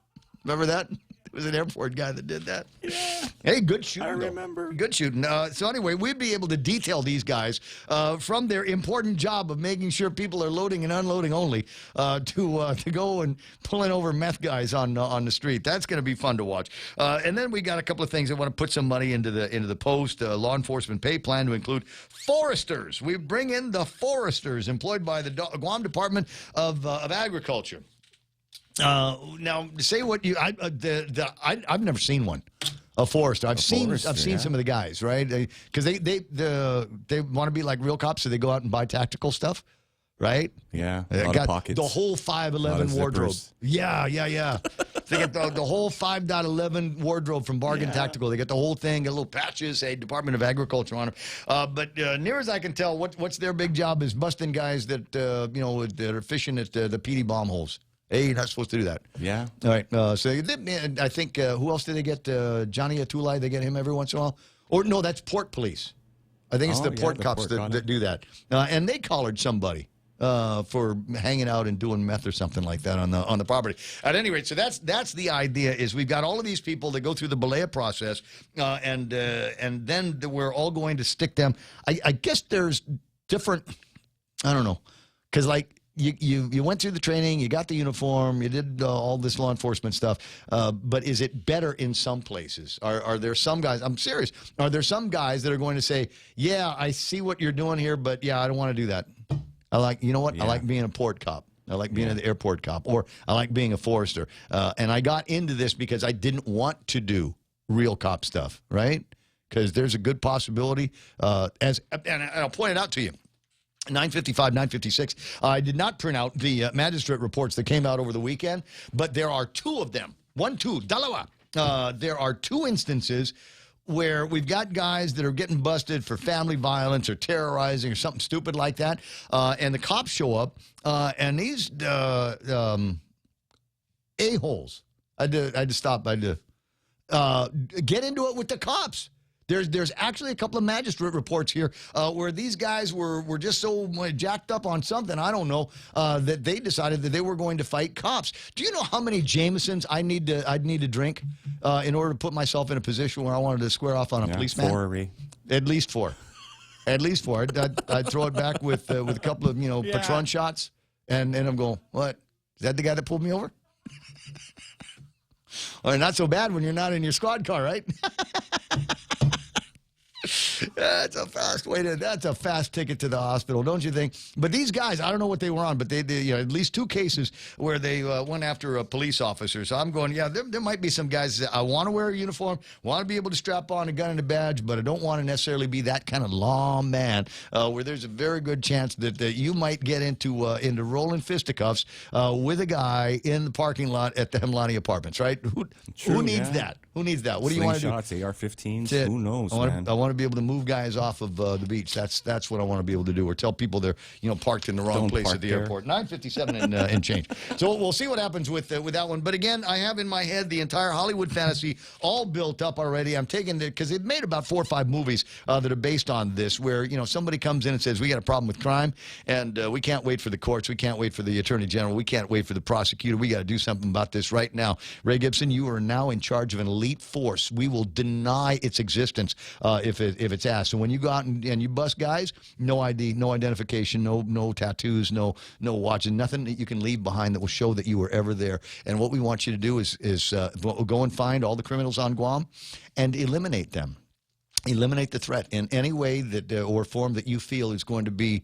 Remember that? It was an airport guy that did that. Yeah. Hey, good shooting. I remember. Good shooting. So anyway, we'd be able to detail these guys from their important job of making sure people are loading and unloading only to go and pulling over meth guys on the street. That's going to be fun to watch. And then we got a couple of things that want to put some money into the post law enforcement pay plan to include foresters. We bring in the foresters employed by the Guam Department of Agriculture. Now, say what you I've never seen one. A forester. I've seen some of the guys, right? Because they want to be like real cops, so they go out and buy tactical stuff, right? Yeah, They a lot got of pockets. the whole 511 wardrobe. zippers. Yeah. They get the whole 5.11 wardrobe from Bargain Tactical. They get the whole thing, get little patches, say Department of Agriculture on them. But near as I can tell, what's their big job is busting guys that that are fishing at the PD bomb holes. Hey, you're not supposed to do that. Yeah. All right. So I think who else did they get? Johnny Atulai. They get him every once in a while. Or no, that's port police. I think it's the port cops that do that. And they collared somebody for hanging out and doing meth or something like that on the property. At any rate, so that's the idea. Is we've got all of these people that go through the Balea process, and then we're all going to stick them. I guess there's different. I don't know, because like. You went through the training, you got the uniform, you did all this law enforcement stuff, but is it better in some places? Are there some guys, I'm serious, are there some guys that are going to say, yeah, I see what you're doing here, but yeah, I don't want to do that. I like being a port cop. I like being an airport cop, or I like being a forester. And I got into this because I didn't want to do real cop stuff, right? Because there's a good possibility, and I'll point it out to you. 955, 956. I did not print out the magistrate reports that came out over the weekend, but there are two of them. Dalawa. There are two instances where we've got guys that are getting busted for family violence or terrorizing or something stupid like that, and the cops show up, and these a-holes. I had to stop. I had to get into it with the cops. There's actually a couple of magistrate reports here where these guys were just so jacked up on something, I don't know, that they decided that they were going to fight cops. Do you know how many Jamesons I'd need to drink in order to put myself in a position where I wanted to square off on a policeman? 4, Ray. At least 4. At least 4. I'd throw it back with a couple of Patron shots, and I'm going, what? Is that the guy that pulled me over? Well, not so bad when you're not in your squad car, right? That's a fast ticket to the hospital, don't you think? But these guys, I don't know what they were on, but they at least 2 cases where they went after a police officer. So I'm going, there might be some guys that I want to wear a uniform, want to be able to strap on a gun and a badge, but I don't want to necessarily be that kind of lawman where there's a very good chance that you might get into rolling fisticuffs with a guy in the parking lot at the Hemlani Apartments, right? Who needs that? Who needs that? What do you want to do? Slingshots, AR-15s, who knows, man? I want to be able to move move guys off of the beach. That's what I want to be able to do, or tell people they're parked in the wrong place at the airport. 9:57 and change. So we'll see what happens with that one. But again, I have in my head the entire Hollywood fantasy all built up already. I'm taking it because they've made about 4 or 5 movies that are based on this, where somebody comes in and says we got a problem with crime, and we can't wait for the courts, we can't wait for the attorney general, we can't wait for the prosecutor. We got to do something about this right now. Ray Gibson, you are now in charge of an elite force. We will deny its existence if it's asked. So when you go out and you bust guys, no ID, no identification, no tattoos, no watches, nothing that you can leave behind that will show that you were ever there. And what we want you to do is go and find all the criminals on Guam and eliminate them. Eliminate the threat in any way that or form that you feel is going to be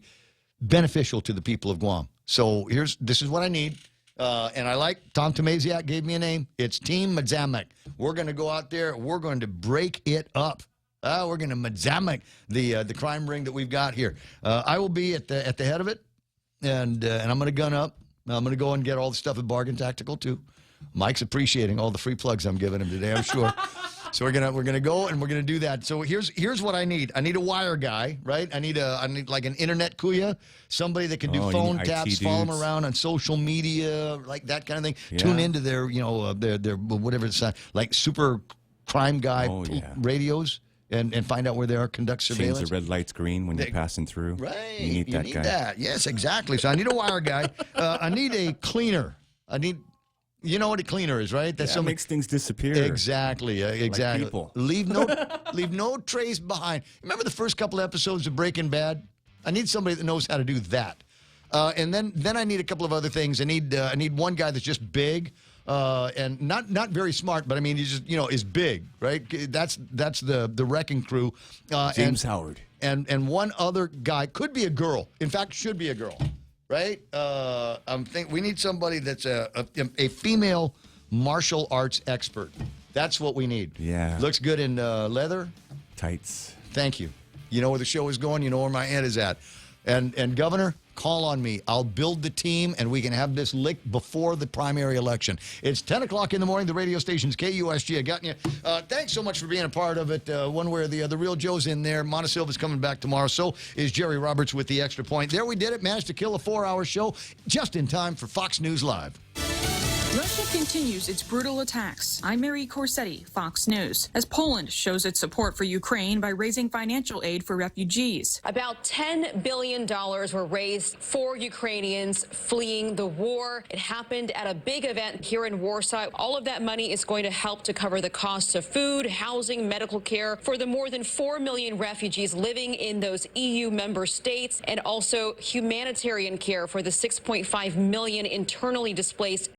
beneficial to the people of Guam. So this is what I need. And I like Tom Tomasiak gave me a name. It's Team Mazamek. We're going to go out there. We're going to break it up. We're going to Mazamek the crime ring that we've got here. I will be at the head of it, and I'm going to gun up. I'm going to go and get all the stuff at Bargain Tactical too. Mike's appreciating all the free plugs I'm giving him today, I'm sure. So we're gonna go and we're gonna do that. So here's what I need. I need a wire guy, right? I need like an internet kuya, somebody that can do phone taps, follow them around on social media, like that kind of thing. Yeah. Tune into their their whatever it's like super crime guy radios. And find out where they are, conduct surveillance. Change the red lights green when you're passing through. Right. You need that guy. Yes, exactly. So I need a wire guy. I need a cleaner. You know what a cleaner is, right? That's what makes things disappear. Exactly. Exactly. Like people. Leave no trace behind. Remember the first couple episodes of Breaking Bad? I need somebody that knows how to do that. And then I need a couple of other things. I need one guy that's just big. And not very smart, but I mean, he's just, is big, right? That's the wrecking crew. James Howard. And one other guy, could be a girl. In fact, should be a girl, right? We need somebody that's a female martial arts expert. That's what we need. Yeah. Looks good in leather. Tights. Thank you. You know where the show is going. You know where my head is at. And Governor, call on me. I'll build the team, and we can have this licked before the primary election. It's 10 o'clock in the morning. The radio station's KUSG. I got you. Thanks so much for being a part of it, one way or the other. Real Joe's in there. Montesilva's coming back tomorrow. So is Jerry Roberts with the Extra Point. There we did it. Managed to kill a 4-hour show just in time for Fox News Live. Russia continues its brutal attacks. I'm Mary Corsetti, Fox News. As Poland shows its support for Ukraine by raising financial aid for refugees. About $10 billion were raised for Ukrainians fleeing the war. It happened at a big event here in Warsaw. All of that money is going to help to cover the costs of food, housing, medical care for the more than 4 million refugees living in those EU member states, and also humanitarian care for the 6.5 million internally displaced